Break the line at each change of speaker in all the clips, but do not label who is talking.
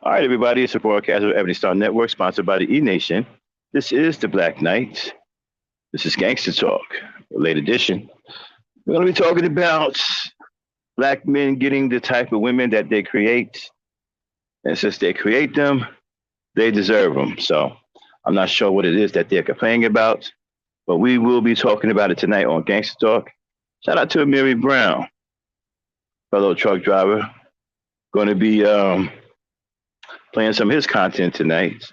All right, everybody. It's a broadcast of Ebony Star Network, sponsored by the E Nation. This is the Black Knight. This is Gangsta Talk, a late edition. We're going to be talking about black men getting the type of women that they create. And since they create them, they deserve them. So I'm not sure what it is that they're complaining about, but we will be talking about it tonight on Gangsta Talk. Shout out to Amiri Brown, fellow truck driver. Going to be playing some of his content tonight.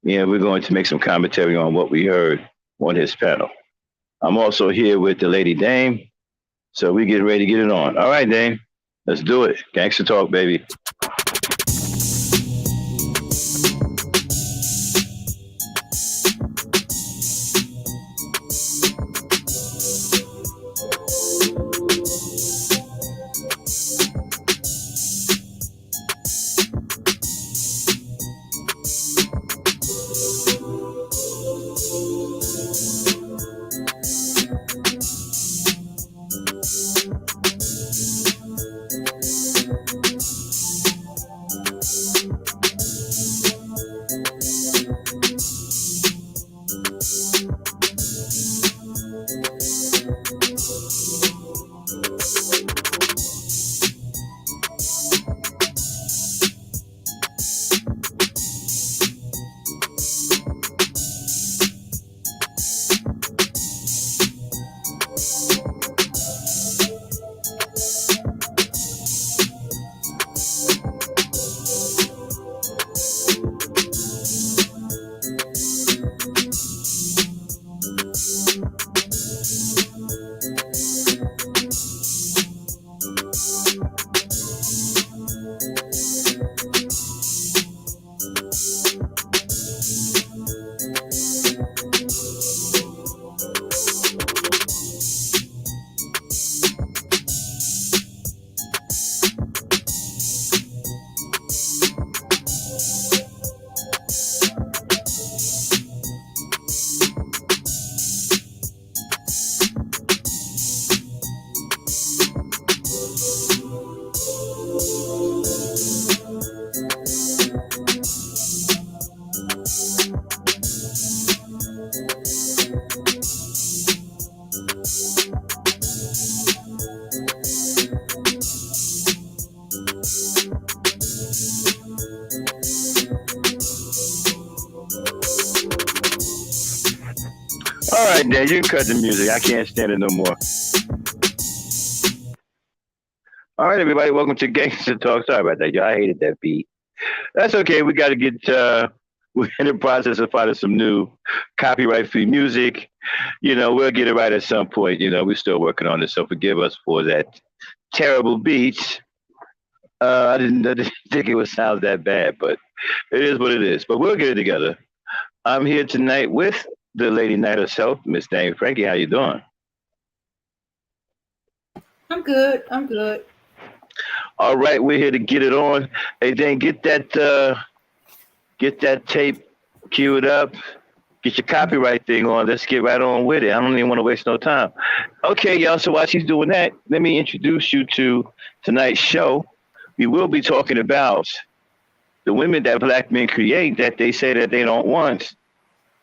And we're going to make some commentary on what we heard on his panel. I'm also here with the lady Dame. So we get ready to get it on. All right, Dame. Let's do it. Gangsta Talk, baby. All right, Dan, you can cut the music. I can't stand it no more. All right, everybody, welcome to Gangsta Talk. Sorry about that, y'all. I hated that beat. That's okay. We got to get, we're in the process of finding some new copyright-free music. We'll get it right at some point. We're still working on it, so forgive us for that terrible beat. I didn't think it would sound that bad, but it is what it is. But we'll get it together. I'm here tonight with the Lady Knight herself, Miss Dame Frankie. How you doing?
I'm good. I'm good.
All right, we're here to get it on. Hey, Dane, get that tape queued up. Get your copyright thing on. Let's get right on with it. I don't even want to waste no time. Okay, y'all. So while she's doing that, let me introduce you to tonight's show. We will be talking about the women that black men create that they say that they don't want,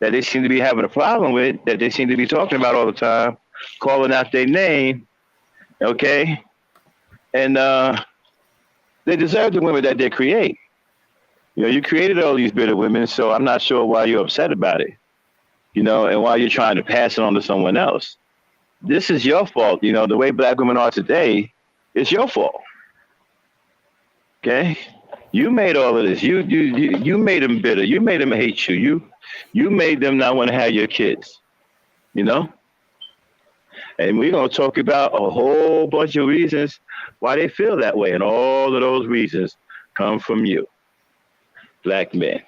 that they seem to be having a problem with, that they seem to be talking about all the time, calling out their name, okay? And they deserve the women that they create. You created all these bitter women, so I'm not sure why you're upset about it, and why you're trying to pass it on to someone else. This is your fault. The way black women are today, it's your fault. Okay? You made all of this. You made them bitter. You made them hate you. You made them not want to have your kids. And we're going to talk about a whole bunch of reasons why they feel that way. And all of those reasons come from you, black men.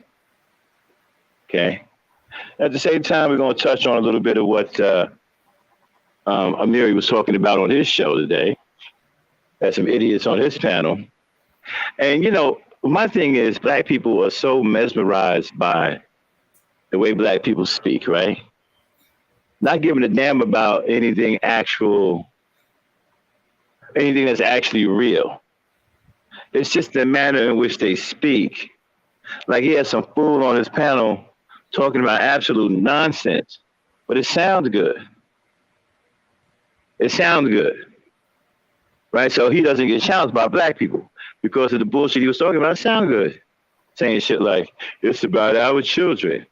Okay? At the same time, we're going to touch on a little bit of what Amiri was talking about on his show today. Had some idiots on his panel. And, my thing is black people are so mesmerized by the way black people speak, right? Not giving a damn about anything that's actually real. It's just the manner in which they speak Like he had some fool on his panel talking about absolute nonsense, but it sounds good. It sounds good, right? So he doesn't get challenged by black people because of the bullshit he was talking about. It sound good, saying shit like it's about our children.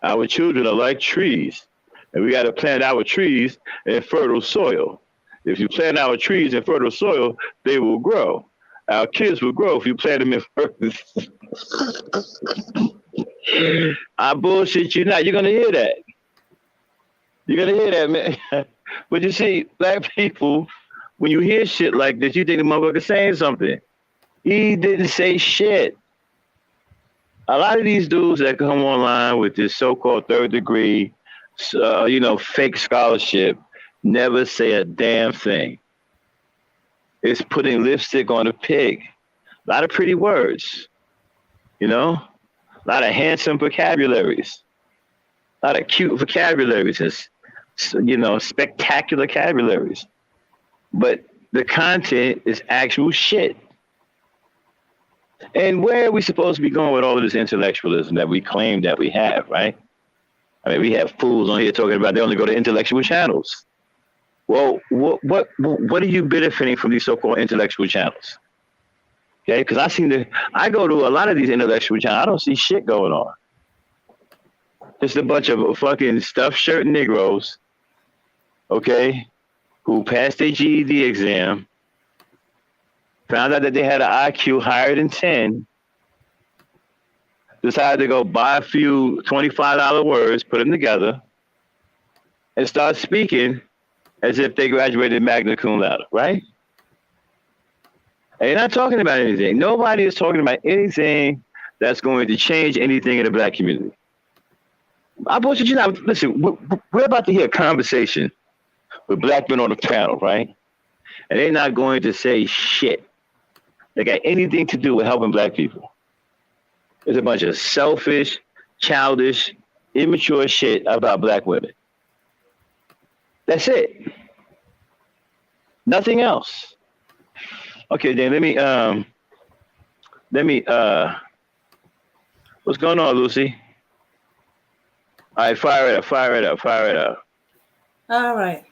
Our children are like trees, and we got to plant our trees in fertile soil. If you plant our trees in fertile soil, they will grow. Our kids will grow if you plant them in fertile. I bullshit you not. You're gonna hear that. You're gonna hear that, man. But you see, black people, when you hear shit like this, you think the motherfucker saying something. He didn't say shit. A lot of these dudes that come online with this so-called third degree, fake scholarship, never say a damn thing. It's putting lipstick on a pig. A lot of pretty words, a lot of handsome vocabularies, a lot of cute vocabularies, and spectacular vocabularies. But the content is actual shit. And where are we supposed to be going with all of this intellectualism that we claim that we have, right? I mean, we have fools on here talking about they only go to intellectual channels. Well, what are you benefiting from these so-called intellectual channels? Okay, because I go to a lot of these intellectual channels. I don't see shit going on. Just a bunch of fucking stuffed shirt Negroes, okay, who passed their GED exam, found out that they had an IQ higher than 10, decided to go buy a few $25 words, put them together, and start speaking as if they graduated magna cum laude, right? And you're not talking about anything. Nobody is talking about anything that's going to change anything in the black community. I bullshit you not. Listen, we're about to hear a conversation with black men on the panel, right? And they're not going to say shit that got anything to do with helping black people. It's a bunch of selfish, childish, immature shit about black women. That's it. Nothing else. Okay, then let me what's going on, Lucy? All right, fire it up.
All right.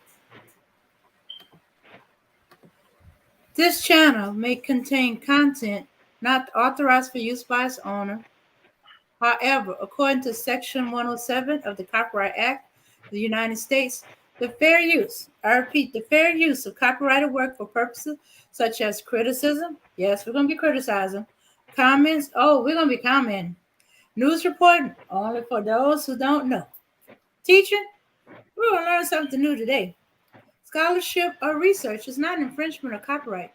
This channel may contain content not authorized for use by its owner. However, according to Section 107 of the Copyright Act of the United States, the fair use, I repeat, the fair use of copyrighted work for purposes such as criticism, yes, we're going to be criticizing, comments, we're going to be commenting, news reporting, only for those who don't know, teaching, we're going to learn something new today. Scholarship or research is not an infringement of copyright.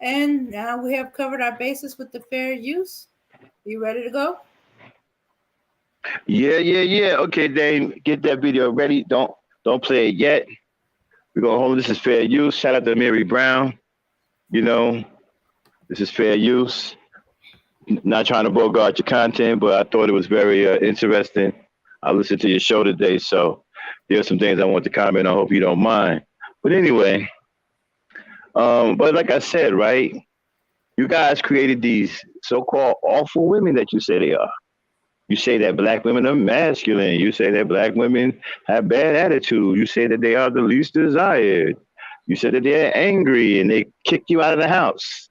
And now we have covered our bases with the fair use. Are you ready to go?
Yeah. Okay, Dane, get that video ready. Don't play it yet. We're gonna hold this is fair use. Shout out to Mary Brown. This is fair use. Not trying to bogart your content, but I thought it was very interesting. I listened to your show today, so there are some things I want to comment on. I hope you don't mind. But anyway, but like I said, right, you guys created these so-called awful women that you say they are. You say that black women are masculine. You say that black women have bad attitude. You say that they are the least desired. You said that they're angry and they kick you out of the house.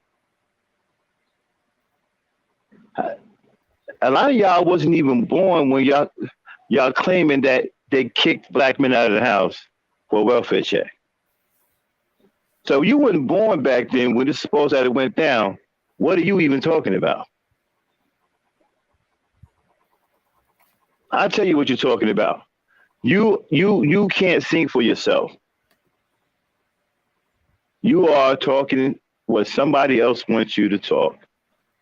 A lot of y'all wasn't even born when y'all claiming that they kicked black men out of the house for a welfare check. So you weren't born back then when it's supposed that it went down. What are you even talking about? I'll tell you what you're talking about. You can't think for yourself. You are talking what somebody else wants you to talk.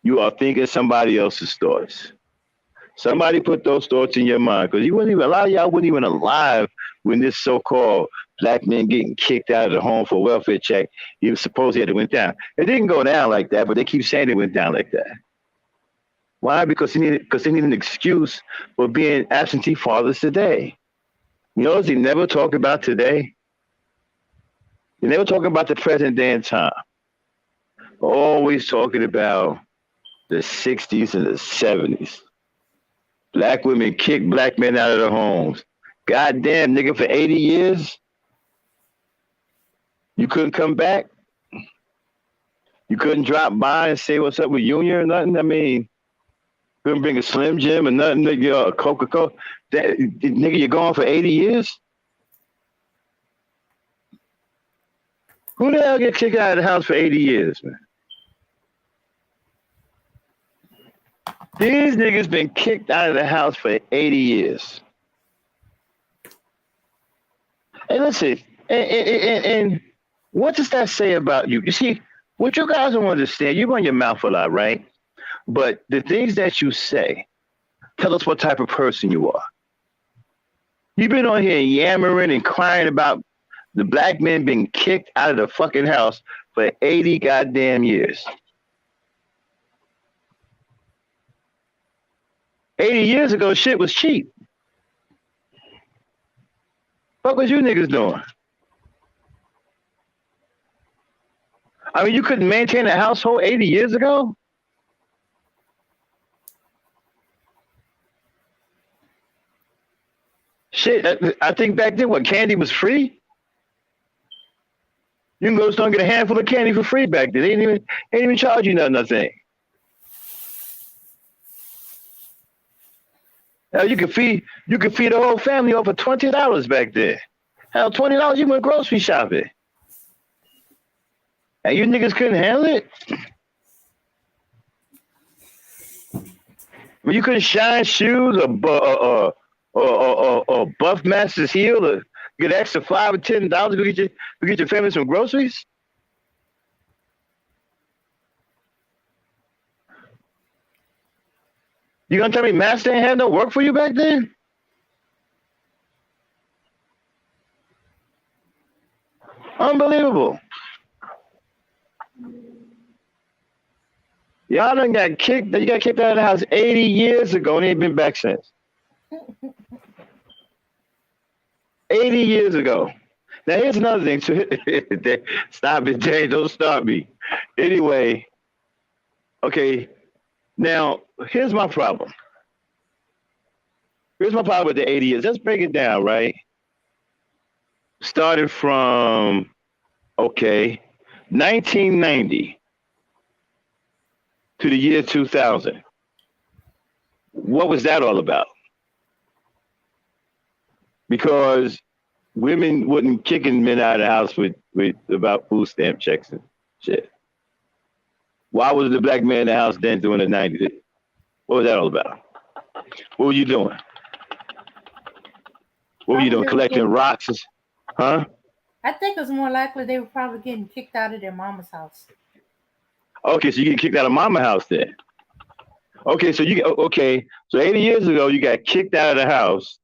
You are thinking somebody else's thoughts. Somebody put those thoughts in your mind because a lot of y'all weren't even alive when this so-called black men getting kicked out of the home for a welfare check, you supposedly had it went down. It didn't go down like that, but they keep saying it went down like that. Why? Because they need an excuse for being absentee fathers today. You notice they never talk about today. They never talk about the present day and time. Always talking about the 60s and the 70s. Black women kicked black men out of their homes. Goddamn, nigga, for 80 years, you couldn't come back? You couldn't drop by and say what's up with Union or nothing? I mean, couldn't bring a Slim Jim or nothing, nigga, a Coca-Cola? Nigga, you're gone for 80 years? Who the hell get kicked out of the house for 80 years, man? These niggas been kicked out of the house for 80 years. And listen, and what does that say about you? You see, what you guys don't understand, you run your mouth a lot, right? But the things that you say tell us what type of person you are. You've been on here yammering and crying about the black men being kicked out of the fucking house for 80 goddamn years. 80 years ago, shit was cheap. What was you niggas doing? I mean, you couldn't maintain a household 80 years ago? Shit, I think back then, what, candy was free? You can go to the store and get a handful of candy for free back then. They ain't even charge you nothing. Hell, you could feed a whole family off for $20 back then. Hell, $20 you went grocery shopping. And you niggas couldn't handle it? Well, you couldn't shine shoes or buff master's heel or get an extra $5 or $10 to get your family some groceries? You gonna tell me master ain't had no work for you back then? Unbelievable. Y'all done got kicked. You got kicked out of the house 80 years ago and ain't been back since. 80 years ago. Now here's another thing. Stop it, Jay. Don't stop me. Anyway, okay. Now here's my problem. Here's my problem with the 80 years. Let's break it down, right? Started from 1990 to the year 2000. What was that all about? Because women wasn't kicking men out of the house with about food stamp checks and shit. Why was the black man in the house then during the 90s? What was that all about? What were you doing? What were you doing? Collecting rocks? Huh?
I think it was more likely they were probably getting kicked out of their mama's house.
Okay, so you get kicked out of mama's house then. Okay, so 80 years ago you got kicked out of the house.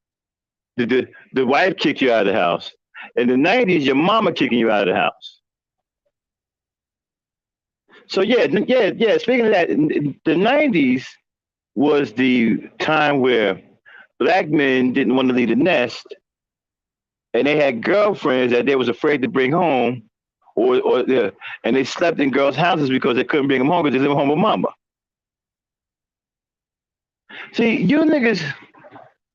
The wife kicked you out of the house. In the 90s, your mama kicking you out of the house. So yeah. Speaking of that, the 90s was the time where black men didn't want to leave the nest, and they had girlfriends that they was afraid to bring home, and they slept in girls' houses because they couldn't bring them home because they lived home with mama. See, you niggas,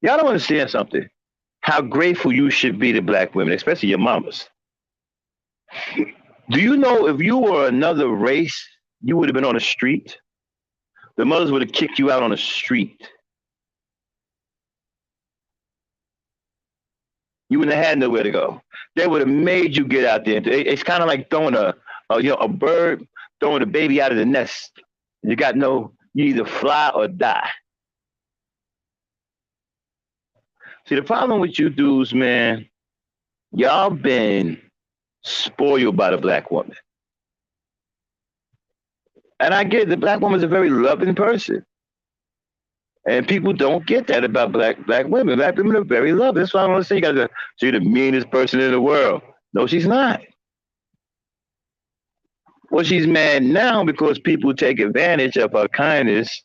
y'all don't understand something. How grateful you should be to black women, especially your mamas. Do you know if you were another race, you would have been on the street? The mothers would have kicked you out on the street. You wouldn't have had nowhere to go. They would have made you get out there. It's kind of like throwing a bird, throwing a baby out of the nest. You either fly or die. See, the problem with you dudes, man, y'all been spoiled by the black woman. And I get it, the black woman's a very loving person. And people don't get that about black women. Black women are very loving. That's why I want to say she's the meanest person in the world. No, she's not. Well, she's mad now because people take advantage of her kindness.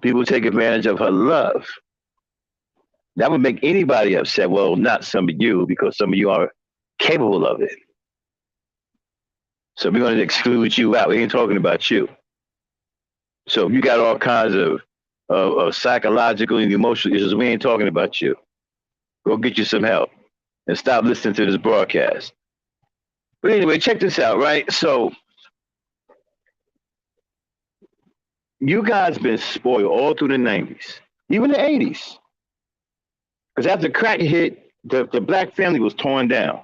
People take advantage of her love. That would make anybody upset. Well, not some of you, because some of you are capable of it. So we're going to exclude you out. We ain't talking about you. So if you got all kinds of psychological and emotional issues, we ain't talking about you. Go get you some help and stop listening to this broadcast. But anyway, check this out, right? So you guys been spoiled all through the 90s, even the 80s. Because after crack hit, the black family was torn down.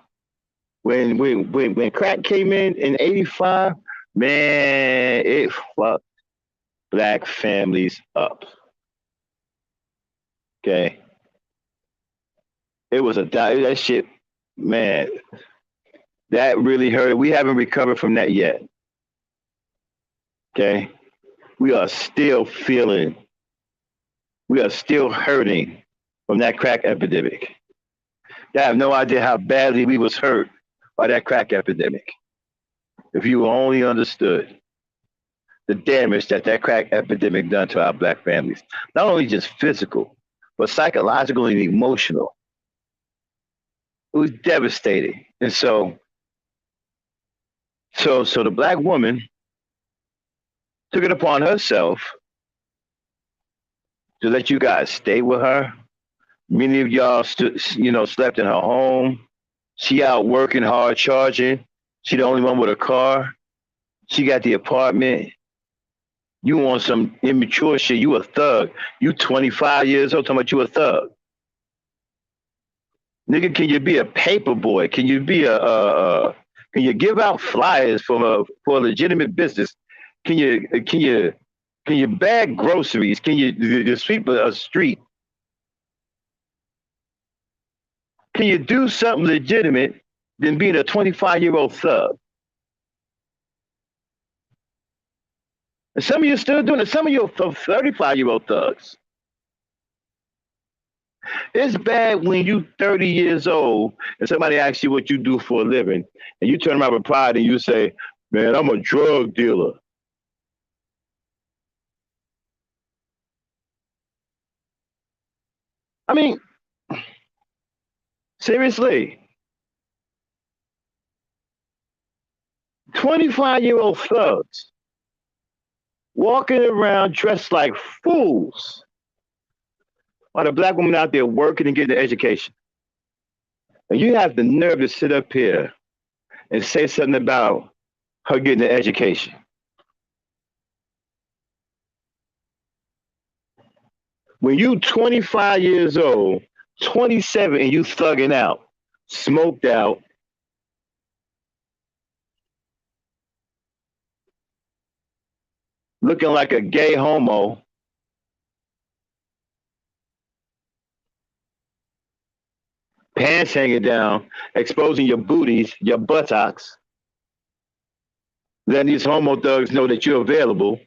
When crack came in '85, man, it fucked black families up. Okay, it was that shit, man. That really hurt. We haven't recovered from that yet. Okay, we are still feeling. We are still hurting from that crack epidemic. I have no idea how badly we was hurt by that crack epidemic. If you only understood the damage that crack epidemic done to our black families, not only just physical, but psychological and emotional. It was devastating. And so the black woman took it upon herself to let you guys stay with her. Many of y'all, slept in her home. She out working hard, charging. She the only one with a car. She got the apartment. You want some immature shit. You a thug. You 25 years old talking about you a thug. Nigga, can you be a paper boy? Can you be can you give out flyers for a legitimate business? Can you bag groceries? Can you sweep a street? Can you do something legitimate than being a 25-year-old thug? And some of you still doing it. Some of you are 35-year-old thugs. It's bad when you 30 years old and somebody asks you what you do for a living, and you turn around with pride and you say, "Man, I'm a drug dealer." I mean, seriously, 25-year-old thugs walking around dressed like fools while the black woman out there working and getting an education. And you have the nerve to sit up here and say something about her getting an education. When you 25 years old, 27, and you thugging out, smoked out, looking like a gay homo, pants hanging down, exposing your booties, your buttocks, letting these homo thugs know that you're available.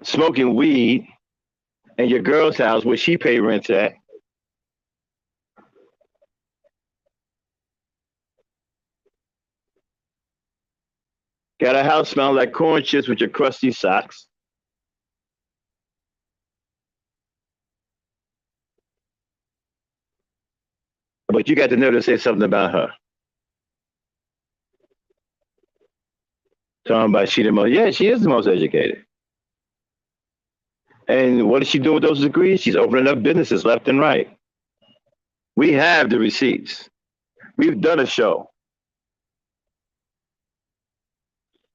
Smoking weed in your girl's house where she pay rent at. Got a house smelling like corn chips with your crusty socks. But you got the nerve to say something about her. Talking about she the most, yeah, she is the most educated. And what is she doing with those degrees? She's opening up businesses left and right. We have the receipts. We've done a show.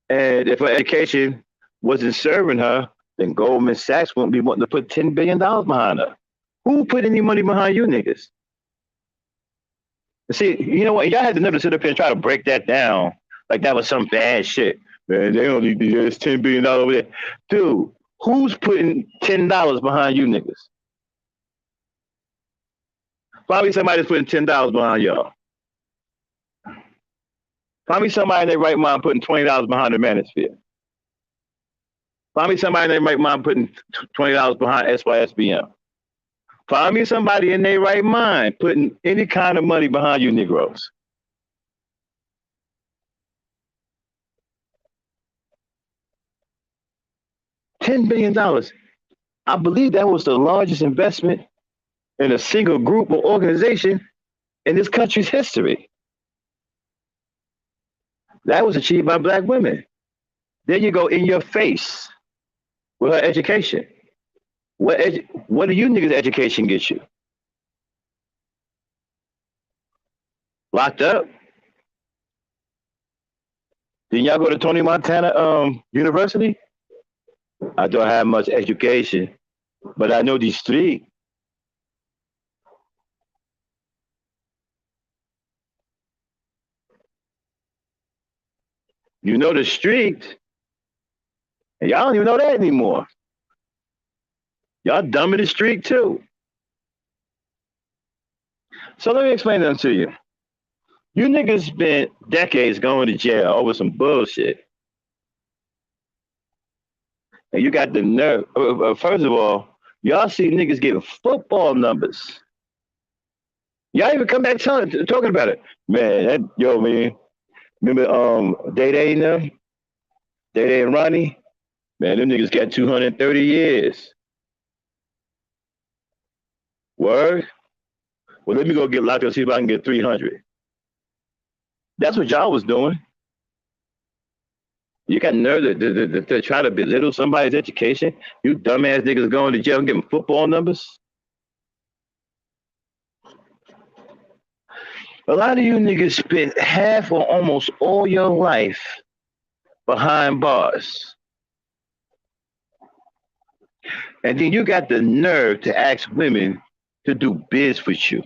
And if her education wasn't serving her, then Goldman Sachs wouldn't be wanting to put $10 billion behind her. Who put any money behind you niggas? See, you know what? Y'all had the nerve to sit up here and try to break that down like that was some bad shit. Man, they only there's $10 billion over there. Dude, who's putting $10 behind you niggas? Probably somebody's putting $10 behind y'all. Find me somebody in their right mind putting $20 behind the manosphere. Find me somebody in their right mind putting $20 behind SYSBM. Find me somebody in their right mind putting any kind of money behind you Negroes. $10 billion. I believe that was the largest investment in a single group or organization in this country's history. That was achieved by black women. There you go in your face with her education. What do you niggas education get you? Locked up? Didn't y'all go to Tony Montana University? I don't have much education, but I know the street. You know the street, and y'all don't even know that anymore. Y'all dumb in the street too. So let me explain them to you. You niggas spent decades going to jail over some bullshit. And you got the nerve. First of all, y'all see niggas getting football numbers. Y'all even come back talking about it. Man, man. Remember Day Day and them? Day Day and Ronnie? Man, them niggas got 230 years. Word? Well, let me go get locked up, see if I can get 300. That's what y'all was doing. You got nerve to try to belittle somebody's education? You dumbass niggas going to jail and getting football numbers? A lot of you niggas spent half or almost all your life behind bars. And then you got the nerve to ask women to do bids with you.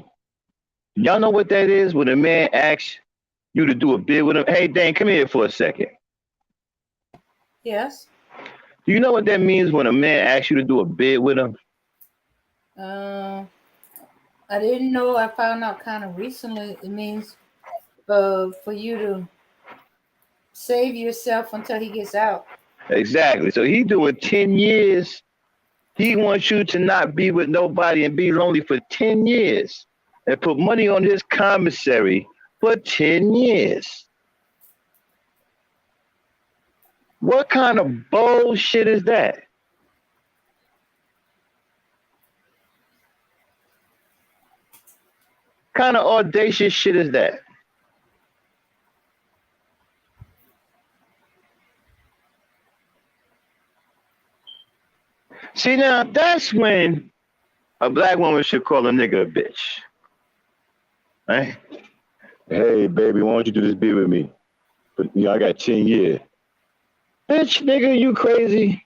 Y'all know what that is when a man asks you to do a bid with him? Hey, Dan, come here for a second.
Yes.
Do you know what that means when a man asks you to do a bid with him?
I didn't know. I found out kind of recently. It means for you to save yourself until he gets out.
Exactly. So he doing 10 years. He wants you to not be with nobody and be lonely for 10 years and put money on his commissary for 10 years. What kind of bullshit is that? Kind of audacious shit is that? See, now that's when a black woman should call a nigga a bitch. Right? Hey, baby, why don't you do this bid with me? But I got 10 years. Bitch, nigga, you crazy?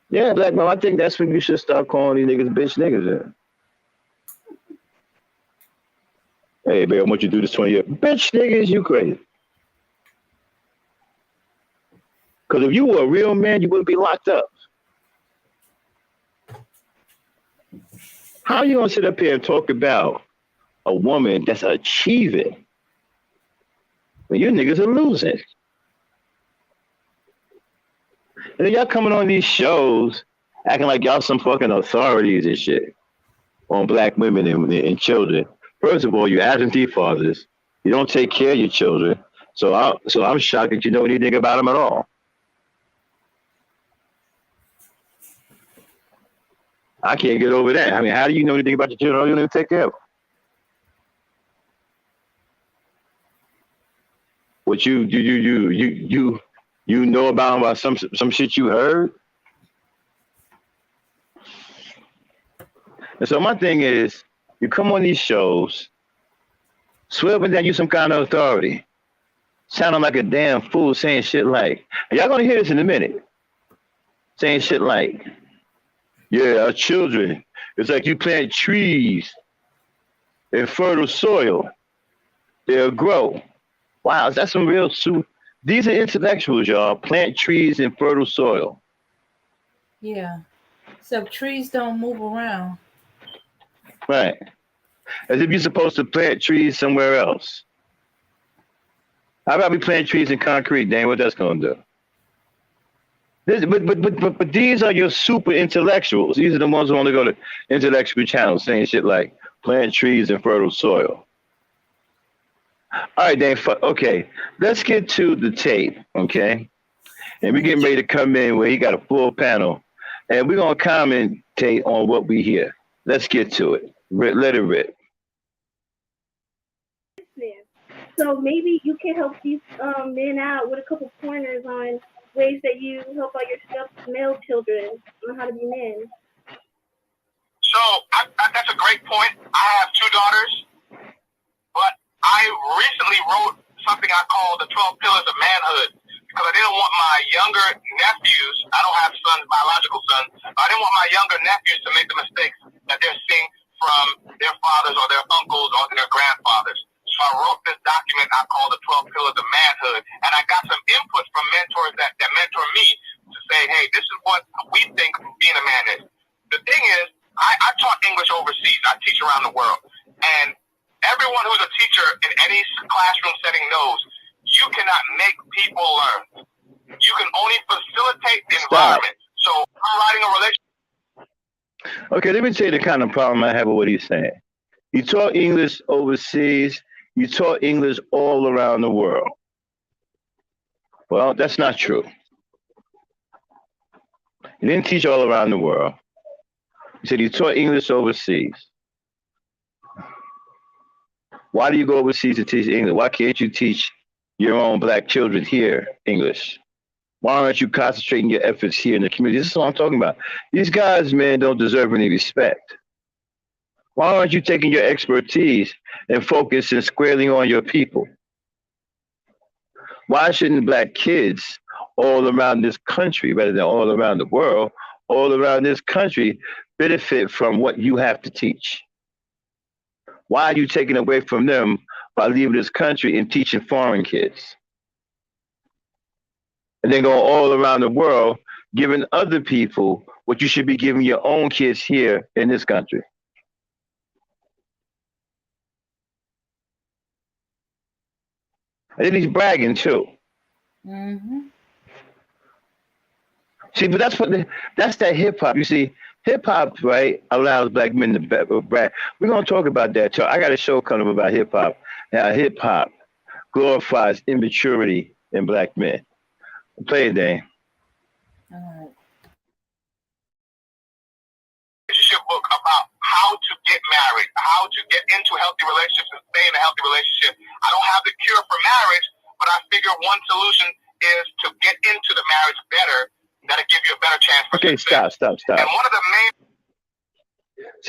Yeah, black man, I think that's when you should start calling these niggas bitch niggas. Then. Hey, baby, I want you to do this 20 years. Bitch, niggas, you crazy. Because if you were a real man, you wouldn't be locked up. How are you going to sit up here and talk about a woman that's achieving when you niggas are losing? And then y'all coming on these shows acting like y'all some fucking authorities and shit on black women and children. First of all, you absentee fathers. You don't take care of your children. So I'm shocked that you know anything about them at all. I can't get over that. I mean, how do you know anything about your children? You don't even take care of them. What you know about some shit you heard? And so my thing is, you come on these shows, swear up and down you some kind of authority, sounding like a damn fool saying shit like, and y'all gonna hear this in a minute, saying shit like, yeah, our children, it's like you plant trees in fertile soil, they'll grow. Wow, that's some real these are intellectuals, y'all. Plant trees in fertile soil.
Yeah. So trees don't move around.
Right. As if you're supposed to plant trees somewhere else. How about we plant trees in concrete, Dan? What that's gonna do? But these are your super intellectuals. These are the ones who only go to intellectual channels saying shit like plant trees in fertile soil. All right, Dan. Okay, let's get to the tape, okay? And we're getting ready to come in where he got a full panel, and we're gonna commentate on what we hear. Let's get to it. Let it rip.
So maybe you can help these men out with a couple pointers on ways that you help out your male children on how to be men.
So that's a great point. I have 2 daughters, but I recently wrote something I call the 12 Pillars of Manhood because I didn't want my younger nephews, I don't have sons, biological sons, but I didn't want my younger nephews to make the mistakes that they're seeing from their fathers or their uncles or their grandfathers. So I wrote this document I call the 12 Pillars of Manhood, and I got some input from mentors that mentor me to say, hey, this is what we think being a man is. The thing is, I taught English overseas. I teach around the world. And everyone who's a teacher in any classroom setting knows you cannot make people learn. You can only facilitate the environment. So I'm writing a relationship.
Okay, let me tell you the kind of problem I have with what he's saying. You taught English overseas. You taught English all around the world. Well, that's not true. You didn't teach all around the world. You said you taught English overseas. Why do you go overseas to teach English? Why can't you teach your own black children here English? Why aren't you concentrating your efforts here in the community? This is what I'm talking about. These guys, man, don't deserve any respect. Why aren't you taking your expertise and focusing squarely on your people? Why shouldn't black kids all around this country, rather than all around the world, all around this country, benefit from what you have to teach? Why are you taking away from them by leaving this country and teaching foreign kids? And then go all around the world giving other people what you should be giving your own kids here in this country. And then he's bragging too.
Mm-hmm.
See, but that's that hip hop. You see, hip hop, right, allows black men to brag. We're gonna talk about that too. I got a show coming up about hip hop. Now, hip hop glorifies immaturity in black men. Play it, Dane.
All right.
Relationship book about how to get married, how to get into healthy relationships and stay in a healthy relationship. I don't have the cure for marriage, but I figure one solution is to get into the marriage better. That'll give you a better chance for success.
Stop.
And one of the main...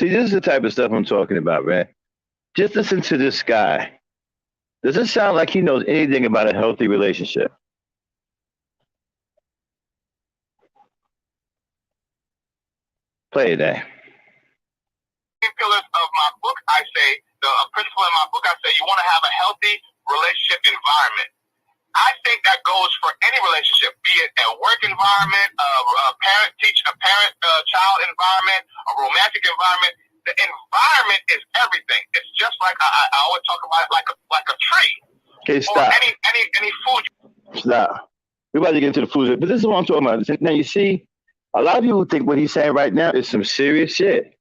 See, this is the type of stuff I'm talking about, man. Just listen to this guy. Does it sound like he knows anything about a healthy relationship? Play it, Dane.
Pillars of my book, I say, the principle in my book, I say, you want to have a healthy relationship environment. I think that goes for any relationship, be it a work environment, a parent-child environment, a romantic environment. The environment is everything. It's just like I always talk about it like a tree.
Okay, stop.
Or any food.
Stop. We're about to get into the food, but this is what I'm talking about. Now you see, a lot of people think what he's saying right now is some serious shit.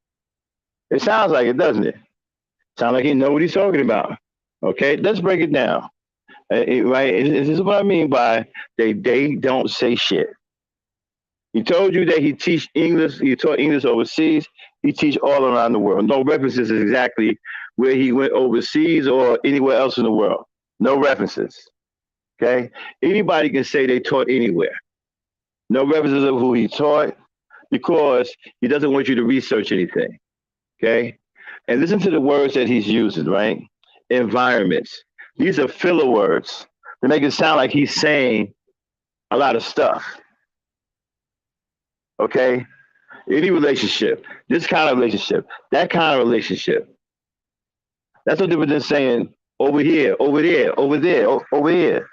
It sounds like it, doesn't it? Sounds like he knows what he's talking about. Okay, let's break it down. Right? This is what I mean by they don't say shit. He told you that he teach English. He taught English overseas. He teach all around the world. No references exactly where he went overseas or anywhere else in the world. No references. Okay, anybody can say they taught anywhere. No references of who he taught because he doesn't want you to research anything. Okay, and listen to the words that he's using. Right, environments. These are filler words to make it sound like he's saying a lot of stuff. Okay? Any relationship, this kind of relationship, that kind of relationship. That's no different than saying over here, over there, over there, over here.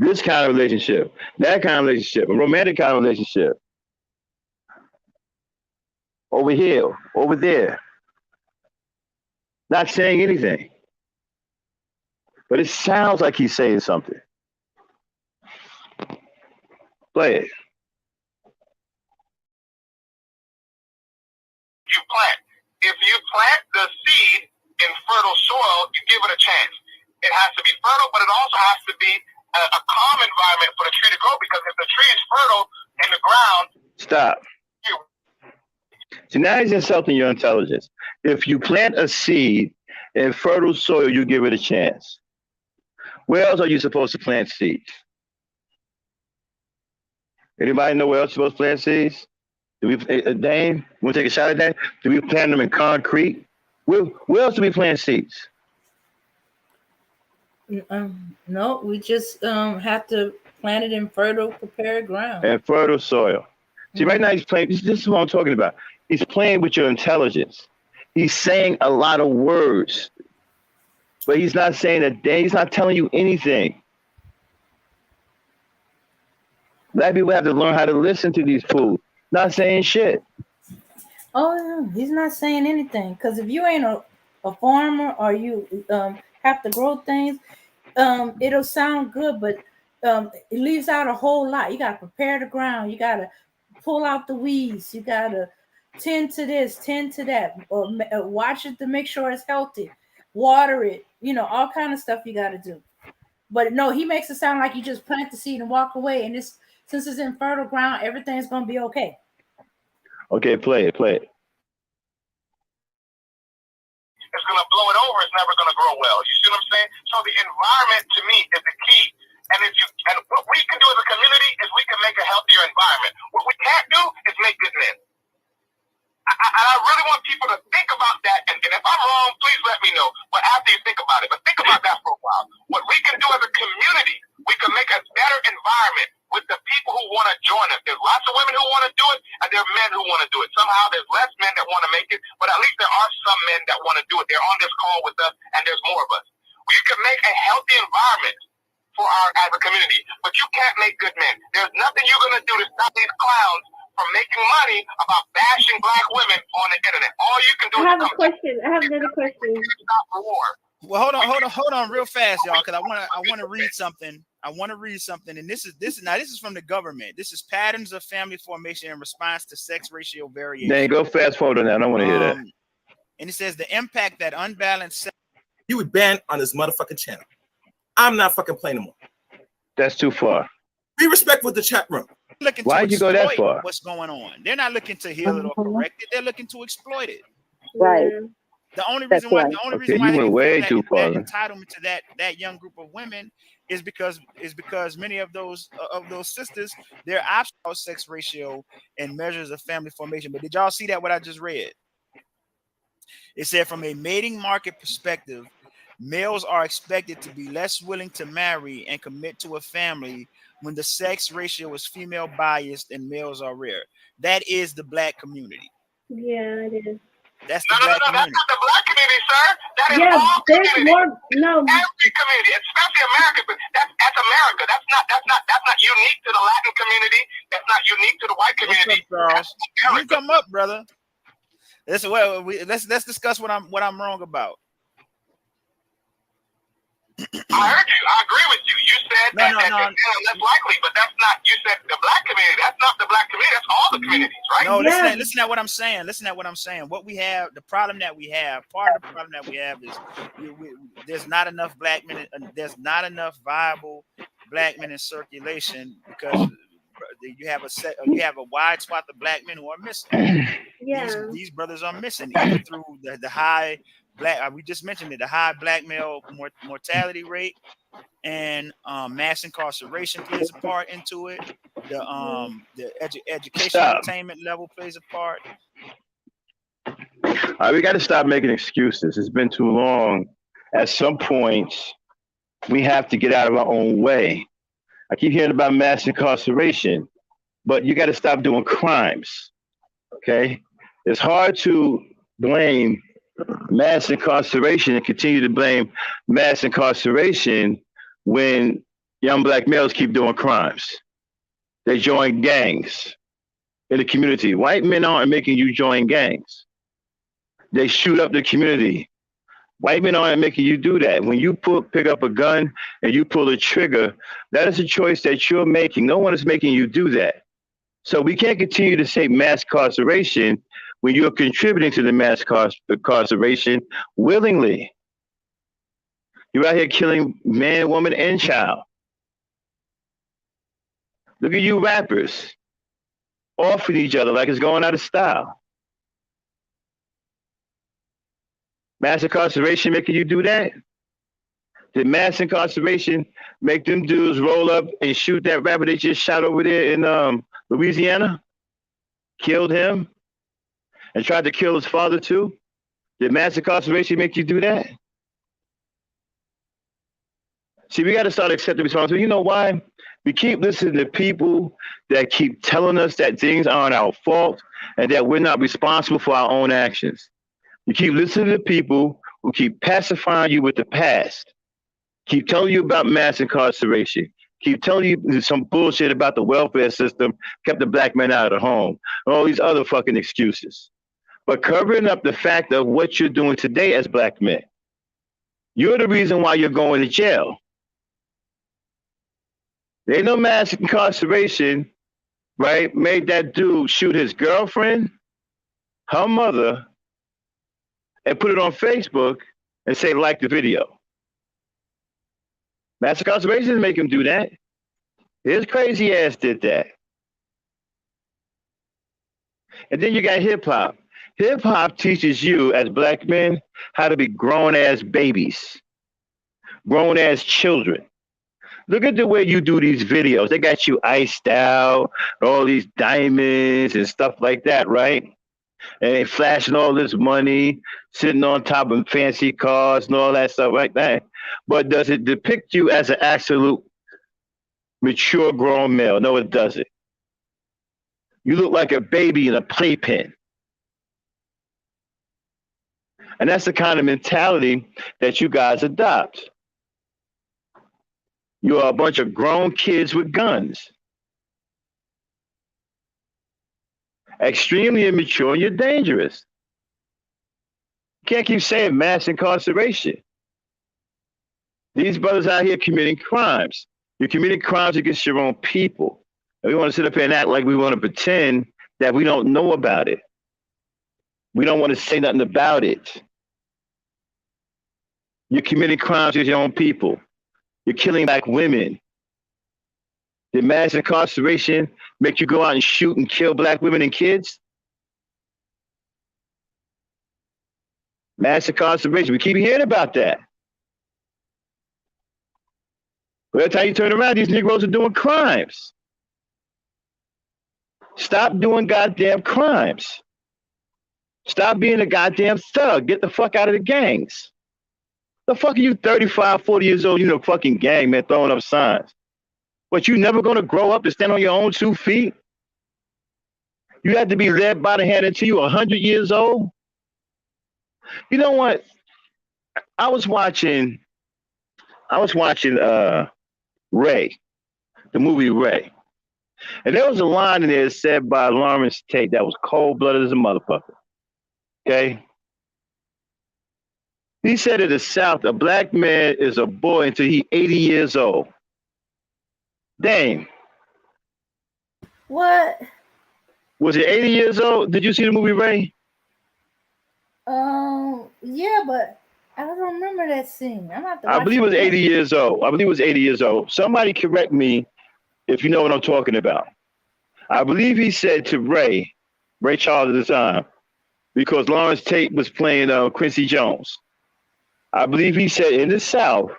This kind of relationship, that kind of relationship, a romantic kind of relationship. Over here, over there. Not saying anything. But it sounds like he's saying something. Play it.
You plant. If you plant the seed in fertile soil, you give it a chance. It has to be fertile, but it also has to be a calm environment for the tree to grow, because if the tree is fertile in the ground...
Stop. So now he's insulting your intelligence. If you plant a seed In fertile soil, you give it a chance. Where else are you supposed to plant seeds? Anybody know where else you're supposed to plant seeds? Do we, Dane, want to take a shot at that? Do we plant them in concrete? Where else do we plant seeds?
No, we just have to plant it in fertile, prepared ground.
And fertile soil. See, right now he's playing. This is what I'm talking about. He's playing with your intelligence. He's saying a lot of words, but he's not saying a day. He's not telling you anything. Black people have to learn how to listen to these fools. Not saying shit.
Oh, yeah, he's not saying anything. Because if you ain't a farmer or you have to grow things, it'll sound good, but it leaves out a whole lot. You got to prepare the ground. You got to pull out the weeds. You got to tend to this, tend to that, or watch it to make sure it's healthy. Water it. All kind of stuff you got to do. But no, he makes it sound like you just plant the seed and walk away. And since it's in fertile ground, everything's going to be okay.
Okay, play it.
It's going to blow it over. It's never going to grow well. You see what I'm saying? So the environment to me is the key. And what we can do as a community is we can make a healthier environment. What we can't do is make good men. I really want people to think about that. And if I'm wrong, please let me know. But after you think about it, but think about that for a while. What we can do as a community, we can make a better environment with the people who want to join us. There's lots of women who want to do it, and there are men who want to do it. Somehow there's less men that want to make it, but at least there are some men that want to do it. They're on this call with us, and there's more of us. We can make a healthy environment for as a community, but you can't make good men. There's nothing you're going to do to stop these clowns from making money about bashing black women on the internet. All you can do
I have a question. I have another question.
Stop the war.
Well, hold on, real fast, y'all, because I want to read something. And this is from the government. This is patterns of family formation in response to sex ratio variation.
Dang, go fast forward on that. I don't want to hear that.
And it says the impact that unbalanced sex.
You would ban on this motherfucking channel. I'm not fucking playing anymore.
That's too far.
Be respectful of the chat room.
Why'd you go that far?
What's going on? They're not looking to heal it or correct it. They're looking to exploit it.
Right.
The only reason why
you went way too far.
That entitlement to that young group of women is because many of those sisters, their optional sex ratio and measures of family formation. But did y'all see that what I just read? It said from a mating market perspective, males are expected to be less willing to marry and commit to a family when the sex ratio is female biased and males are rare. That is the black community.
Yeah, it is.
That's the black community.
That's not the black community, sir. That is all community. Every community, especially America, but that's America. That's not unique to the Latin community. That's not unique to the white community.
What's up, Charles? You come up, brother. Let's discuss what I'm wrong about.
I heard you. I agree with you. You said that less likely, but that's not. You said the black community. That's not the black community. That's all the communities, right?
No, listen at what I'm saying. Listen at what I'm saying. What we have, the problem that we have, part of the problem that we have is there's not enough black men. There's not enough viable black men in circulation because you have a wide swath of black men who are missing.
Yeah,
these brothers are missing either through the high black. We just mentioned it. The high black male mortality rate and mass incarceration plays a part into it. The education attainment level plays a part.
All right, we got to stop making excuses. It's been too long. At some point, we have to get out of our own way. I keep hearing about mass incarceration, but you got to stop doing crimes. Okay, it's hard to blame mass incarceration and continue to blame mass incarceration when young black males keep doing crimes. They join gangs in the community. White men aren't making you join gangs. They shoot up the community. White men aren't making you do that. When you pick up a gun and you pull a trigger, that is a choice that you're making. No one is making you do that. So we can't continue to say mass incarceration when you're contributing to the mass incarceration willingly. You're out here killing man, woman, and child. Look at you rappers offing each other like it's going out of style. Mass incarceration making you do that? Did mass incarceration make them dudes roll up and shoot that rapper they just shot over there in Louisiana? Killed him and tried to kill his father too? Did mass incarceration make you do that? See, we got to start accepting responsibility. You know why? We keep listening to people that keep telling us that things aren't our fault and that we're not responsible for our own actions. You keep listening to people who keep pacifying you with the past, keep telling you about mass incarceration, keep telling you some bullshit about the welfare system kept the black man out of the home, and all these other fucking excuses. But covering up the fact of what you're doing today as black men. You're the reason why you're going to jail. There ain't no mass incarceration, right? Made that dude shoot his girlfriend, her mother, and put it on Facebook and say, like the video. Mass incarceration didn't make him do that. His crazy ass did that. And then you got hip hop. Hip hop teaches you as black men how to be grown ass babies, grown ass children. Look at the way you do these videos. They got you iced out, all these diamonds and stuff like that, right? And they flashing all this money, sitting on top of fancy cars and all that stuff like that. But does it depict you as an absolute mature grown male? No, it doesn't. You look like a baby in a playpen. And that's the kind of mentality that you guys adopt. You are a bunch of grown kids with guns. Extremely immature, and you're dangerous. You can't keep saying mass incarceration. These brothers out here committing crimes. You're committing crimes against your own people. And we want to sit up here and act like we want to pretend that we don't know about it. We don't want to say nothing about it. You're committing crimes against your own people. You're killing black women. Did mass incarceration make you go out and shoot and kill black women and kids? Mass incarceration. We keep hearing about that. But every time you turn around, these Negroes are doing crimes. Stop doing goddamn crimes. Stop being a goddamn thug. Get the fuck out of the gangs. The fuck are you 35, 40 years old? You're in a fucking gang, man, throwing up signs. But you never gonna grow up to stand on your own 2 feet? You have to be led by the hand until you're 100 years old? You know what? I was watching Ray, the movie Ray. And there was a line in there said by Lawrence Tate that was cold-blooded as a motherfucker. Okay? He said in the South, a black man is a boy until he's 80 years old. Dang.
What?
Was it 80 years old? Did you see the movie Ray?
Yeah, but I don't remember that scene. I'm about to
I believe it was 80 years old. I believe it was 80 years old. Somebody correct me if you know what I'm talking about. I believe he said to Ray Charles at the time, because Lawrence Tate was playing Quincy Jones. I believe he said in the South,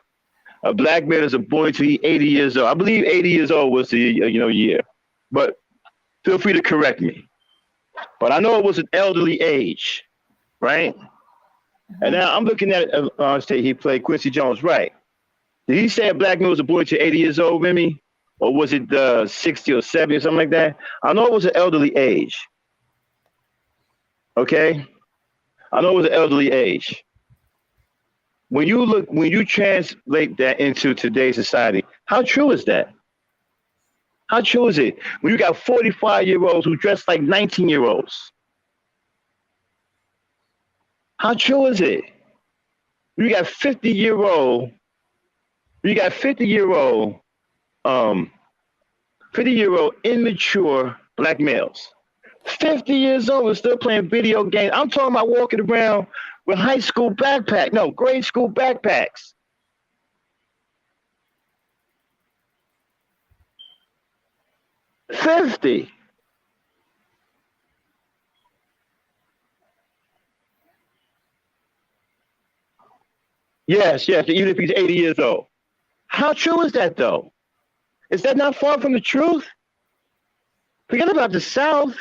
a black man is a boy until he's 80 years old. I believe 80 years old was the year. But feel free to correct me. But I know it was an elderly age, right? And now I'm looking at State. He played Quincy Jones, right? Did he say a black man was a boy until 80 years old, Remy? Or was it 60 or 70 or something like that? I know it was an elderly age. Okay? I know it was an elderly age. When you translate that into today's society, how true is that? How true is it? When you got 45-year-olds who dress like 19-year-olds. How true is it? You got 50-year-old immature black males. 50 years old and still playing video games. I'm talking about walking around with grade school backpacks. $50. Yes, yes, even if he's 80 years old. How true is that, though? Is that not far from the truth? Forget about the South.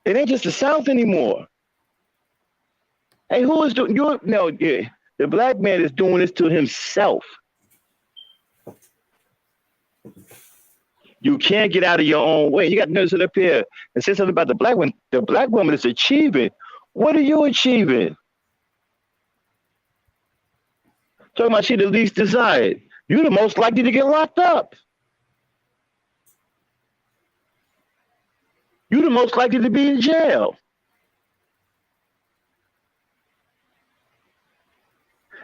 It ain't just the South anymore. Hey, who is doing? You no, yeah, the black man is doing this to himself. You can't get out of your own way. You got to sit up here and say something about the black one. The black woman is achieving. What are you achieving? Talking about she the least desired. You're the most likely to get locked up. You're the most likely to be in jail.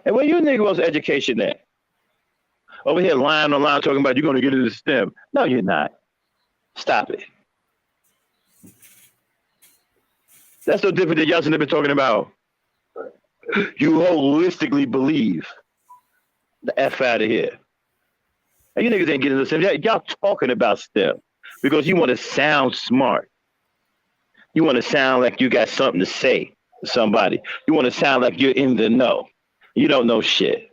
And where you Negroes education at? Over here lying online talking about you're going to get into STEM. No, you're not. Stop it. That's no different than y'all should have been talking about. You holistically believe. The F out of here. And you niggas ain't getting into STEM. Y'all talking about STEM because you want to sound smart. You want to sound like you got something to say to somebody. You want to sound like you're in the know. You don't know shit.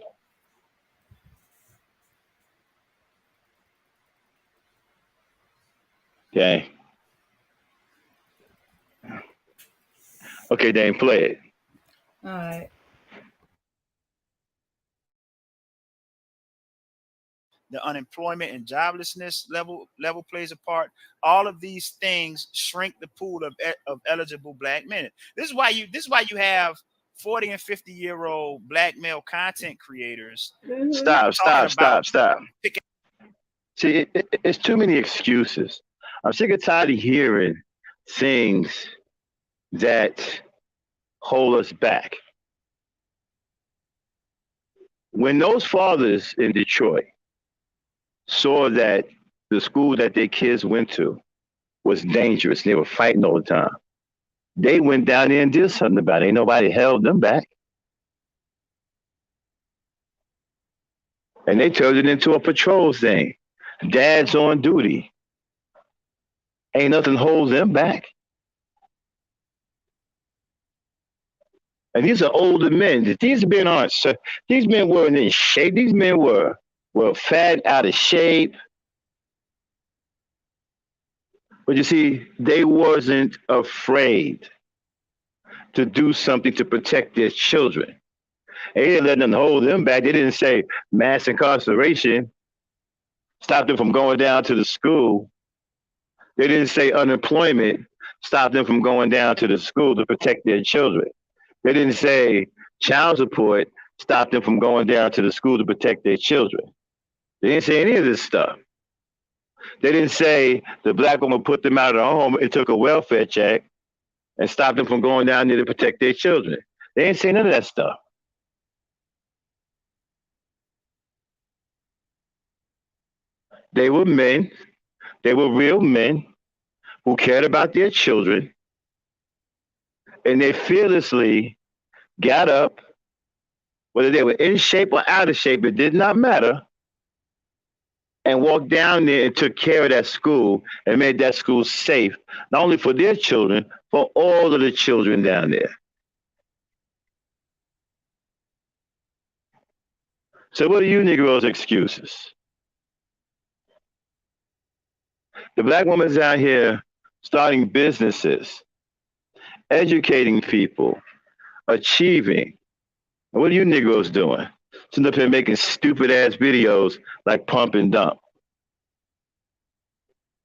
Okay. Okay, Dane, play it.
All right.
The unemployment and joblessness level plays a part. All of these things shrink the pool of eligible black men. This is why you have 40 and 50-year-old black male content creators.
Stop. See, it's too many excuses. I'm sick and tired of hearing things that hold us back. When those fathers in Detroit saw that the school that their kids went to was dangerous, they were fighting all the time, they went down there and did something about it. Ain't nobody held them back. And they turned it into a patrol thing. Dad's on duty. Ain't nothing holds them back. And these are older men. These men aren't. These men weren't in shape. These men were fat, out of shape. But you see, they wasn't afraid to do something to protect their children. They didn't let them hold them back. They didn't say mass incarceration stopped them from going down to the school. They didn't say unemployment stopped them from going down to the school to protect their children. They didn't say child support stopped them from going down to the school to protect their children. They didn't say any of this stuff. They didn't say the black woman put them out of the home and took a welfare check and stopped them from going down there to protect their children. They didn't say none of that stuff. They were men. They were real men who cared about their children. And they fearlessly got up, whether they were in shape or out of shape, it did not matter, and walked down there and took care of that school and made that school safe, not only for their children, for all of the children down there. So what are you Negroes' excuses? The black woman's out here starting businesses, educating people, achieving. And what are you Negroes doing? Sitting up here making stupid ass videos like Pump and Dump.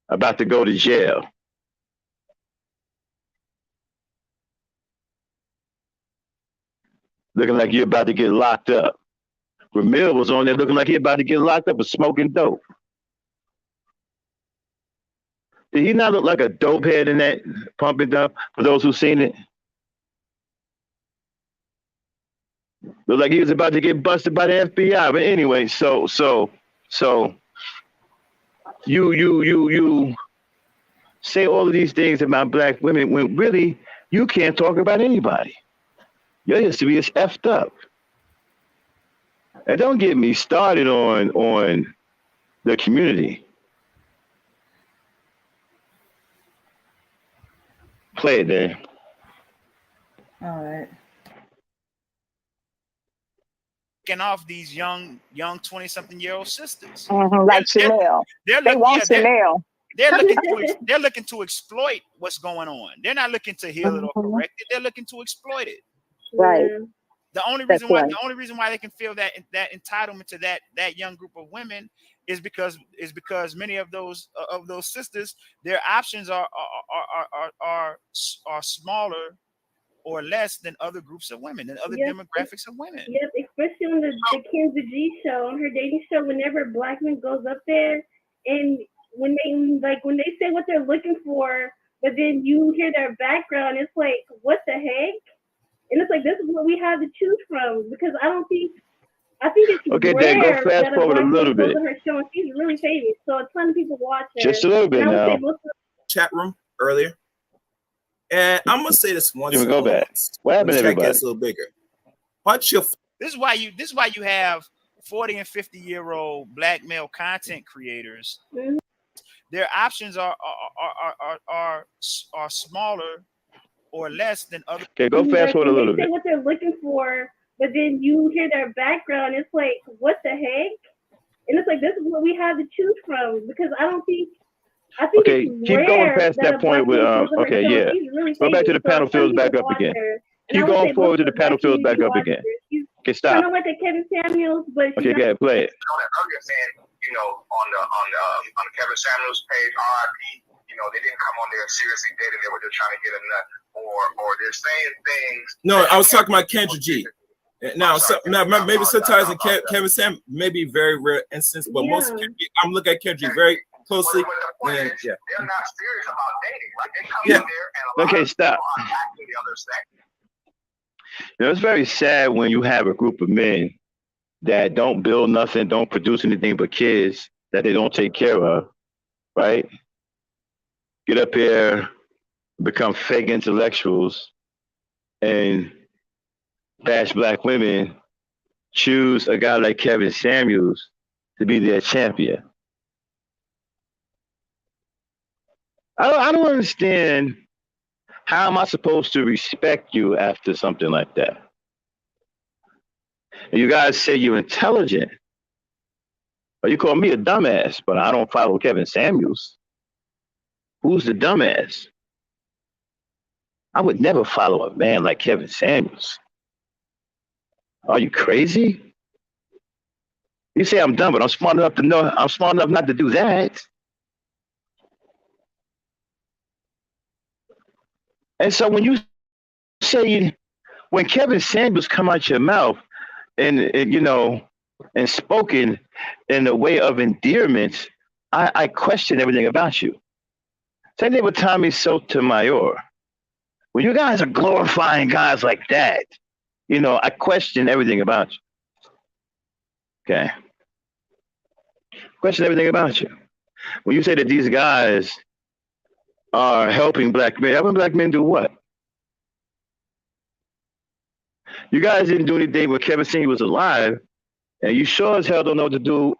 About to go to jail. Looking like you're about to get locked up. Ramil was on there looking like he about to get locked up for smoking dope. Did he not look like a dope head in that Pump and Dump for those who've seen it? Looked like he was about to get busted by the FBI. But anyway, so you say all of these things about black women when really you can't talk about anybody. Your history is effed up. And don't get me started on the community. Play it there.
All right.
off these young 20-something-year-old sisters.
Like Chanel. They want Chanel.
They're looking to exploit what's going on. They're not looking to heal it or correct it. They're looking to exploit it.
Right.
The only reason why they can feel that entitlement to that young group of women is because many of those sisters, their options are smaller or less than other groups of women, than other demographics of women.
Yep, especially on the Kenzie G show, on her dating show, whenever black man goes up there and when they say what they're looking for, but then you hear their background, it's like, what the heck? And it's like, this is what we have to choose from, because I think it's
okay,
rare
then go fast
that
forward a little bit.
her show, and she's really famous, so a ton of people watch her.
Just a little bit now.
Chat room earlier. And I'm gonna say this once.
Go back. What happened, everybody?
Gets a little bigger. Watch your.
This is why you have 40 and 50-year-old black male content creators. Mm-hmm. Their options are smaller or less than other.
Okay, go fast forward a little bit.
What they're looking for, but then you hear their background, it's like, what the heck? And it's like, this is what we have to choose from, because I think
okay, keep going past that point with okay, yeah. Really go back to the panel fills back up again. Keep going forward to the panel fills back up again. Okay, stop.
I don't like that Kevin Samuels, but
okay, go ahead, play it.
Earlier saying, on the Kevin Samuels page, RIP, they didn't come on there seriously dating, they were just trying to get a nut, or they're saying things.
No, I was talking about Kendra G. Now, maybe sometimes in Kevin Sam, maybe very rare instance, but most of Kendra, I'm looking at Kendra G very closely.
They're not serious about dating. Like, they come in there and
okay, stop.
are acting the other sex.
It's very sad when you have a group of men that don't build nothing, don't produce anything but kids that they don't take care of, right? Get up here, become fake intellectuals, and bash black women, choose a guy like Kevin Samuels to be their champion. I don't understand. How am I supposed to respect you after something like that? And you guys say you're intelligent, or you call me a dumbass, but I don't follow Kevin Samuels. Who's the dumbass? I would never follow a man like Kevin Samuels. Are you crazy? You say I'm dumb, but I'm smart enough not to do that. And so when you say, when Kevin Samuels come out your mouth and spoken in a way of endearment, I question everything about you. Same thing with Tommy Sotomayor. When you guys are glorifying guys like that, I question everything about you. Okay. Question everything about you. When you say that these guys are helping black men, helping black men do what? You guys didn't do anything when Kevin Samuels was alive, and you sure as hell don't know what to do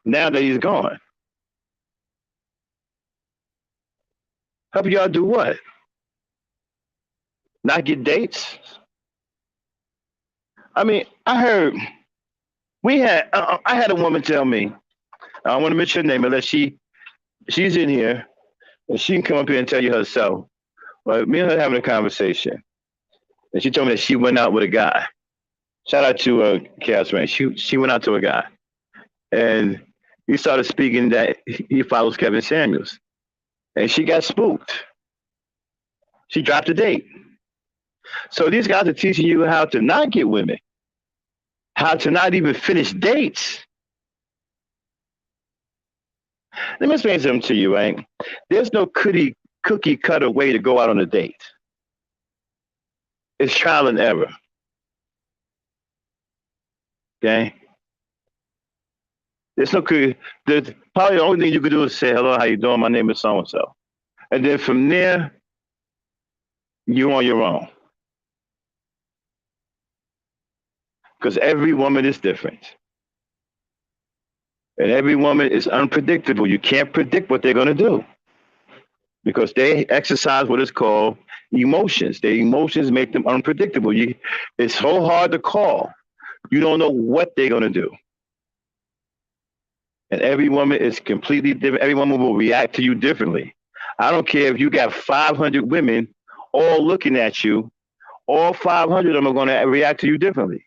now that he's gone. Helping y'all do what? Not get dates? I mean, I had a woman tell me, I don't want to mention her name unless she's in here, and she can come up here and tell you herself. But me and her having a conversation, and she told me that she went out with a guy. Shout out to Chaos Man. She went out to a guy, and he started speaking that he follows Kevin Samuels, and she got spooked. She dropped a date. So these guys are teaching you how to not get women, how to not even finish dates. Let me explain something to you, right? There's no cookie cutter way to go out on a date. It's trial and error. Okay? There's probably the only thing you could do is say, hello, how you doing? My name is so-and-so. And then from there, you're on your own. Because every woman is different. And every woman is unpredictable. You can't predict what they're going to do. Because they exercise what is called emotions. Their emotions make them unpredictable. It's so hard to call. You don't know what they're going to do. And every woman is completely different. Every woman will react to you differently. I don't care if you got 500 women all looking at you, all 500 of them are going to react to you differently.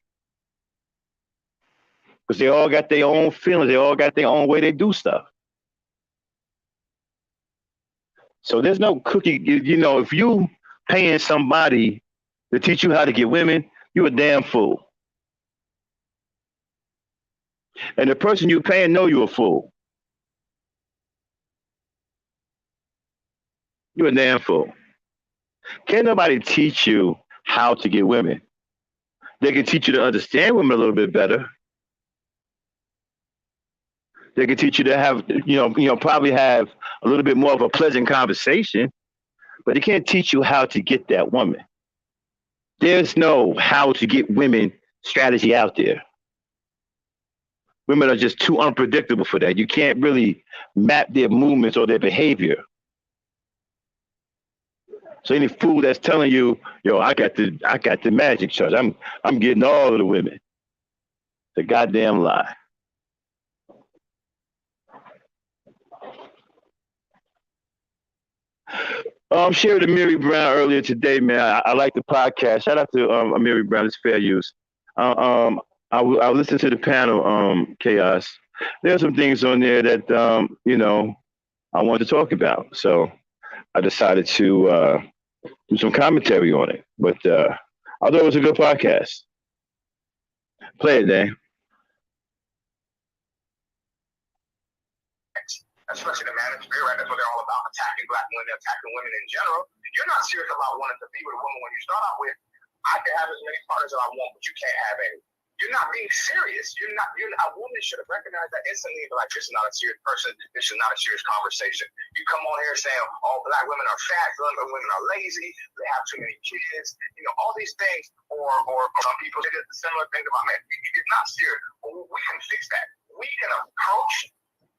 Because they all got their own feelings. They all got their own way they do stuff. So there's no cookie. You know, if you paying somebody to teach you how to get women, you a damn fool. And the person you paying know you a fool. You a damn fool. Can't nobody teach you how to get women. They can teach you to understand women a little bit better. They can teach you to have, probably have a little bit more of a pleasant conversation, but they can't teach you how to get that woman. There's no how to get women strategy out there. Women are just too unpredictable for that. You can't really map their movements or their behavior. So any fool that's telling you, yo, I got the magic touch. I'm getting all of the women. It's a goddamn lie. Shared with Amiri Brown earlier today, man. I like the podcast. Shout out to Amiri Brown. It's fair use. I listened to the panel, Chaos. There are some things on there that I wanted to talk about. So I decided to do some commentary on it. But I thought it was a good podcast. Play it, Dan.
Especially the manosphere, right? That's what they're all about, attacking black women, attacking women in general. You're not serious about wanting to be with a woman when you start out with, I can have as many partners as I want, but you can't have any. You're not being serious. A woman should have recognized that instantly and be like, this is not a serious person. This is not a serious conversation. You come on here saying, all black women are fat, black women are lazy, they have too many kids, all these things. Or some people say similar things about men. It's not serious. But we can fix that. We can approach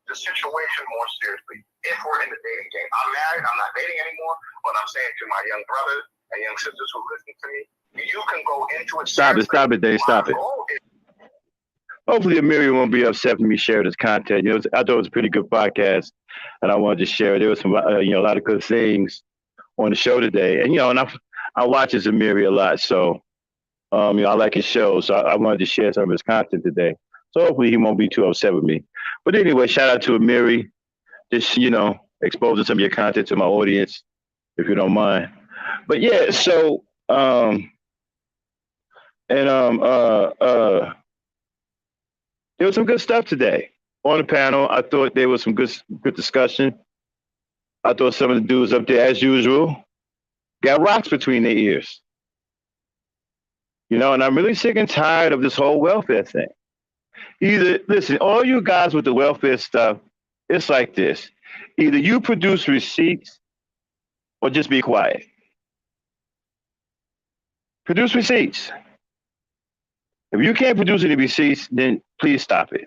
the situation more seriously if we're in the dating game. I'm married, I'm not dating anymore, but I'm saying to my young brothers and young sisters who listen to me, you can go into it.
Stop it, Dave. Stop it. Hopefully, Amiri won't be upset with me sharing this content. I thought it was a pretty good podcast, and I wanted to share. There was some, a lot of good things on the show today, and I watch his Amiri a lot, so I like his show, so I wanted to share some of his content today. So hopefully he won't be too upset with me. But anyway, shout out to Amiri, just exposing some of your content to my audience, if you don't mind. But yeah, so there was some good stuff today on the panel. I thought there was some good discussion. I thought some of the dudes up there, as usual, got rocks between their ears. And I'm really sick and tired of this whole welfare thing. Listen, all you guys with the welfare stuff, it's like this. Either you produce receipts or just be quiet. Produce receipts. If you can't produce any receipts, then please stop it.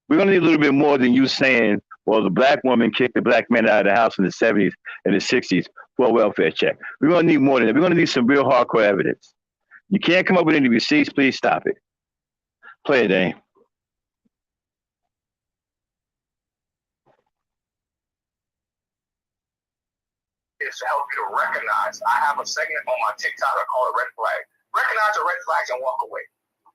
We're going to need a little bit more than you saying, well, the black woman kicked the black man out of the house in the 70s and the 60s for a welfare check. We're going to need more than that. We're going to need some real hardcore evidence. You can't come up with any receipts, please stop it. Play it, Dane.
Is to help you to recognize. I have a segment on my TikTok I call it Red Flag. Recognize the red flags and walk away.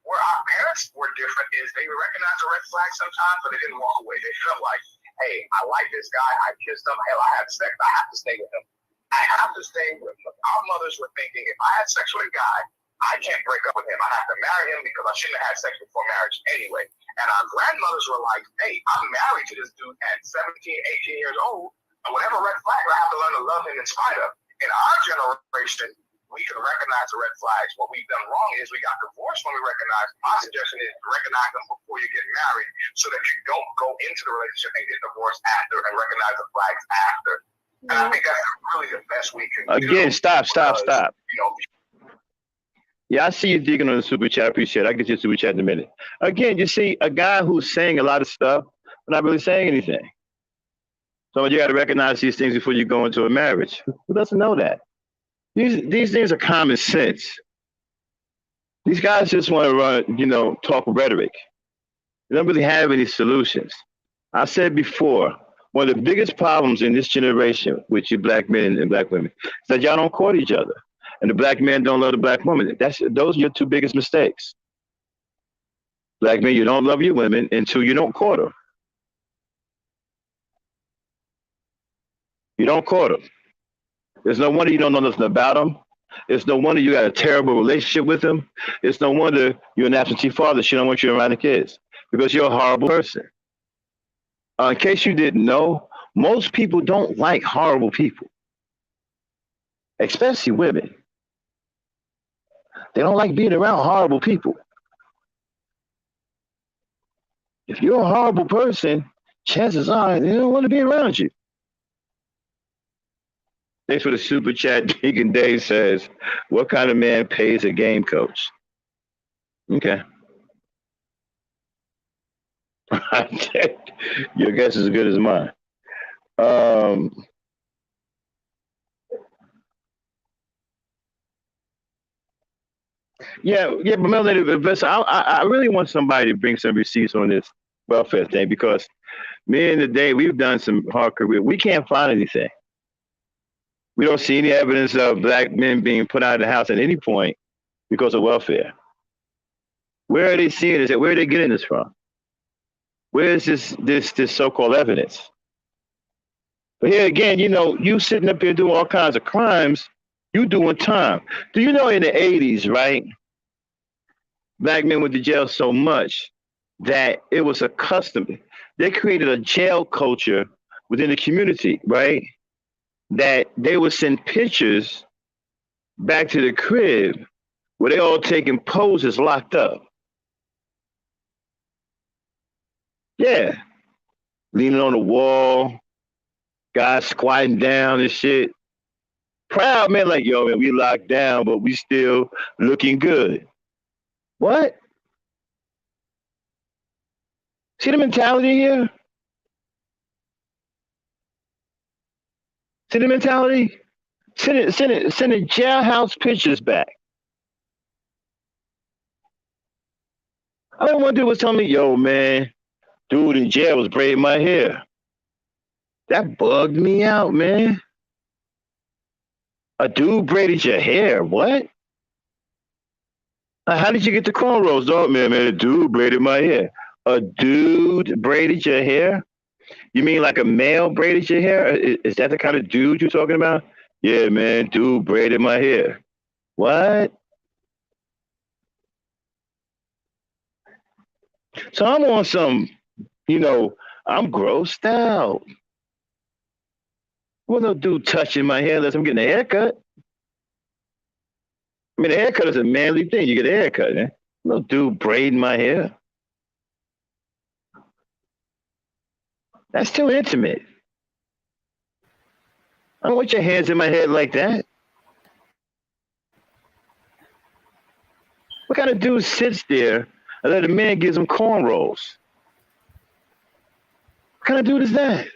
Where our parents were different is they recognized the red flags sometimes, but they didn't walk away. They felt like, hey, I like this guy. I kissed him. Hell, I had sex. I have to stay with him. I have to stay with him. Our mothers were thinking, if I had sex with a guy, I can't break up with him. I have to marry him because I shouldn't have had sex before marriage anyway. And our grandmothers were like, hey, I'm married to this dude at 17, 18 years old. And whatever red flag, I have to learn to love him in spite of. In our generation, we can recognize the red flags. What we've done wrong is we got divorced when we recognize. My suggestion is recognize them before you get married so that you don't go into the relationship and get divorced after and recognize the flags after. And I think that's really the best we can do.
Again, stop. Yeah, I see you digging on the super chat. I appreciate it. I'll get your super chat in a minute. Again, you see a guy who's saying a lot of stuff, but not really saying anything. So you got to recognize these things before you go into a marriage. Who doesn't know that? These things are common sense. These guys just want to run, talk rhetoric. They don't really have any solutions. I said before, one of the biggest problems in this generation with you black men and black women is that y'all don't court each other. And the black men don't love the black woman. Those are your two biggest mistakes. Black men, you don't love your women, and two, you don't court them. You don't court them. There's no wonder you don't know nothing about them. It's no wonder you got a terrible relationship with them. It's no wonder you're an absentee father. She don't want you around the kids because you're a horrible person. In case you didn't know, most people don't like horrible people, especially women. They don't like being around horrible people. If you're a horrible person, chances are they don't want to be around you. Thanks for the super chat. Deacon Dave says, what kind of man pays a game coach? Okay. Your guess is as good as mine. But Melanie, I really want somebody to bring some receipts on this welfare thing because me and the day we've done some hard career. We can't find anything. We don't see any evidence of black men being put out of the house at any point because of welfare. Where are they seeing this? Where are they getting this from? Where is this so-called evidence? But here again, you sitting up here doing all kinds of crimes, you doing time. Do you know in the 80s, right? Black men went to jail so much that it was a custom. They created a jail culture within the community, right? That they would send pictures back to the crib where they all taking poses locked up. Yeah. Leaning on the wall, guys squatting down and shit. Proud man like, yo, man, we locked down, but we still looking good. What? See the mentality here? See the mentality? Send the jailhouse pictures back. I don't want to do was tell me, yo, man, dude in jail was braiding my hair. That bugged me out, man. A dude braided your hair. What? How did you get the cornrows? Oh, man, a dude braided my hair. A dude braided your hair? You mean like a male braided your hair? Is that the kind of dude you're talking about? Yeah, man, dude braided my hair. What? So I'm on some, I'm grossed out. Well, no dude touching my hair unless I'm getting a haircut. I mean, a haircut is a manly thing. You get a haircut, man. No dude braiding my hair. That's too intimate. I don't want your hands in my head like that. What kind of dude sits there and let a man gives him cornrows? What kind of dude is that?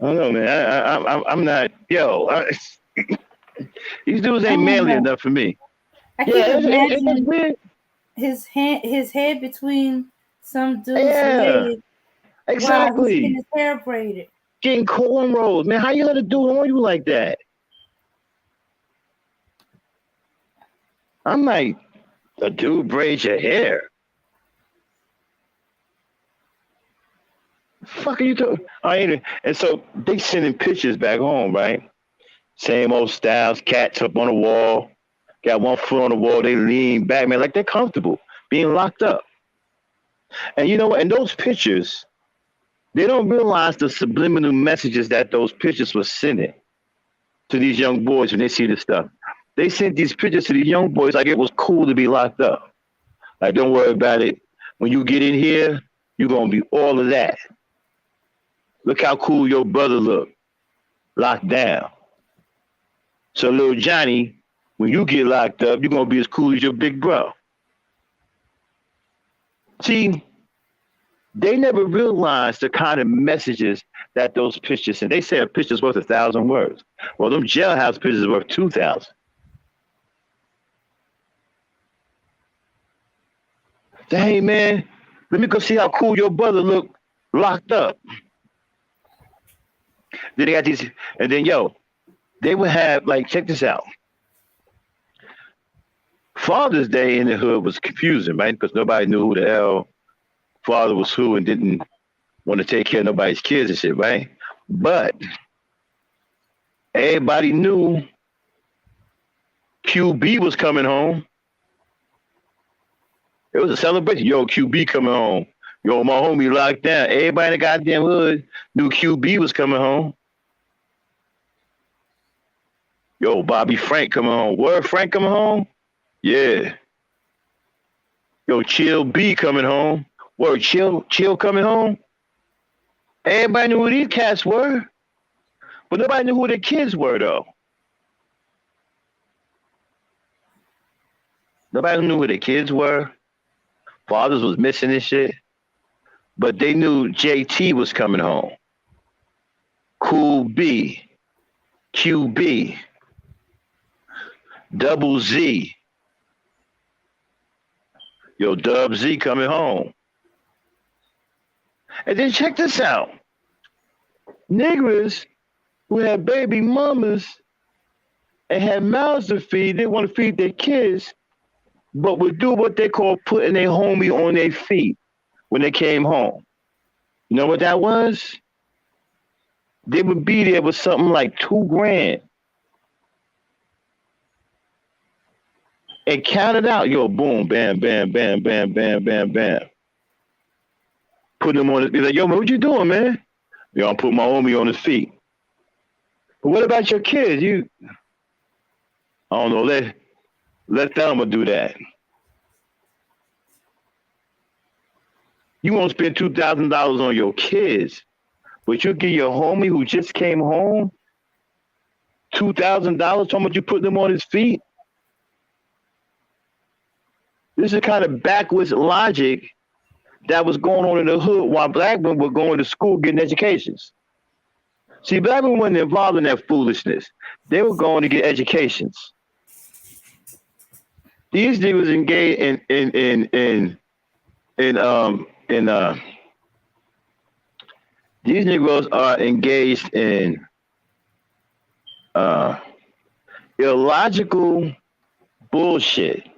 I don't know, man. I'm not. These dudes ain't manly enough for me.
I can't imagine his head between some dude's leg.
Exactly.
Getting his hair braided.
Getting cornrows, man. How you let a dude on you like that? I'm like, a dude braids your hair. Fuck are you talking? And so they sending pictures back home, right? Same old styles, cats up on the wall, got one foot on the wall, they lean back, man, like they're comfortable being locked up. And you know what? In those pictures, they don't realize the subliminal messages that those pictures were sending to these young boys when they see this stuff. They sent these pictures to these young boys like it was cool to be locked up. Like, don't worry about it. When you get in here, you're going to be all of that. Look how cool your brother look, locked down. So little Johnny, when you get locked up, you're going to be as cool as your big bro. See, they never realized the kind of messages that those pictures, and they say a picture's worth 1,000 words. Well, them jailhouse pictures are worth 2,000. Say, hey man, let me go see how cool your brother look locked up. Then they got these, and then they would have like, check this out. Father's Day in the hood was confusing, right? Because nobody knew who the hell father was who and didn't want to take care of nobody's kids and shit, right? But everybody knew QB was coming home. It was a celebration. Yo, QB coming home. Yo, my homie locked down. Everybody in the goddamn hood knew QB was coming home. Yo, Bobby Frank coming home. Word Frank coming home? Yeah. Yo, Chill B coming home. Word Chill coming home? Everybody knew who these cats were. But nobody knew who their kids were, though. Nobody knew who their kids were. Fathers was missing this shit. But they knew JT was coming home. Cool B. QB. Double Z. Yo, Dub Z coming home. And then check this out. Niggas who had baby mamas and had mouths to feed, they want to feed their kids, but would do what they call putting their homie on their feet when they came home. You know what that was? They would be there with something like $2,000 and count it out. Yo, boom, bam, bam, bam, bam, bam, bam, bam. Put them on. Be like, yo, man, what you doing, man? Yo, I'm putting my homie on his feet. But what about your kids? I don't know. Let Thelma do that. You won't spend $2,000 on your kids, but you give your homie who just came home $2,000. How much you put them on his feet? This is kind of backwards logic that was going on in the hood while black men were going to school getting educations. See, black men weren't involved in that foolishness. They were going to get educations. These niggas engaged these Negroes are engaged in illogical bullshit.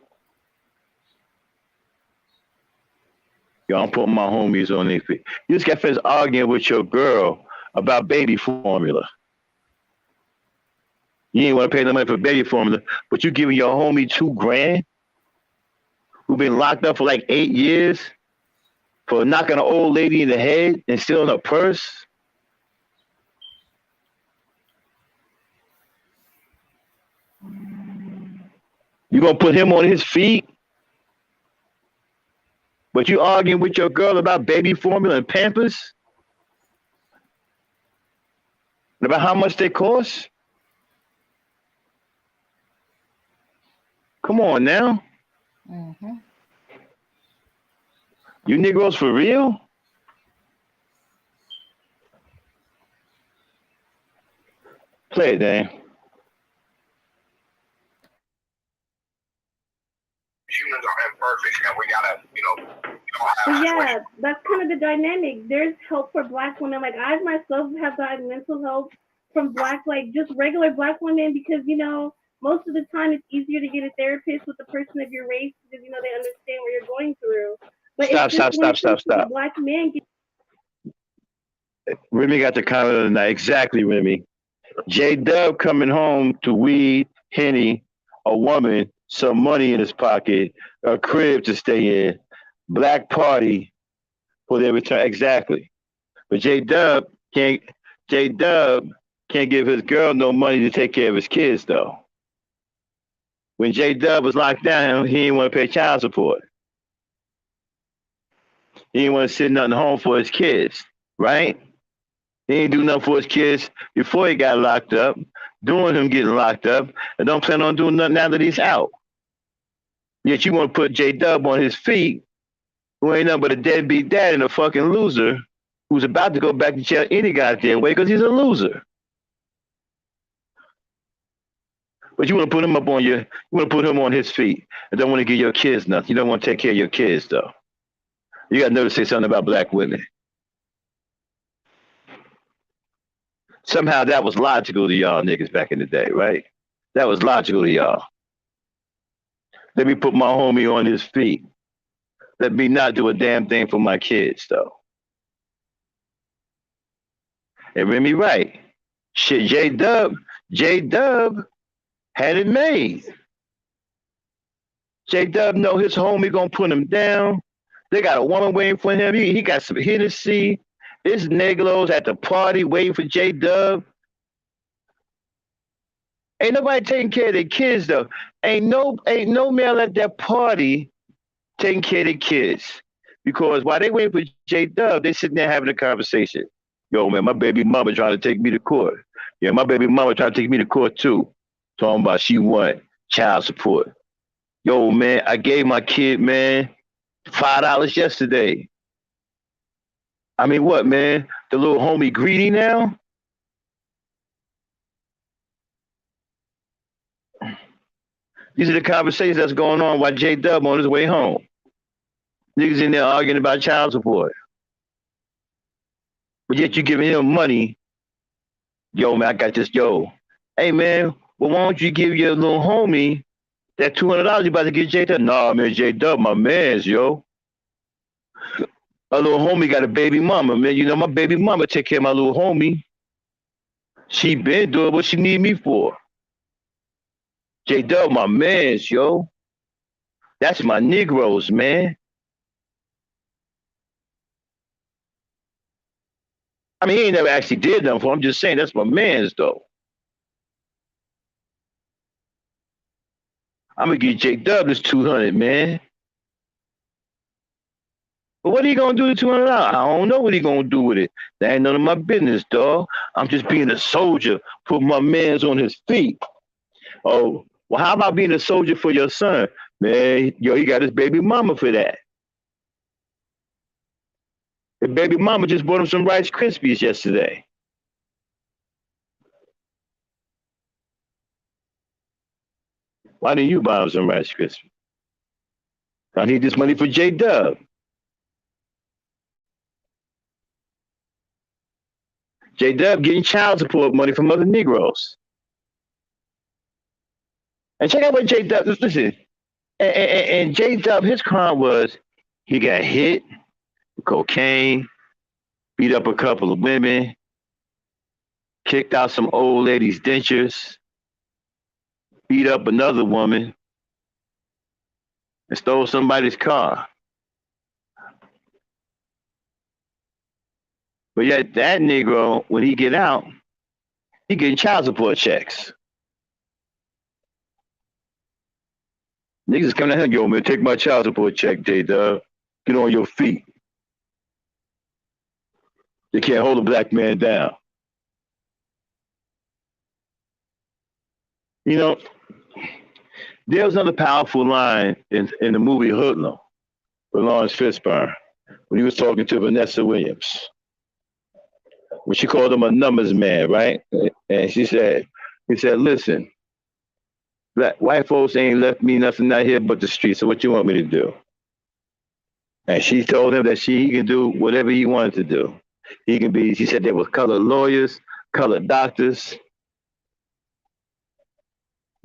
Yo, I'm putting my homies on their feet. You just got finished arguing with your girl about baby formula. You ain't want to pay no money for baby formula, but you giving your homie $2,000 who been locked up for like 8 years for knocking an old lady in the head and stealing her purse. You gonna put him on his feet? But you arguing with your girl about baby formula and Pampers? And about how much they cost? Come on now.
Mm-hmm.
You Negroes for real? Play it, Dan.
Humans are imperfect, and we gotta,
yeah, that's kind of the dynamic. There's help for black women. Like I myself have gotten mental health from black, like just regular black women, because most of the time it's easier to get a therapist with a person of your race because they understand what you're going through. But
Stop.
Black man.
Remy got the comment of the night. Exactly, Remy. J-Dub coming home to weed, Henny, a woman, some money in his pocket, a crib to stay in, black party for their return. Exactly. But J-Dub can't give his girl no money to take care of his kids, though. When J-Dub was locked down, he didn't want to pay child support. He didn't want to send nothing home for his kids, right? He didn't do nothing for his kids before he got locked up, doing him getting locked up, and don't plan on doing nothing now that he's out. Yet you want to put J-Dub on his feet, who ain't nothing but a deadbeat dad and a fucking loser who's about to go back to jail any goddamn way because he's a loser. But you want to put him on his feet and don't want to give your kids nothing. You don't want to take care of your kids, though. You got to know to say something about black women. Somehow that was logical to y'all niggas back in the day, right? That was logical to y'all. Let me put my homie on his feet. Let me not do a damn thing for my kids, though. And read me right. Shit, J-Dub had it made. J-Dub know his homie gonna put him down. They got a woman waiting for him. He got some Hennessy. There's Negroes at the party waiting for J-Dub. Ain't nobody taking care of their kids, though. Ain't no male at that party taking care of their kids. Because while they waiting for J-Dub, they sitting there having a conversation. Yo, man, my baby mama trying to take me to court. Yeah, my baby mama trying to take me to court, too. Talking about she want child support. Yo, man, I gave my kid, man, $5 yesterday. I mean, what, man? The little homie greedy now? These are the conversations that's going on while J-Dub on his way home. Niggas in there arguing about child support. But yet you giving him money. Yo, man, I got this. Yo, hey, man, well, why don't you give your little homie that $200 you about to get J-Dub? Nah, man, J-Dub, my man's, yo. A little homie got a baby mama, man. You know, my baby mama take care of my little homie. She been doing what she need me for. J-Dub, my man's, yo. That's my Negroes, man. I mean, he ain't never actually did nothing for him. I'm just saying that's my man's, though. I'm gonna get J-Dub this 200, man. But what are you gonna do with $200? I don't know what he gonna do with it. That ain't none of my business, dog. I'm just being a soldier, put my man's on his feet. Oh, well, how about being a soldier for your son? Man, yo, he got his baby mama for that. The baby mama just bought him some Rice Krispies yesterday. Why didn't you buy him some Rice Krispies? I need this money for J-Dub. J-Dub getting child support money from other Negroes. And check out what J-Dub, listen, and J-Dub, his crime was he got hit with cocaine, beat up a couple of women, kicked out some old lady's dentures, beat up another woman, and stole somebody's car. But yet that Negro, when he get out, he getting child support checks. Niggas coming out here, yo, man, take my child support check, J-Dub. Get on your feet. They can't hold a black man down. You know, there was another powerful line in the movie Hoodlum with Lawrence Fishburne when he was talking to Vanessa Williams. When she called him a numbers man, right? And he said, listen, white folks ain't left me nothing out here but the street, so what you want me to do? And she told him that he can do whatever he wanted to do. She said there was colored lawyers, colored doctors.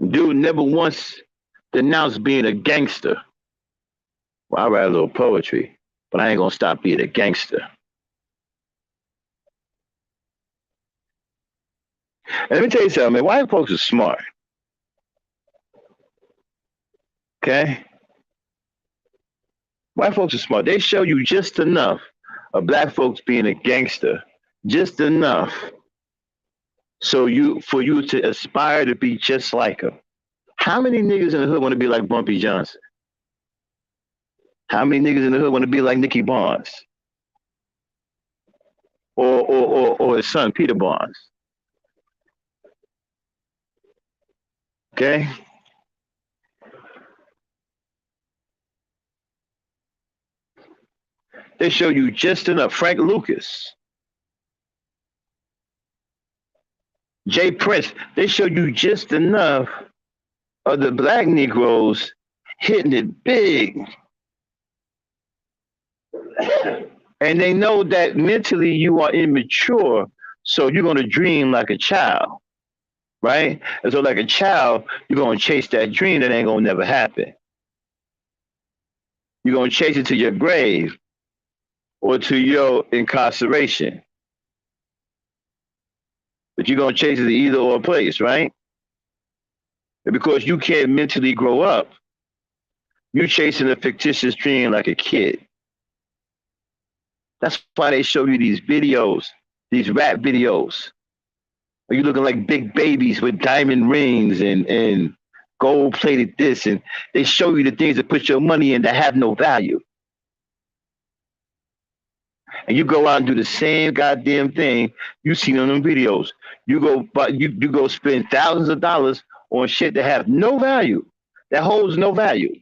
Dude never once denounced being a gangster. Well, I write a little poetry, but I ain't gonna stop being a gangster. And let me tell you something, man, white folks are smart. Okay? White folks are smart. They show you just enough of black folks being a gangster, just enough for you to aspire to be just like them. How many niggas in the hood want to be like Bumpy Johnson? How many niggas in the hood want to be like Nicky Barnes? Or his son, Peter Barnes? Okay? They show you just enough. Frank Lucas, Jay Prince, they show you just enough of the black Negroes hitting it big. And they know that mentally you are immature, so you're going to dream like a child, right? And so, like a child, you're going to chase that dream that ain't going to never happen. You're going to chase it to your grave or to your incarceration. But you're going to chase it to either or place, right? And because you can't mentally grow up, you're chasing a fictitious dream like a kid. That's why they show you these videos, these rap videos. Are you looking like big babies with diamond rings and gold plated this? And they show you the things that put your money in that have no value. And you go out and do the same goddamn thing you seen on them videos. You go, but you go spend thousands of dollars on shit that have no value, that holds no value.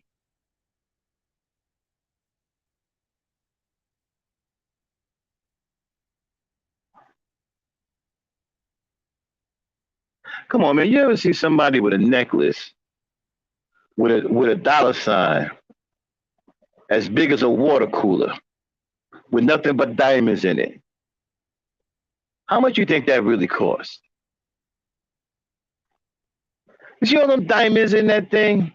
Come on, man. You ever see somebody with a necklace with a dollar sign as big as a water cooler with nothing but diamonds in it? How much you think that really cost? You see all them diamonds in that thing?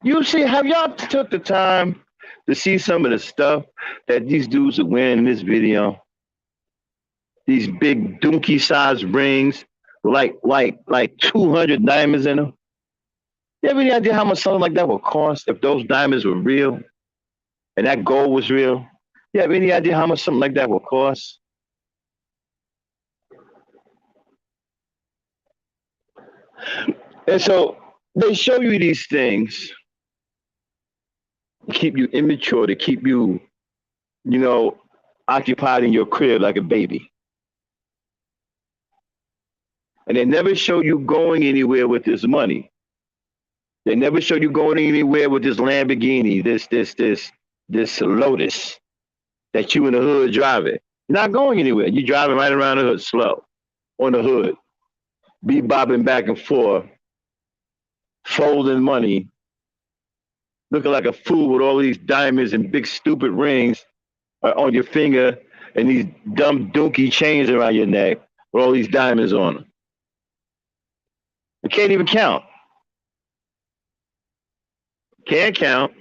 You see, have y'all took the time to see some of the stuff that these dudes are wearing in this video? These big donkey sized rings, like 200 diamonds in them. You have any idea how much something like that would cost if those diamonds were real and that gold was real? You have any idea how much something like that would cost? And so they show you these things to keep you immature, to keep you, occupied in your crib like a baby. And they never show you going anywhere with this money. They never show you going anywhere with this Lamborghini, this Lotus that you in the hood driving. You're not going anywhere. You're driving right around the hood slow on the hood, be bobbing back and forth, folding money, looking like a fool with all these diamonds and big stupid rings on your finger and these dumb donkey chains around your neck with all these diamonds on them. You can't even count. Can't count.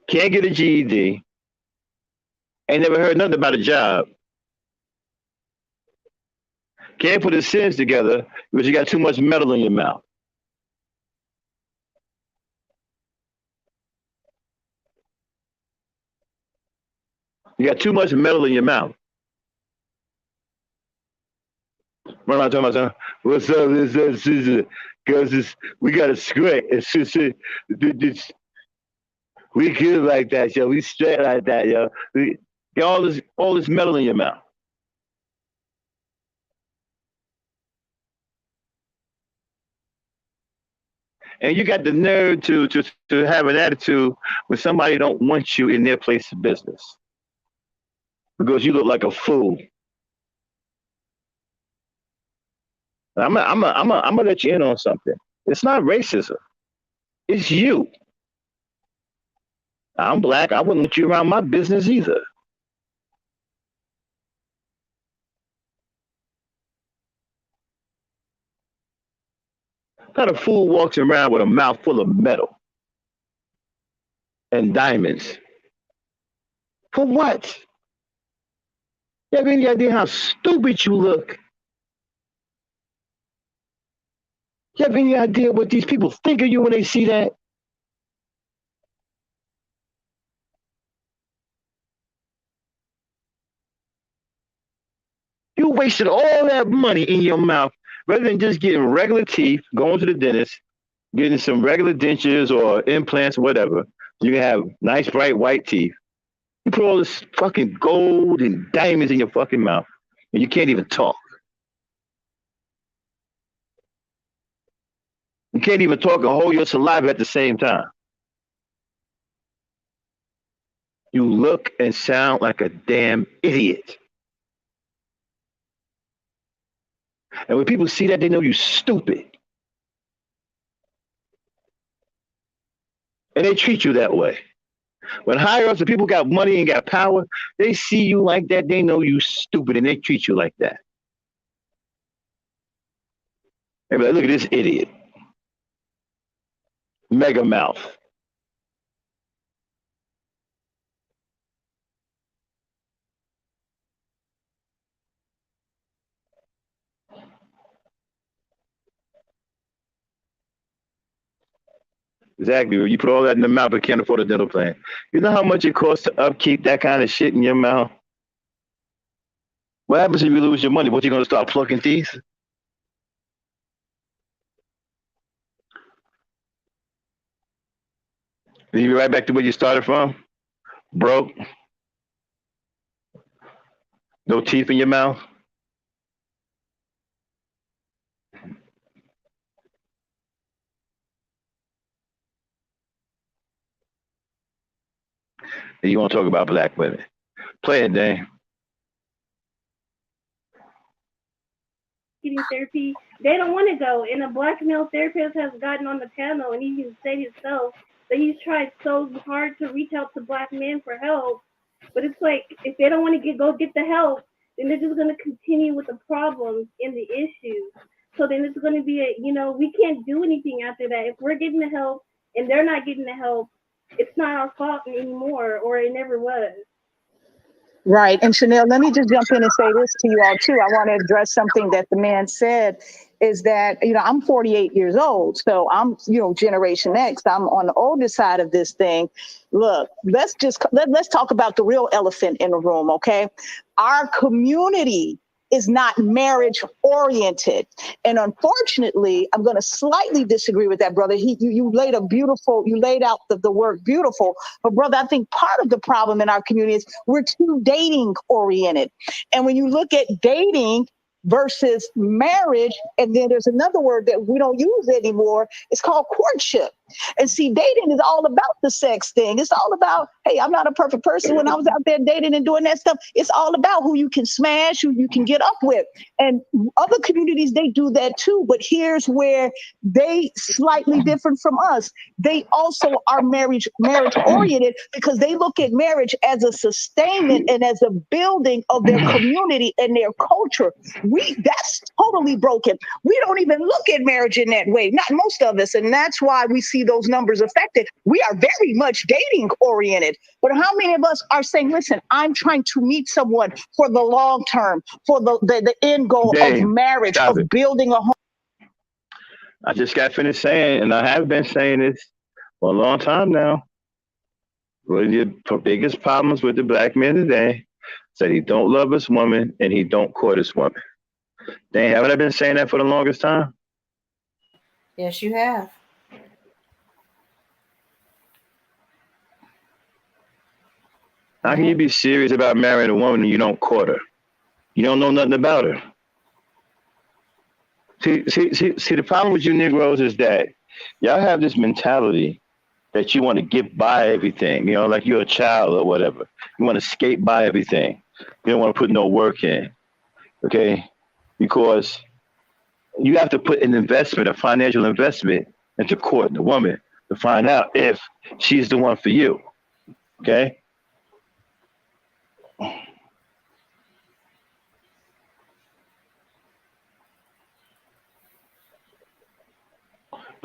Can't get a GED. Ain't never heard nothing about a job. Can't put his sentence together because you got too much metal in your mouth. You got too much metal in your mouth. Run around talking about, what's up? Because we got a script. We good like that, yo. We straight like that, yo. We get all this metal in your mouth. And you got the nerve to have an attitude when somebody don't want you in their place of business because you look like a fool. I'm gonna let you in on something. It's not racism. It's you. I'm black. I wouldn't let you around my business either. What kind of fool walks around with a mouth full of metal and diamonds? For what? You have any idea how stupid you look? You have any idea what these people think of you when they see that? You wasted all that money in your mouth rather than just getting regular teeth, going to the dentist, getting some regular dentures or implants or whatever. You can have nice, bright, white teeth. You put all this fucking gold and diamonds in your fucking mouth, and you can't even talk. You can't even talk and hold your saliva at the same time. You look and sound like a damn idiot. And when people see that, they know you're stupid. And they treat you that way. When higher ups, the people got money and got power, they see you like that. They know you stupid, and they treat you like that. They be like, look at this idiot, mega mouth. Exactly. You put all that in the mouth, but can't afford a dental plan. You know how much it costs to upkeep that kind of shit in your mouth? What happens if you lose your money? What, you going to start plucking teeth? You be right back to where you started from? Broke? No teeth in your mouth? And you want to talk about black women? Play it, Dane.
Getting therapy, they don't want to go. And a black male therapist has gotten on the panel, and he can say himself that he's tried so hard to reach out to black men for help. But it's like, if they don't want to go get the help, then they're just going to continue with the problems and the issues. So then it's going to be we can't do anything after that. If we're getting the help and they're not getting the help, it's not our fault anymore, or it never was.
Right. And Chanel, let me just jump in and say this to you all too. I want to address something that the man said, is that, I'm 48 years old. So I'm, Generation X. I'm on the older side of this thing. Look, let's talk about the real elephant in the room. Okay. Our community is not marriage oriented. And unfortunately, I'm going to slightly disagree with that, brother. You laid out the word beautiful. But brother, I think part of the problem in our community is we're too dating oriented. And when you look at dating versus marriage, and then there's another word that we don't use anymore, it's called courtship. And see, dating is all about the sex thing. It's all about, hey, I'm not a perfect person. When I was out there dating and doing that stuff, it's all about who you can smash, who you can get up with. And other communities, they do that too. But here's where they slightly different from us. They also are marriage oriented, because they look at marriage as a sustainment and as a building of their community and their culture. That's totally broken. We don't even look at marriage in that way, not most of us. And that's why we see those numbers affected. We are very much dating oriented. But how many of us are saying, listen, I'm trying to meet someone for the long term, for the end goal of marriage, of building a home?
I just got finished saying, and I have been saying this for a long time now, one of the biggest problems with the black man today is that he don't love his woman and he don't court his woman. Dang, haven't I been saying that for the longest time?
Yes, you have.
How can you be serious about marrying a woman and you don't court her? You don't know nothing about her. See, the problem with you Negroes is that y'all have this mentality that you want to get by everything, like you're a child or whatever. You want to skate by everything. You don't want to put no work in, okay? Because you have to put an investment, a financial investment, into courting the woman to find out if she's the one for you, okay?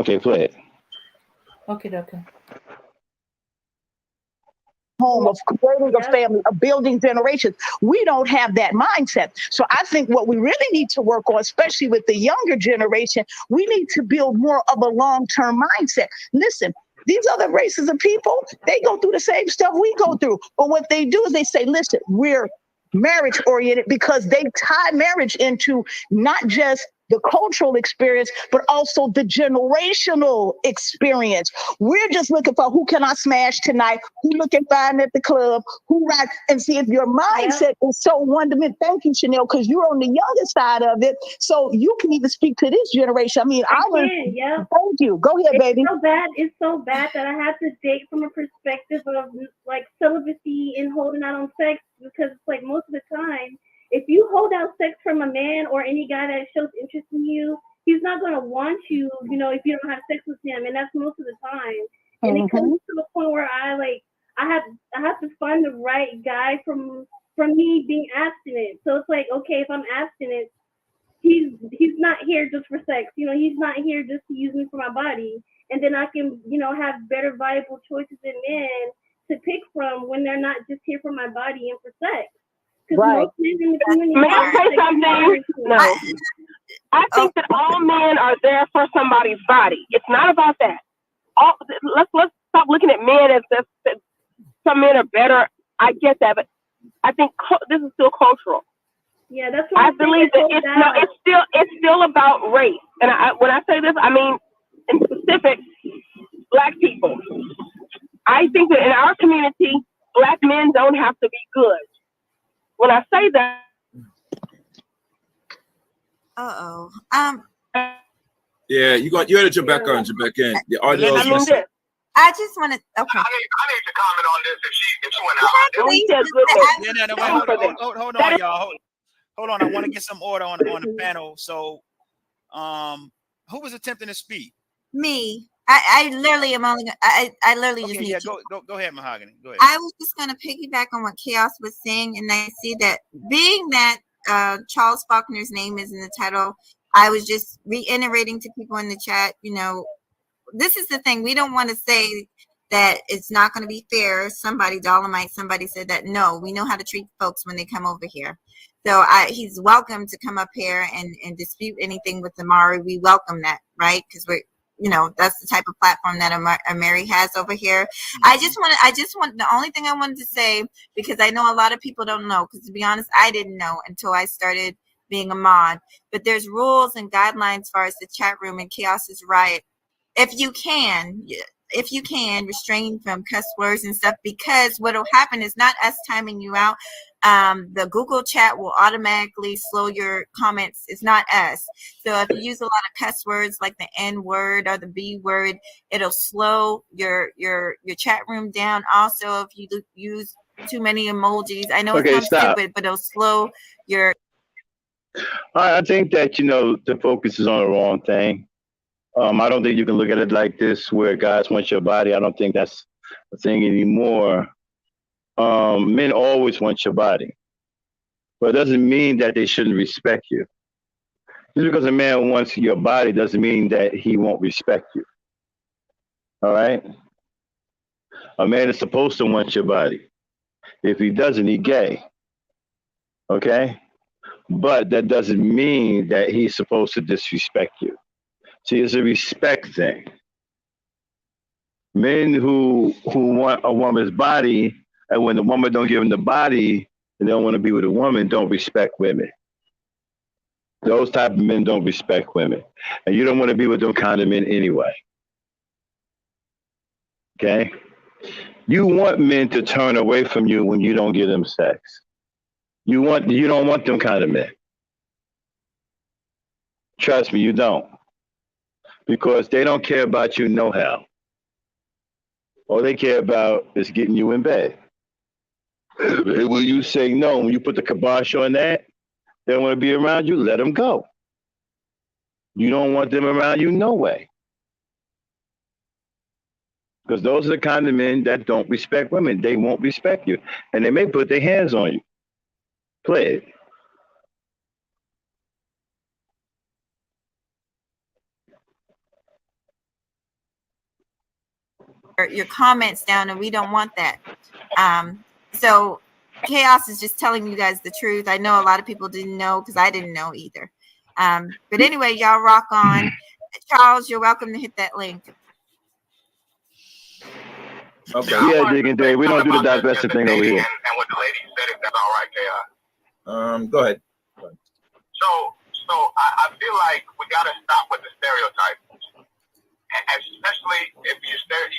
Okay, play it.
Okay.
Home, of creating a family, of building generations. We don't have that mindset. So I think what we really need to work on, especially with the younger generation, we need to build more of a long-term mindset. Listen, these other races of people, they go through the same stuff we go through. But what they do is they say, listen, we're marriage oriented, because they tie marriage into not just the cultural experience, but also the generational experience. We're just looking for who can I smash tonight, who looking fine at the club, who right, and see if your mindset is so one-dimensional. Thank you, Chanel, because you're on the younger side of it, so you can even speak to this generation. I mean, thank you. Go ahead, baby.
It's so bad that I have to date from a perspective of like celibacy and holding out on sex, because it's like most of the time, if you hold out sex from a man or any guy that shows interest in you, he's not going to want you, if you don't have sex with him. And that's most of the time. And it comes to the point where I I have to find the right guy from me being abstinent. So it's like, okay, if I'm abstinent, he's not here just for sex. He's not here just to use me for my body. And then I can, have better viable choices in men to pick from when they're not just here for my body and for sex. Because most men in the community.
May I say something? No. I think that all men are there for somebody's body. It's not about that. Let's stop looking at men as some men are better. I get that, but I think this is still cultural.
Yeah, that's what
I believe that it's still about race. And when I say this, I mean in specific Black people. I think that in our community, Black men don't have to be good. When I say that,
Yeah, you had to jump back on, jump back in. The audio.
I mean this.
I just want to. Okay.
I need to comment on this if she went out.
Hold on, y'all. Hold on. I want to get some order on the panel. So, who was attempting to speak?
Me. I literally am only. I literally just need.
Yeah, go ahead, Mahogany. Go ahead.
I was just going to piggyback on what Chaos was saying, and I see that being that Charles Faulkner's name is in the title, I was just reiterating to people in the chat. This is the thing. We don't want to say that it's not going to be fair. Somebody said that. No, we know how to treat folks when they come over here. So he's welcome to come up here and dispute anything with Amari. We welcome that, right? Because that's the type of platform that Amari has over here. I just want the only thing I wanted to say, because I know a lot of people don't know, because to be honest, I didn't know until I started being a mod. But there's rules and guidelines as far as the chat room, and Chaos is right. If you can restrain from cuss words and stuff, because what'll happen is not us timing you out. The Google chat will automatically slow your comments. It's not us. So if you use a lot of cuss words like the N word or the B word, it'll slow your chat room down. Also, if you use too many emojis, I know it sounds stupid, but it'll slow your.
I think that the focus is on the wrong thing. I don't think you can look at it like this, where guys want your body. I don't think that's a thing anymore. Men always want your body, but it doesn't mean that they shouldn't respect you. Just because a man wants your body doesn't mean that he won't respect you. All right? A man is supposed to want your body. If he doesn't, he's gay. Okay? But that doesn't mean that he's supposed to disrespect you. See, it's a respect thing. Men who want a woman's body, and when the woman don't give them the body and they don't want to be with a woman, don't respect women. Those type of men don't respect women. And you don't want to be with those kind of men anyway. Okay? You want men to turn away from you when you don't give them sex. You don't want them kind of men. Trust me, you don't. Because they don't care about you no how. All they care about is getting you in bed. When you say no, when you put the kibosh on that, they don't want to be around you, let them go. You don't want them around you, no way. Because those are the kind of men that don't respect women. They won't respect you. And they may put their hands on you. Play it.
Your comments down, and we don't want that. So Chaos is just telling you guys the truth. I know a lot of people didn't know, because I didn't know either. But anyway, y'all rock on. Charles, you're welcome to hit that link.
Okay.
Yeah, Digging Dave. We don't do the divested thing over here.
And what the lady said, if that's all right, Chaos.
Go ahead.
So I feel like we gotta stop with the stereotypes. Especially if you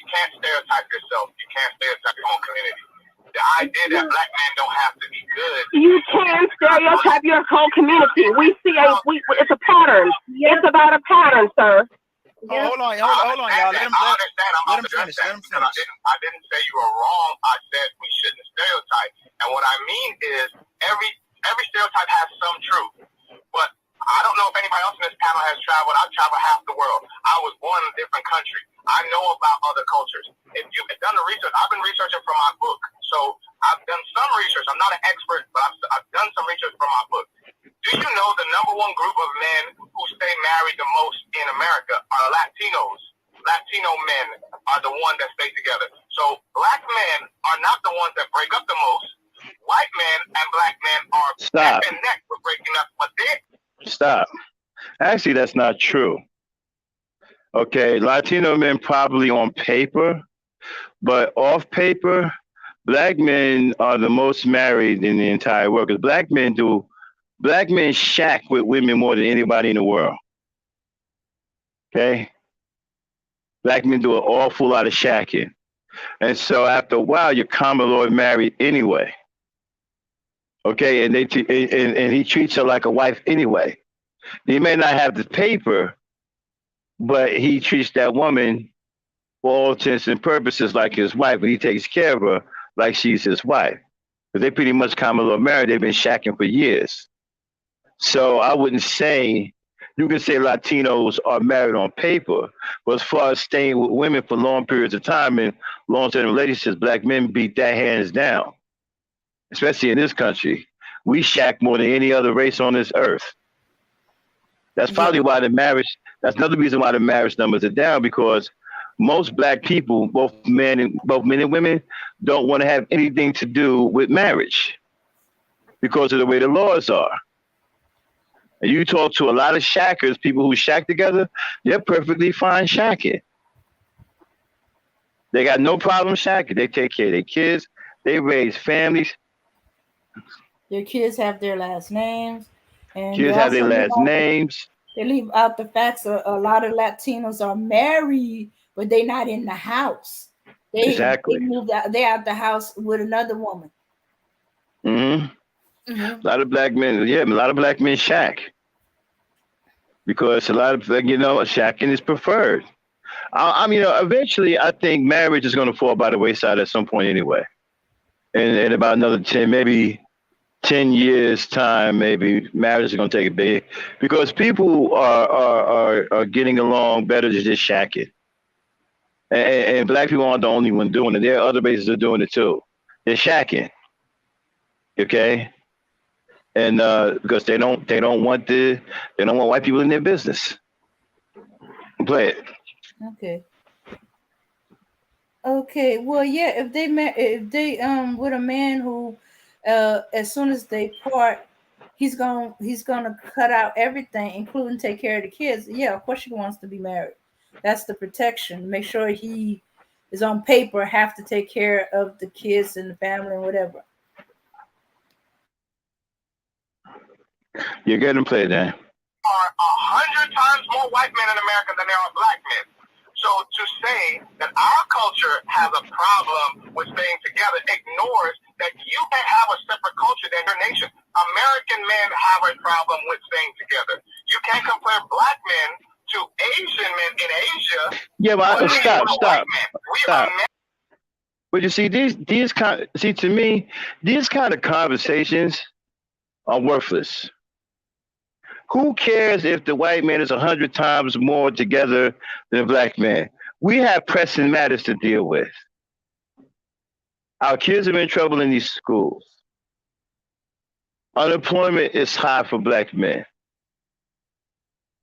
can't stereotype yourself, you can't stereotype your own community. The idea that Black men don't have to be good.
You can stereotype your whole community. We see it's a pattern. Yep. It's about a pattern, sir.
Yep. Hold on, y'all. Let him finish. I
didn't say you were wrong. I said we shouldn't stereotype. And what I mean is every stereotype has some truth. But I don't know if anybody else in this panel has traveled. I've traveled half the world. I was born in a different country. I know about other cultures. If you've done the research, I've been researching for my book. So I've done some research. I'm not an expert, but I've done some research for my book. Do you know the number one group of men who stay married the most in America are Latinos? Latino men are the ones that stay together. So black men are not the ones that break up the most. White men and black men are neck and neck for breaking up, but they
Stop. Actually, that's not true. Okay, Latino men probably on paper, but off paper, black men are the most married in the entire world. Because black men shack with women more than anybody in the world. Okay? Black men do an awful lot of shacking. And so after a while, you're common law married anyway. Okay, and and he treats her like a wife anyway. He may not have the paper, but he treats that woman for all intents and purposes like his wife, but he takes care of her like she's his wife. Because they pretty much common law married. They've been shacking for years. So I wouldn't say, you can say Latinos are married on paper, but as far as staying with women for long periods of time and long-term relationships, black men beat that hands down, especially in this country. We shack more than any other race on this earth. That's probably why that's another reason why the marriage numbers are down, because most black people, both men and women, don't want to have anything to do with marriage because of the way the laws are. And you talk to a lot of shackers, people who shack together, they're perfectly fine shacking. They got no problem shacking. They take care of their kids. They raise families.
Their kids have their last names. And
kids have their last names.
They leave out the facts that a lot of Latinos are married, but they're not in the house. They moved out. They're out the house with another woman.
Mm-hmm. Mm-hmm. A lot of black men shack. Because a lot of, shacking is preferred. Eventually I think marriage is going to fall by the wayside at some point anyway. And in about another 10 years time, maybe marriage is going to take a big, because people are getting along better than just shacking. And black people aren't the only one doing it. There are other races that are doing it too. They're shacking. Okay? And because they don't want white people in their business. Play it.
Okay. Well, yeah. If they with a man who, as soon as they part, he's gonna cut out everything, including take care of the kids. Yeah, of course she wants to be married. That's the protection. Make sure he is on paper, have to take care of the kids and the family and whatever.
You're getting played there.
Are 100 times more white men in America than there are black men. So to say that our culture has a problem with staying together ignores that you can have a separate culture than your nation. American men have a problem with staying together. You can't compare black men to Asian men in Asia.
Yeah, but stop. But you see, to me, these kind of conversations are worthless. Who cares if the white man is 100 times more together than a black man? We have pressing matters to deal with. Our kids are in trouble in these schools. Unemployment is high for black men.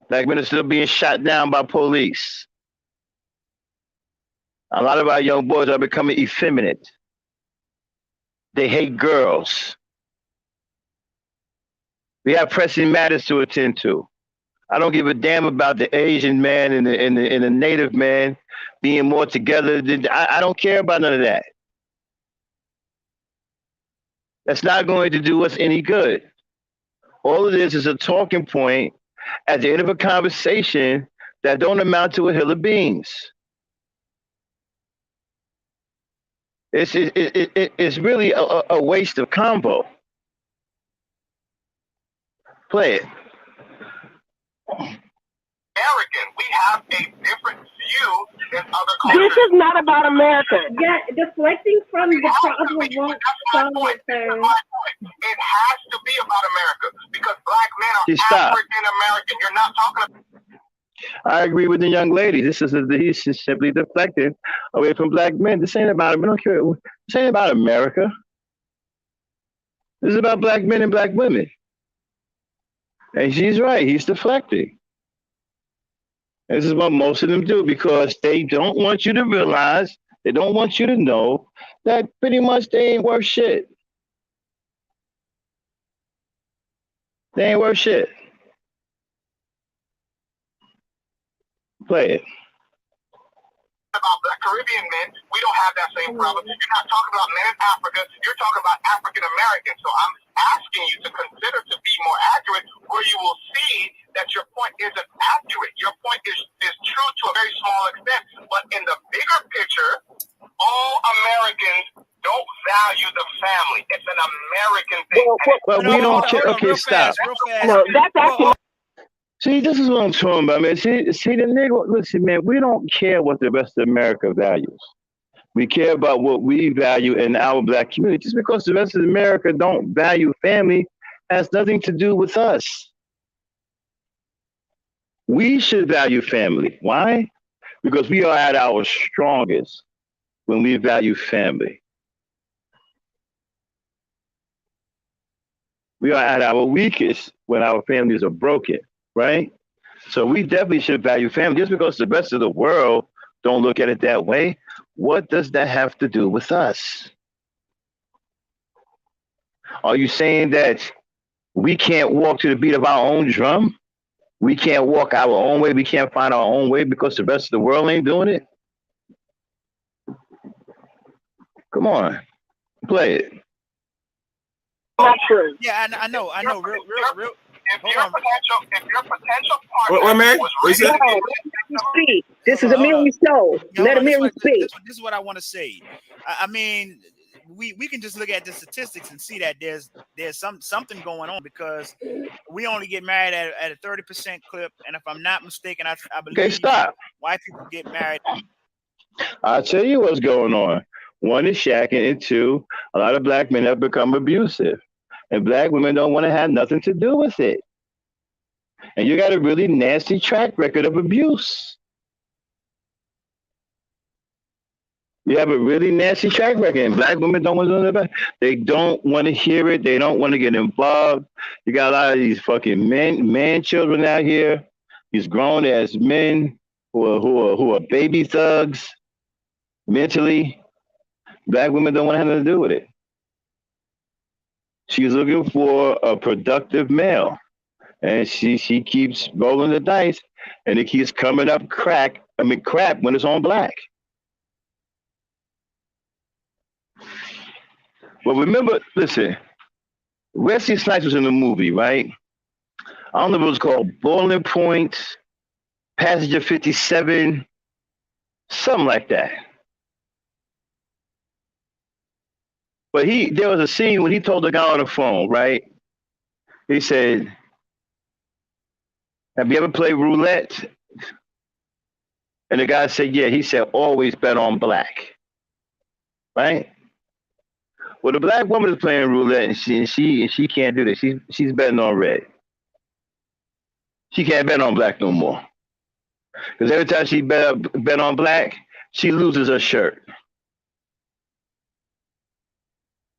Black men are still being shot down by police. A lot of our young boys are becoming effeminate. They hate girls. We have pressing matters to attend to. I don't give a damn about the Asian man and the native man being more together. I don't care about none of that. That's not going to do us any good. All of this is a talking point at the end of a conversation that don't amount to a hill of beans. It's really a waste of combo. Play it.
American, we have a different view than other cultures.
This is not about America.
Yeah, deflecting from the problem won't solve it, sir.
It has to be about America because black men are
Stop.
African American. You're not talking about.
I agree with the young lady. He's just simply deflecting away from black men. This ain't about, we don't care. This ain't about America. This is about black men and black women. And she's right. He's deflecting. This is what most of them do because they don't want you to realize, they don't want you to know that pretty much they ain't worth shit. They ain't worth shit. Play it.
About black Caribbean men, we don't have that same problem. You're not talking about men in Africa, you're talking about African Americans. So I'm asking you to consider to be more accurate, where you will see that your point isn't accurate. Your point is true to a very small extent, but in the bigger picture, all Americans don't value the family. It's an American thing.
Well, we don't care. Okay, stop.
No, that's actually.
See, this is what I'm talking about, man. See, the nigga, listen, man, we don't care what the rest of America values. We care about what we value in our black community. Just because the rest of America don't value family has nothing to do with us. We should value family. Why? Because we are at our strongest when we value family. We are at our weakest when our families are broken. Right? So we definitely should value family. Just because the rest of the world don't look at it that way, what does that have to do with us? Are you saying that we can't walk to the beat of our own drum? We can't walk our own way. We can't find our own way because the rest of the world ain't doing it? Come on, play it.
Not true.
Yeah, I know. Real.
If your potential
What,
partner
man?
was
What you said?
Speak. This is Amelia's show. Let Amelia speak.
This is what I want to say. I mean, we can just look at the statistics and see that there's something going on because we only get married at a 30% clip, and if I'm not mistaken, I believe
Okay, stop.
white people get married.
I'll tell you what's going on. One is shacking, and two, a lot of black men have become abusive. And black women don't want to have nothing to do with it. And you got a really nasty track record of abuse. You have a really nasty track record, and black women don't want to know about it. They don't want to hear it. They don't want to get involved. You got a lot of these fucking man children out here, these grown ass men who are baby thugs mentally. Black women don't want to have nothing to do with it. She's looking for a productive male, and she keeps rolling the dice, and it keeps coming up crap when it's on black. But remember, listen, Wesley Snipes was in the movie, right? I don't know if it was called Boiling Point, Passenger 57, something like that. But there was a scene when he told the guy on the phone, right? He said, "Have you ever played roulette?" And the guy said, "Yeah." He said, "Always bet on black." Right? Well, the black woman is playing roulette, and she can't do this. She's betting on red. She can't bet on black no more. Because every time she bet on black, she loses her shirt.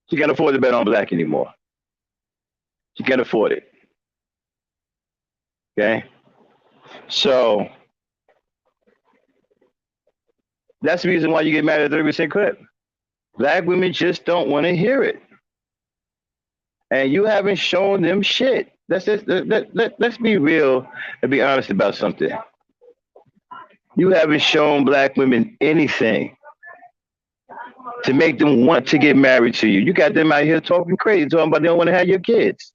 She can't afford to bet on black anymore. She can't afford it. Okay? So that's the reason why you get married at 30% clip. Black women just don't want to hear it. And you haven't shown them shit. Let's be real and be honest about something. You haven't shown black women anything to make them want to get married to you. You got them out here talking crazy, talking about they don't want to have your kids.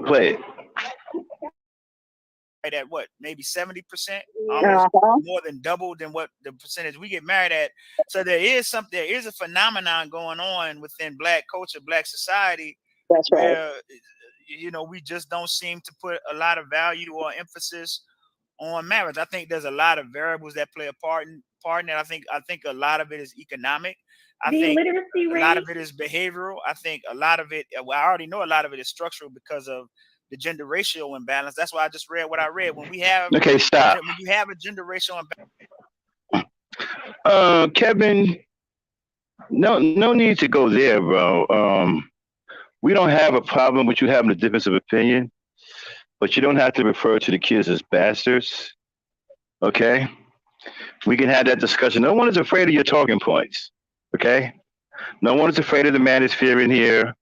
Play it.
Right at what, maybe 70%, almost more than double than what the percentage we get married at. So there is a phenomenon going on within black culture, black society.
That's right.
Where, we just don't seem to put a lot of value or emphasis on marriage. I think there's a lot of variables that play a part in it. I think a lot of it is economic. I
the
think
literacy
a
rate.
lot of it is behavioral. I think a lot of it, well, I already know a lot of it is structural because of the gender ratio imbalance. That's why I just read what I read. When we have,
Okay, stop.
when you have a gender ratio
imbalance, Kevin, no need to go there, bro. We don't have a problem with you having a difference of opinion, but you don't have to refer to the kids as bastards. Okay, we can have that discussion. No one is afraid of your talking points. Okay, no one is afraid of the manosphere in here,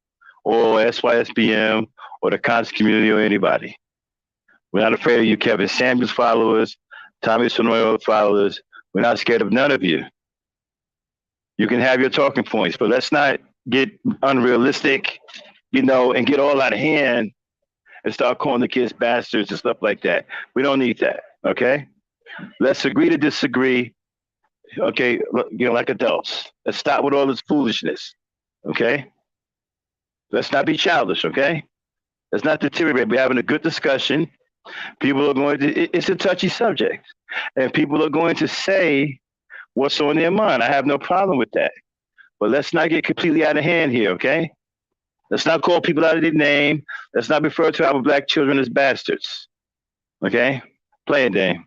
or SYSBM, or the conscious community, or anybody. We're not afraid of you, Kevin Samuels followers, Tommy Sonoyo followers. We're not scared of none of you. You can have your talking points, but let's not get unrealistic, and get all out of hand and start calling the kids bastards and stuff like that. We don't need that, okay? Let's agree to disagree, okay? Like adults. Let's stop with all this foolishness, okay? Let's not be childish, okay? Let's not deteriorate. We're having a good discussion. People are going to, it's a touchy subject, and people are going to say what's on their mind. I have no problem with that. But let's not get completely out of hand here, okay? Let's not call people out of their name. Let's not refer to our black children as bastards, okay? Play it, Dame.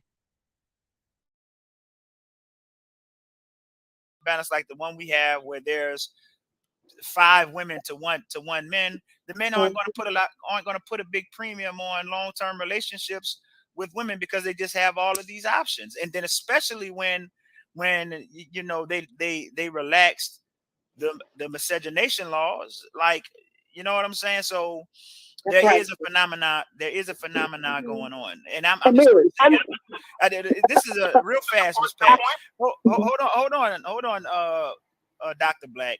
balance like the one we have where there's 5 women to one man, the men aren't going to put a big premium on long-term relationships with women because they just have all of these options. And then especially when they relaxed the miscegenation laws, like, you know what I'm saying? So there is a phenomenon going on. And I'm just this is a real fast, Miss Pat. Hold on, Dr. Black.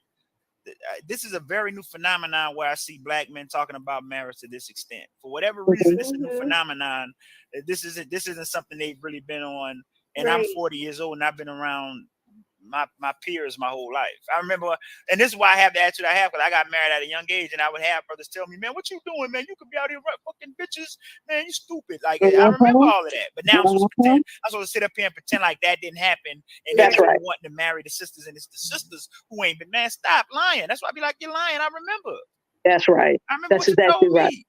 This is a very new phenomenon where I see black men talking about marriage to this extent. For whatever reason, this is a new phenomenon. This isn't something they've really been on. And I'm 40 years old and I've been around my peers my whole life. I remember, and this is why I have the attitude I have, because I got married at a young age, and I would have brothers tell me, "Man, what you doing, man? You could be out here fucking bitches, man. You stupid." Like, I remember all of that. But now I'm supposed to sit up here and pretend like that didn't happen, and they're wanting to marry the sisters, and it's the sisters who ain't been. Man, stop lying. That's why I be like, you're lying. I remember.
That's right.
I remember
That's exactly right.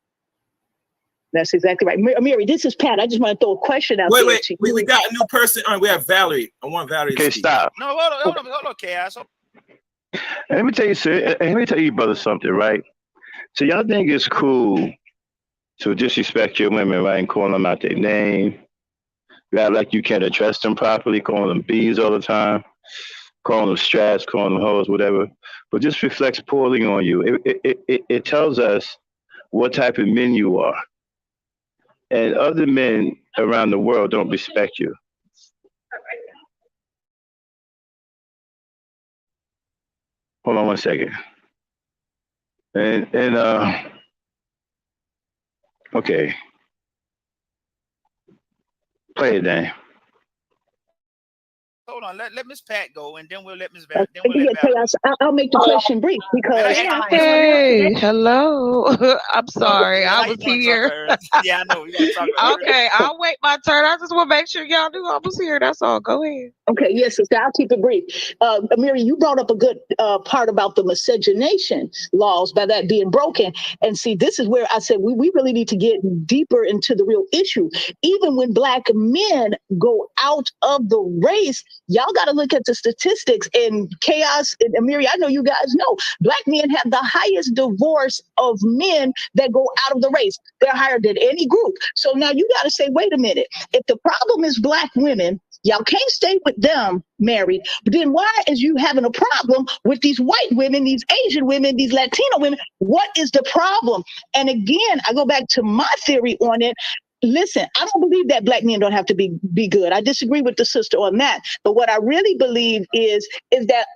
That's exactly right. Mary, this is Pat. I just want to throw a question out there.
Wait. We got a new person. We have Valerie. I want Valerie to speak.
Stop.
No, hold on, Chaos.
Let me tell you, sir. Let me tell you, brother, something, right? So y'all think it's cool to disrespect your women, right, and call them out their name. You act like you can't address them properly, calling them bees all the time, calling them straps, calling them hoes, whatever. But this reflects poorly on you. It tells us what type of men you are. And other men around the world don't respect you. Hold on one second. Okay. Play it, Dan.
Hold on, let Miss Pat go, and then we'll let Miss
Val. I'll make the question brief because.
Hey, hello. I'm sorry, I was here.
Yeah, I know.
Okay, I'll wait my turn. I just want to make sure y'all knew I was here. That's all. Go ahead.
Okay, yes, sister, I'll keep it brief. Amiri, you brought up a good part about the miscegenation laws, by that being broken. And see, this is where I said we really need to get deeper into the real issue. Even when black men go out of the race, y'all got to look at the statistics and Chaos. And Amiri, I know you guys know, black men have the highest divorce of men that go out of the race. They're higher than any group. So now you got to say, wait a minute, if the problem is black women, y'all can't stay with them married, but then why is you having a problem with these white women, these Asian women, these Latino women? What is the problem? And again, I go back to my theory on it. Listen, I don't believe that black men don't have to be good. I disagree with the sister on that. But what I really believe is that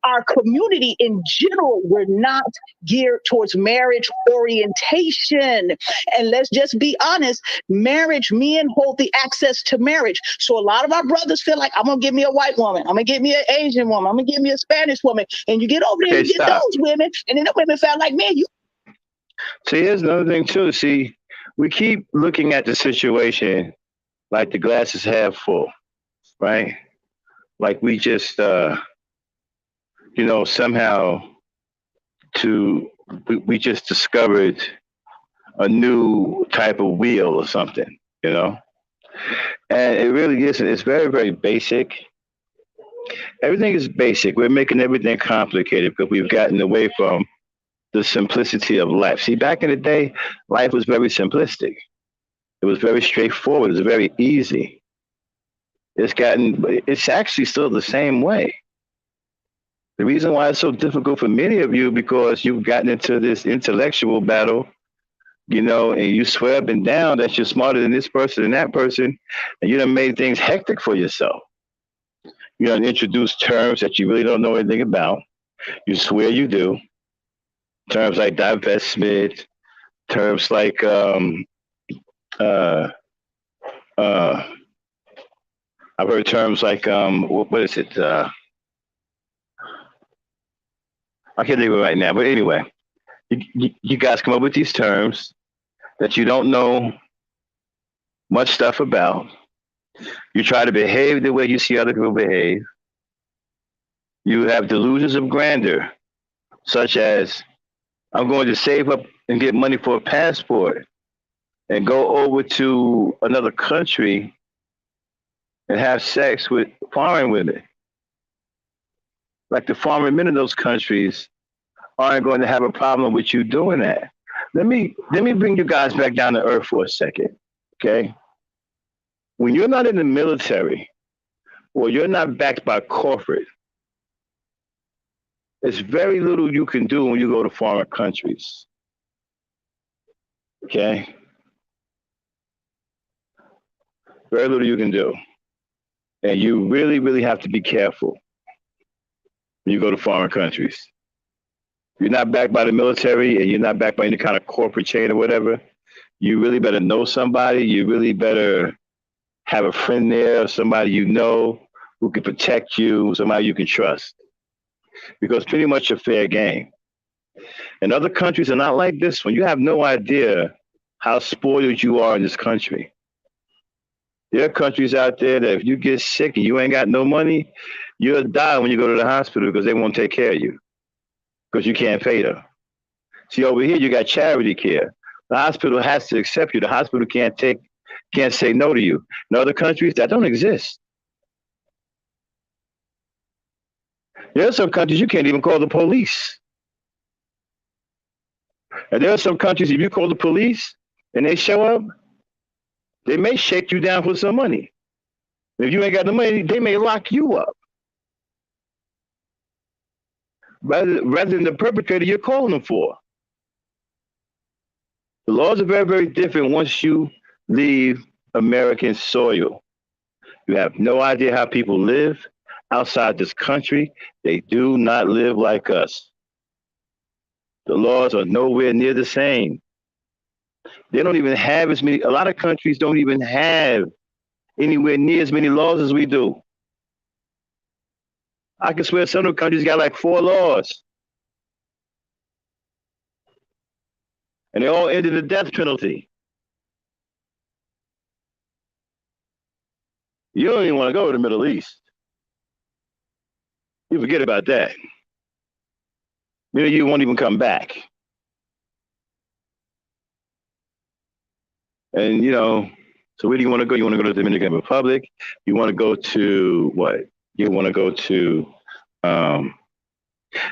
our community in general, we're not geared towards marriage orientation. And let's just be honest, marriage, men hold the access to marriage. So a lot of our brothers feel like, I'm going to give me a white woman. I'm going to give me an Asian woman. I'm going to give me a Spanish woman. And you get over there and you get those women. And then the women feel like, man, you.
See, here's another thing too. See, we keep looking at the situation like the glass is half full, right? Like we just somehow we just discovered a new type of wheel or something, and it really isn't. It's very, very basic. Everything is basic. We're making everything complicated because we've gotten away from the simplicity of life. See, back in the day, life was very simplistic. It was very straightforward. It was very easy. It's actually still the same way. The reason why it's so difficult for many of you because you've gotten into this intellectual battle, and you swear up and down that you're smarter than this person and that person, and you done made things hectic for yourself. You done introduced terms that you really don't know anything about. You swear you do. Terms like divestment, terms like uh, I've heard terms like what is it? I can't think of it right now, but anyway, you guys come up with these terms that you don't know much stuff about. You try to behave the way you see other people behave. You have delusions of grandeur, such as I'm going to save up and get money for a passport and go over to another country and have sex with foreign women. Like the foreign men in those countries aren't going to have a problem with you doing that. Let me bring you guys back down to earth for a second, okay? When you're not in the military or you're not backed by corporate, there's very little you can do when you go to foreign countries, okay? Very little you can do. And you really, really have to be careful when you go to foreign countries. You're not backed by the military and you're not backed by any kind of corporate chain or whatever. You really better know somebody. You really better have a friend there, or somebody you know who can protect you, somebody you can trust. Because pretty much a fair game. And other countries are not like this one. You have no idea how spoiled you are in this country. There are countries out there that if you get sick and you ain't got no money, you'll die when you go to the hospital because they won't take care of you because you can't pay them. See, over here you got charity care. The hospital has to accept you. The hospital can't say no to you. In other countries, that don't exist. There are some countries you can't even call the police. And there are some countries, if you call the police and they show up, they may shake you down for some money. If you ain't got the money, they may lock you up. Rather than the perpetrator you're calling them for. The laws are very, very different once you leave American soil. You have no idea how people live outside this country. They do not live like us. The laws are nowhere near the same. They don't even have as many, a lot of countries don't even have anywhere near as many laws as we do. I can swear some of the countries got like 4 laws. And they all ended the death penalty. You don't even want to go to the Middle East. You forget about that. Maybe you won't even come back. And, so where do you want to go? You want to go to the Dominican Republic? You want to go to what? You want to go to,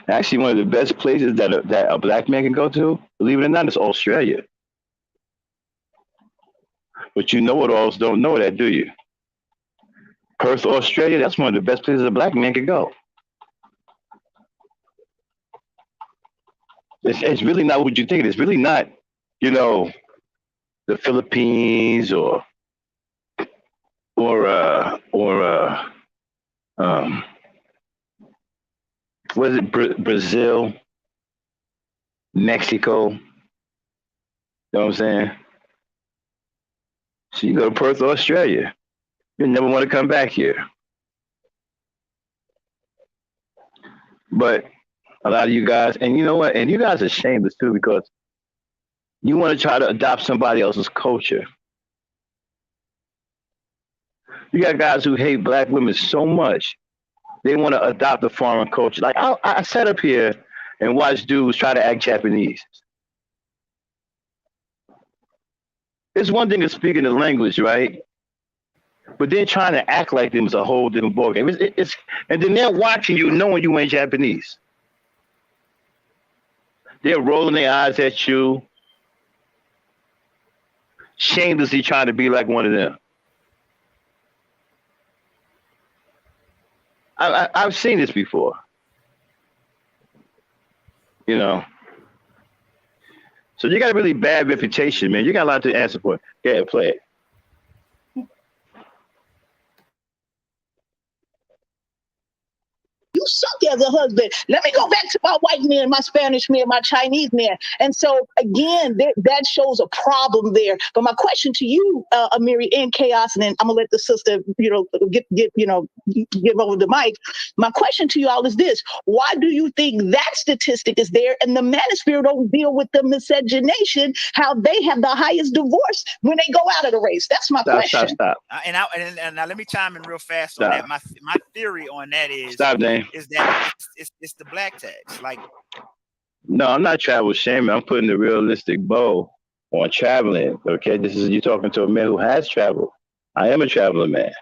actually one of the best places that a black man can go to, believe it or not, is Australia. But you know what alls don't know that, do you? Perth, Australia, that's one of the best places a black man can go. It's really not what you think. It's really not, the Philippines or what is it, Brazil, Mexico. You know what I'm saying? So you go to Perth, Australia. You never want to come back here. But a lot of you guys, and you know what? And you guys are shameless too because you want to try to adopt somebody else's culture. You got guys who hate black women so much they want to adopt a foreign culture. Like I sat up here and watched dudes try to act Japanese. It's one thing to speaking the language, right? But then trying to act like them is a whole different ballgame. And then they're watching you, knowing you ain't Japanese. They're rolling their eyes at you, shamelessly trying to be like one of them. I've seen this before. You know. So you got a really bad reputation, man. You got a lot to answer for. Go ahead, play it.
You suck as a husband. Let me go back to my white man, my Spanish man, my Chinese man. And so again, that shows a problem there. But my question to you, Amiri, and Chaos, and then I'm gonna let the sister, give over the mic. My question to you all is this: why do you think that statistic is there, and the manosphere don't deal with the miscegenation, how they have the highest divorce when they go out of the race? That's my question.
Stop.
And now let me chime in real fast on that. My theory on that is
Dane.
Is that it's the black tax. Like,
no, I'm not travel shaming. I'm putting the realistic bow on traveling. Okay, this is you talking to a man who has traveled. I am a traveler man.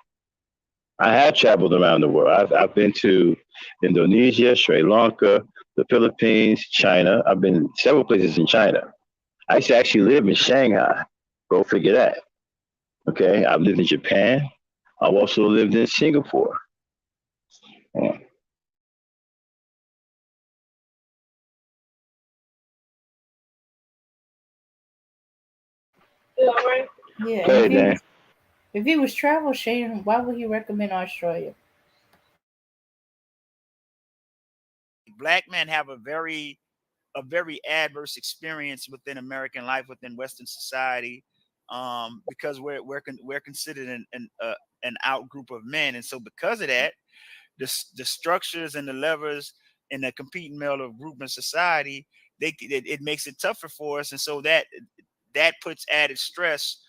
I have traveled around the world. I've been to Indonesia, Sri Lanka, the Philippines, China. I've been several places in China. I used to actually live in Shanghai. Go figure that. Okay, I've lived in Japan. I've also lived in Singapore. Yeah.
Yeah.
Hey,
if he was travel shaming, why would he recommend Australia?
black men have a very adverse experience within American life, within Western society, because we're considered an out group of men, and so because of that, the structures and the levers in the competing male of group in society, it makes it tougher for us, and so that puts added stress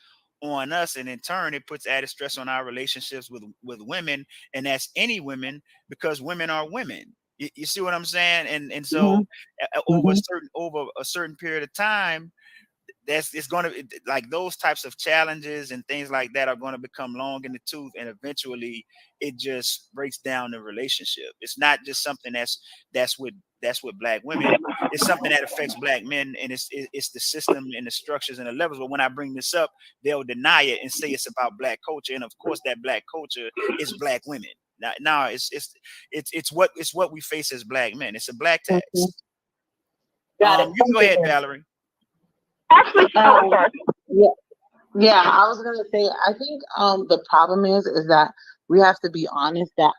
on us, and in turn it puts added stress on our relationships with women, and that's any women, because women are women. You see what I'm saying? And so over a certain period of time, it's going to, like, those types of challenges and things like that are going to become long in the tooth, and eventually it just breaks down the relationship. It's not just something that's with black women. It's something that affects black men, and it's the system and the structures and the levels. But when I bring this up, they'll deny it and say it's about black culture, and of course that black culture is black women. Now it's what we face as black men. It's a black tax.
Got it.
You can go ahead, Valerie.
Actually,
yeah, I was gonna say, I think the problem is that we have to be honest that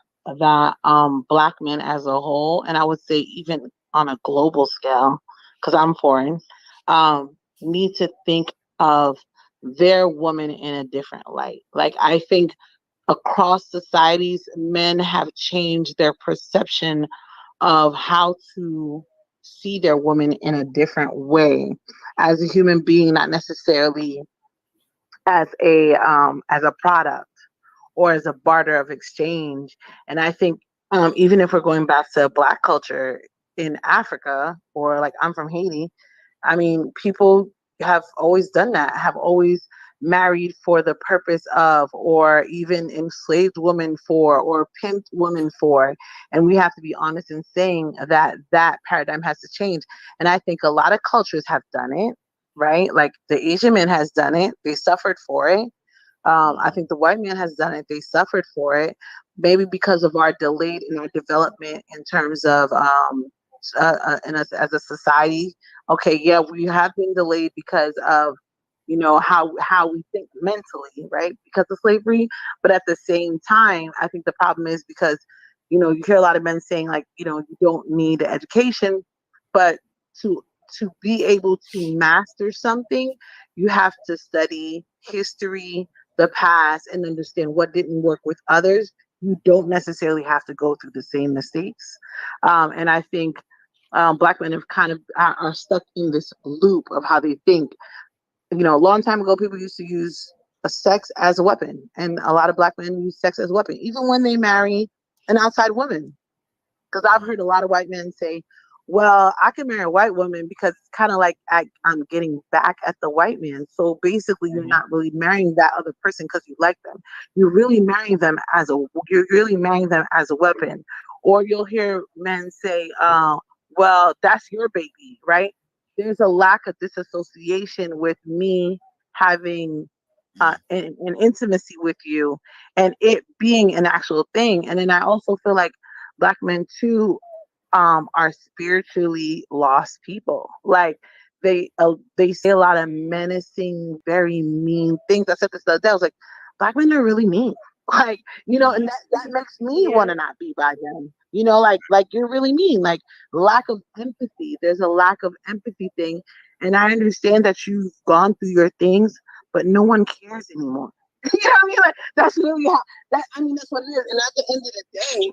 black men as a whole, and I would say even on a global scale, because I'm foreign, need to think of their woman in a different light. Like, I think across societies, men have changed their perception of how to see their woman in a different way as a human being, not necessarily as a product or as a barter of exchange. And I think even if we're going back to black culture in Africa, or like, I'm from Haiti, I mean, people have always done that, have always married for the purpose of, or even enslaved women for, or pimped women for. And we have to be honest in saying that that paradigm has to change. And I think a lot of cultures have done it, right? Like, the Asian man has done it. They suffered for it. I think the white man has done it. They suffered for it, maybe because of our delayed in our development in terms of in us as a society. Okay, yeah, we have been delayed because of how we think mentally, right? Because of slavery. But at the same time, I think the problem is because you hear a lot of men saying, like, you don't need education, but to be able to master something, you have to study history, the past, and understand what didn't work with others. You don't necessarily have to go through the same mistakes. And I think black men have kind of are stuck in this loop of how they think. A long time ago, people used to use sex as a weapon, and a lot of black men use sex as a weapon, even when they marry an outside woman. Because I've heard a lot of white men say, well, I can marry a white woman because it's kind of like I'm getting back at the white man. So basically, you're not really marrying that other person because you like them. You're really marrying them as a weapon. Or you'll hear men say, well, that's your baby, right? There's a lack of disassociation with me having an intimacy with you and it being an actual thing. And then I also feel like Black men too are spiritually lost people. Like they say a lot of menacing, very mean things. I said this the other day. I was like, Black men are really mean. Like, and that makes me want to not be by them. Like you're really mean. Like lack of empathy. There's a lack of empathy thing. And I understand that you've gone through your things, but no one cares anymore. You know what I mean? Like that's really how that's what it is. And at the end of the day,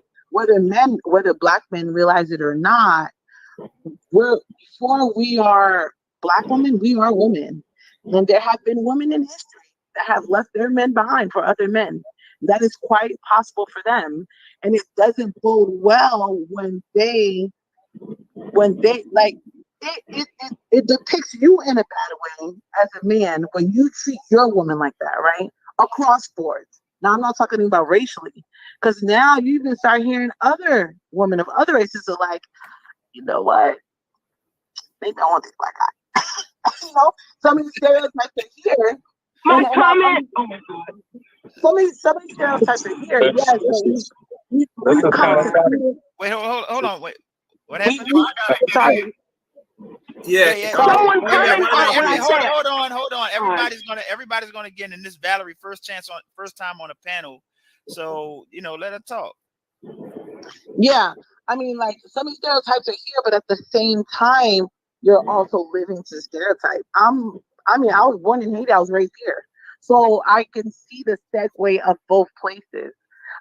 whether Black men realize it or not, before we are Black women, we are women. And there have been women in history that have left their men behind for other men. That is quite possible for them. And it doesn't bode well when they like it depicts you in a bad way as a man when you treat your woman like that, right? Across boards. Now I'm not talking about racially, because now you even start hearing other women of other races are like, you know what? They don't want this Black guy. Some of these stereotypes are here.
My comment. Oh my God.
Some of these stereotypes are here. Yes. We come to
Wait, hold on. Wait, what happened?
Sorry.
Yeah.
Someone comment on what I said.
Hold on. Everybody's gonna get in this Valerie first time on a panel. So let her talk.
Yeah. I mean, like some of these stereotypes are here, but at the same time, you're also living to the stereotype. I was born in Haiti, I was raised here. So I can see the segue of both places.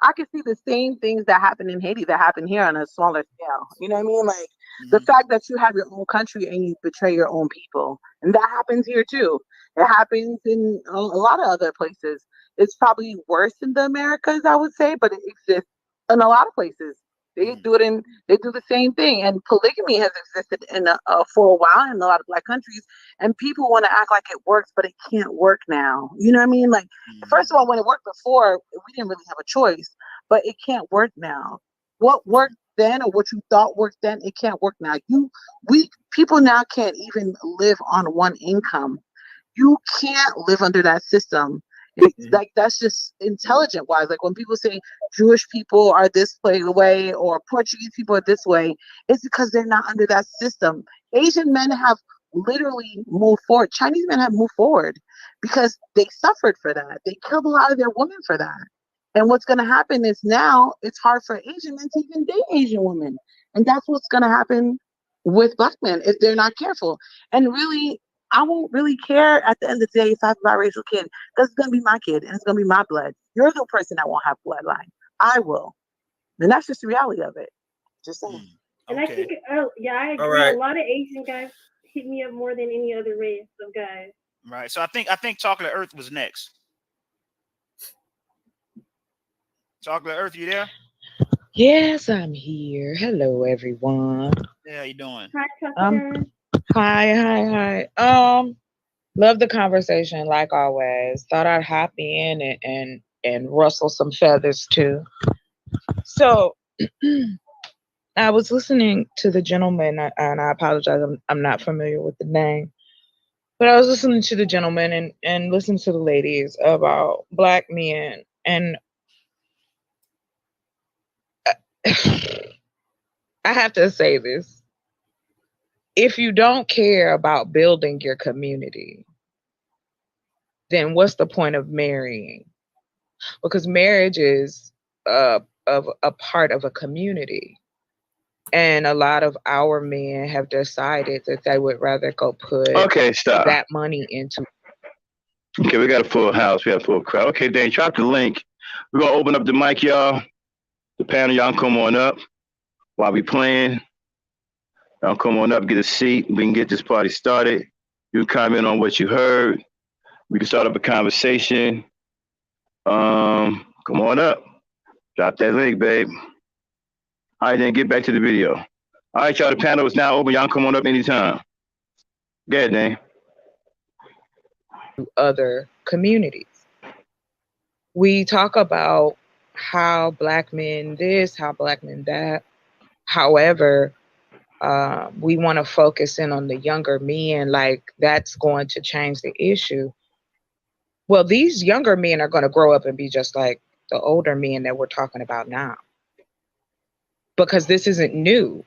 I can see the same things that happen in Haiti that happen here on a smaller scale. You know what I mean? Like the fact that you have your own country and you betray your own people. And that happens here too. It happens in a lot of other places. It's probably worse in the Americas, I would say, but it exists in a lot of places. They do the same thing. And polygamy has existed for a while in a lot of Black countries. And people want to act like it works, but it can't work now. You know what I mean? Like, first of all, when it worked before, we didn't really have a choice, but it can't work now. What worked then or what you thought worked then, it can't work now. People now can't even live on one income. You can't live under that system. Like that's just intelligent wise. Like when people say Jewish people are this way or Portuguese people are this way, it's because they're not under that system. Asian men have literally moved forward. Chinese men have moved forward because they suffered for that. They killed a lot of their women for that. And what's going to happen is now it's hard for Asian men to even date Asian women. And that's what's going to happen with Black men if they're not careful. And really, I won't really care at the end of the day if I have a biracial kid, because it's going to be my kid and it's going to be my blood. You're the person that won't have bloodline. I will. And that's just the reality of it. Just saying.
And I think, I agree.
Right.
A lot of Asian guys hit me up more than any other race of guys.
Right. So I think Chocolate Earth was next. Chocolate Earth, you there?
Yes, I'm here. Hello, everyone.
Yeah, how you doing?
Hi, Chocolate.
Hi. Love the conversation like always. Thought I'd hop in and rustle some feathers too. So I was listening to the gentleman, and I apologize, I'm not familiar with the name, but I was listening to the gentleman and listening to the ladies about Black men, and I have to say this. If you don't care about building your community, then what's the point of marrying? Because marriage is of a part of a community. And a lot of our men have decided that they would rather go put that money into.
Okay, we got a full house. We have a full crowd. Okay, Dan, drop the link. We're going to open up the mic, y'all. The panel, y'all come on up while we playing. Y'all come on up, get a seat. We can get this party started. You can comment on what you heard. We can start up a conversation. Come on up. Drop that link, babe. All right, then get back to the video. All right, y'all. The panel is now open. Y'all come on up anytime. Go ahead, Dan.
Other communities. We talk about how Black men this, how Black men that. However, we want to focus in on the younger men, like that's going to change the issue. Well, these younger men are going to grow up and be just like the older men that we're talking about now. Because this isn't new.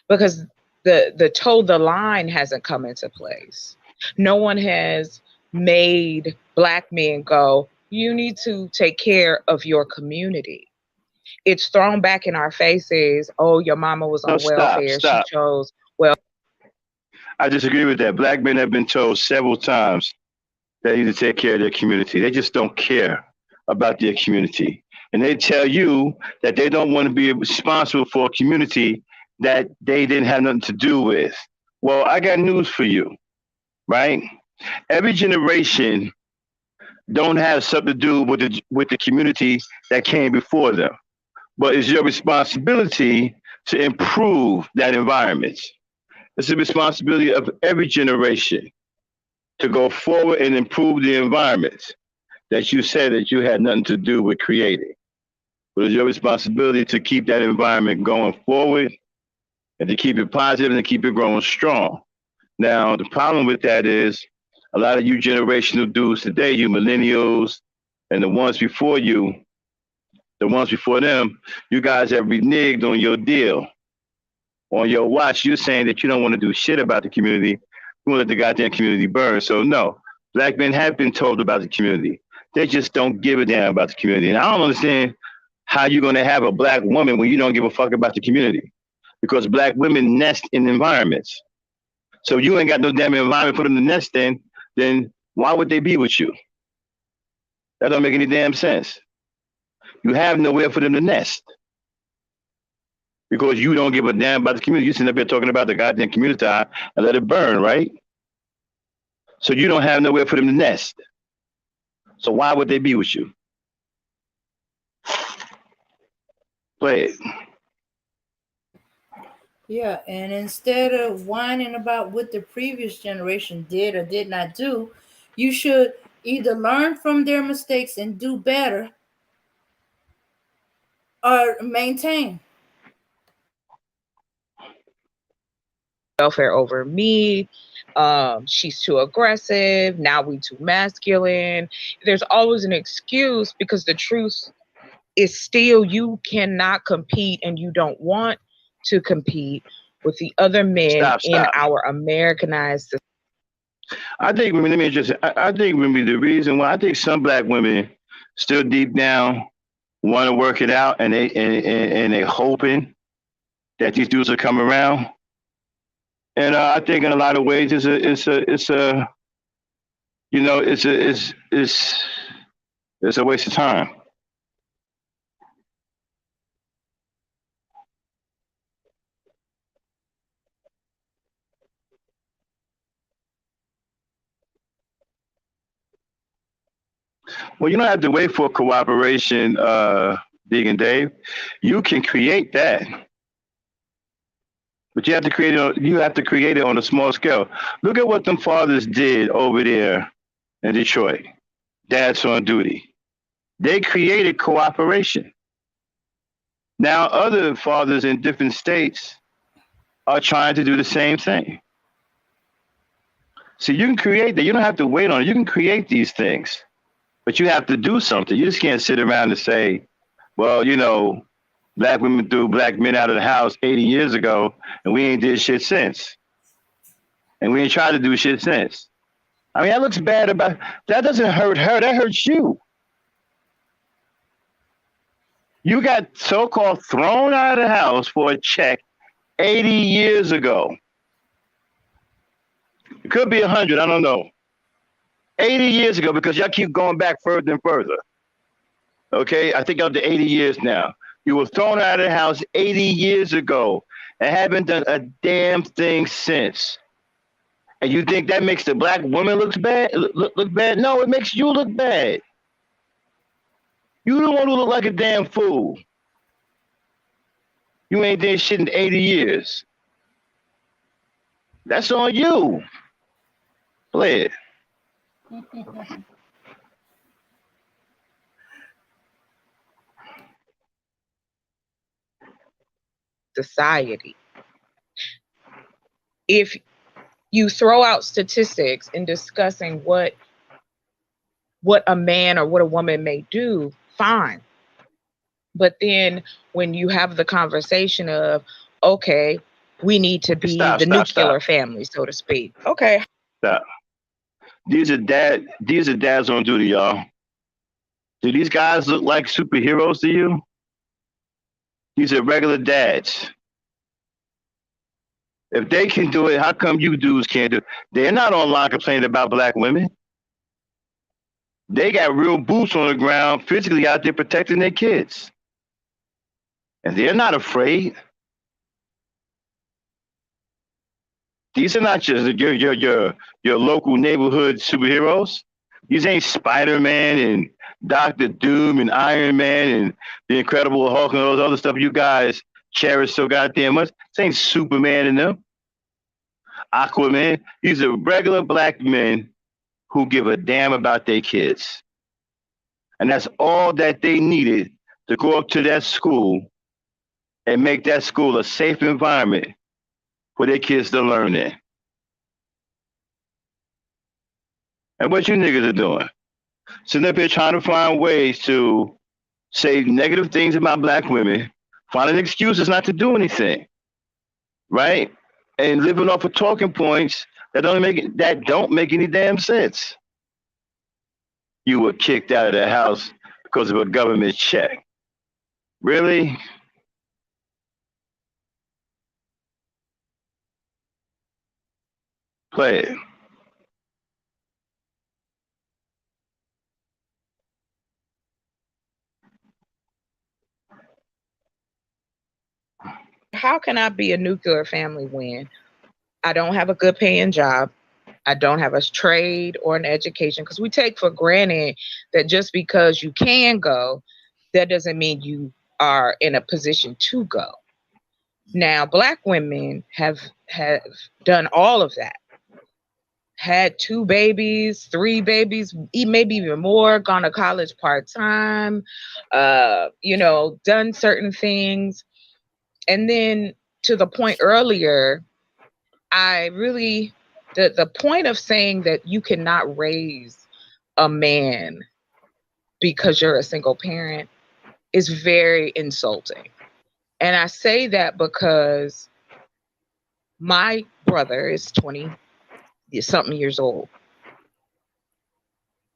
Because the toe the line hasn't come into place. No one has made Black men go, you need to take care of your community. It's thrown back in our faces. Oh, your mama was on welfare.
Stop.
She chose well.
I disagree with that. Black men have been told several times that they need to take care of their community. They just don't care about their community. And they tell you that they don't want to be responsible for a community that they didn't have nothing to do with. Well, I got news for you, right? Every generation don't have something to do with the community that came before them. But it's your responsibility to improve that environment. It's the responsibility of every generation to go forward and improve the environment that you said that you had nothing to do with creating. But it's your responsibility to keep that environment going forward and to keep it positive and to keep it growing strong. Now, the problem with that is a lot of you generational dudes today, you millennials and the ones before you, the ones before them, you guys have reneged on your deal. On your watch, you're saying that you don't want to do shit about the community. You want to let the goddamn community burn. So no, Black men have been told about the community. They just don't give a damn about the community. And I don't understand how you're going to have a Black woman when you don't give a fuck about the community. Because Black women nest in environments. So you ain't got no damn environment for them to nest in, then why would they be with you? That don't make any damn sense. You have nowhere for them to nest. Because you don't give a damn about the community. You sitting up here talking about the goddamn community and let it burn, right? So you don't have nowhere for them to nest. So why would they be with you? Play it.
Yeah, and instead of whining about what the previous generation did or did not do, you should either learn from their mistakes and do better or maintain.
Welfare over me. She's too aggressive. Now we too masculine. There's always an excuse because the truth is still you cannot compete and you don't want to compete with the other men in our Americanized society.
I think the reason why I think some Black women still deep down want to work it out and they hoping that these dudes will come around. And I think in a lot of ways it's a waste of time. Well, you don't have to wait for cooperation, Deacon Dave. You can create that. But you have to create it on a small scale. Look at what them fathers did over there in Detroit. Dads on duty. They created cooperation. Now other fathers in different states are trying to do the same thing. So you can create that. You don't have to wait on it. You can create these things. But you have to do something. You just can't sit around and say, well, Black women threw Black men out of the house 80 years ago, and we ain't did shit since. And we ain't tried to do shit since. I mean, that looks bad that doesn't hurt her, that hurts you. You got so-called thrown out of the house for a check 80 years ago. It could be 100, I don't know. 80 years ago, because y'all keep going back further and further. Okay, I think up to 80 years now. You were thrown out of the house 80 years ago and haven't done a damn thing since. And you think that makes the Black woman look bad? Look bad? No, it makes you look bad. You don't want to look like a damn fool. You ain't did shit in 80 years. That's on you. Play it.
Society. If you throw out statistics in discussing what a man or what a woman may do, fine. But then when you have the conversation of, okay, we need to be the nuclear family, so to speak. Okay.
Stop. These are dads on duty, y'all. Do these guys look like superheroes to you? These are regular dads. If they can do it, how come you dudes can't do it? They're not online complaining about black women. They got real boots on the ground, physically out there protecting their kids. And they're not afraid. These are not just your local neighborhood superheroes. These ain't Spider-Man and Doctor Doom and Iron Man and the Incredible Hulk and all those other stuff you guys cherish so goddamn much. This ain't Superman and them. Aquaman. These are regular black men who give a damn about their kids. And that's all that they needed to go up to that school and make that school a safe environment for their kids to learn in. And what you niggas are doing? Sitting up here trying to find ways to say negative things about black women, finding excuses not to do anything, right? And living off of talking points that don't make any damn sense. You were kicked out of the house because of a government check. Really? Play it.
How can I be a nuclear family when I don't have a good paying job? I don't have a trade or an education, because we take for granted that just because you can go, that doesn't mean you are in a position to go. Now, black women have done all of that. Had 2 babies, 3 babies, maybe even more, gone to college part-time, done certain things. And then to the point earlier, the point of saying that you cannot raise a man because you're a single parent is very insulting. And I say that because my brother is 20-something years old.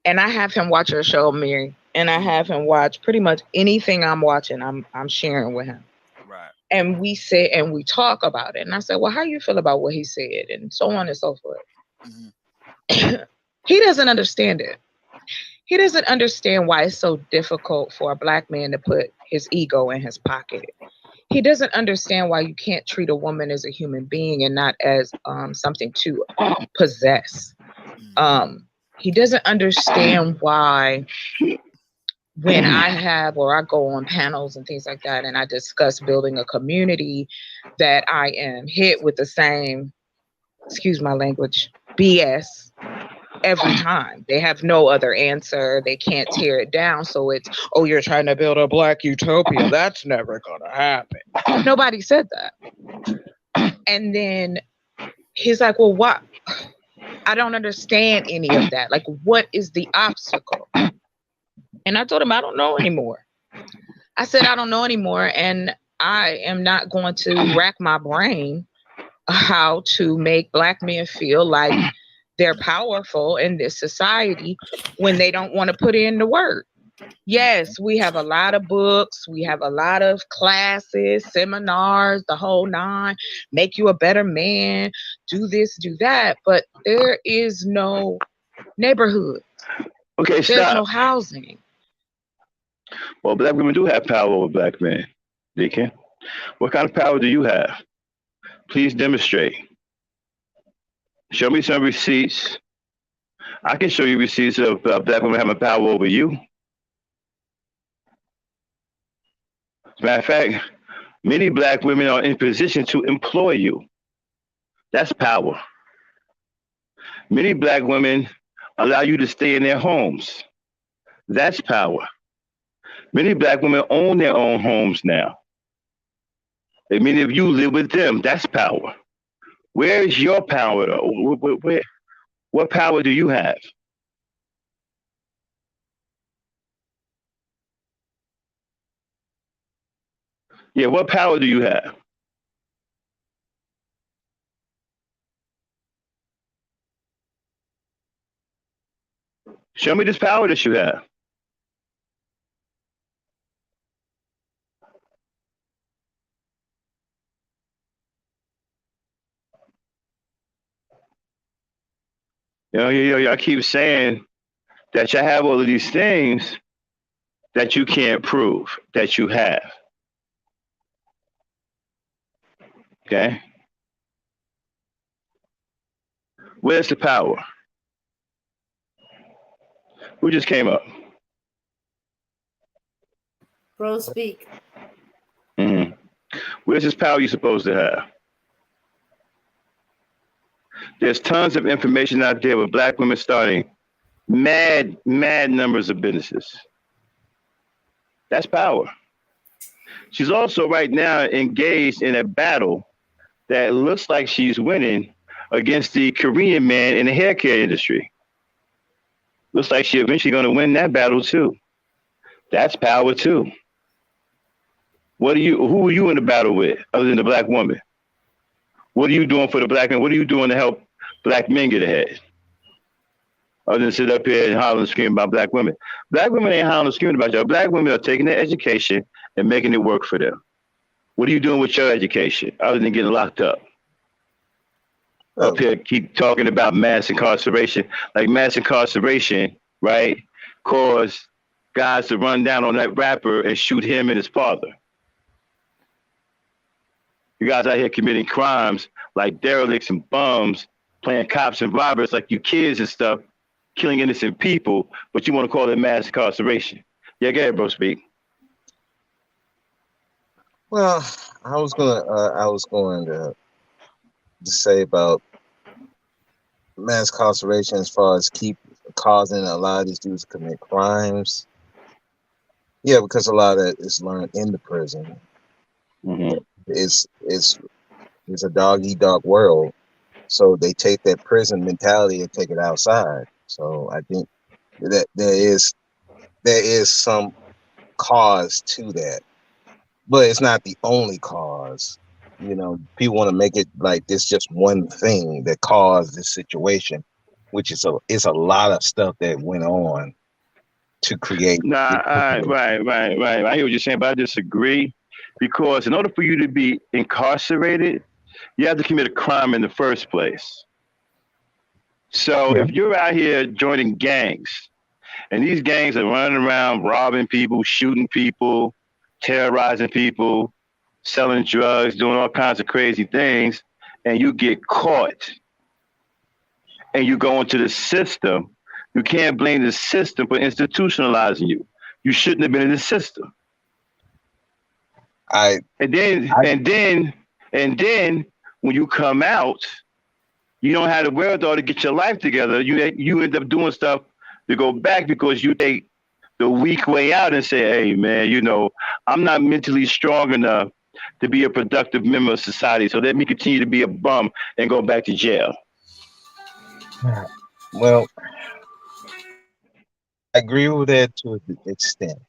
And I have him watch our show, Mary, and I have him watch pretty much anything I'm watching, I'm sharing with him.
Right.
And we sit and we talk about it. And I said, well, how you feel about what he said? And so on and so forth. Mm-hmm. He doesn't understand it. He doesn't understand why it's so difficult for a black man to put his ego in his pocket. He doesn't understand why you can't treat a woman as a human being and not as something to possess. He doesn't understand why when I go on panels and things like that, and I discuss building a community, that I am hit with the same, excuse my language, BS every time. They have no other answer. They can't tear it down. So it's, oh, you're trying to build a black utopia. That's never going to happen. Nobody said that. And then he's like, well, what? I don't understand any of that. Like, what is the obstacle? And I told him, I don't know anymore. I said, I don't know anymore. And I am not going to rack my brain how to make black men feel like they're powerful in this society when they don't want to put in the work. Yes, we have a lot of books. We have a lot of classes, seminars, the whole 9, make you a better man, do this, do that. But there is no neighborhood.
Okay,
There's
stop.
no housing.
Well, black women do have power over black men, Deacon. What kind of power do you have? Please demonstrate. Show me some receipts. I can show you receipts of black women having power over you. As a matter of fact, Many black women are in position to employ you. That's power. Many black women allow you to stay in their homes. That's power. Many black women own their own homes now. And many of you live with them. That's power. Where is your power, though? What power do you have? Yeah, what power do you have? Show me this power that you have. I keep saying that you have all of these things that you can't prove that you have. Okay? Where's the power? Who just came up?
Bro, speak.
Mm-hmm. Where's this power you're supposed to have? There's tons of information out there with black women starting mad numbers of businesses. That's power. She's also right now engaged in a battle that looks like she's winning against the Korean man in the hair care industry. Looks like she's eventually going to win that battle too. That's power too. Who are you in the battle with other than the black woman? What are you doing for the black men? What are you doing to help black men get ahead? Other than sit up here and holler and scream about black women. Black women ain't hollering and screaming about y'all. Black women are taking their education and making it work for them. What are you doing with your education other than getting locked up? Up here, keep talking about mass incarceration. Like mass incarceration, right, caused guys to run down on that rapper and shoot him and his father. You guys out here committing crimes like derelicts and bums, playing cops and robbers like you kids and stuff, killing innocent people, but you want to call it mass incarceration. Yeah, go ahead, bro, speak.
Well, I was going to say about mass incarceration as far as keep causing a lot of these dudes to commit crimes. Yeah, because a lot of that is learned in the prison.
Mm-hmm.
It's a dog eat dog world, so they take that prison mentality and take it outside. So I think that there is some cause to that, but it's not the only cause. You know, people want to make it like this just one thing that caused this situation, which is a lot of stuff that went on to create.
Nah, right. I hear what you're saying, but I disagree because in order for you to be incarcerated, you have to commit a crime in the first place. So if you're out here joining gangs, and these gangs are running around robbing people, shooting people, terrorizing people, selling drugs, doing all kinds of crazy things, and you get caught and you go into the system, you can't blame the system for institutionalizing you. You shouldn't have been in the system. And then when you come out, you don't have the wherewithal to get your life together. You end up doing stuff to go back because you take the weak way out and say, hey, man, I'm not mentally strong enough to be a productive member of society. So let me continue to be a bum and go back to jail.
Well, I agree with that to an extent.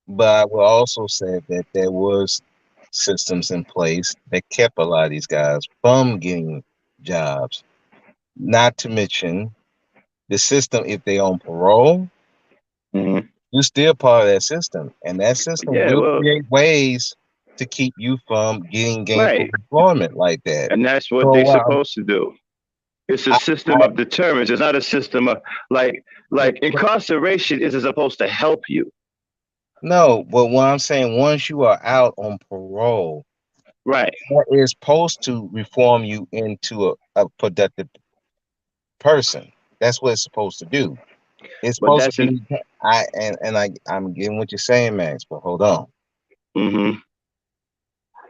But I will also say that there was systems in place that kept a lot of these guys from getting jobs. Not to mention the system, if they on parole, you're still part of that system. And that system will create ways to keep you from getting gainful employment like that.
And that's what they're supposed to do. It's a system of deterrence. It's not a system of like incarceration isn't supposed to help you.
No, but what I'm saying, once you are out on parole,
right,
that is supposed to reform you into a productive person. That's what it's supposed to do. It's supposed to be. I'm getting what you're saying, Max. But hold on.
Mm-hmm.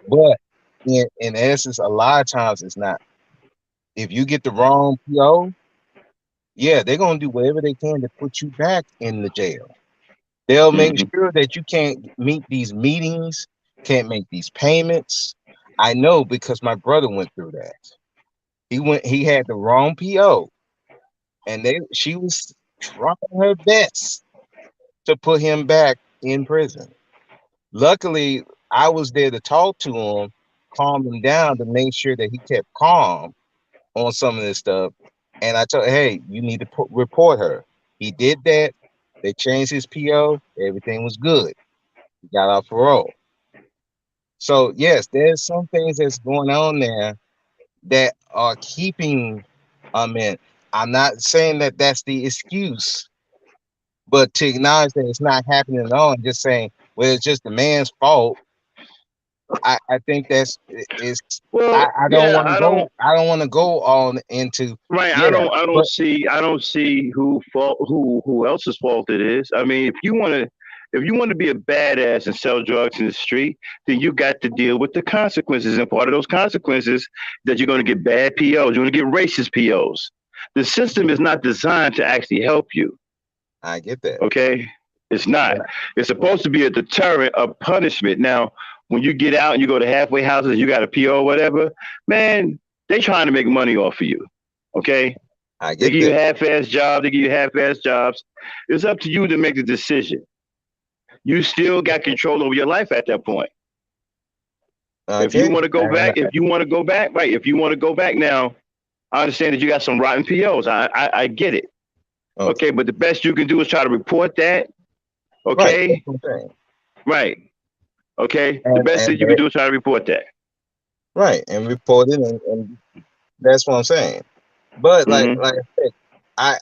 But in essence, a lot of times it's not. If you get the wrong PO, yeah, they're gonna do whatever they can to put you back in the jail. They'll make
Mhm.
sure that you can't meet these meetings, can't make these payments. I know because my brother went through that. He had the wrong PO, and she was trying her best to put him back in prison. Luckily, I was there to talk to him, calm him down to make sure that he kept calm on some of this stuff. And I told, hey, you need to report her. He did that. They changed his PO. Everything was good. He got off parole. So yes, there's some things that's going on there that are keeping. I mean, I'm not saying that that's the excuse, but to acknowledge that it's not happening at all, and just saying, well, it's just the man's fault. I think that's is.
Well,
I don't
yeah,
want to go. I don't want to go on into
right.
yeah, but
I don't see who else's fault it is. I mean, if you want to be a badass and sell drugs in the street, then you got to deal with the consequences. And part of those consequences that you're going to get bad POs, you're going to get racist POs. The system is not designed to actually help you.
I get that.
Okay, it's not. It's supposed to be a deterrent, a punishment. Now, when you get out and you go to halfway houses, you got a PO or whatever, man, they trying to make money off of you. Okay,
I
they
get
give you
that.
half-ass jobs. They give you half-ass jobs. It's up to you to make the decision. You still got control over your life at that point. If you
Okay.
want to go
And
back, if you want to go back, right? If you want to go back now, I understand that you got some rotten POs. I get it.
okay.
Okay, but the best you can do is try to report that.
Right. That's
Okay,
what I'm saying.
right. Okay, the
And
best
and
thing you can do is try to report that.
right and report it, and that's what I'm saying. But
Mm-hmm.
like I said,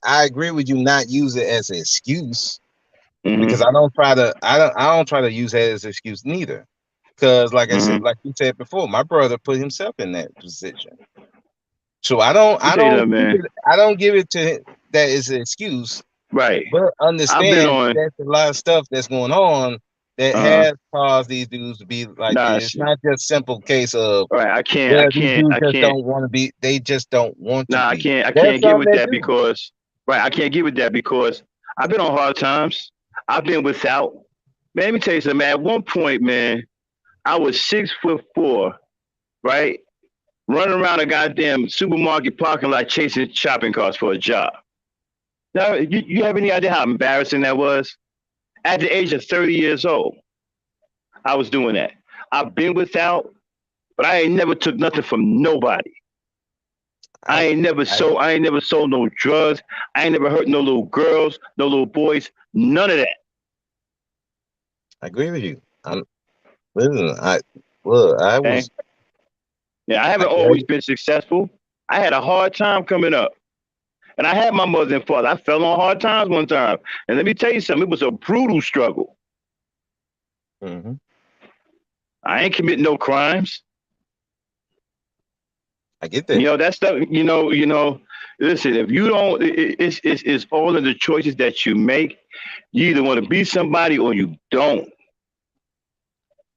I agree with you not use it as an excuse because
Mm-hmm.
I don't try to use that as an excuse neither. Because like I said,
Mm-hmm.
like you said before, my brother put himself in that position. So
Let me tell you something, man.
I don't give it to him that is an excuse,
Right.
but
I've been
understand
on.
there's a lot of stuff that's going on that
Uh.
has caused these dudes to be like
Nah.
this. It's not just simple case of
All right. I can't. I
well, these
can't.
dudes
I
just
can't.
don't want to be. They just don't want to
Nah. I
be.
can't. I
There's
can't get
some
with
that
that
do.
because. Right. I can't get with that because I've been on hard times. I've been without. Man, let me tell you something. Man. At one point, man, I was 6'4", right? Running around a goddamn supermarket parking lot chasing shopping carts for a job. Now, you have any idea how embarrassing that was? At the age of 30 years old, I was doing that. I've been without, but I ain't never took nothing from nobody.
I I,
I ain't never sold no drugs. I ain't never hurt no little girls, no little boys, none of that.
I agree with you. I'm listen. I look. I
Okay.
was.
Yeah, I
I
haven't
tell
always
you.
been successful. I had a hard time coming up. And I had my mother and father. I fell on hard times one time. And let me tell you something, it was a brutal struggle.
Hmm.
I ain't commit no crimes.
I get that.
That stuff, listen, if you don't, it's all of the choices that you make. You either want to be somebody or you don't.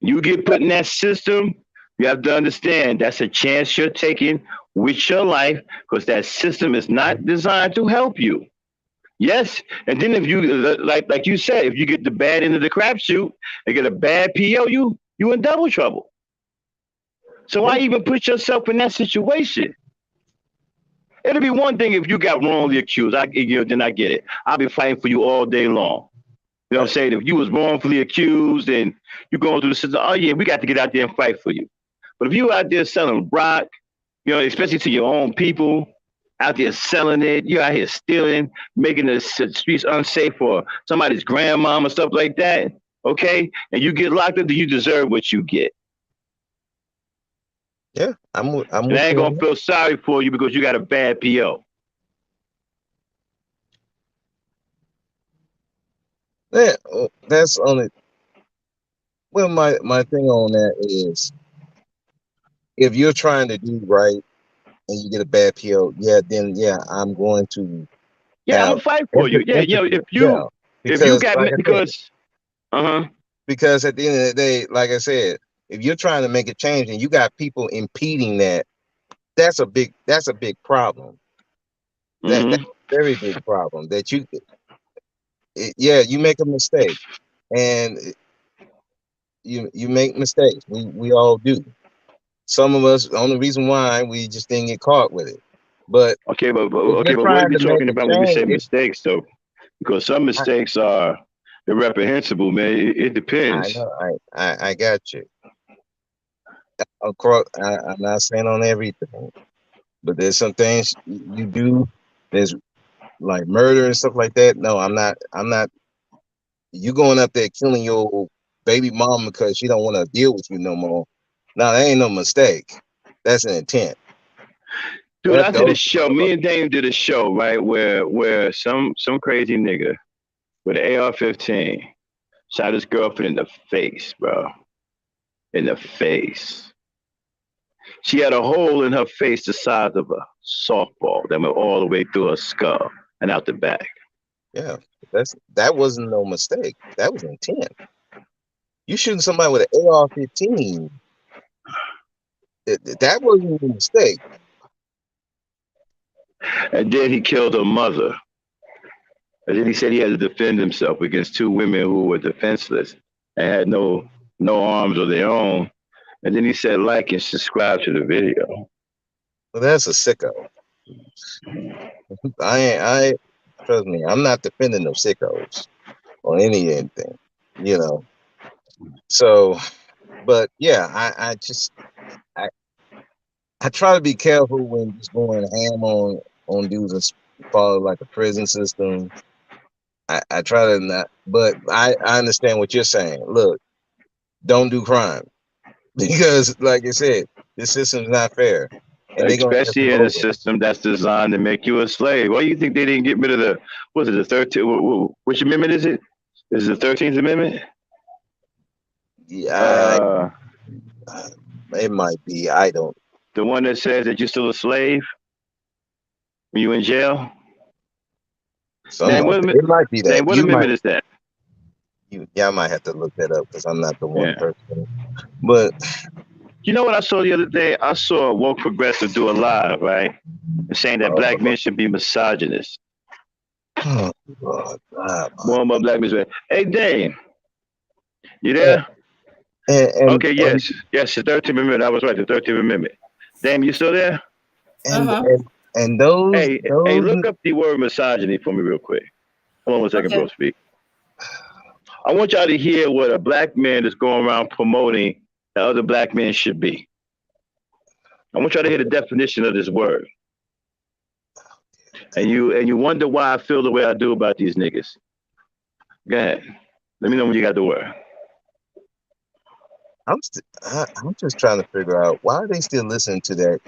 You get put in that system, you have to understand that's a chance you're taking with your life because that system is not designed to help you. Yes, and then if you like you said, if you get the bad end of the crapshoot and get a bad PO, you in double trouble. So
Yeah.
why even put yourself in that situation? It'll be one thing if you got wrongly accused. Then I get it. I'll be fighting for you all day long. You know what I'm
Right.
saying? If you was wrongfully accused and you're going through the system, oh yeah, we got to get out there and fight for you. But if you out there selling rock, especially to your own people, out there selling it, you out here stealing, making the streets unsafe for somebody's grandmom or stuff like that, okay? And you get locked up, then you deserve what you get.
Yeah. I'm
And
with
I ain't
you
gonna
on that.
feel sorry for you because you got a bad PO.
Yeah. That's only. Well, my thing on that is if you're trying to do right and you get a bad PO, yeah, then yeah, I'm going to
Yeah, I'm
have
gonna fight for you. Yeah,
empathy.
if
Yeah,
you
because
got
like I said,
because uh huh.
because at the end of the day, like I said, if you're trying to make a change and you got people impeding that, that's a big problem. That's a very big problem. That you make a mistake, and you make mistakes. We all do. Some of us, the only reason why we just didn't get caught with it. But
but
if you're
what are
trying
we
to make
talking
a
about when we say
change,
mistakes, though? Because some mistakes are irreprehensible, man. It
I
depends.
know, I got you. Across, I'm not saying on everything, but there's some things you do. There's like murder and stuff like that. No, I'm not. You going up there killing your baby mom because she don't want to deal with you no more. No, that ain't no mistake. That's an intent.
Dude, I did a
Those
show. Me and Dame did a show, right, where some crazy nigga with an AR-15 shot his girlfriend in the face, bro. In the face. She had a hole in her face the size of a softball that went all the way through her skull and out the back.
Yeah, that wasn't no mistake. That was intent. You shooting somebody with an AR-15. That wasn't a mistake.
And then he killed her mother. And then he said he had to defend himself against two women who were defenseless and had no arms of their own. And then he said, like and subscribe to the video.
Well, that's a sicko. I trust me, I'm not defending no sickos or anything, you know. So, but yeah, I try to be careful when just going ham on dudes that follow like a prison system. I try to not, but I understand what you're saying. Look, don't do crime because, like I said, this system's not fair, and they're gonna
Especially in a system that's designed to make you a slave. Why do you think they didn't get rid of the 13th? Which amendment is it? Is it the 13th Amendment?
Yeah, it might be. I don't.
The one that says that you're still a slave when you're in jail?
It might be that.
What amendment is that?
I might have to look that up because I'm not the one person. But
you know what I saw the other day? I saw a woke progressive do a live, right? And saying that black men should be misogynist.
Oh, God.
More and more black men. Hey, Dane, you there? Okay, yes, the 13th Amendment. I was right, the 13th Amendment. Dame, you still there?
And those.
Hey, look up the word misogyny for me real quick. Hold on 1 second, bro. Speak. I want y'all to hear what a black man is going around promoting that other black men should be. I want y'all to hear the definition of this word. And you wonder why I feel the way I do about these niggas. Go ahead. Let me know when you got the word.
I'm just trying to figure out why are they still listening to that.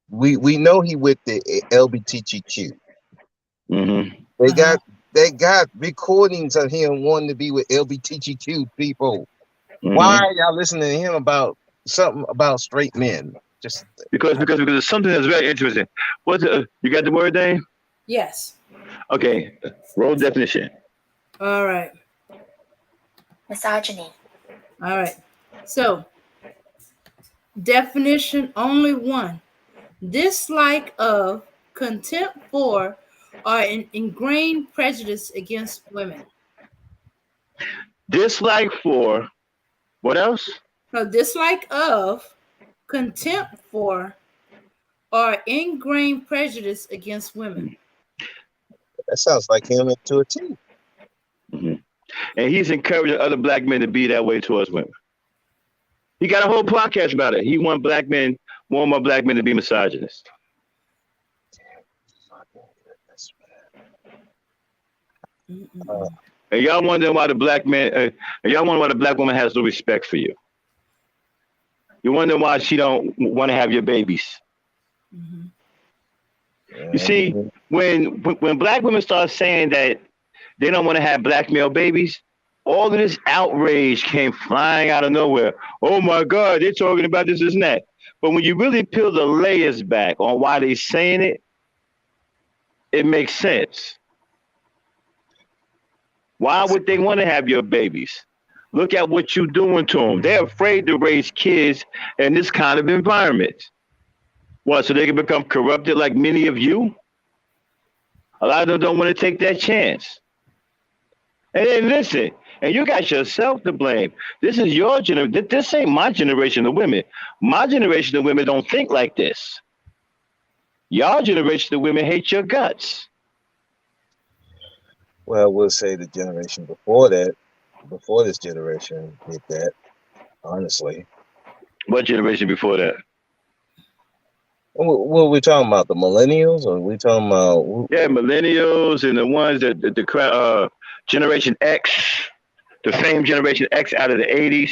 We know he with the LBTQ.
Mm-hmm.
They got recordings of him wanting to be with LBTQ people. Mm-hmm. Why are y'all listening to him about something about straight men? Just
because it's something that's very interesting. You got the word, Dane?
Yes.
Okay. Roll definition.
All right.
Misogyny.
All right. So, definition only one. Dislike of, contempt for, or an ingrained prejudice against women.
Dislike for, what else?
No, dislike of, contempt for, or ingrained prejudice against women.
That sounds like him to a T.
Mm-hmm. And he's encouraging other black men to be that way towards women. He got a whole podcast about it. He want more black men to be misogynist. And y'all wondering why the black man, why the black woman has no respect for you. You wonder why she don't want to have your babies. Mm-hmm. You see, when black women start saying that they don't want to have black male babies, all of this outrage came flying out of nowhere. Oh my God, they're talking about this and that. But when you really peel the layers back on why they're saying it, it makes sense. Why would they want to have your babies? Look at what you're doing to them. They're afraid to raise kids in this kind of environment. What, so they can become corrupted like many of you? A lot of them don't want to take that chance. And then listen, and you got yourself to blame. This is your generation. This ain't my generation of women. My generation of women don't think like this. Your generation of women hate your guts.
Well, we'll say the generation before that, before this generation did that, honestly.
What generation before that?
What are we talking about? The millennials, or are we talking about?
Yeah, millennials and the ones that Generation X, the famed Generation X out of the 80s.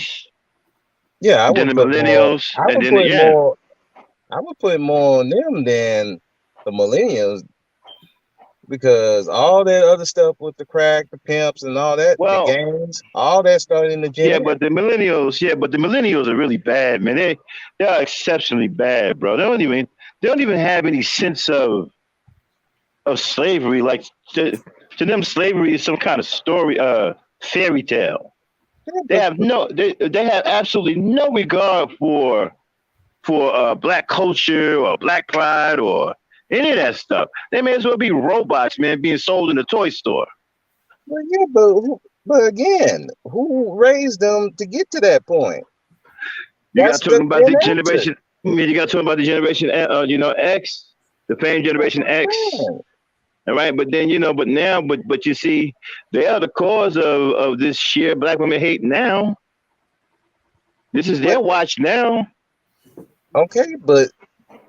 Yeah, I
Then
would
the
put more.
millennials,
I
and
would
then
put
yeah.
more. I would put more on them than the millennials, because all that other stuff with the crack, the pimps, and all that, the
Well,
gangs, all that started in the Gen
yeah,
X.
but the millennials are really bad, man. They are exceptionally bad, bro. They don't even have any sense of slavery. Like to them, slavery is some kind of story, fairy tale.
Yeah,
They have absolutely no regard for black culture or black pride or any of that stuff. They may as well be robots, man, being sold in a toy store.
yeah, but again, who raised them to get to that point?
You got
That's
to talk
the
about
Gen
the
Xers.
generation. You got to talk about the generation, X, the famed generation X.
Man,
All right, but then but you see, they are the cause of this sheer black women hate now. This is
but
their watch now.
okay, but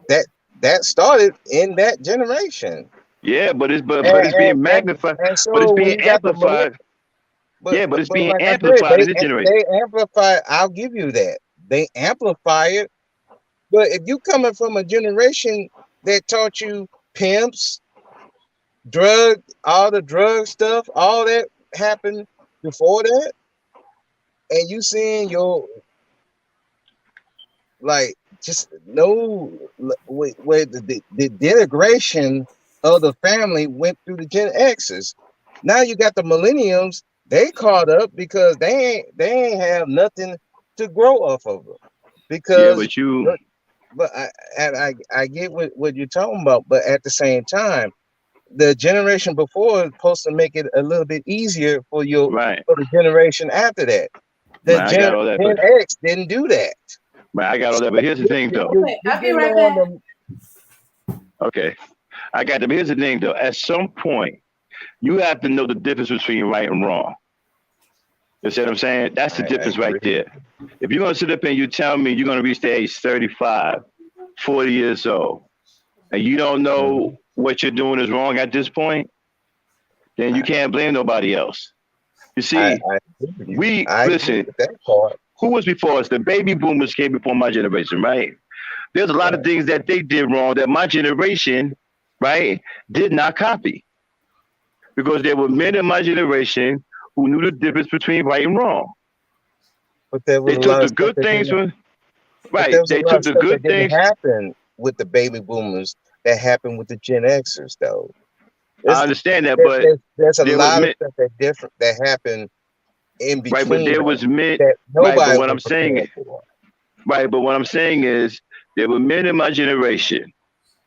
that that started in that generation,
Yeah, but
and
it's being
and
magnified.
and
But it's
so when
being
you got the millennials.
amplified. Yeah, but it's
But
being
like I said,
amplified in this generation.
they amplify. I'll give you that. They amplify it. But if you coming from a generation that taught you pimps, all the drug stuff, all that happened before that, and you seeing your, like, just no, where the denigration of the family went through the Gen X's. Now you got the millenniums. They caught up because they ain't have nothing to grow off of them,
Yeah,
because
but you
but I get what you're talking about, but at the same time, the generation before is supposed to make it a little bit easier
right,
for the generation after that. The
right. I got all that,
Gen
but
X didn't do that.
right, I got all that. But here's the thing, though.
Okay,
You
I'll be
getting
right
on
back.
them.
Okay, I got them. Here's the thing, though. At some point, you have to know the difference between right and wrong. You see what I'm saying? That's the
I
difference right
agree.
there. If you're gonna sit up and you tell me you're gonna reach the age 35, 40 years old, and you don't
Mhm.
know what you're doing is wrong at this point, then you
I,
can't blame nobody else. You see,
I agree with you.
we
I agree
listen.
with that part.
Who was before us? The baby boomers came before my generation, right? There's a lot of
Right.
things that they did wrong that my generation, right, did not copy because there were men in my generation who knew the difference between right and wrong.
But there was
They
a
took
lot
the
of stuff
good
that
things
didn't.
from
But there
right.
was a
They
lot
took
of
the
stuff that
good
didn't
things.
happen with the baby boomers that happened with the Gen Xers, though.
I
There's
understand that, but
there's a
there was
lot of
men,
stuff that happened in
right? But
between
there
them
was men,
that
right? But
nobody
what
was
I'm saying,
prepared for.
right? But what I'm saying is there were men in my generation,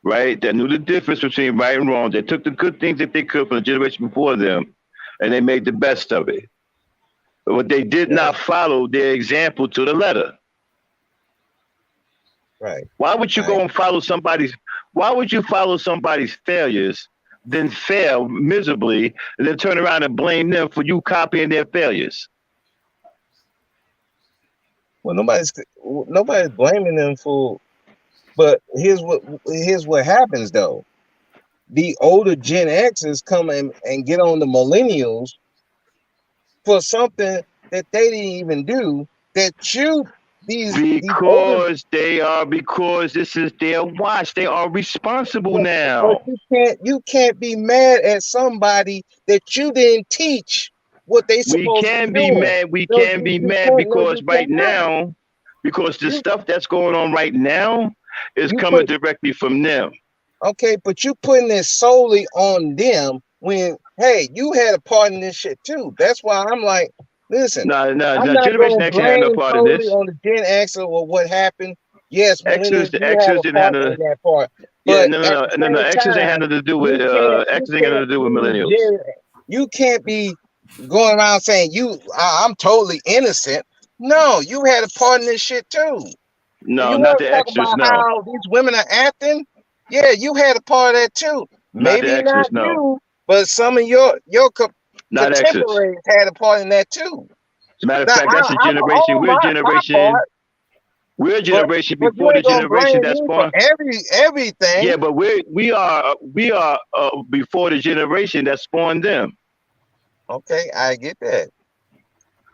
right, that knew the difference between right and wrong. They took the good things that they could from the generation before them, and they made the best of it. But they did
Right,
not follow their example to the letter.
right.
Why would you
I
go and follow somebody's? Why would you follow somebody's failures, then fail miserably, and then turn around and blame them for you copying their failures?
well, nobody's blaming them for. But here's what happens though. The older Gen Xers come and get on the millennials for something that they didn't even do. That you these older.
Because this is their watch. They are responsible
But
now.
you can't be mad at somebody that you didn't teach what they
We
supposed to be
can be
doing.
mad. We
No,
can be
you
mad
can't. No,
because
you
right
cannot.
now, because the
You
stuff that's going on right now is
you
coming
put
directly from them.
okay, but you putting it solely on them when, hey, you had a part in this shit too. That's why I'm like, Listen,
No,
I'm not
Generation
going to
X ain't had no
blame
part in
totally
this.
on the Gen X or what happened. Yes, millennials
The
do have
X's
a
didn't have
part
no.
in that part,
Yeah,
but at the
no.
same
X's ain't had
time,
nothing to do with X's ain't got nothing to do with millennials.
You can't be going around saying I'm totally innocent. No, you had a part in this shit too.
No,
You
not
want
the
to talk
X's.
about
No,
how these women are acting? Yeah, you had a part of that too.
not the
Maybe not
X's. No,
you, but some of your
not X's.
contemporaries had a part in that too.
Matter of
Now
fact, that's a
I'm
generation.
on
We're a
my
generation.
part,
We're a generation
but you
before the
ain't gonna
generation
blame
that's
me for
born.
everything.
Yeah, but we are before the generation that spawned them.
Okay, I get that.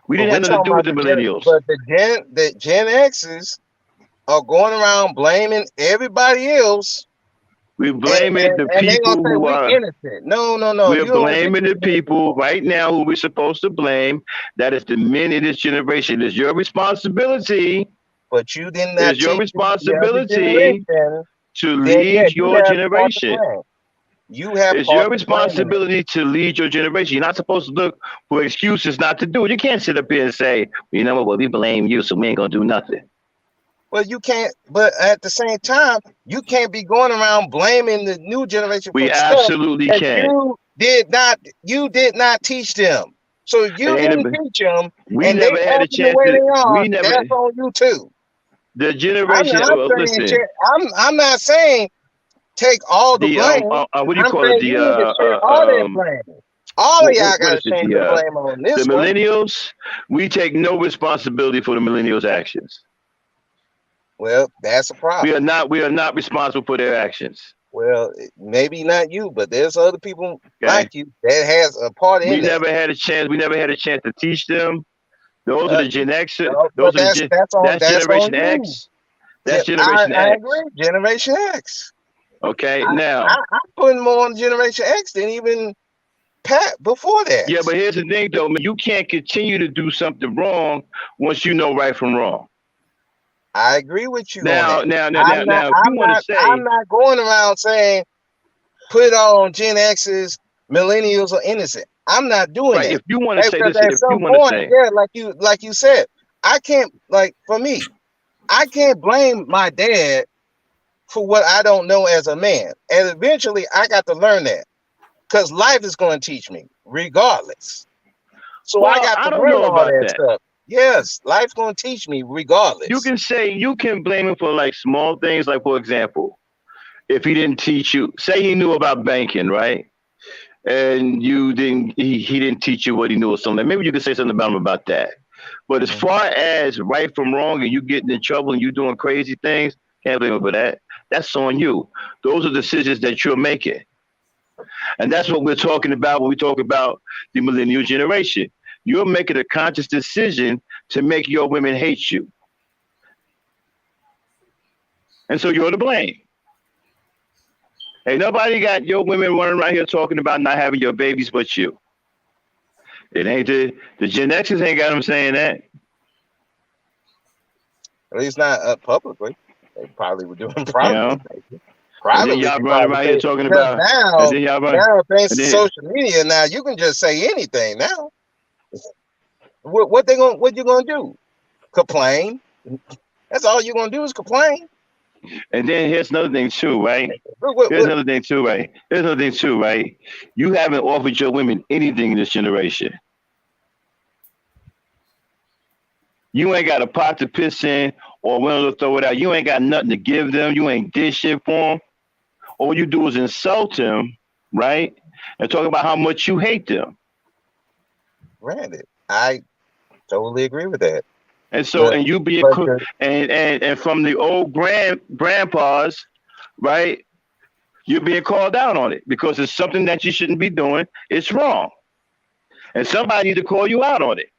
We
But
didn't
we're
have nothing to
talking
do with
about
the millennials.
the Gen X's are going around blaming everybody else.
We blaming the
And they're gonna
people
say
who
we
are.
innocent. No.
We're
You don't get
blaming
to
the
be
people right now who we're supposed to blame. That is the men in this generation. It's your responsibility.
But you did not
It's your
teach the other
responsibility
generation.
to
Then yeah,
lead
you
your
have part to
generation.
blame. You have
It's
part
your
to blame in it.
responsibility to lead your generation. You're not supposed to look for excuses not to do it. You can't sit up here and say, you know what, well, we blame you, so we ain't gonna do nothing.
Well, you can't. But at the same time, you can't be going around blaming the new generation
We
for stuff
absolutely
that
can.
you did not. You did not teach them. So if you didn't teach them,
We
and they
never had a
acting the
chance
way
to.
they are,
We never.
that's on you too.
The
I'm
generation.
not saying
Listen.
I'm not saying take all the
The
blame.
what do you
I'm
call it?
saying you need to share all that blame. All of y'all
What
got
is
to
it?
share the blame on
The
this one.
millennials. We take no responsibility for the millennials' actions.
Well, that's a problem.
We are not responsible for their actions.
Well, maybe not you, but there's other people like you that has a part in
We
that.
never had a chance. We never had a chance to teach them. Those are the Gen X.
But
Those are that's
on
Generation
you.
X. That's Generation
I
X.
agree. Generation X.
Okay, now
I'm putting more on Generation X than even Pat before that.
Yeah, but here's the thing, though, man. You can't continue to do something wrong once you know right from wrong.
I agree with you on
Now,
that.
if you want to say,
I'm not going around saying put it all on Gen X's, millennials are innocent. I'm not doing
right,
that.
if you want to say
Because
this,
at
if you
some
want to
point,
say,
yeah, like you said, I can't for me, I can't blame my dad for what I don't know as a man. And eventually I got to learn that. Because life is going to teach me, regardless. So
well,
I got to
I don't
learn
know
all
about
that
that.
stuff. Yes, life's going to teach me regardless.
You can blame him for like small things, like for example, if he didn't teach you, say he knew about banking, right? And he didn't teach you what he knew or something. Maybe you could say something about him about that. But as far as right from wrong and you getting in trouble and you doing crazy things, can't blame him for that. That's on you. Those are decisions that you're making. And that's what we're talking about when we talk about the millennial generation. You're making a conscious decision to make your women hate you. And so you're to blame. Ain't nobody got your women running around here talking about not having your babies but you. It ain't the Gen Xers ain't got them saying that.
At least not publicly. They probably were doing privately.
And then
Privately,
y'all
they
running
probably
around here
say
talking
because
about, and
now
then y'all run,
thanks
and
to
then
social media, now you can just say anything now. What you gonna do? Complain? That's all you're gonna do is complain.
And then here's another thing too, right?
What?
Here's another thing too, right? You haven't offered your women anything in this generation. You ain't got a pot to piss in or willing to throw it out. You ain't got nothing to give them. You ain't did shit for them. All you do is insult them, right? And talk about how much you hate them.
Granted, I totally agree with that.
And so, and you being
but
and from the old grandpas, right? You're being called out on it because it's something that you shouldn't be doing. It's wrong, and somebody needs to call you out on it.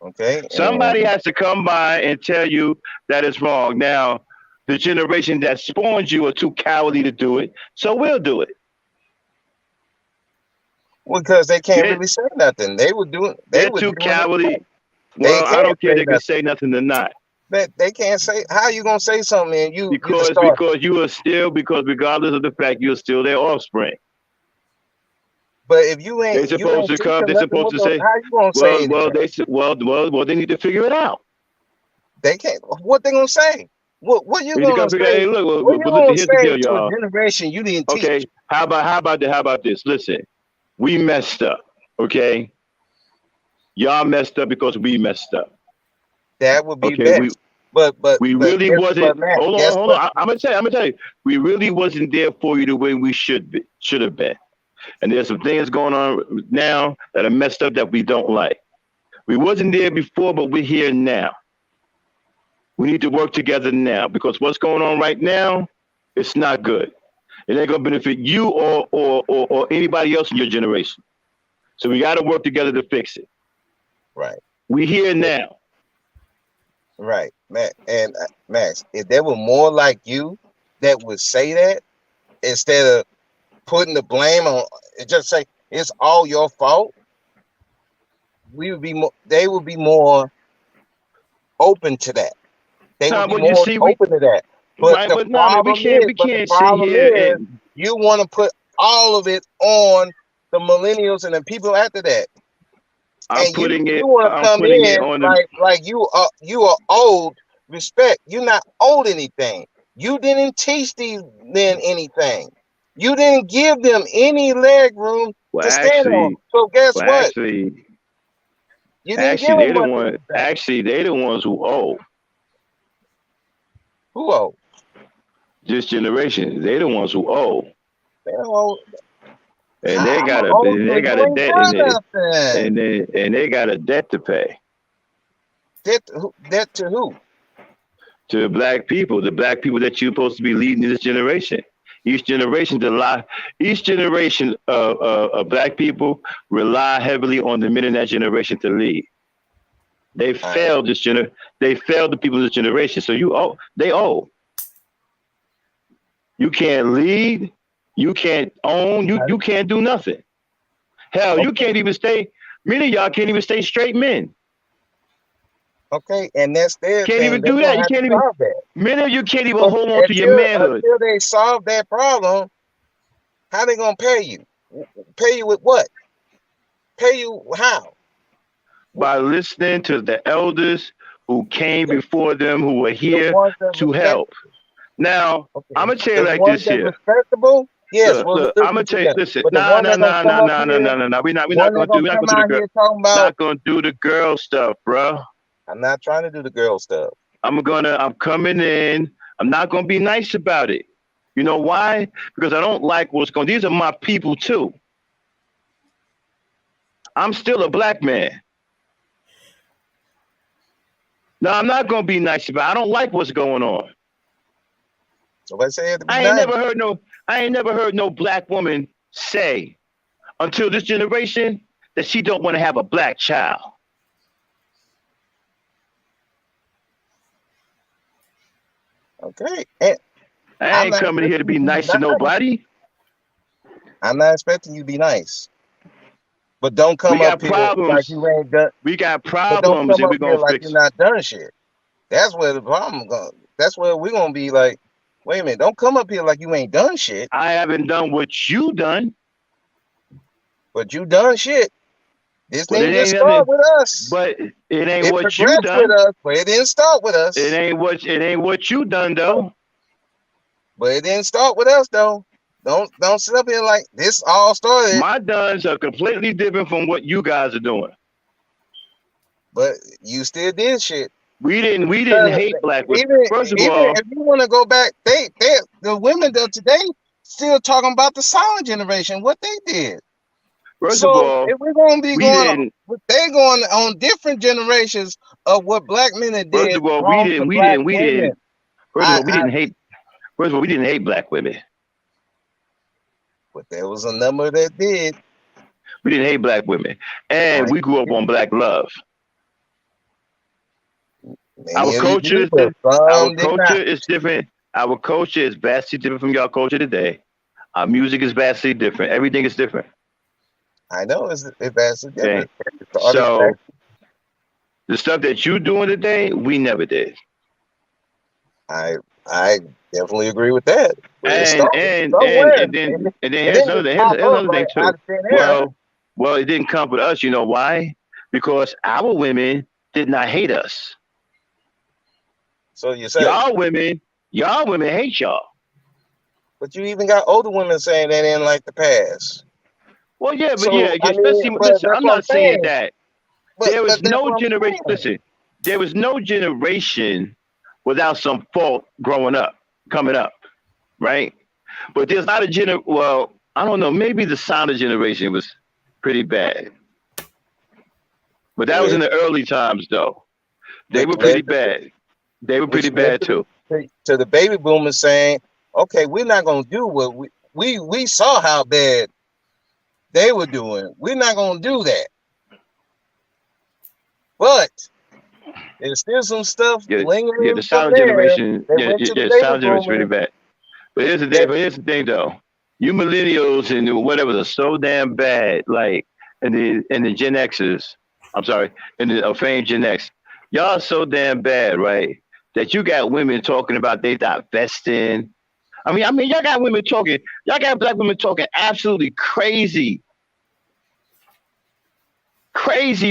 Okay.
Somebody has to come by and tell you that it's wrong. Now, the generation that spawned you are too cowardly to do it, so we'll do it.
Because they can't really say nothing. They were doing.
They're too cowardly. Well, I don't care. They can say nothing or not.
They can't say. How are you gonna say something and you
because you are still because regardless of the fact you're still their offspring.
But if you
They
ain't
supposed to come.
teaching
They're
nothing,
supposed to
how
say,
you gonna say anything?
they need to figure it out.
They can't. What they gonna say? What you
They need to
gonna
come figure out.
say?
Hey, look.
What you gonna
Here's the
say
deal,
to a
y'all.
generation you didn't teach?
Okay, how about this? Listen, we messed up. Okay, y'all messed up because we messed up.
That would be
Okay,
best. But
we really
guess
wasn't.
what, Matt?
Hold
Guess
on.
what?
I'm gonna tell you. We really wasn't there for you the way we should have been. And there's some things going on now that are messed up that we don't like. We wasn't there before, but we're here now. We need to work together now because what's going on right now, it's not good. It ain't gonna benefit you or anybody else in your generation. So we got to work together to fix it.
Right.
We here now.
Right, Matt. And Max, if there were more like you that would say that instead of putting the blame on, just say it's all your fault, we would be more. They would be more open to that. They would
Nah,
be
but you
more
see,
open to that. But
right,
the
but nah, man,
problem is,
we can't sit here and
you want to put all of it on the millennials and the people after that.
I'm
And you
putting
want to come
it
in
on the.
like you are owed respect. You're not owed anything. You didn't teach these men anything. You didn't give them any leg room
Well,
to stand on.
actually,
So guess
well,
what?
actually,
You didn't give them much of anything.
Actually, they the ones who owe
Who owe?
this generation. They the ones who owe,
They don't owe.
and they
I'm
got
old, so you
a
ain't
debt
done
in it,
nothing.
and they got a debt to pay
Debt to who?
to the black people that you're supposed to be leading this generation. Each generation of black people rely heavily on the men in that generation to lead. They failed They failed the people of this generation. So they owe. You can't lead. You can't own. You can't do nothing. Hell, you can't even stay. Many of y'all can't even stay straight men.
Okay, and that's their
Can't
thing.
even
They're
do
gonna
that. You
have to
can't even.
solve that.
Many of you can't even
But
hold on to your manhood.
until they solve that problem, how they gonna pay you? Pay you with what? Pay you how?
By listening to the elders who came before them, who were here to help. Now, I'm gonna tell you like this here.
Respectable? Yes,
Look, I'm gonna tell you. Listen,
but the
nah.
one that gonna come up here,
We're not
gonna
gonna
come
do the
out
girl.
here talking about.
Not gonna do the girl stuff, bro.
I'm not trying to do the girl stuff.
I'm coming in. I'm not gonna be nice about it. You know why? Because I don't like what's going. These are my people too. I'm still a black man. No, I'm not gonna be nice about it. I don't like what's going on.
Nobody say it to be
I ain't
nice.
never heard no black woman say until this generation that she don't want to have a black child.
Okay.
I ain't coming here to be nice to nobody.
I'm not expecting you to be nice. But don't come up here like you ain't done.
We got
problems, but don't come up here like
fix.
You're not done shit. That's where the problem goes. That's where we're gonna be like, wait a minute, don't come up here like you ain't done shit.
I haven't done what you done.
But you done shit. This
But
didn't just start with us.
But it ain't what you done
with us, but it didn't start with us.
It ain't what you done though.
But it didn't start with us though. Don't sit up here like this all started.
My dones are completely different from what you guys are doing.
But you still did shit.
We didn't hate black women. First of all,
if you want to go back, the women of today still talking about the silent generation, what they did.
First of all,
if we're gonna be they're going on different generations of what black men did.
First of all, we didn't hate black women.
But there was a number that did.
We didn't hate black women, and we grew up on black love. Our culture is different. Our culture is vastly different from your culture today. Our music is vastly different. Everything is different.
I know it's vastly different.
Okay. So the stuff that you doing today, we never did.
I definitely agree with that. But it
And
started
and and
somewhere,
and then and then
and
here's
then just
another
pop
here's
up
another thing
like out
too.
of thin air.
Well, it didn't come with us. You know why? Because our women did not hate us.
So you say,
Y'all women, y'all women hate y'all.
but you even got older women saying they didn't like the past.
Well, yeah, but
So
yeah,
I mean,
especially
but
listen.
that's
I'm
what I'm
not saying
saying.
that
But
there was
that's
no
what I'm
generation.
saying.
Listen, there was no generation without some fault growing up, coming up, right? But there's not a Well, I don't know. Maybe the Sonder generation was pretty bad, but that was in
Which
the early times, though. They
which
were pretty
led to
bad. They were pretty
which led
bad too.
to the baby boomers saying, "Okay, we're not gonna do what we saw how bad they were doing. We're not gonna do that." But there's still some stuff
Yeah, yeah. The
lingering from
silent
there
generation.
that
Yeah,
went
yeah,
to the
yeah.
baby
Silent generation is pretty
boomers.
bad. But here's the thing.
That
Though. You millennials and whatever are so damn bad. Like and the Gen Xers. I'm sorry, and the famed Gen X. Y'all so damn bad, right? That you got women talking about they divesting. I mean, y'all got women talking. Y'all got black women talking absolutely crazy,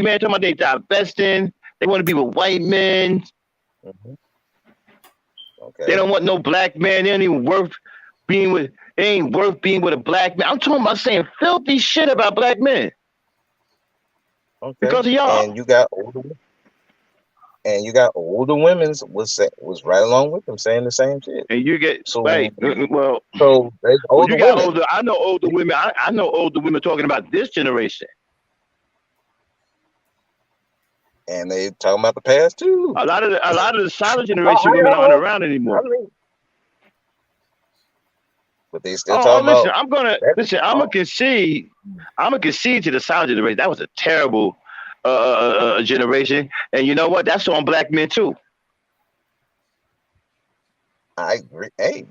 man. Talking about they divesting. They want to be with white men.
Mhm.
They
Okay,
don't want no black man. They ain't even worth being with. They ain't worth being with a black man. I'm talking about saying filthy shit about black men
okay,
because of y'all.
and you got older women was right along with them saying the same shit.
And you get
So
right. Well,
there's
well,
older
you got
women,
older. I know older women. I know older women talking about this generation.
and they talking about the past too.
A lot of the silent generation women aren't
I
around
I
anymore.
mean, but they still
Oh,
talking
listen.
about
I'm gonna
that.
listen. I'm gonna
Oh,
concede. I'm gonna concede to the silent generation. That was a terrible generation. And you know what? That's on black men too.
I agree. Hey,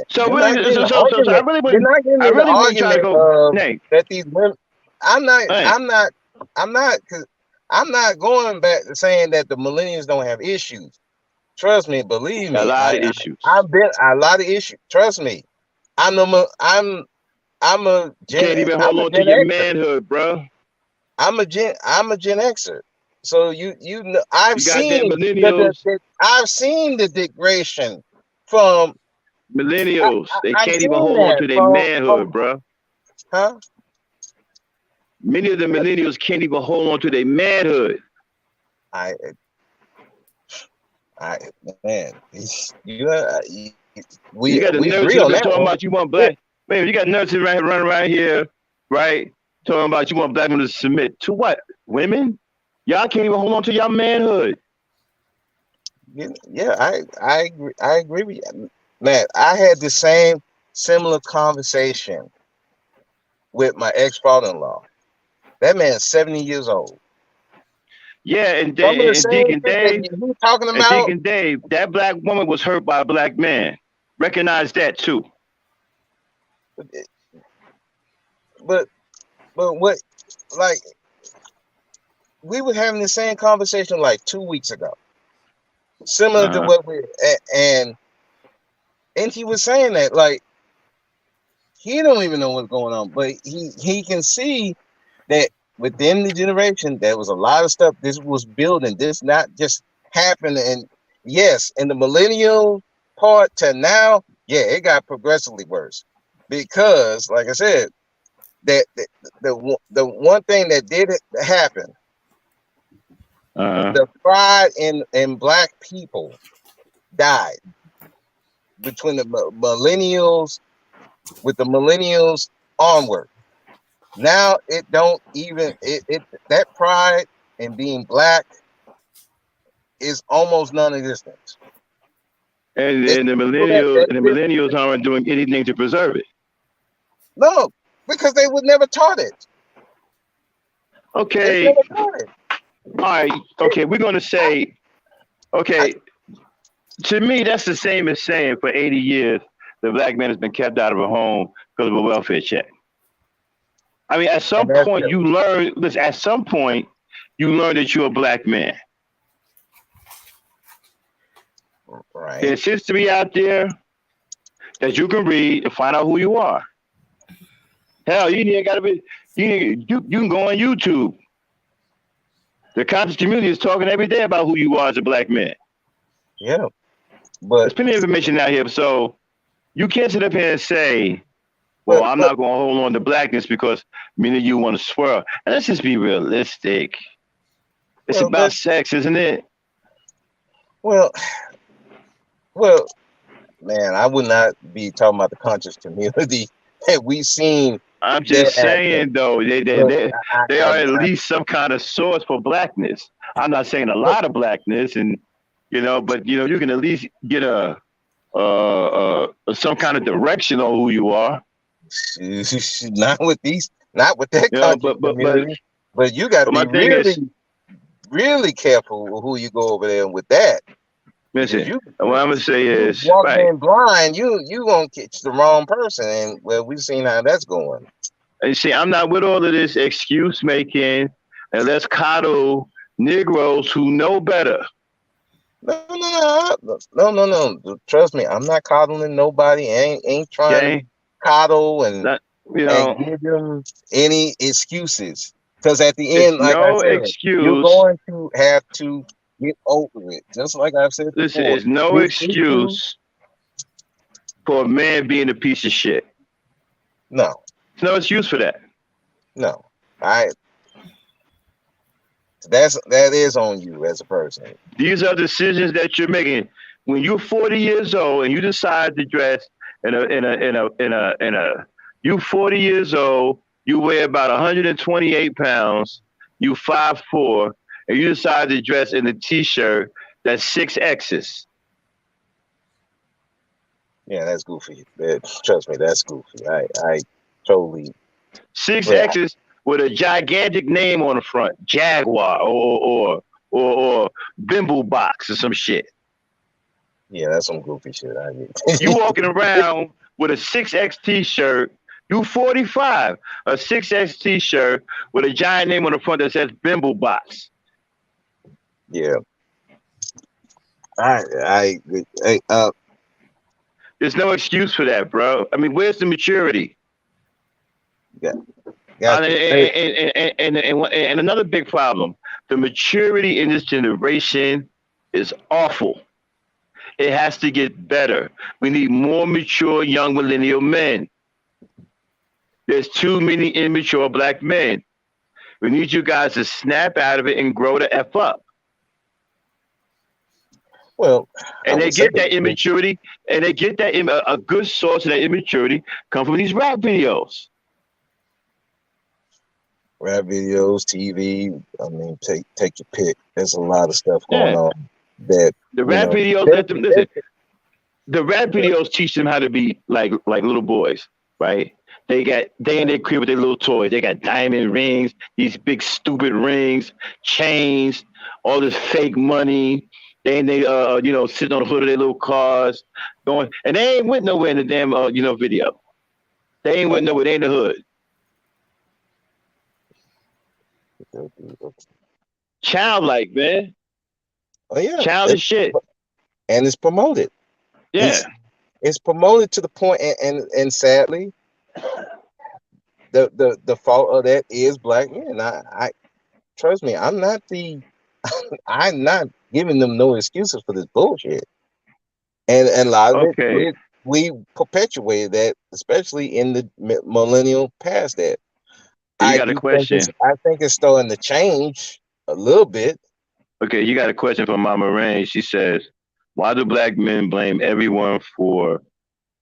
So
you're
really,
not getting the
so I
argument.
really
You're
wouldn't.
not getting
I
in the
really wouldn't try to
argument
go.
of
Nay,
that these women. I'm not.
hey,
I'm not. I'm not. Cause I'm not going back to saying that the millennials don't have issues. Trust me, believe
a
me.
lot of issues.
I've been a lot of issues. Trust me. I'm the. I'm a
You can't even
I'm
hold
a
on to
Gen
your
Xer.
manhood, bro.
I'm a Gen Xer. So you know I've
You got that
seen
millennials.
I've seen the degradation from
Millennials. They
I've
can't even
seen
hold on
that
to their
from
manhood, bro.
huh?
Many of the millennials can't even hold on to their manhood.
I I man, you
You got the
we
nerds
agree
up
on
here
that
talking
one.
about you want black. Man, you got nerds running around here, right? Talking about you want black women to submit to what? Women? Y'all can't even hold on to your manhood.
Yeah, I agree with you. Man, I had the same similar conversation with my ex-father-in-law. That man's 70 years old.
Yeah,
Some of the
and
same
Deacon
shit that
Dave,
he's talking about,
that black woman was hurt by a black man. Recognize that too.
but what like we were having the same conversation like 2 weeks ago, similar to
Uh-huh.
what and he was saying that like he don't even know what's going on, but he can see that within the generation there was a lot of stuff this was building. This not just happened, and yes, in the millennial part to now, yeah, it got progressively worse because, like I said, that the one thing that did happen,
Uh-huh.
the pride in black people died between the millennials with the millennials onward. Now it don't even it that pride in being black is almost non-existent.
And,
It's
and the
people
millennials
that
and the
just
millennials aren't doing anything to preserve it.
no, because they would never taught it. They
Okay,
never taught it.
all right, okay, we're gonna say,
I,
okay, to me, that's the same as saying for 80 years the black man has been kept out of a home because of a welfare check. I mean, at
and
some
that's
point
true.
you learn. Listen, at some point you learn that you're a black man.
Right.
There's history out there that you can read to find out who you are. Hell, you ain't gotta be. You can go on YouTube. The conscious community is talking every day about who you are as a black man.
Yeah,
There's
but
plenty of information out here, so you can't sit up here and say, "Well, I'm not going to hold on to blackness because me and you want to swirl." And let's just be realistic. It's
well,
about sex, isn't it?
well, well, man, I would not be talking about the conscious community. We've seen
I'm
their
just
aspect.
saying, though,
Look,
they are at least some kind of source for blackness. I'm not saying a
look,
lot of blackness, and but you can at least get a some kind of direction on who you are.
not with not with that conscious community. But you got to
but my
be
thing
really,
is,
really careful with who you go over there with that.
listen,
You
what I'm gonna say is,
walk
right?
in blind, you gonna catch the wrong person, and well, we've seen how that's going.
And see, I'm not with all of this excuse making, and let's coddle Negroes who know better.
No. Trust me, I'm not coddling nobody. Ain't trying to
Okay,
coddle and
not,
give them any excuses. Because at the
it's
end, like I
no
said, you're
excuse.
going to have to get over it. Just like I've said
Listen,
before.
it's no
This issue,
excuse for a man being a piece of shit.
no,
There's no excuse for that.
no. That is on you as a person.
These are decisions that you're making. When you're 40 years old and you decide to dress in a you 40 years old, you weigh about 128 pounds, you 5'4", and you decide to dress in a t-shirt that's 6X's.
Yeah, that's goofy. Trust me, that's goofy. I totally.
6X's with a gigantic name on the front, Jaguar or Bimble Box or some shit.
Yeah, that's some goofy shit.
You walking around with a 6X t-shirt, you 45, a 6X t-shirt with a giant name on the front that says Bimble Box.
Yeah.
There's no excuse for that, bro. I mean, where's the maturity?
Yeah.
And another big problem, the maturity in this generation is awful. It has to get better. We need more mature young millennial men. There's too many immature black men. We need you guys to snap out of it and grow the F up.
Well,
and they get that immaturity, and they get that a good source of that immaturity come from these rap videos.
Rap videos, TV. I mean, take your pick. There's a lot of stuff going on that
the rap videos let them listen. The rap videos teach them how to be like little boys, right? They in their crib with their little toys. They got diamond rings, these big stupid rings, chains, all this fake money. They sitting on the hood of their little cars, going, and they ain't went nowhere in the damn video. They ain't went nowhere. They in the hood. Childlike, man.
Oh yeah,
childish shit.
And it's promoted.
Yeah,
it's promoted to the point, and sadly, the fault of that is black men. I trust me, I'm not giving them no excuses for this bullshit. And a lot of it, we perpetuated that, especially in the millennial past that.
You got a question.
I think it's starting to change a little bit.
Okay, you got a question from Mama Rain. She says, why do black men blame everyone for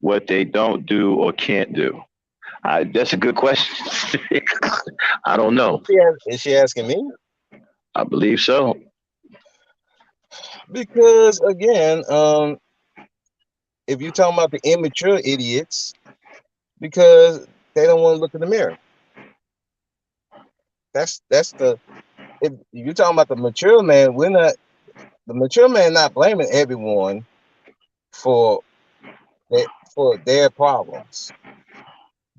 what they don't do or can't do? That's a good question. I don't know.
Is she asking me?
I believe so.
Because again, if you're talking about the immature idiots, because they don't want to look in the mirror. If you're talking about the mature man, the mature man not blaming everyone for their problems.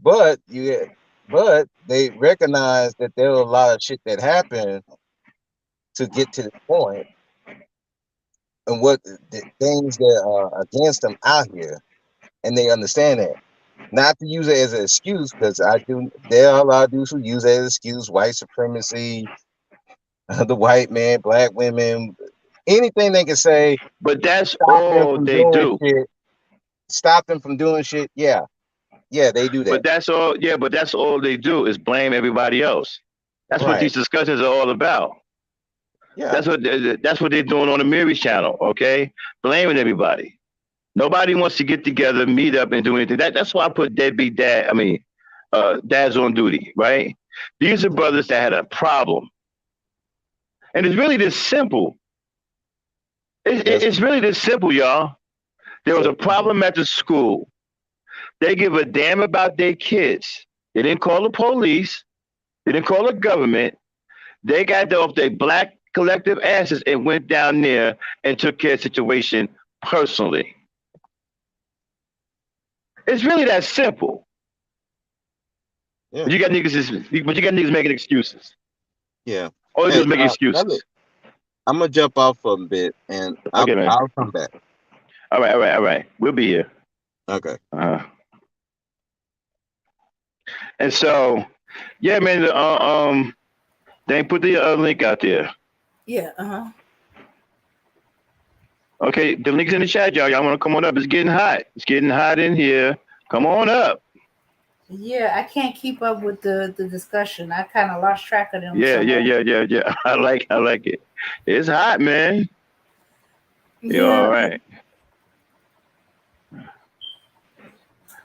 But they recognize that there was a lot of shit that happened to get to this point. what the things that are against them out here, and they understand that. Not to use it as an excuse, because there are a lot of dudes who use it as an excuse, white supremacy, the white man, black women, anything they can say.
But that's
Stop them
all
from
they
doing
do.
shit. Stop them from doing shit. Yeah, they do that.
But that's all. Yeah, but that's all they do is blame everybody else. That's what these discussions are all about.
Yeah.
That's what they're doing on the Mary channel. Okay, blaming everybody. Nobody wants to get together, meet up, and do anything. That's why I put deadbeat dad. I mean, dads on duty. Right? These are brothers that had a problem, and it's really this simple. It's really this simple, y'all. There was a problem at the school. They give a damn about their kids. They didn't call the police. They didn't call the government. They got off their black collective asses and went down there and took care of the situation personally. It's really that simple.
Yeah.
But you got niggas making excuses.
Yeah.
All they do is make excuses.
I'm gonna jump off for a bit, and I'll come back.
All right. We'll be here.
Okay.
And so, yeah, man. They put the link out there.
Yeah.
Okay, the link's in the chat, y'all. Y'all want to come on up? It's getting hot. It's getting hot in here. Come on up.
Yeah, I can't keep up with the discussion. I kind of lost track of them.
Yeah. I like it. It's hot, man. You're all right.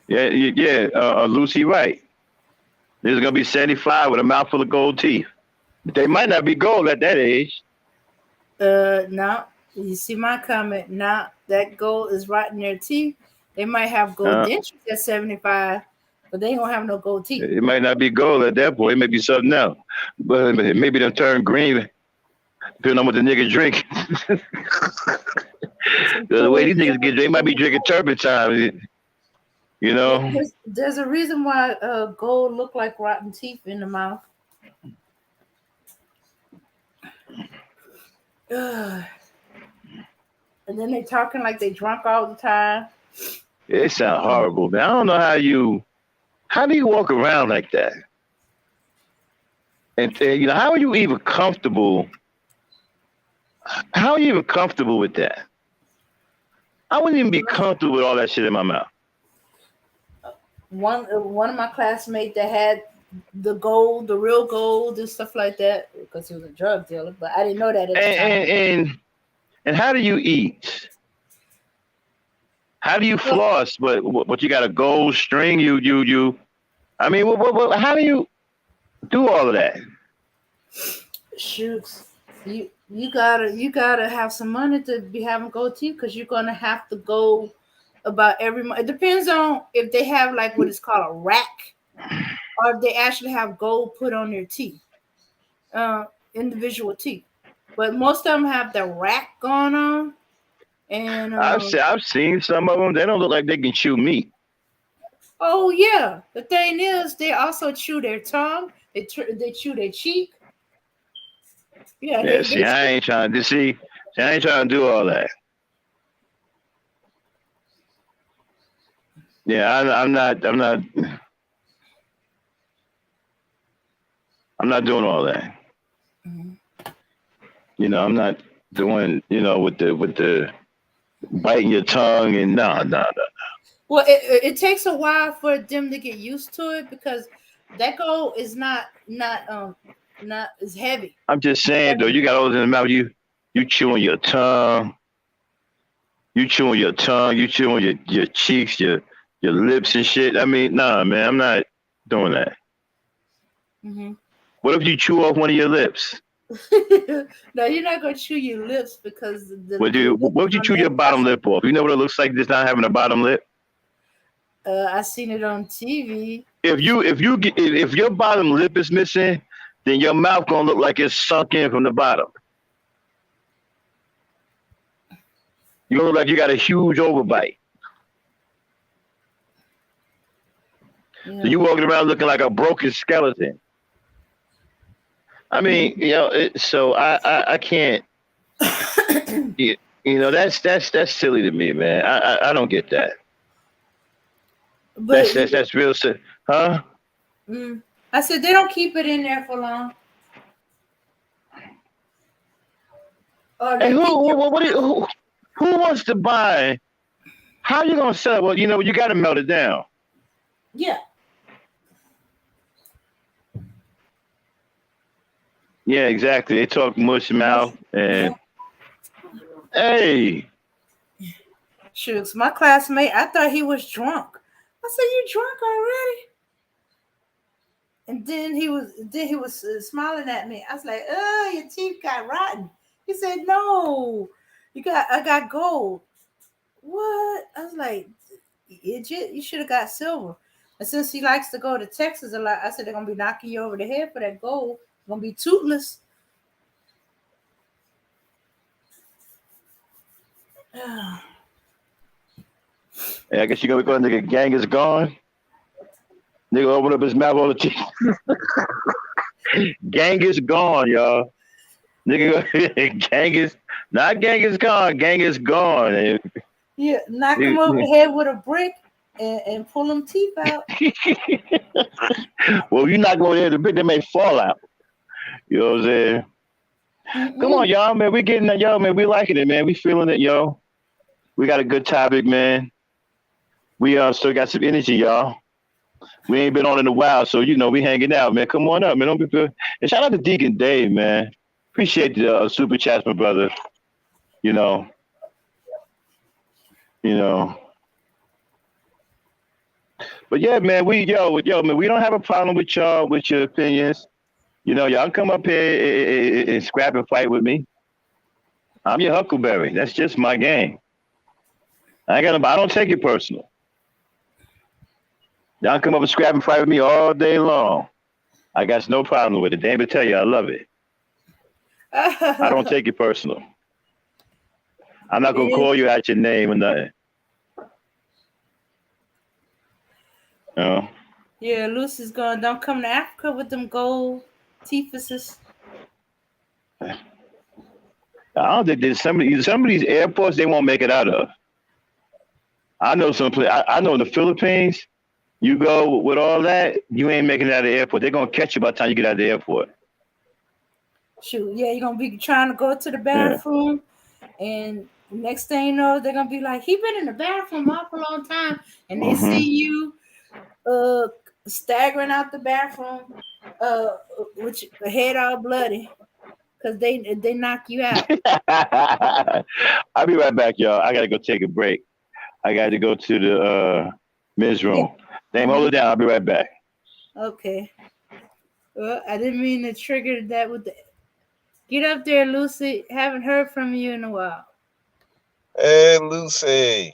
Yeah. Lucy, right. There's gonna be 75 with a mouthful of gold teeth. But they might not be gold at that age.
No. You see my comment. Now that gold is rotting their teeth. They might have gold dentures at 75, but they ain't gonna have no gold teeth.
It might not be gold at that point. It may be something else. But maybe they'll turn green depending on what the nigga drink. The way these niggas get, they might be drinking turpentine. You know?
There's a reason why gold look like rotten teeth in the mouth. And then they talking like they drunk all the time.
It sounds horrible, man. I don't know how do you walk around like that? And how are you even comfortable? How are you even comfortable with that? I wouldn't even be comfortable with all that shit in my mouth.
One of my classmates that had the real gold and stuff like that, because he was a drug dealer, but I didn't know that at the time.
And how do you eat? How do you floss? But you got a gold string. I mean, how do you do all of that?
Shoots, you gotta have some money to be having gold teeth, because you're gonna have to go about every month. It depends on if they have like what is called a rack, or if they actually have gold put on their teeth, individual teeth. But most of them have the rack going on. And
I've seen some of them. They don't look like they can chew meat.
Oh yeah, the thing is, they also chew their tongue. They chew their cheek. Yeah.
I ain't trying to do all that. Yeah, I'm not doing all that.
Mm-hmm.
I'm not doing, with the biting your tongue and no.
Well, it takes a while for them to get used to it, because that gold is not as heavy.
I'm just saying though, you got all this in the mouth. You chewing your tongue. You chewing your your cheeks, your lips and shit. I mean, nah, man, I'm not doing that.
Mm-hmm.
What if you chew off one of your lips?
No, you're not gonna chew your lips, because
what would you chew your bottom lip off? You know what it looks like just not having a bottom lip?
I seen it on TV.
If your bottom lip is missing, then your mouth gonna look like it's sunk in from the bottom. You look like you got a huge overbite.
Yeah.
So you walking around looking like a broken skeleton. I mean, so I can't. That's silly to me, man. I don't get that.
But
That's real silly, huh?
mm, I said they don't keep it in there for long. Or
Hey,
they keep it.
who wants to buy? How you gonna sell it? Well, you got to melt it down.
Yeah.
Yeah, exactly. They talk mush mouth and hey,
Shoots, my classmate, I thought he was drunk. I said, "You drunk already?" And then he was smiling at me. I was like, "Oh, your teeth got rotten." He said, "No, I got gold." What? I was like, "Idiot, you should have got silver." And since he likes to go to Texas a lot, I said they're gonna be knocking you over the head for that gold. You're gonna be toothless.
hey, I guess you gonna go. Nigga, gang is gone. Nigga, open up his mouth all the teeth. Gang is gone, y'all. Nigga, gang is gone. Gang is gone.
Yeah, knock him over the head with a brick and pull them teeth out.
Well, you're not going to the bit, they may fall out. You know what I'm saying? Come on, y'all, man. We getting that, yo, man. We liking it, man. We feeling it, yo. We got a good topic, man. We still got some energy, y'all. We ain't been on in a while, so we hanging out, man. Come on up, man. Don't be and shout out to Deacon Dave, man. Appreciate the super chats, my brother. You know, you know. But yeah, man, man, we don't have a problem with y'all with your opinions. Y'all come up here and scrap and fight with me. I'm your Huckleberry. That's just my game. I don't take it personal. Y'all come up and scrap and fight with me all day long. I got no problem with it. Damn it, tell you, I love it. I don't take it personal. I'm not gonna call you out your name or nothing.
Yeah, Lucy's going. Don't come to Africa with them gold teethuses.
I don't think there's some of these airports they won't make it out of. I know I know in the Philippines, you go with all that, you ain't making it out of the airport. They're gonna catch you by the time you get out of the airport.
Shoot, yeah, you're gonna be trying to go to the bathroom, and next thing you know, they're gonna be like, "He been in the bathroom awful long time," and they see you, staggering out the bathroom, with your head all bloody, cause they knock you out.
I'll be right back, y'all. I gotta go take a break. I got to go to the men's room. Damn, hold it down. I'll be right back.
Okay. Well, I didn't mean to trigger that with the. Get up there, Lucy. Haven't heard from you in a while.
Hey, Lucy.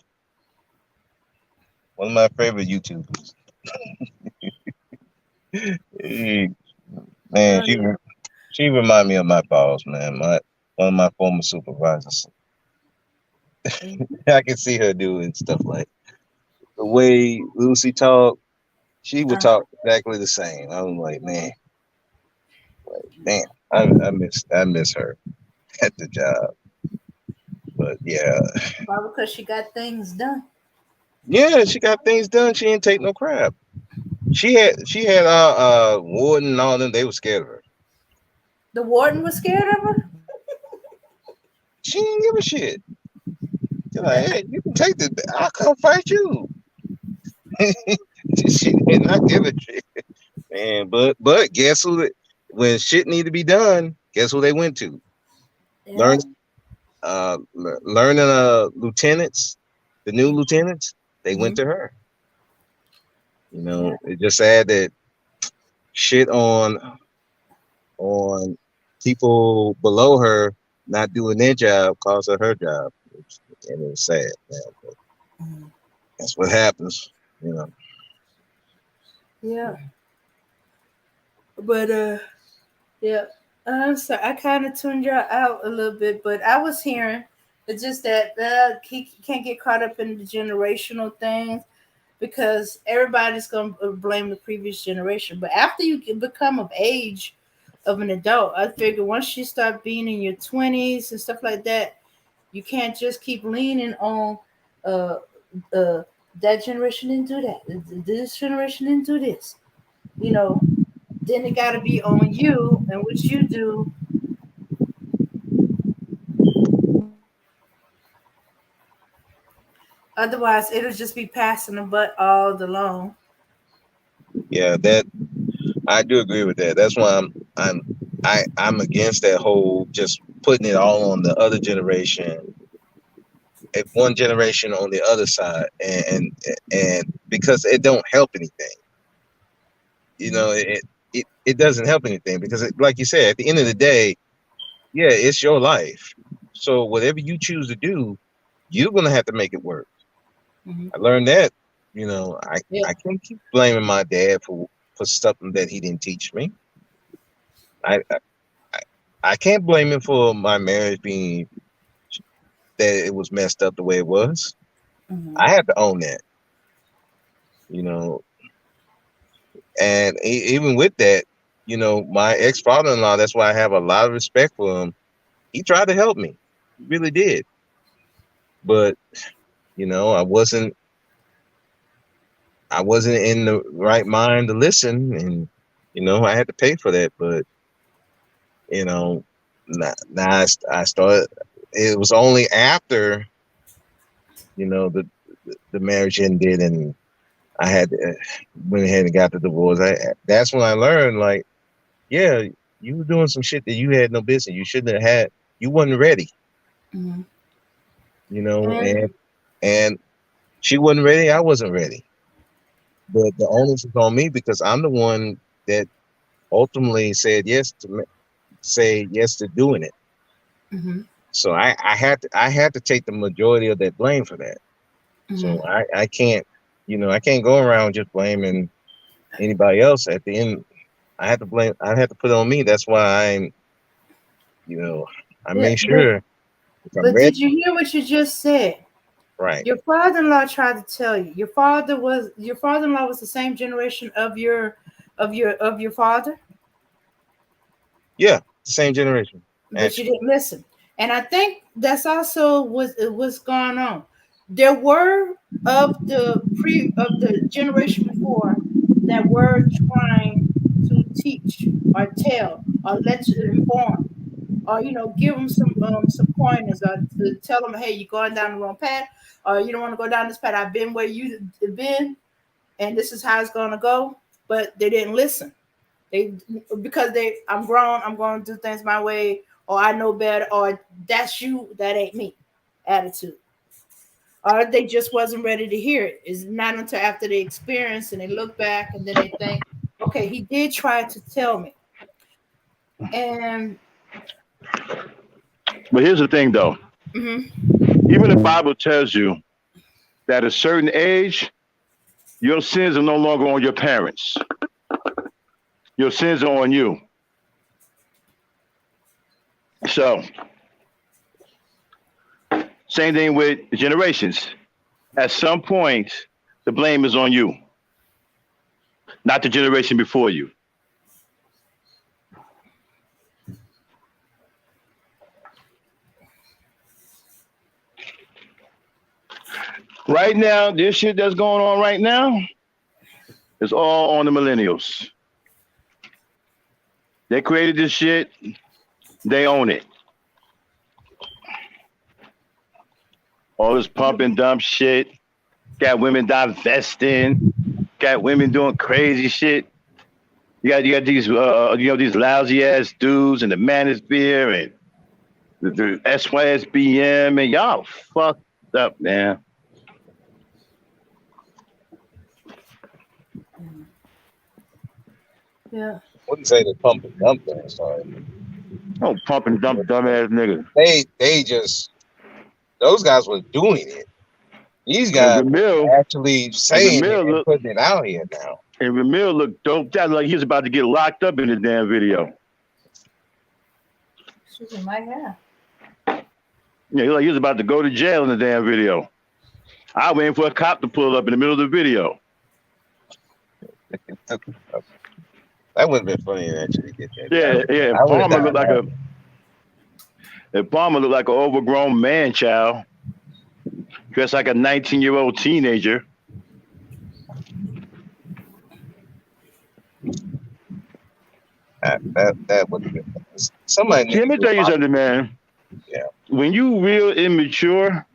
One of my favorite YouTubers. Man, she remind me of my boss, man. One of my former supervisors. I can see her doing stuff like the way Lucy talk. She would talk exactly the same. I'm like, man, I miss her at the job. But yeah.
Probably because she got things done.
Yeah, she got things done. She didn't take no crap. She had warden and all them. They were scared of her.
The warden was scared of her.
She didn't give a shit. She's like, hey, you can take this. I'll come fight you. She did not give a shit, man. But guess who? When shit need to be done, guess who they went to? Yeah. Learning lieutenants, the new lieutenants. They went to her. It's just sad that shit on people below her not doing their job cost her job, and it's sad, man. But that's what happens,
Yeah. But yeah. I'm sorry. I kind of tuned y'all out a little bit, but I was hearing. It's just that he can't get caught up in the generational things because everybody's gonna blame the previous generation. But after you can become of age of an adult, I figure once you start being in your 20s and stuff like that, You can't just keep leaning on uh, that generation didn't do that. This generation didn't do this. You know, then it got to be on you and what you do. Otherwise, it'll just be passing the butt all along.
Yeah, that I do agree with that. That's why I'm against that whole just putting it all on the other generation, one generation on the other side, and because it don't help anything. You know, it doesn't help anything because like you said, at the end of the day, yeah, it's your life. So whatever you choose to do, you're gonna have to make it work.
Mm-hmm.
I learned that. You know,
Yeah.
I can't keep blaming my dad for something that he didn't teach me. I can't blame him for my marriage being that it was messed up the way it was.
Mm-hmm.
I have to own that, you know. And even with that, you know, my ex father-in-law. That's why I have a lot of respect for him. He tried to help me, he really did. But you know, I wasn't in the right mind to listen, and you know, I had to pay for that. But you know, now I started. It was only after you know the marriage ended and I had went ahead and got the divorce. That's when I learned, like, yeah, you were doing some shit that you had no business. You shouldn't have had. You wasn't ready,
Mm-hmm.
you know, and she wasn't ready. I wasn't ready. But the onus is on me because I'm the one that ultimately said yes to say yes to doing it.
Mm-hmm.
So I had to take the majority of that blame for that.
Mm-hmm.
So I can't, you know, I can't go around just blaming anybody else. At the end, I had to blame. I had to put it on me. That's why you know, I
Yeah,
make sure if I'm
but did
ready.
you hear what you just said?
Right.
Your father-in-law tried to tell you. Your father-in-law was the same generation of your father,
Yeah, same generation.
but you
Actually,
didn't listen. And I think that's also what's going on. There were of the generation before that were trying to teach or tell or let you inform or give them some pointers or to tell them, hey, you're going down the wrong path or you don't want to go down this path. I've been where you've been and this is how it's going to go, but they didn't listen. They because I'm grown, I'm going to do things my way, or I know better, or that's you, that ain't me attitude. Or they just wasn't ready to hear it. It's not until after they experience and they look back and then they think, okay, he did try to tell me. And
But here's the thing, though. Even the Bible tells you that at a certain age, your sins are no longer on your parents. Your sins are on you. So, same thing with generations. At some point, the blame is on you, not the generation before you. Right now, this shit that's going on right now is all on the millennials. They created this shit, they own it. All this pump and dump shit, got women divesting, got women doing crazy shit. You got these these lousy ass dudes and the manosphere and the SYSBM and y'all fucked up, man.
yeah,
wouldn't say the pump and dump thing. Sorry,
Oh, pump and dump dumbass niggas.
they just those guys were doing it. These
And
guys
Ramil,
are actually
and
saying it
Ramil
and
look,
putting it out here now.
and Ramil looked doped out like he was about to get locked up in the damn video.
she might have.
Yeah, he was about to go to jail in the damn video. I waiting for a cop to pull up in the middle of the video.
That would have been funny to actually get that.
Yeah, yeah.
I would have
Palmer
died
looked like
laughing.
If Palmer looked like an overgrown man child, dressed like a 19-year-old teenager.
That would be somebody.
Let me tell you something, man.
Yeah.
When you real immature,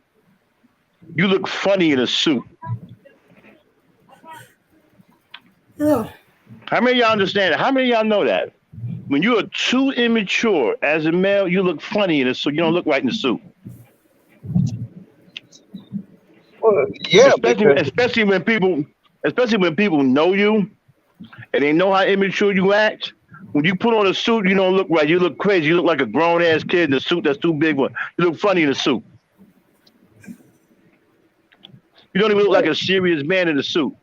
you look funny in a suit.
Oh.
How many of y'all understand it? How many of y'all know that? When you are too immature as a male, you look funny in a suit. You don't look right in the suit.
Well, yeah,
especially when people know you and they know how immature you act. When you put on a suit, you don't look right. You look crazy. You look like a grown ass kid in a suit that's too big. You look funny in a suit. You don't even look like a serious man in a suit.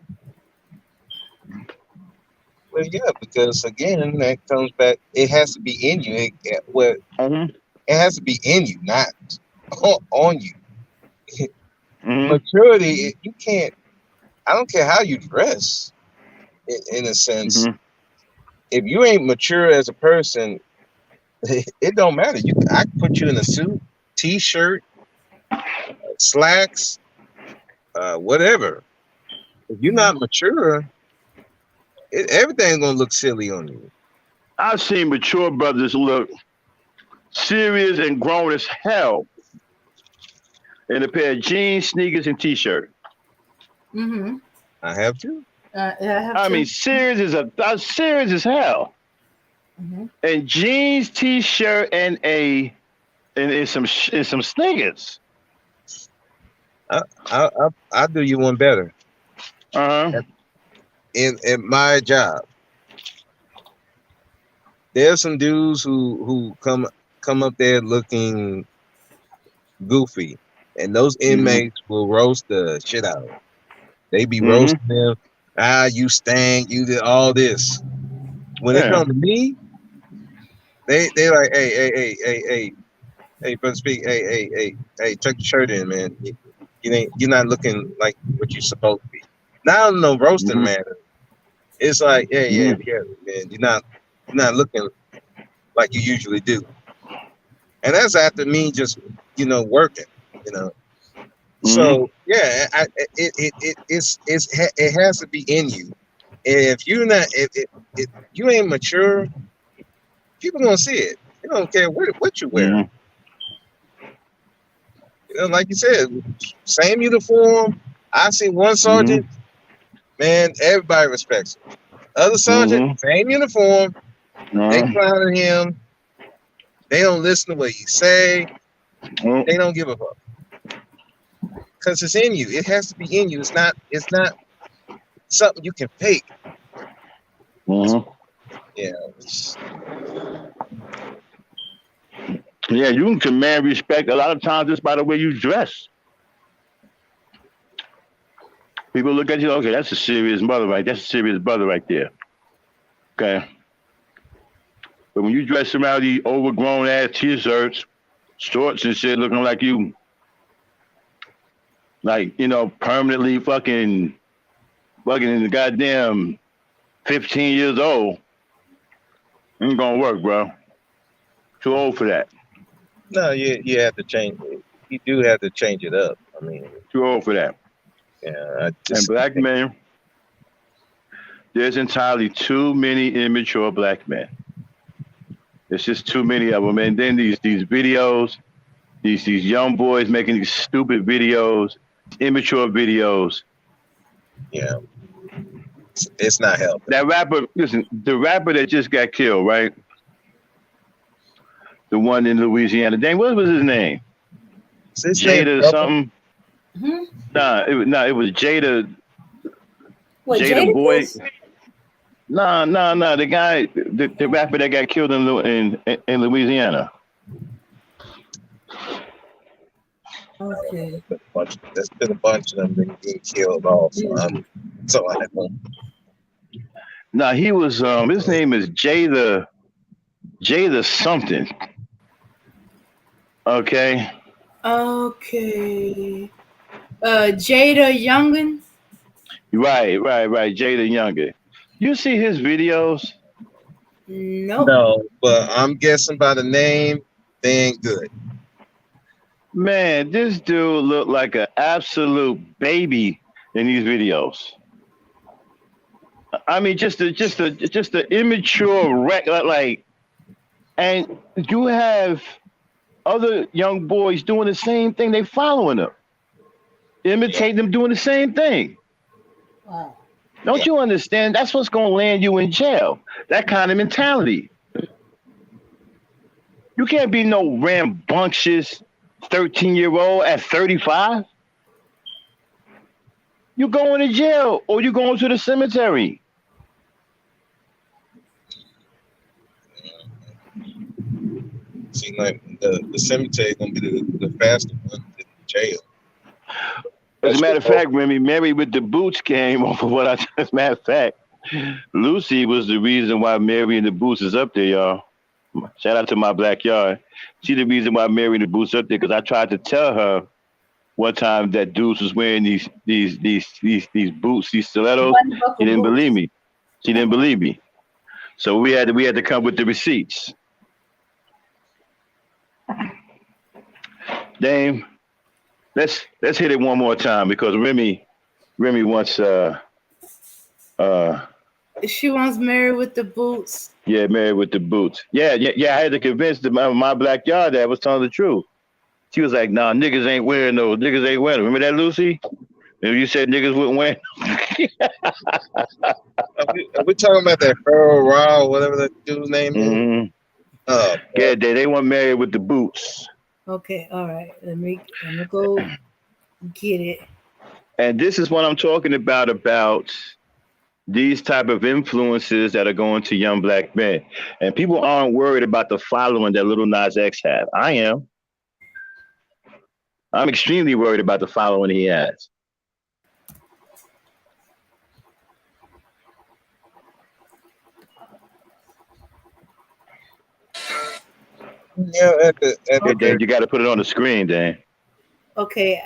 Well, yeah, because again, that comes back. It has to be in you. It has to be in you, not on you. Maturity, you can't. I don't care how you dress. In a sense, if you ain't mature as a person, it don't matter. I can put you in a suit, t-shirt, slacks, whatever. If you're not mature, everything's gonna look silly on you.
I've seen mature brothers look serious and grown as hell in a pair of jeans, sneakers, and t-shirt.
Mm-hmm.
I have to.
I
mean, serious as hell.
Mm-hmm.
And jeans, t-shirt, and some sneakers.
I'll do you one better. In my job, there's some dudes who come up there looking goofy, and those inmates will roast the shit out of them. They be roasting them. You stank. You did all this. When it comes to me, they like, hey, brother, speak. Hey, tuck your shirt in, man. You're not looking like what you're supposed to be. Now, no roasting matter. It's like, yeah, man. You're not looking like you usually do. And that's after me just, working, So yeah, it has to be in you. If you're not, if you ain't mature, people gonna see it. They don't care what you wear. Like you said, same uniform. I see one sergeant, man, everybody respects him. Other sergeant, same uniform. They clowning him. They don't listen to what you say. They don't give a fuck. Because it's in you. It has to be in you. It's not something you can fake. Yeah.
Yeah, you can command respect a lot of times just by the way you dress. People look at you, okay, that's a serious brother right there. Okay. But when you dress around these overgrown ass t-shirts, shorts and shit, looking like you, permanently fucking in the goddamn 15 years old, ain't gonna work, bro. Too old for that.
No, you have to change it. You do have to change it up. I mean,
too old for that.
Yeah,
and black men, there's entirely too many immature black men. There's just too many of them. And then these videos, these young boys making these stupid videos, immature videos.
Yeah, it's not helping.
That rapper, listen, the rapper that just got killed, right? The one in Louisiana. Dang, what was his name? Jada something.
Mm-hmm.
It was Jada.
What,
Jada Boy.
This?
No. The guy, the rapper that got killed in Louisiana.
Okay.
There's been a bunch of them getting killed also. So I don't know.
No, he was. His name is Jada something. Okay.
Okay. Jada Youngin.
Right. Jada Youngin. You see his videos?
Nope.
No, but I'm guessing by the name They ain't good.
Man, this dude looked like an absolute baby in these videos. I mean, just a immature wreck, like, and you have other young boys doing the same thing. They following them, imitate them doing the same thing.
Wow.
Don't you understand? That's what's going to land you in jail. That kind of mentality. You can't be no rambunctious 13-year-old at 35. You going to jail or you going to the cemetery.
Seems like the cemetery is gonna be the faster one than jail.
As a matter of fact, Remy, Mary with the Boots came off of what I. As a matter of fact, Lucy was the reason why Mary and the Boots is up there, y'all. Shout out to my backyard. She the reason why Mary and the Boots up there because I tried to tell her one time that Deuce was wearing these boots, these stilettos. She didn't believe me. She didn't believe me. So we had to come with the receipts. Dame, let's hit it one more time because Remy wants
she wants Mary with the Boots.
Yeah, Mary with the Boots. Yeah. I had to convince my backyard that I was telling the truth. She was like, "Nah, niggas ain't wearing those. Niggas ain't wearing them." Remember that, Lucy? Maybe you said niggas wouldn't wear them.
Are we talking about that Earl Raw, whatever that dude's name is? Oh,
yeah, they want Mary with the Boots.
Okay, all right. Let me go get it.
And this is what I'm talking about these type of influences that are going to young black men. And people aren't worried about the following that Lil Nas X have. I am. I'm extremely worried about the following he has.
Yeah,
Dan, you got to put it on the screen, Dan.
Okay.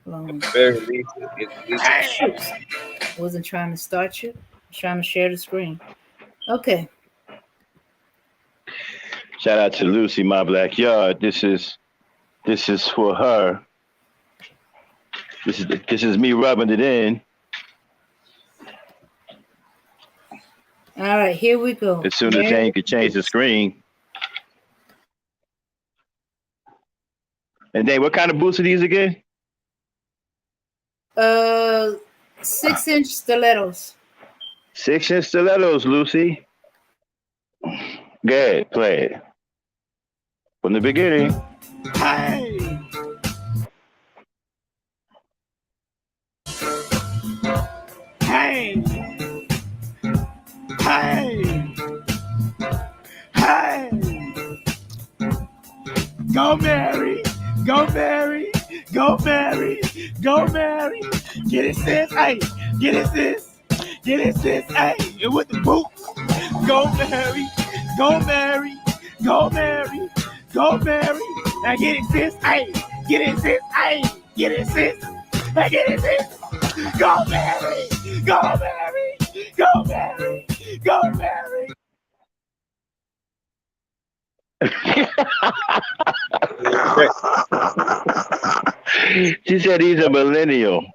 Very least,
I wasn't trying to start you. I was trying to share the screen. Okay.
Shout out to Lucy, my backyard. This is for her. This is me rubbing it in.
All right, here we go.
As soon as Jane could change the screen. And then what kind of boots are these again?
6-inch stilettos.
6-inch stilettos, Lucy. Good, play it. From the beginning.
Hey! Hey! Hey! Hey! Go Mary! Go Mary! Go Mary! Go Mary! Get it, sis! Hey! Get it, sis! Get it, sis! Hey! And with the boots! Go Mary! Go Mary! Go Mary! Go Mary! Now get it, sis! Hey! Get it, sis! Hey! Get it, sis! Hey! Get it, sis! Go Mary! Go Mary! Go Mary! Go Mary!
She said he's a millennial.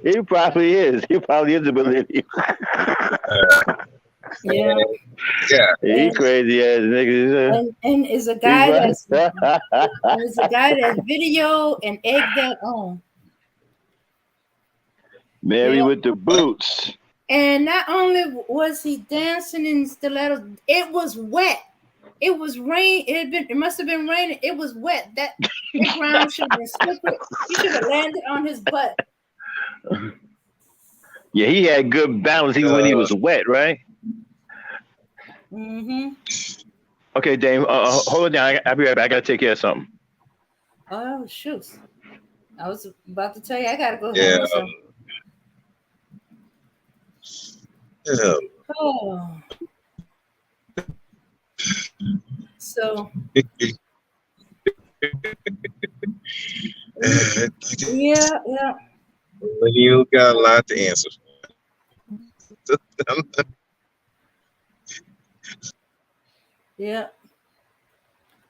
He probably is. He probably is a millennial.
Yeah.
He crazy ass nigga.
And is a guy that's video and egg that on.
Mary with the boots.
And not only was he dancing in stilettos, it was wet. It was rain. It must have been raining. It was wet. That ground should have been slippery. He should have landed on his butt.
Yeah, he had good balance even when he was wet, right?
Mm-hmm.
Okay, Dame. Hold on down. I'll be right back. I gotta take care of something.
Oh shoot! I was about to tell you I gotta go.
Yeah.
Yeah. Oh. So. Yeah.
You got a lot to answer.
Yeah.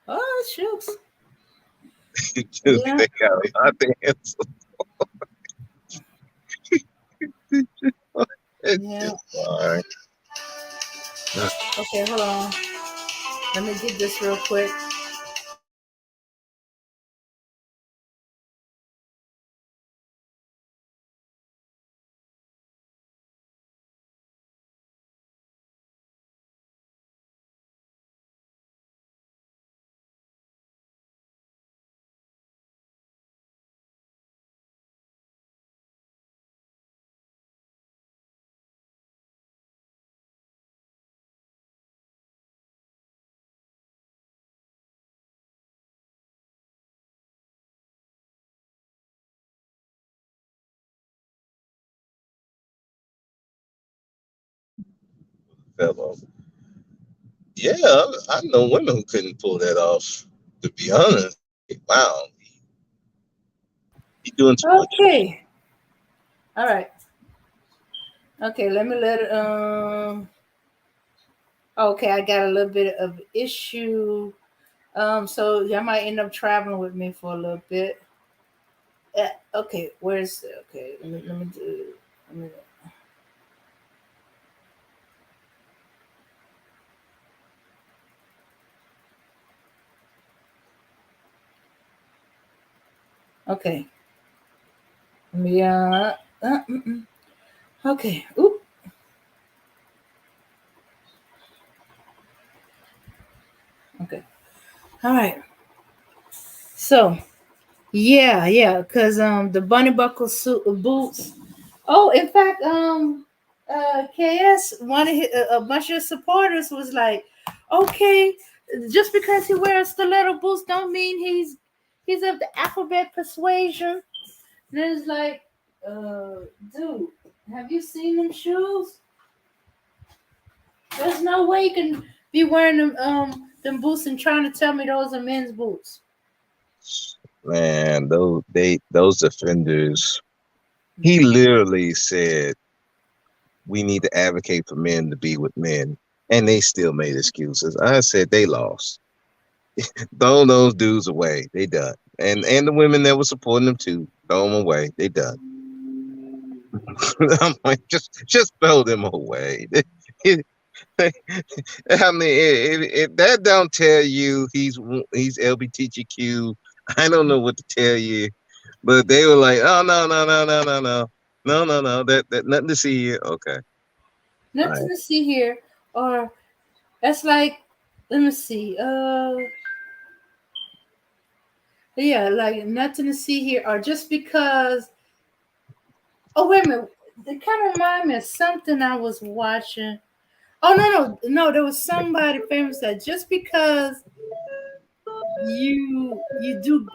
Oh, shucks.
Just
Yeah.
they got a lot to answer. It's
Yeah.
just fine.
Okay, hold on. Let me get this real quick.
Fellow. Yeah, I know women who couldn't pull that off. To be honest, wow, he doing too much.
Okay. All right. Okay, let me let it okay, I got a little bit of issue. So y'all might end up traveling with me for a little bit. Okay, where's the okay? Let me do. Let me, okay. Let me okay. Oop. Okay. All right. So yeah, cause the bunny buckle suit boots. Oh, in fact, KS one of a bunch of supporters was like, okay, just because he wears stiletto boots don't mean he's of the alphabet persuasion. And it's like, dude, have you seen them shoes? There's no way you can be wearing them boots and trying to tell me those are men's boots.
Man, those defenders. He literally said we need to advocate for men to be with men, and they still made excuses. I said they lost. Throw those dudes away. They done. And the women that were supporting them too. Throw them away. They done. I'm like, just throw them away. I mean, if that don't tell you he's LBTQ, I don't know what to tell you. But they were like, oh no, that nothing to see here. Okay, all
Nothing
right.
to see here, or that's like, let me see, yeah, like nothing to see here, or just because. Oh wait a minute, they kind of remind me of something I was watching. Oh no, there was somebody famous that just because you do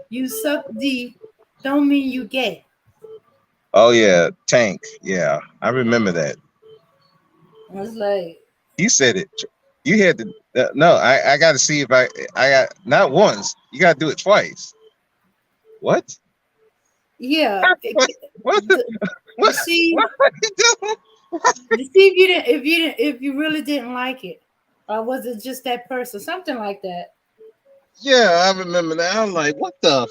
you suck D, don't mean you gay.
Oh yeah, Tank. Yeah, I remember that.
I was like,
You said it. You had to. No, I got to see if I got not once. You got to do it twice. What?
yeah,
What? What?
you
What?
see,
What are you doing?
you see if you really didn't like it, or was it just that person, something like that.
Yeah, I remember that. I'm like, what the?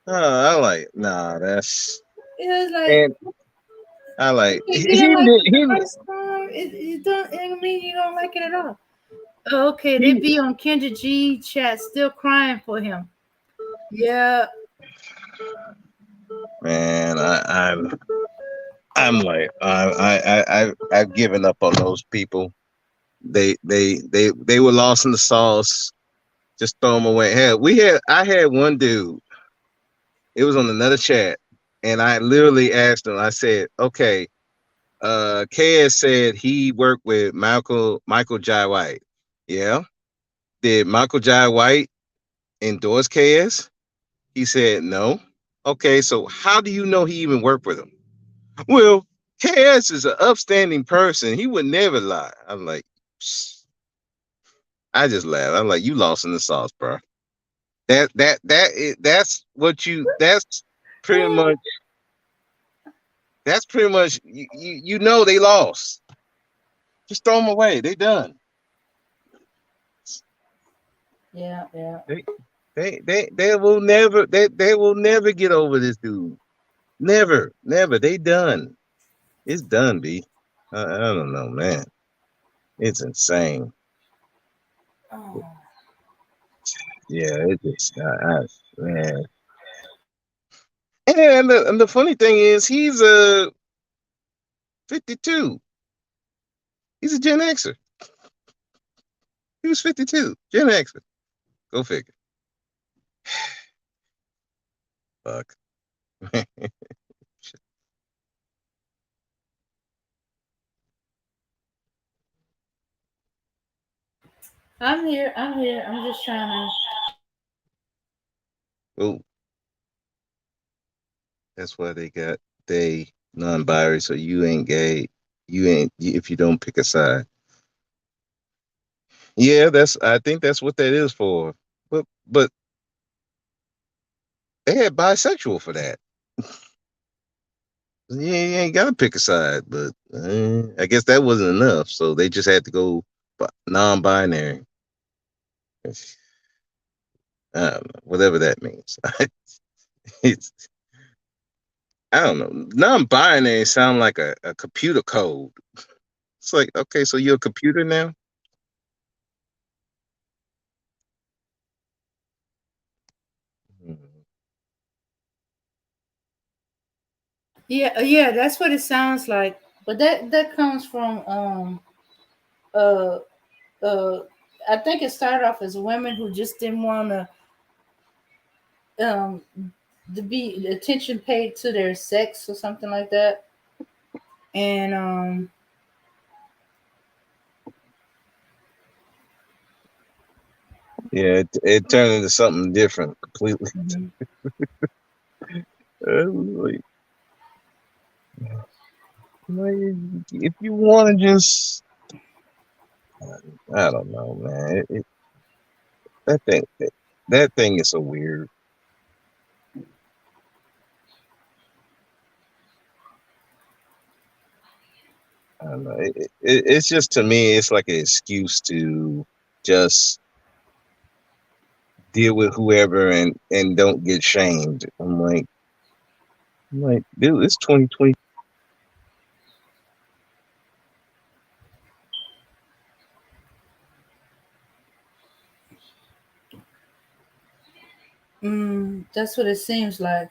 I'm like, nah, that's
It was like,
and I like
okay, you didn't
he
like
did
it the
he.
first time. It don't it mean you don't like it at all. Okay, they
He
be on Kendra G chat still crying for him. Yeah,
man, I'm like I've given up on those people. They were lost in the sauce. Just throw them away. Hell, I had one dude. It was on another chat, and I literally asked him. I said, "Okay, KS said he worked with Michael Jai White. Yeah, did Michael Jai White endorse KS? He said no. Okay, so how do you know he even worked with him? Well, KS is an upstanding person. He would never lie. I'm like, psst. I just laughed. I'm like, you lost in the sauce, bro. That's what you. Pretty much. That's pretty much. You know they lost. Just throw them away. They done.
Yeah.
They will never they will never get over this dude. Never. They done. It's done, B. I don't know, man. It's insane.
Oh.
Yeah, it just man. And the funny thing is, he's 52. He's a Gen Xer. He was 52, Gen Xer. Go figure. Fuck.
I'm here. I'm just trying to.
Oh, that's why they non-binary. So you ain't gay. You ain't if you don't pick a side. Yeah, I think that's what that is for. But they had bisexual for that. You ain't got to pick a side, but I guess that wasn't enough, so they just had to go non-binary. I don't know, whatever that means. It's, I don't know. Non-binary sound like a computer code. It's like, okay, so you're a computer now? Mhm.
Yeah, that's what it sounds like. But that comes from uh uh I think it started off as women who just didn't want um to be attention paid to their sex or something like that. And
Yeah, it turned into something different completely.
mhm.
Like, if you want to just, I don't know, man. That thing, that thing is so weird. I don't know. It's just to me, it's like an excuse to just deal with whoever and don't get shamed. I'm like, dude, it's 2020.
That's what it seems like.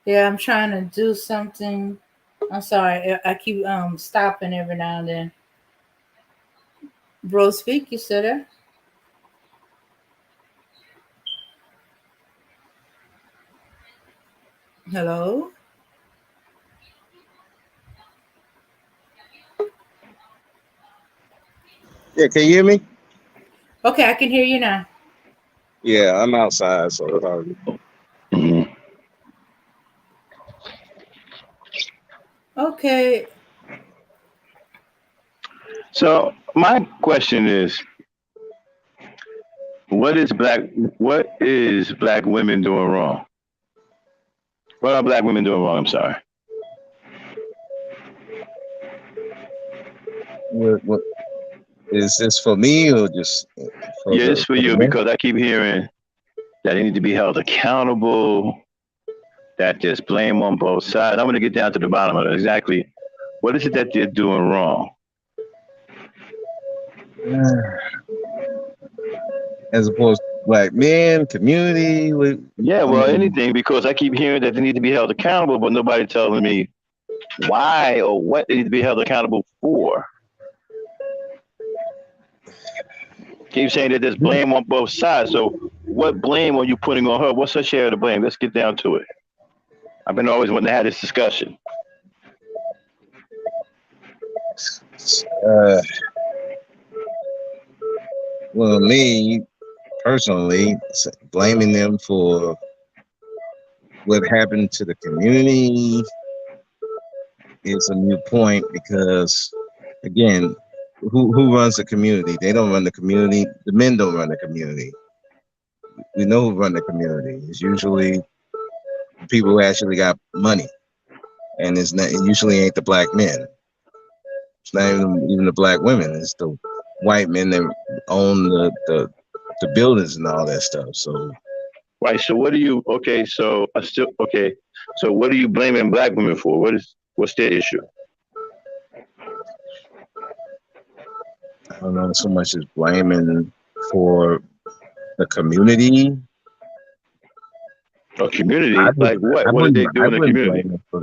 Yeah, I'm trying to do something. I'm sorry, I keep stopping every now and then. Bro, speak. You said it. Hello.
Yeah, can you hear me?
Okay, I can hear you now.
Yeah, I'm outside, so it's hard.
Mhm.
Okay.
So my question is, what is black women doing wrong? What are black women doing wrong? I'm sorry.
What is this for me or just
Yeah, it's for
for the
you
men?
because I keep hearing that they need to be held accountable, that there's blame on both sides. I'm going to get down to the bottom of it. Exactly what is it that they're doing wrong?
As opposed to black men, community.
Yeah,
I
well,
mean,
anything because I keep hearing that they need to be held accountable, but nobody telling me why or what they need to be held accountable for. Keep saying that there's blame on both sides. So, what blame are you putting on her? What's her share of the blame? Let's get down to it. I've been always wanting to have this discussion.
uh, well, me personally, blaming them for what happened to the community is a new point because, again, who runs the community? They don't run the community. The men don't run the community. We know who run the community. It's usually people who actually got money. and it usually ain't the black men. It's not even the black women. It's the white men that own the buildings and all that stuff. So
Right. So what do you? Okay. So I still okay. So what are you blaming black women for? What's their issue?
I don't know so much as blaming for the community.
A community? Like what? What did they do
I
in the
wouldn't
community?
blame them for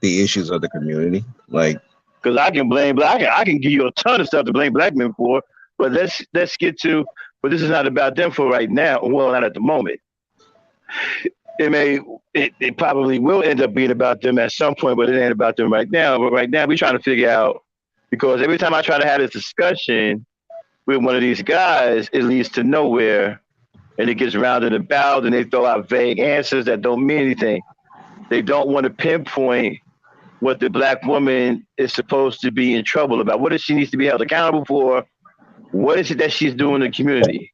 the issues of the community. Like,
Because I can blame black. I can give you a ton of stuff to blame black men for. But let's get to. But this is not about them for right now. Well, not at the moment. It may. It probably will end up being about them at some point, but it ain't about them right now. But right now, we're trying to figure out because every time I try to have this discussion with one of these guys, it leads to nowhere, and it gets rounded about, and they throw out vague answers that don't mean anything. They don't want to pinpoint what the black woman is supposed to be in trouble about. What does she needs to be held accountable for? What is it that she's doing in the community?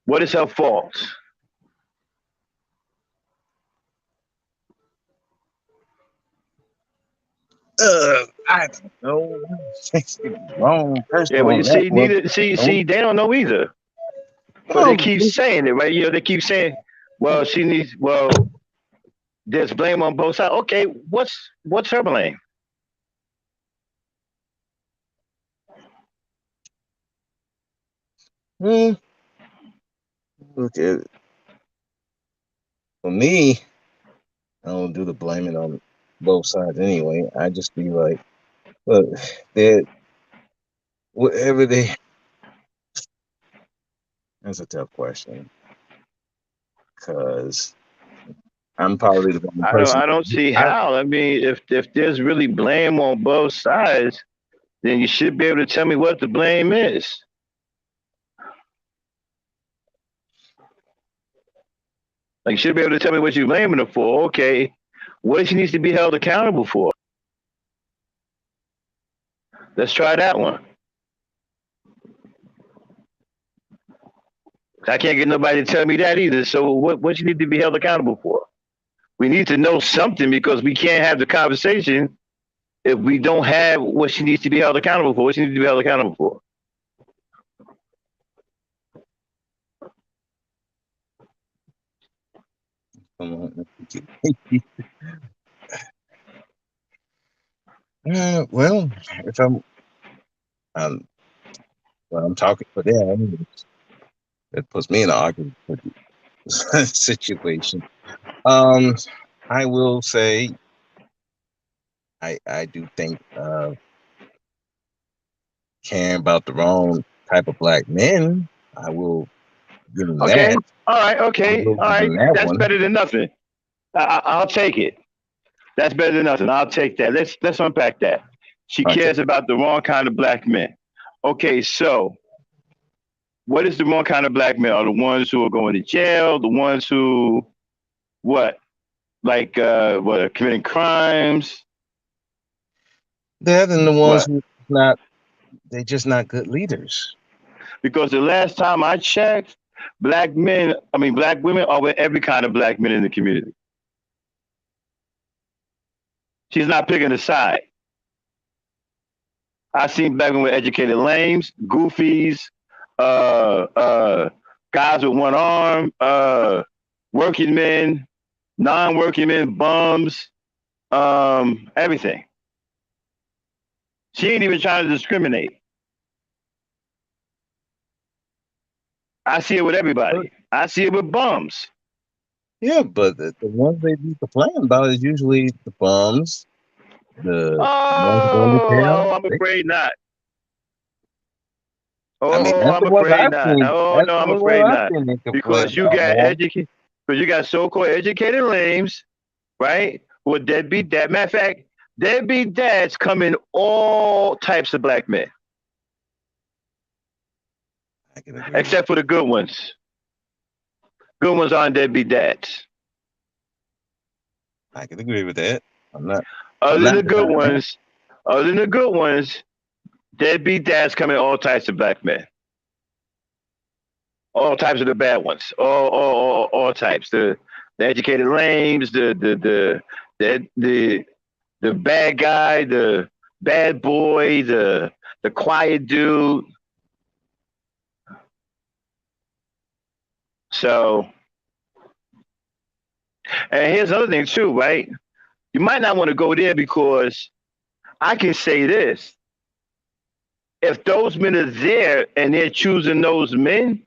What is her fault?
I don't know. Wrong person
Yeah, well, you
on that
see,
one.
neither see, they don't know either. But they
Well,
keep saying it, right? You know, they keep saying, "Well, she needs." Well, there's blame on both sides. Okay, what's her blame?
look at it. For me, I don't do the blaming on both sides anyway. I just be like, look, that whatever they. That's a tough question because I'm probably the one person.
I don't see how. I mean, if there's really blame on both sides, then you should be able to tell me what the blame is. Like, you should be able to tell me what you're blaming her for. Okay, what she needs to be held accountable for? Let's try that one. I can't get nobody to tell me that either. So what you need to be held accountable for? We need to know something because we can't have the conversation if we don't have what she needs to be held accountable for. What she needs to be held accountable for?
Well, if um, well, I'm talking for them, it puts me in an awkward situation. Um, I will say, I do think caring about the wrong type of black men. I will give them
Okay.
that.
All right.
I
Okay.
will
All
give
right.
them that
That's
one.
better than nothing. I'll take it. That's better than nothing. I'll take that. Let's unpack that. She
Okay.
cares about the wrong kind of black men. Okay. So what is the wrong kind of black men? Are the ones who are going to jail? The ones who what? Like what? Are committing crimes?
That and the ones
What?
who not they just not good leaders.
Because the last time I checked, black women are with every kind of black men in the community. She's not picking a side. I've seen black women with educated lames, goofies, uh, uh, guys with one arm, working men, non-working men, bums, everything. She ain't even trying to discriminate. I see it with everybody. I see it with bums.
Yeah, but the ones they be complaining about is usually the bums, the ones going to jail.
I'm afraid not.
I mean,
Oh,
that's
I'm
the ones
afraid
I've
not.
seen.
Oh
That's
no,
the
I'm
ones
afraid
I've
not.
seen they complain
Because you
about
got
more.
educated, because you got so-called educated lames, right? Who are deadbeat dad. Matter of fact, deadbeat dads come in all types of black men,
I can agree.
except for the good ones. Good ones aren't deadbeat dads.
I can agree with that. I'm not. I'm
Other than
not
the good
denying that.
ones, other than the good ones, deadbeat dads come in all types of black men. All types of the bad ones. All types. The educated lames, the bad guy, the bad boy, the quiet dude. So, and here's another thing too, right? You might not want to go there because I can say this: if those men are there and they're choosing those men,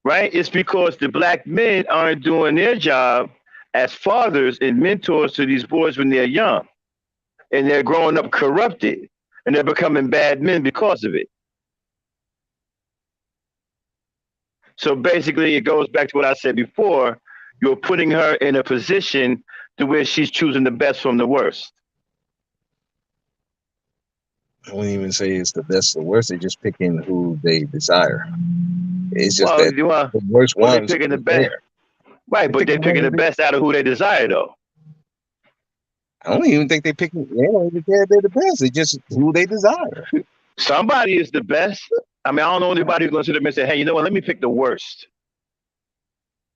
right? It's because the black men aren't doing their job as fathers and mentors to these boys when they're young, and they're growing up corrupted, and they're becoming bad men because of it. So basically, it goes back to what I said before. You're putting her in a position to where she's choosing the best from the worst.
I wouldn't even say it's the best or worst. They're just picking who they desire. It's just
Well,
that the worst
they're
ones
picking the
are
best,
there.
right?
They're
But they're
picking
picking the best out of who they desire, though.
I don't even think they're picking. They don't even care if they're the best. It's just who they desire.
Somebody is the best. I mean, I don't know anybody who's going to sit there and say, "Hey, you know what? Let me pick the worst."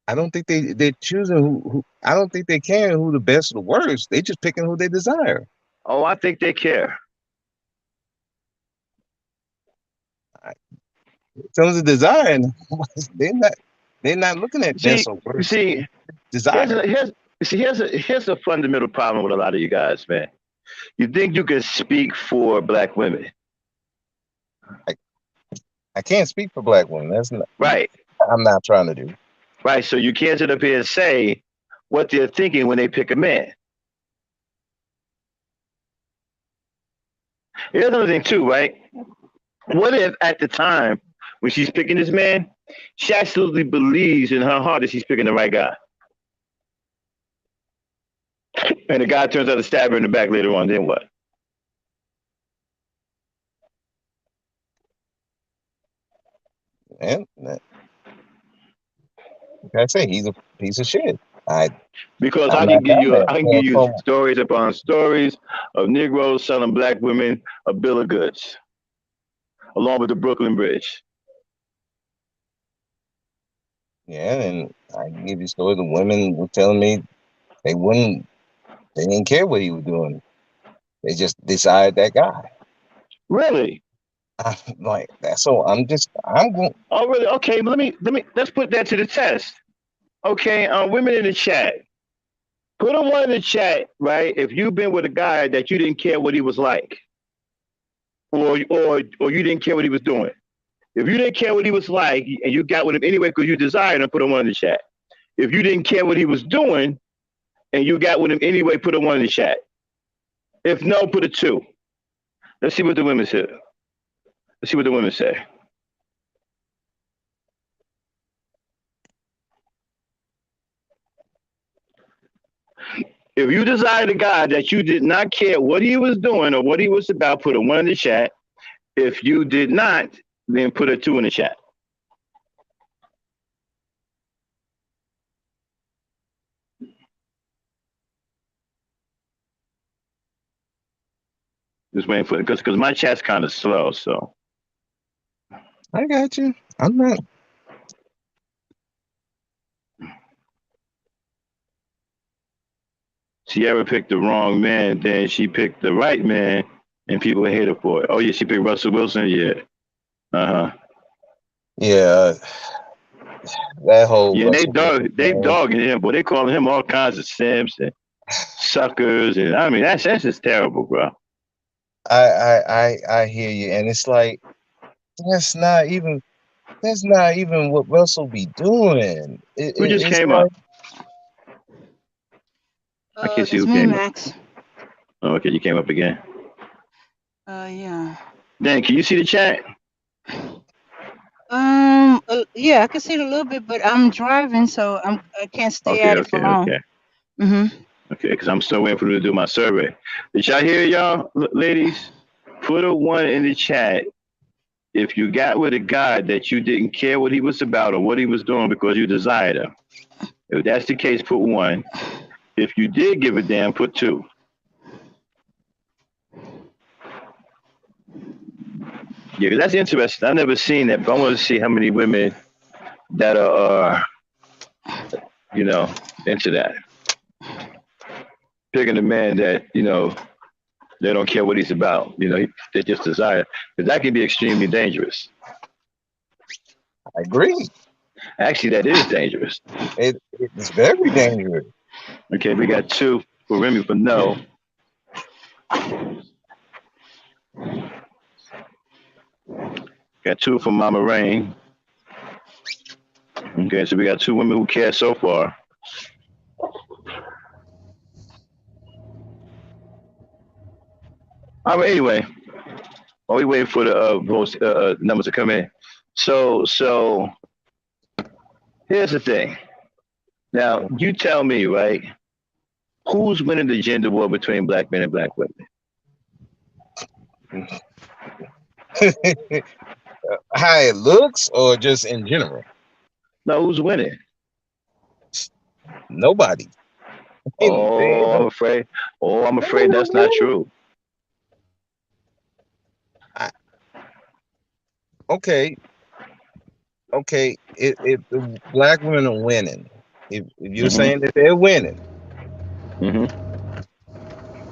I don't think they're choosing who. I don't think they care who the best or the worst. They just picking who they desire.
Oh, I think they care.
In terms of desire, they're not. They're not looking at
See,
best or
you
worst.
see,
Desire.
here's a fundamental problem with a lot of you guys, man. You think you can speak for black women,
I can't speak for black women. That's not.
right?
I'm not trying to do.
Right. So you can't sit up here and say what they're thinking when they pick a man. Here's another thing too, right? What if at the time when she's picking this man, she absolutely believes in her heart that she's picking the right guy, and the guy turns out to stab her in the back later on? Then what?
And like I say, he's a piece of shit.
Because
I'm not down there.
I can give
So
you
from
stories upon stories of Negroes selling black women a bill of goods, along with the Brooklyn Bridge.
yeah, and I can give you stories. The women were telling me they wouldn't. They didn't care what he was doing. They just decided that guy.
Really?
I'm like that. So I'm going.
Oh, really? Okay, let's put that to the test. Okay, women in the chat, put on one in the chat, right? If you've been with a guy that you didn't care what he was like, or you didn't care what he was doing. If you didn't care what he was like, and you got with him anyway because you desired him, put on one in the chat. If you didn't care what he was doing, and you got with him anyway, put a one in the chat. If no, put a two. Let's see what the women say. Let's see what the women say. If you desired a guy that you did not care what he was doing or what he was about, put a one in the chat. If you did not, then put a two in the chat. Just waiting for it because my chat's kind of slow. So
I got you. I'm not.
Sierra picked the wrong man, then she picked the right man, and people hate her for it. Oh yeah, she picked Russell Wilson. Yeah.
Yeah, that whole
Yeah, and
Russell Wilson
they
thing.
dogging him, but they calling him all kinds of simps and suckers, and I mean that's just terrible, bro.
I hear you, and it's like that's not even what Russell be doing.
Who just
It's
came
like
up? I can't see
It's
who
me,
came
Max.
up. Oh, okay, you came up again.
Yeah.
Dan, can you see the chat?
Yeah, I can see it a little bit, but I'm driving, so I can't stay
Okay,
at it for
okay,
long.
okay.
Mhm.
Okay, because I'm still waiting for them to do my survey. Did y'all hear y'all, ladies? Put a one in the chat if you got with a guy that you didn't care what he was about or what he was doing because you desired him. If that's the case, put one. If you did give a damn, put two. Yeah, that's interesting. I've never seen that, but I want to see how many women that are you know, into that. Picking a man that, you know, they don't care what he's about. You know, they just desire. Because that can be extremely dangerous.
I agree.
Actually, that is dangerous.
It's very dangerous.
Okay, we got two for Remy for no. Got two for Mama Rain. Okay, so we got two women who care so far. All right, anyway, while we waiting for the votes, numbers to come in. So here's the thing. Now, you tell me, right? Who's winning the gender war between black men and black women?
How it looks, or just in general?
No, who's winning?
Nobody.
Oh, I'm afraid. Oh, I'm afraid that's not true.
Okay, if the black women are winning, if you're saying that they're winning,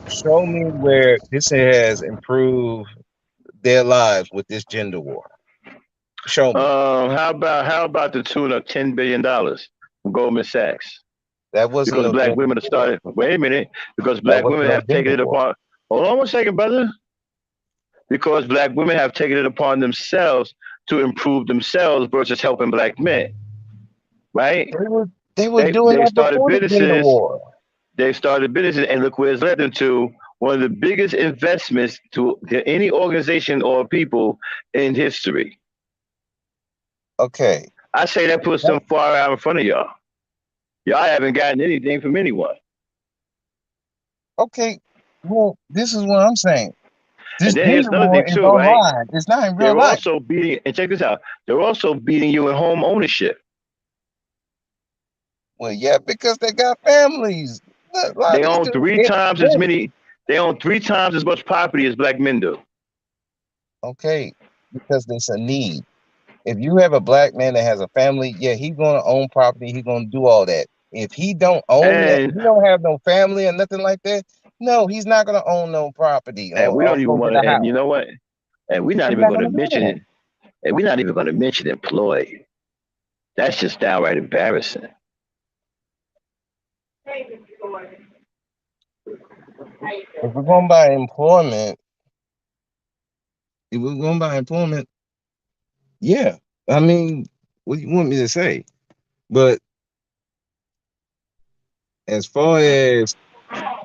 show me where this has improved their lives with this gender war. Show me.
How about the tune of $10 billion from Goldman Sachs?
That wasn't
because black women have started. Wait a minute, because black women have taken it upon. Hold on one second, brother. Because black women have taken it upon themselves to improve themselves versus helping black men. Right?
They were doing that
started
before the gender
businesses.
war.
They started businesses, and look where it's led them to. One of the biggest investments to any organization or people in history.
Okay.
I say that puts them far out in front of y'all. Y'all haven't gotten anything from anyone.
Okay. Well, this is what I'm saying. This
And then here's
gender
another
war
thing
is
too, right?
online. It's not in real
They're
life.
also beating, and check this out, they're also beating you in home ownership.
Well, yeah, because they got families.
They own three times as many. They own three times as much property as black men do.
Okay, because there's a need. If you have a black man that has a family, yeah, he's gonna own property. He's gonna do all that. If he don't own that, he don't have no family or nothing like that. No, he's not gonna own no property
And we don't
or
even
go
want
get
to.
a
And
house.
you know what? And we're not
He's
even
not
going to
gonna do
mention
that.
it. And we're not even going to mention employed. That's just downright embarrassing.
If we're going by employment, yeah. I mean, what do you want me to say? But as far as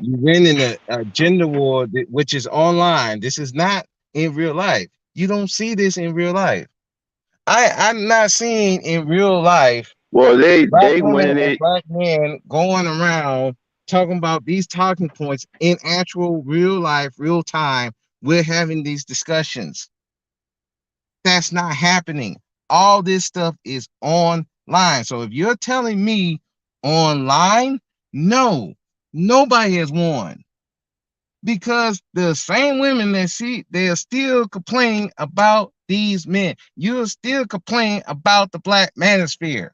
you winning a gender war, which is online, this is not in real life. You don't see this in real life. I'm not seeing in real life.
Well,
black
they
women
winning
and
it.
black men going around talking about these talking points in actual real life, real time. We're having these discussions. That's not happening. All this stuff is online. So if you're telling me online, no, nobody has won. Because the same women that see, they're still complaining about these men. You're still complaining about the black manosphere.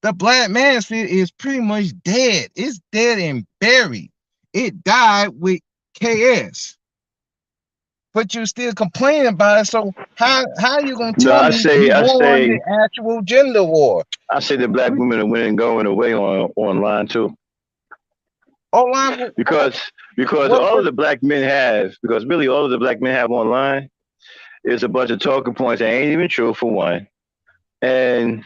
The black manosphere is pretty much dead. It's dead and buried. It died with KS. But you still complaining about it. So how are you gonna tell me you won the actual gender war?
I say the black women are winning going away online too.
Online
because all of the black men have, because really all of the black men have online is a bunch of talking points that ain't even true for one. And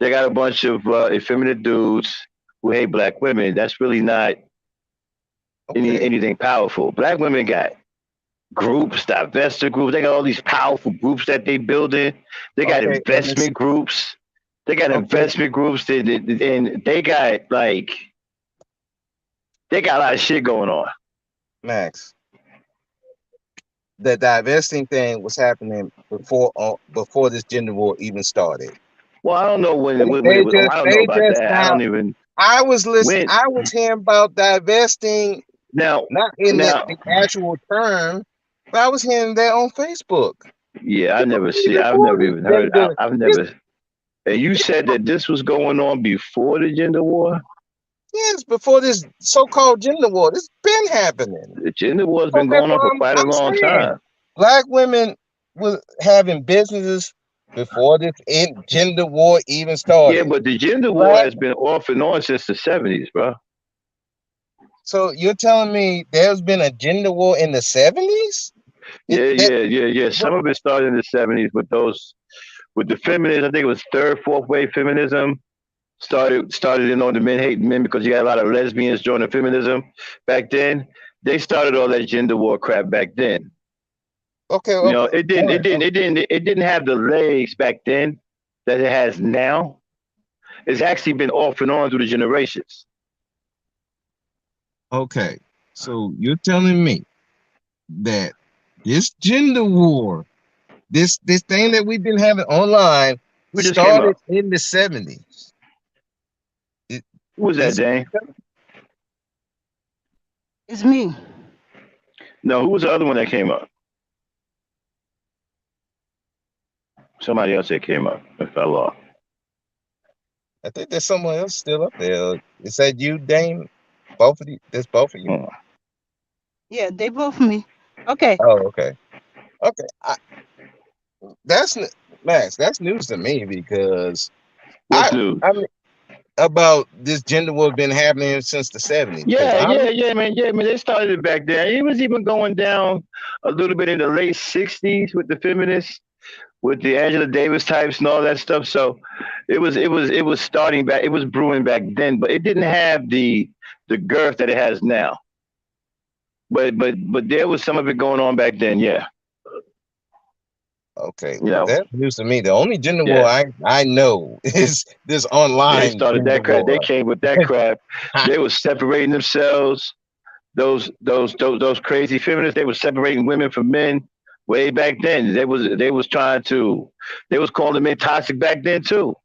they got a bunch of effeminate dudes who hate black women. That's really not anything powerful. Black women got groups, divestor groups. They got all these powerful groups that they build in. They got investment groups. They got investment groups, and they got they got a lot of shit going on.
Max, the divesting thing was happening before this gender war even started.
Well, I don't know when it was. I don't know about that. I don't even.
I was listening. I was hearing about divesting
now,
not in the actual term, but I was hearing that on Facebook.
Yeah, I've never even heard. I've never. And you said that this was going on before the gender war?
Yes, before this so-called gender war. This been happening.
The gender war has
So
been
that's
going on
what
for quite a
I'm
long
saying.
time.
Black women was having businesses before this gender war even
Yeah,
started.
but the gender war
Black.
has been off and on since the 70s, bro.
So you're telling me there's been a gender war in the 70s?
Yeah. Some of it started in the 70s with the feminists. I think it was third, fourth wave feminism. Started the men hating men because you had a lot of lesbians joining feminism back then. They started all that gender war crap back then.
Okay,
You know, it didn't have the legs back then that it has now. It's actually been off and on through the generations.
Okay, so you're telling me that this gender war, this thing that we've been having online,
Who just came
started
up?
in the 70s.
Who was that, Dane?
It's me.
No, who was the other one that came up? Somebody else that came up and fell off.
I think there's someone else still up there. Is that you, Dane? Both of you? There's both of you.
Hmm.
Yeah, they both me. Okay.
Oh, okay. Okay. That's Max. That's news to me because
What's news?
I mean, about this gender war been happening since the 70s.
Man. They started it back then. It was even going down a little bit in the late '60s with the feminists, with the Angela Davis types and all that stuff. So it was starting back. It was brewing back then, but it didn't have the girth that it has now. But there was some of it going on back then. Yeah.
Okay,
You know.
that's news to me. The only gender war
Yeah.
I know is this
They
online
started
gender
that crap. They
war.
came with that crap. They were separating themselves. Those crazy feminists. They were separating women from men way back then. They was trying to. They was calling men toxic back then too.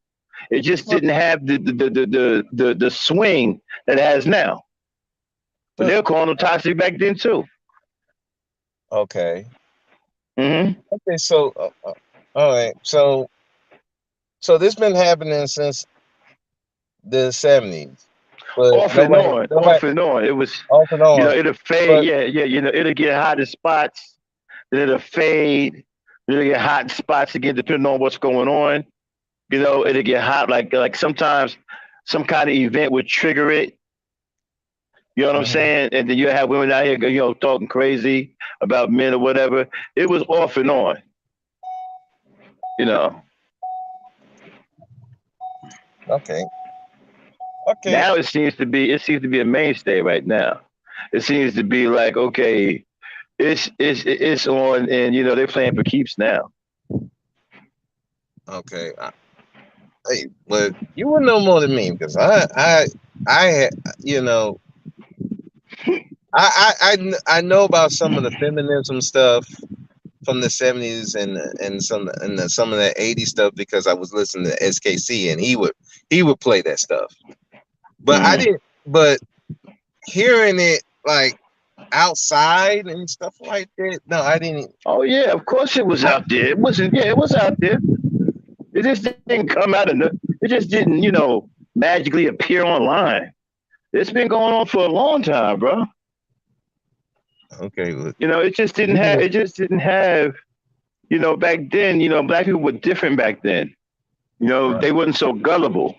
It just didn't have the swing that it has now. But they were calling them toxic back then too.
Okay.
Hmm.
Okay. So, all right. So this been happening since the 70s, but
Off and
nobody,
on, off and on. It was,
off and on.
it'll fade.
But
Yeah. It'll get hot in spots. Then it'll fade. Then it'll get hot in spots again, depending on what's going on. It'll get hot like sometimes some kind of event would trigger it. You know what I'm saying? And then you have women out here, talking crazy about men or whatever. It was off and on. You know.
Okay.
Now it seems to be a mainstay right now. It seems to be like, okay, it's on, and they're playing for keeps now.
Okay. Hey, but you would know more than me because I you know I know about some of the feminism stuff from the 70s and some of that 80s stuff because I was listening to SKC and he would play that stuff. But I didn't. But hearing it like outside and stuff like that, no, I didn't.
Oh yeah, of course it was out there. It wasn't. Yeah, it was out there. It just didn't come out of the. It just didn't, magically appear online. It's been going on for a long time, bro.
Okay, look.
It just didn't have. It just didn't have. Back then, black people were different back then. They wasn't so gullible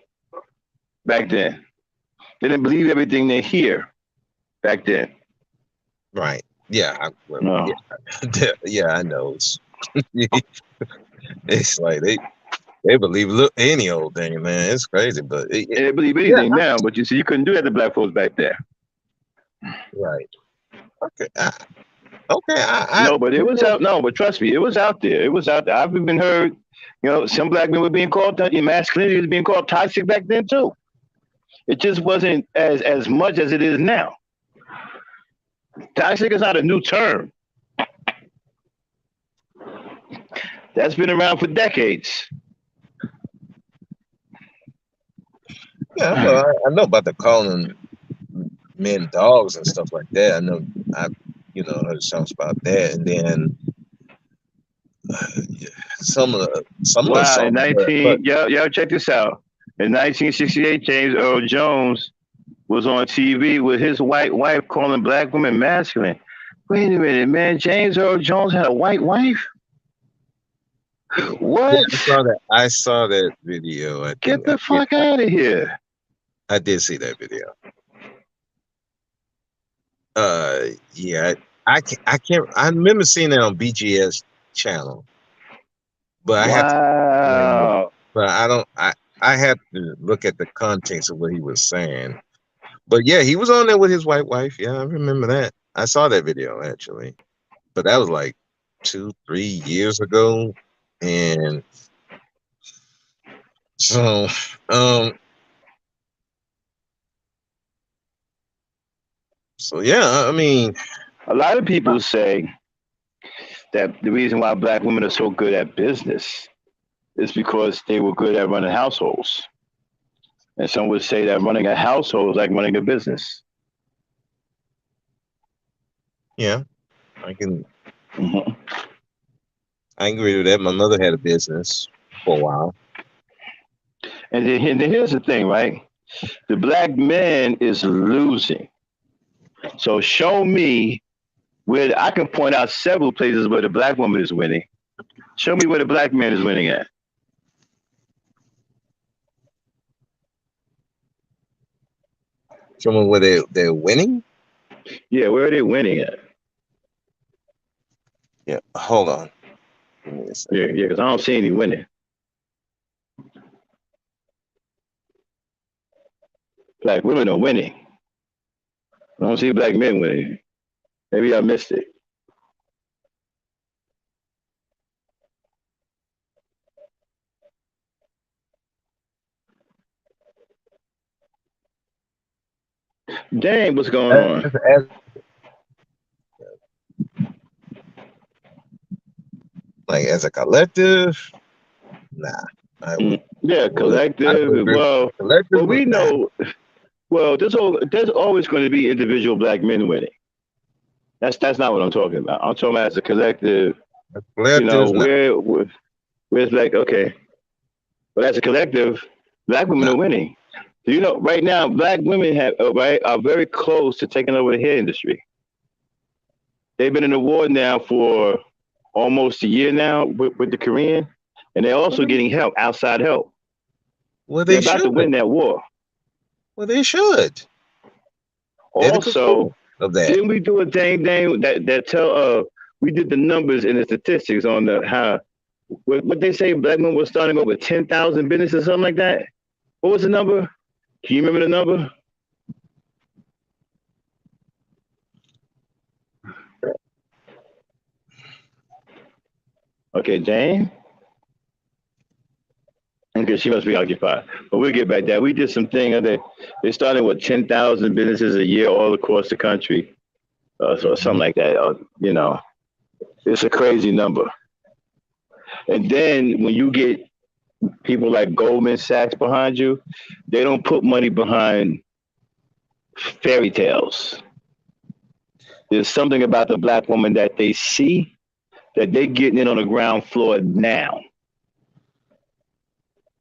back then. They didn't believe everything they hear back then.
Right. Yeah.
No.
Yeah, I know. It's like they believe any old thing, man. It's crazy, but
they believe anything now. But you see, you couldn't do that to black folks back there.
Right. Okay. Okay.
No, but it was out. No, but trust me, it was out there. It was out there. I've even heard, some black men were being called that. Masculinity was being called toxic back then too. It just wasn't as much as it is now. Toxic is not a new term. That's been around for decades.
Yeah, well, I know about the calling men dogs and stuff like that. I know I heard songs about that, and then some of the
Wow, in
songs, but
19, yo, check this out. In 1968, James Earl Jones was on TV with his white wife calling black women masculine. Wait a minute, man. James Earl Jones had a white wife?
yeah,
What?
I saw that video. I
Get
think
the fuck out of here.
I did see that video. Yeah, I can't. I remember seeing it on BGS channel, but I have to.
Wow.
But I don't. I had to look at the context of what he was saying. But yeah, he was on there with his white wife. Yeah, I remember that. I saw that video actually, but that was like 2, 3 years ago, and so um, so yeah. I mean,
A lot of people say that the reason why black women are so good at business is because they were good at running households. And some would say that running a household is like running a business.
yeah, I can.
Mhm.
I agree with that. My mother had a business for a while.
And then here's the thing, right? The black man is losing. So show me where I can point out several places where the black woman is winning. Show me where the black man is winning at.
Someone where they're winning.
Yeah, where are they winning at?
Yeah, hold on. Give me a second.
Yeah, because I don't see any winning. Black women are winning. I don't see black men winning. Maybe I missed it. Dang, what's going on?
Like as a collective, nah.
Yeah, collective. Well, we know. Well, there's always going to be individual black men winning. That's not what I'm talking about. I'm talking about as a collective. You know,
Collectives, nah.
where's like okay, but as a collective, black women are winning. So, you know, right now, black women are very close to taking over the hair industry. They've been in the war now for almost a year now with the Korean, and they're also getting help, outside help.
Well,
They're
they
about to
should.
win that war.
Well, they should. They're the
Also,
of that.
didn't we do a dang that tell we did the numbers and the statistics on the how what they say black men were starting over 10,000 businesses, something like that. What was the number? Can you remember the number? Okay, Jane. Okay, she must be occupied. But we'll get back to that. We did some thing that they started with 10,000 businesses a year all across the country. So something like that. You know, it's a crazy number. And then when you get people like Goldman Sachs behind you, they don't put money behind fairy tales. There's something about the black woman that they see that they're getting in on the ground floor now.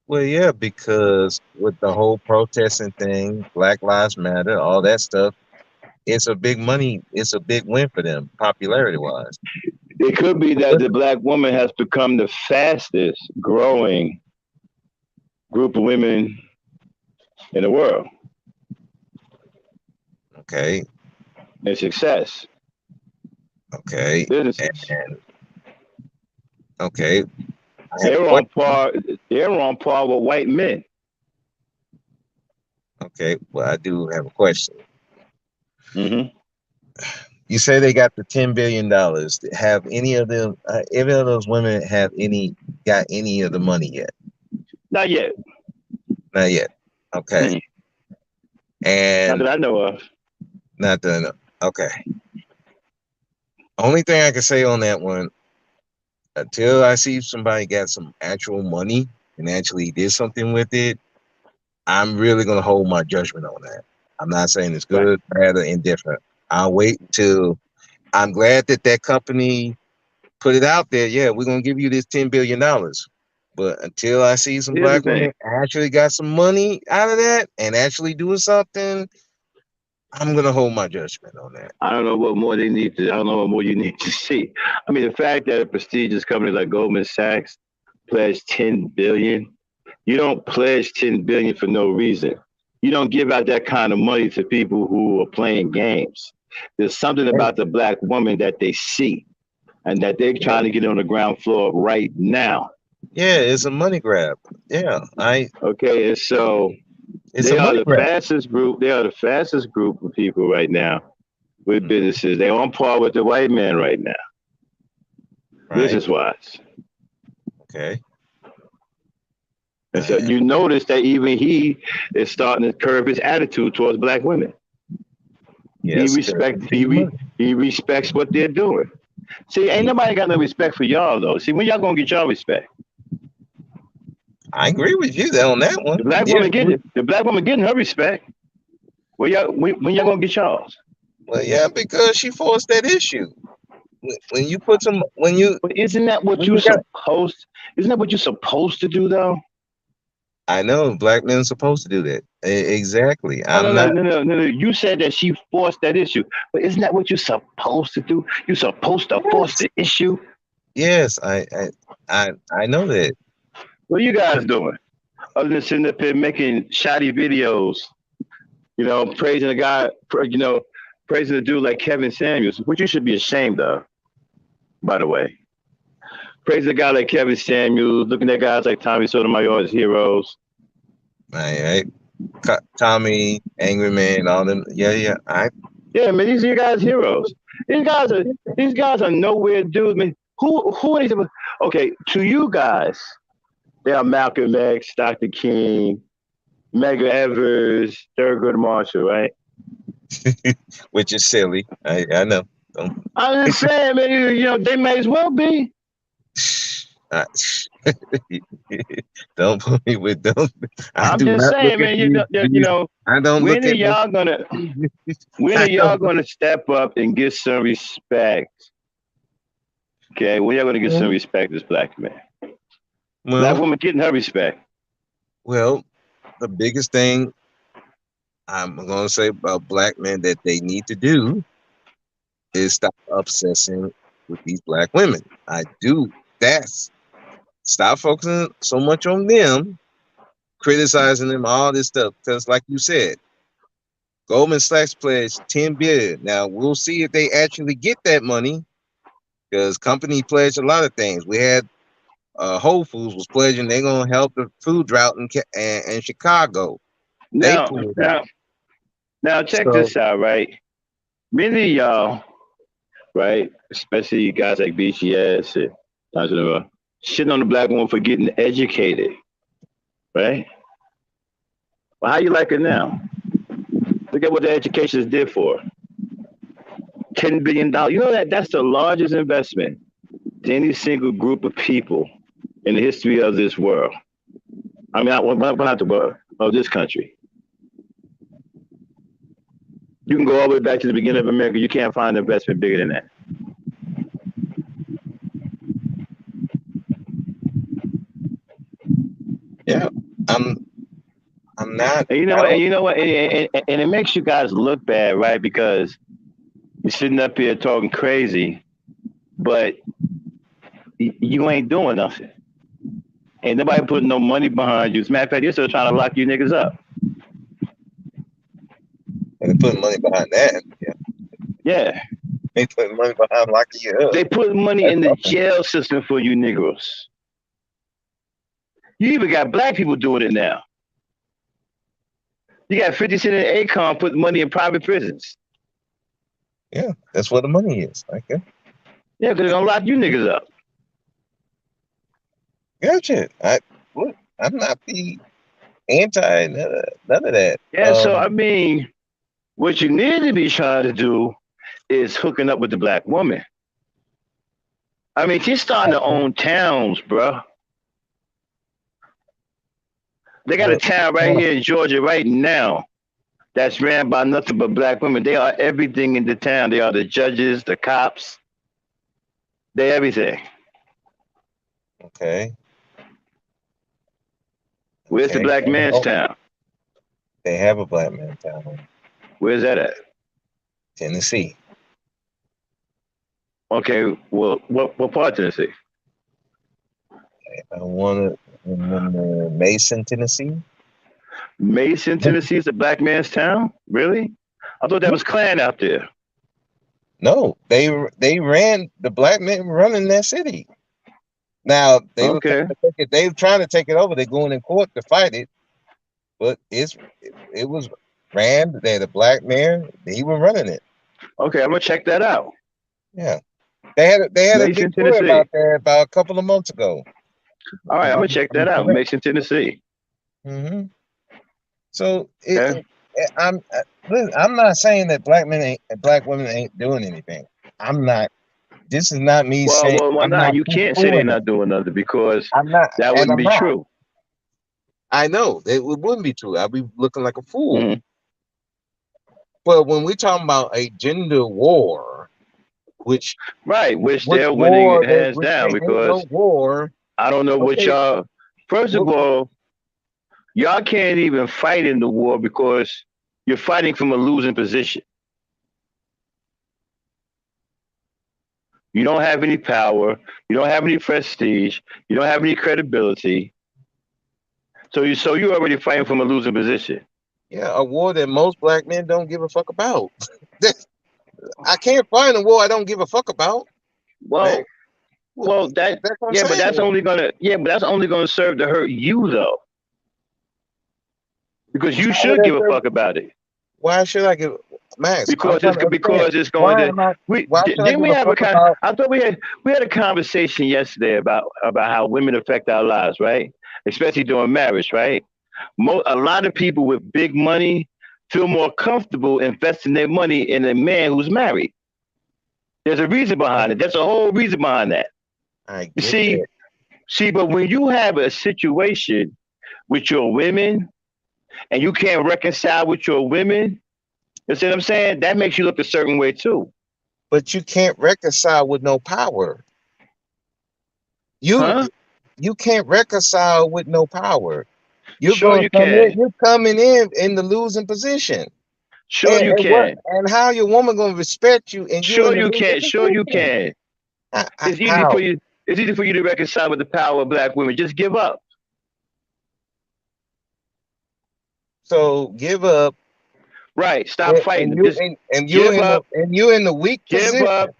Well, yeah, because with the whole protesting thing, Black Lives Matter, all that stuff, it's a big money. It's a big win for them, popularity wise.
It could be that the black woman has become the fastest growing group of women in the world.
Okay.
And success.
Okay.
Businesses.
And okay.
They're on par. They're on par with white men.
Okay. Well, I do have a question.
Mm-hmm.
You say they got the $10 billion. Have any of them? Any of those women got any of the money yet?
Not yet.
Not yet. Okay.
Mm-hmm.
And
not that I know of.
Not that I know. Okay. Only thing I can say on that one, until I see somebody got some actual money and actually did something with it, I'm really gonna hold my judgment on that. I'm not saying it's good, bad, or indifferent. I'll wait till I'm glad that company put it out there. Yeah, we're gonna give you this $10 billion. But until I see some
Here's the
black women
thing.
actually got some money out of that and actually doing something, I'm gonna hold my judgment on that.
I don't know what more they need to. I don't know what more you need to see. I mean, the fact that a prestigious company like Goldman Sachs pledged 10 billion. You don't pledge 10 billion for no reason. You don't give out that kind of money to people who are playing games. There's something
Hey,
about the black woman that they see and that they're
yeah,
trying to get on the ground floor right now.
yeah, it's a money grab. Yeah,
Okay, and so
it's a
they are
money
the
grab,
fastest group. They are the fastest group of people right now with businesses. They're on par with the white man right now,
right?
business wise.
Okay.
And so you notice that even he is starting to curb his attitude towards black women. He
Yes, because
respects
he see
he
the money.
he respects what they're doing. See, ain't
He,
nobody got no respect for y'all though. See, when y'all gonna get y'all respect?
I agree with you there on that one.
The black
Yeah.
woman getting it. The black woman getting her respect. When y'all gonna get y'all's?
Well, yeah, because she forced that issue. When you put some,
But isn't that what
when
you
you got,
supposed? Isn't that what you're supposed to do though?
I know black men are supposed to do that. Exactly.
No, no,
I'm
no,
not.
no, no, no, no. You said that she forced that issue, but isn't that what you're supposed to do? You're supposed to force
Yes,
the issue.
yes, I know that.
What are you guys doing? Other than sitting up here making shoddy videos, praising a guy, praising a dude like Kevin Samuels, which you should be ashamed of, by the way. Praising a guy like Kevin Samuels, looking at guys like Tommy Sotomayor as heroes.
I Tommy, Angry Man, all them. Yeah, yeah.
Yeah, man, these are your guys' heroes. These guys are nowhere dudes. Man, who are these? Okay, to you guys, they are Malcolm X, Dr. King, Medgar Evers, Thurgood Marshall, right?
Which is silly. I know. Don't
I'm just saying, man. They may as well be.
I, don't put me with don't. I
I'm
do
just
not look
saying,
at
man.
these. I don't
When
look
are
at no.
y'all gonna when are
I
y'all
don't.
gonna step up and get some respect? Okay, when y'all gonna get some respect as black men? Black
Well,
woman getting her respect.
well, the biggest thing I'm gonna say about black men that they need to do is stop obsessing with these black women. I do. That's stop focusing so much on them, criticizing them, all this stuff. Because, like you said, Goldman Sachs pledged 10 billion. Now we'll see if they actually get that money, because company pledged a lot of things. We had Whole Foods was pledging they're gonna help the food drought in Chicago. They
Now,
pulled out.
now, now, check
So
this out, right? Many of y'all, right, especially guys like BGS and shitting on the black woman for getting educated, right? Well, how you like it now? Look at what the education did for her. $10 billion. You know that's the largest investment to any single group of people in the history of this world. I mean, not the world, of this country. You can go all the way back to the beginning of America. You can't find an investment bigger than that.
yeah, I'm I'm not.
And you know
I
what? And
don't.
you know what? And it makes you guys look bad, right? Because you're sitting up here talking crazy, but you ain't doing nothing. Ain't nobody putting no money behind you. As a matter of fact, they're still trying to lock you niggas up.
They put money behind that. Yeah,
Yeah.
they put money behind locking you up.
They put money
That's
in the
all.
jail system for you Negroes. You even got black people doing it now. You got 50 Cent and Akon putting money in private prisons.
Yeah, that's where the money is. Okay,
Yeah, because they're going to lock you niggas up.
gotcha. Look, I'm not the anti none of that.
Yeah, so I mean, what you need to be trying to do is hooking up with the black woman. I mean, she's starting to own towns, bro. They got a
Well,
town right here in Georgia right now that's ran by nothing but black women. They are everything in the town. They are the judges, the cops. They everything.
Okay.
Where's the
Okay.
black man's
Oh,
town?
they have a black man town,
Where's that at?
Tennessee.
Okay, well, what part of Tennessee?
I want to in Mason, Tennessee.
Mason, Tennessee is the black man's town? Really? I thought that was Klan out there.
No, they ran the black men running that city. Now they were trying
Okay.
to take it. They were trying to take it over. They're going in court to fight it, but it was ran. They had a black mayor. He was running it.
Okay, I'm gonna check that out.
Yeah, they had a big
Mason,
story
Tennessee.
about that about a couple of months ago.
All right, I'm
If
gonna check that
I'm
out.
correct.
Mason, Tennessee.
Mm-hmm. So
Okay.
listen, I'm not saying that black women ain't doing anything. I'm not. This is not me saying
Well,
I'm
nah,
not
you can't say they're
poo-pooing it.
not doing nothing because
I'm not,
that
and
wouldn't
I'm
be
not.
true.
I know it wouldn't be true. I'd be looking like a fool.
Hmm.
But when we're talking about a gender war, which
Right, which
which
they're winning
war they
hands
which
down
they ain't no
because
war.
I don't know what
Okay,
y'all. First of
what,
all, y'all can't even fight in the war because you're fighting from a losing position. You don't have any power. You don't have any prestige. You don't have any credibility. So you're already fighting from a losing position.
yeah, a war that most black men don't give a fuck about. I can't find a war I don't give a fuck about, man.
Well, well, that
That's what I'm
yeah, but that's
saying.
only gonna serve to hurt you though, because you
How would
should
that
give a
serve?
fuck about it.
Why should I give Max? I'm
Because
trying to understand.
it's going
Why
to
am I?
we
Why should I
didn't
give
we
a
have a
fuck
con
about?
I thought we had a conversation yesterday about how women affect our lives, right? Especially during marriage, right? A lot of people with big money feel more comfortable investing their money in a man who's married. There's a reason behind it. There's a whole reason behind that.
I
You
get that.
see, but when you have a situation with your women and you can't reconcile with your women, you see what I'm saying? That makes you look a certain way too.
But you can't reconcile with no power. You
Huh?
you can't reconcile with no power. You're
Sure
gonna
you
come in.
can.
You're coming in the losing position.
Sure you
And what?
can.
And how your woman gonna respect you and you in
Sure
the
you
losing
can. Sure you
position?
can. It's easy for
How?
you. It's easy for you to reconcile with the power of black women. Just give up.
So give up,
Right. Stop fighting
and
them.
you
Just
and you
give
in the
up.
and you in the weak
Give
position.
up.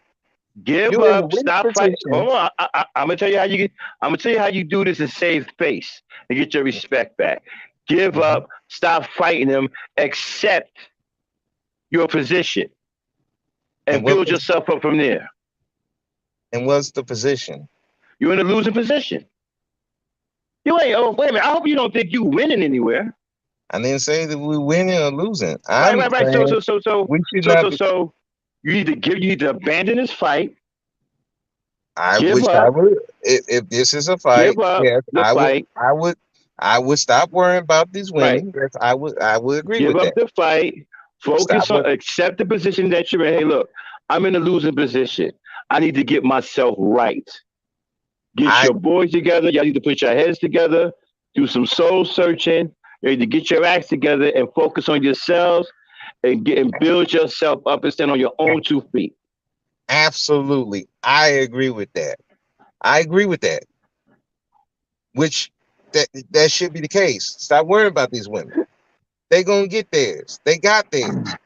Give
You in the
up.
weak
Stop fighting.
position.
Hold on. I'm gonna tell you how you get. I'm gonna tell you how you do this and save face and get your respect back. Give
Mhm.
up. Stop fighting them. Accept your position
And
and build yourself up from there.
what's the position?
You're in a losing position. You ain't. Oh, wait a minute. I hope you don't think you winning anywhere.
I didn't say that we're winning or losing.
Right,
I'm
right, right.
saying we should not be.
So. You need to abandon this fight.
I
Give
wish I
up.
would. If this is a fight,
Give up
yes,
the fight.
I would stop worrying about these
Right.
women. Yes, I would agree
Give
with
up
that.
the fight.
Stop
Focus on
what
accept the position that you're in. Hey, look, I'm in a losing position. I need to get myself right. Get
I
your boys together. Y'all need to put your heads together. Do some soul searching. You need to get your acts together and focus on yourselves and build yourself up and stand on your own 2 feet.
absolutely. I agree with that. I agree with that. Which that should be the case. Stop worrying about these women. They gonna get theirs. They got theirs.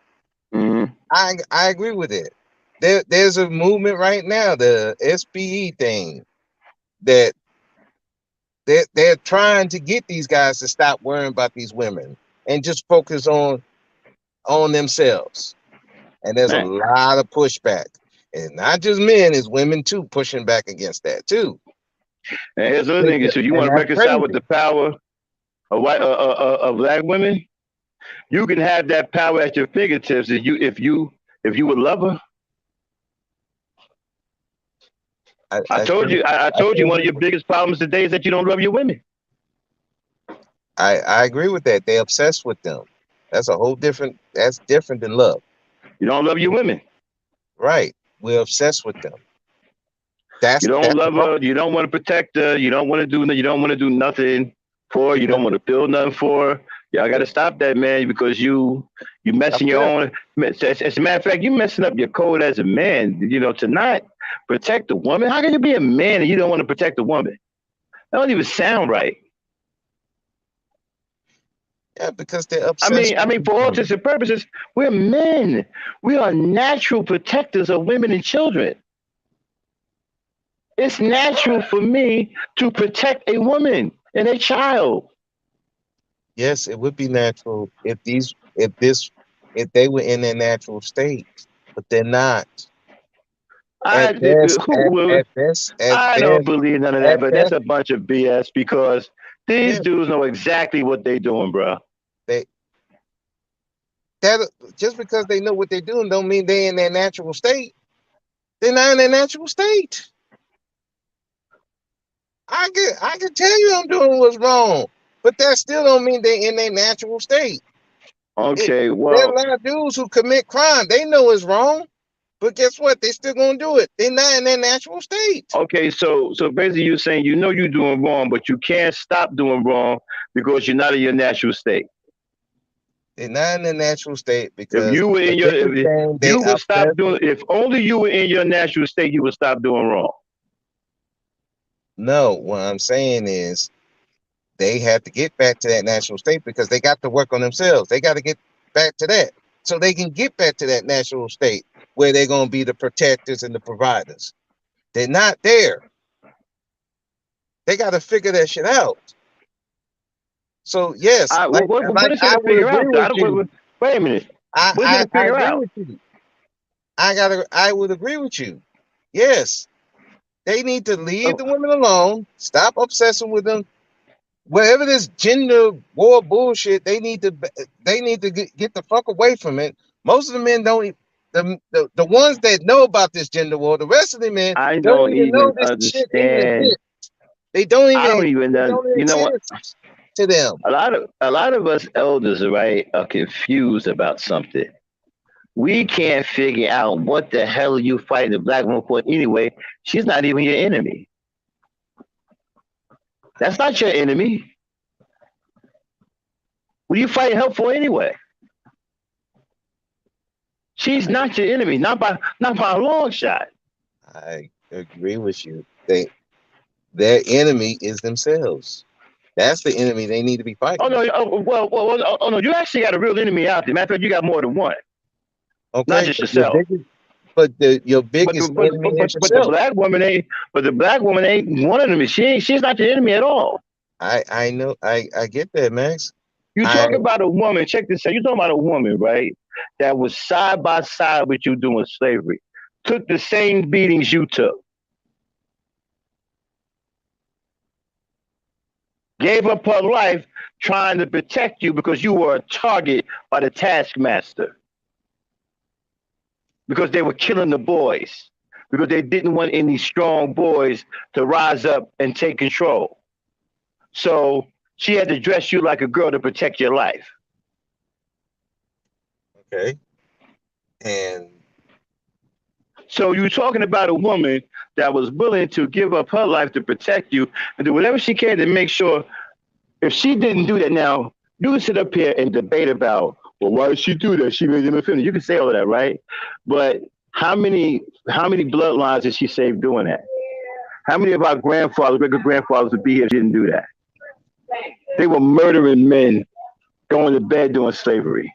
Mm-hmm.
I agree with it. There's a movement right now, the SBE thing, that they're trying to get these guys to stop worrying about these women and just focus on themselves. And there's a
Right.
lot of pushback, and not just men, it's women too pushing back against that too.
And here's the other thing: is so you
And
want to
that's
reconcile with
crazy.
the power of of black women. You can have that power at your fingertips if you would love her.
I think
I
I
told you one of
think
your biggest problems today is that you don't love your women.
I agree with that. They're obsessed with them. That's a whole different. That's different than love,
You don't love your women.
right? We're obsessed with them. That's
You don't
that's the
love
problem.
her. You don't want to protect her. You don't want to do. You don't want to do nothing for her. You
Because
don't want to build nothing for her. Y'all got to stop that, man, because you messing your
okay,
own. As a matter of fact, you messing up your code as a man. To not protect the woman. How can you be a man and you don't want to protect the woman? That don't even sound right.
yeah, because they're
I
obsessed
mean, I
with
mean,
these
for all
women.
intents and purposes, we're men. We are natural protectors of women and children. It's natural for me to protect a woman and a child.
Yes, it would be natural if they were in their natural state, but they're not.
I
At best,
who
at
I don't
best,
believe none of that,
at
but that's
best,
a bunch of BS because these
yeah,
dudes know exactly what they're doing, bro.
they that just because they know what they're doing don't mean they're in their natural state. They're not in their natural state. I can tell you I'm doing what's wrong, but that still don't mean they're in their natural state. It
Okay,
there are
well,
a lot of dudes who commit crime. They know it's wrong, but guess what? They still gonna do it. They're not in their natural state.
okay, so basically you're saying you're doing wrong, but you can't stop doing wrong because you're not in your natural state.
They're not in their natural state
If
because
you were
the
in your,
biggest
if
thing they
you would stop
obsessed
doing,
with.
if only you were in your natural state, you would stop doing wrong.
No, what I'm saying is they have to get back to that natural state because they got to work on themselves. They got to get back to that so they can get back to that natural state where they're gonna be the protectors and the providers. They're not there. They got to figure that shit out. So yes,
What
like
is there
I
to
would
figure
agree
out? Though?
with you.
Wait a minute. What's there to
I
figure
agree
out?
with you. I would agree with you. Yes, they need to leave
Oh,
the women alone. Stop obsessing with them. Whatever this gender war bullshit, they need to get the fuck away from it. Most of the men don't. The ones that know about this gender war, the rest of the men
I
don't
don't
even know
even
this shit even
understand.
exists. They don't
I
even
don't even
it
know.
don't
You know what?
exist to them.
A lot of us elders, right, are confused about something. We can't figure out what the hell are you fighting the black woman for anyway. She's not even your enemy. That's not your enemy. What are you fighting her for anyway? She's not your enemy, not by a long shot.
I agree with you. Their enemy is themselves. That's the enemy they need to be
Oh
fighting.
no, oh no, you actually got a real enemy out there. Matter of fact, you got more than one, not
Okay,
just yourself.
your
But the
biggest
but
enemy
but,
is
but, but the
yourself.
black woman ain't. But the black woman ain't one of them. She's not your enemy at all.
I know I get that, Max.
You
I
talk about a woman. Check this out. You talking about a woman, right? That was side by side with you doing slavery, took the same beatings you took, gave up her life trying to protect you because you were a target by the taskmaster because they were killing the boys because they didn't want any strong boys to rise up and take control. So she had to dress you like a girl to protect your life.
okay. And
So you're talking about a woman that was willing to give up her life to protect you and do whatever she can to make sure if she didn't do that now, you can sit up here and debate about, well, why did she do that? She made him offended. You can say all of that, right? But how many bloodlines did she save doing that? How many of our grandfathers, great grandfathers would be here if she didn't do that? They were murdering men going to bed doing slavery,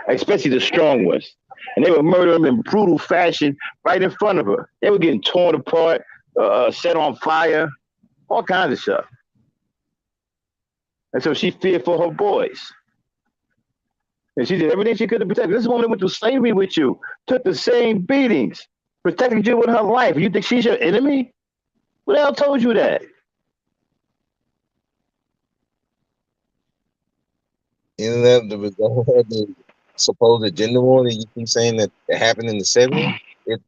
especially the strong ones. And they were murdering them in brutal fashion right in front of her. They were getting torn apart, set on fire, all kinds of stuff. And so she feared for her boys. And she did everything she could to protect. This woman went through slavery with you, took the same beatings, protected you with her life. You think she's your enemy? Who the hell told you that?
isn't that the result of the supposed gender war that you keep saying that happened in the 70s? It,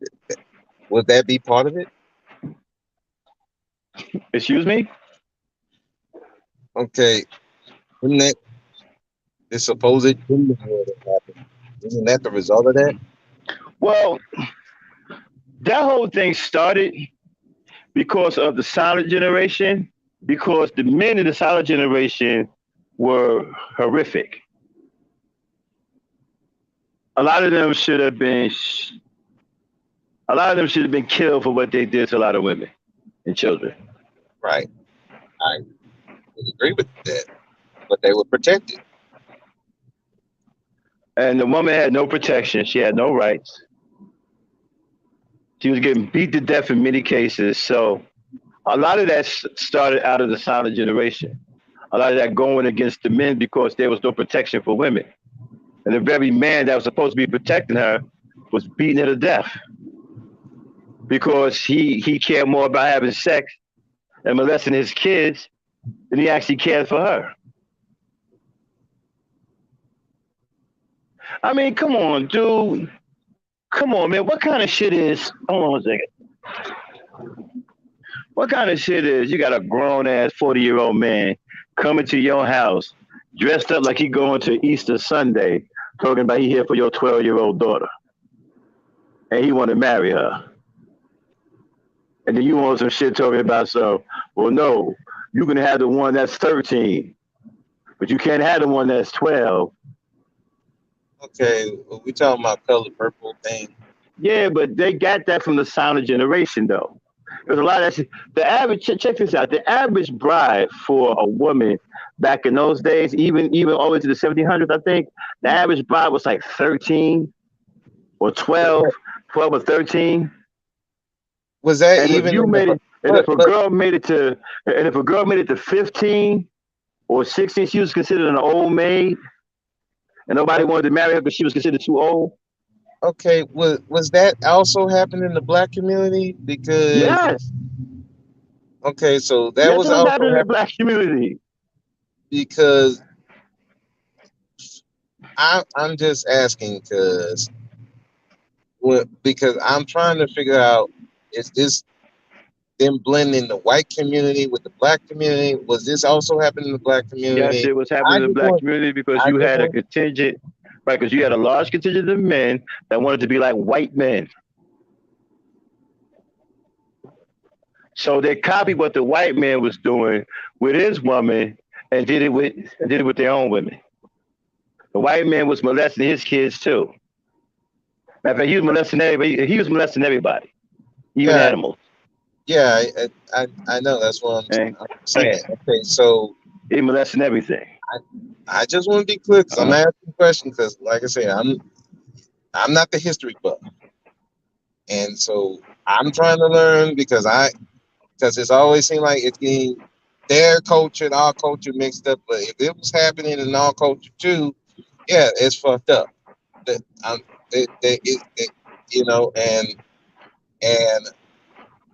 would that be part of it?
Excuse me?
Okay, isn't that the supposed gender war that happened? Isn't that the result of that?
Well, that whole thing started because of the silent generation, because the men in the silent generation were horrific. A lot of them should have been, a lot of them should have been killed for what they did to a lot of women and children.
Right. I would agree with that. But they were protected.
And the woman had no protection. She had no rights. She was getting beat to death in many cases. So a lot of that started out of the silent generation. A lot of that going against the men because there was no protection for women. And the very man that was supposed to be protecting her was beating her to death because he cared more about having sex and molesting his kids than he actually cared for her. I mean, come on, dude. Come on, man. What kind of shit is? Hold on a second. What kind of shit is you got a grown ass 40-year-old man coming to your house dressed up like he going to Easter Sunday, talking about he here for your 12-year-old daughter, and he want to marry her, and then you want some shit talking about well, no, you can have the one that's 13, but you can't have the one that's 12.
Okay, we talking about color purple thing.
Yeah, but they got that from the silent generation, though. There's a lot of that shit. The average, check this out. The average bride for a woman back in those days, even all the way to the 1700s, I think, the average bride was like 13 or 12 or 13.
Was that
And
even
if you
in
made
the?
it, and if a girl made it to, and if a girl made it to 15 or 16, she was considered an old maid, and nobody wanted to marry her because she was considered too old.
Okay, was that also happening in the black community? Because
Yes,
okay, so that
yes, it
was
was
also
happening in the
happening
black community.
because I'm just asking because I'm trying to figure out, is this them blending the white community with the black community? Was this also happening in the black
Yes,
community?
it was
I
happening in the
just
black
want
community because
I
you
just
had a
want
contingent, right? Because you had a large contingent of men that wanted to be like white men. So they copied what the white man was doing with his woman and did it with their own women. The white man was molesting his kids too. Matter of fact, he was molesting everybody. He was molesting everybody, even
yeah,
animals.
yeah, I know that's what
And
I'm saying. Okay, so
he molesting everything.
I just want to be clear because I'm
Uh-huh.
asking a question because, like I say, I'm not the history buff, and so I'm trying to learn because it's always seemed like it's getting their culture and our culture mixed up. But if it was happening in our culture too, yeah, it's fucked up. That you know, and and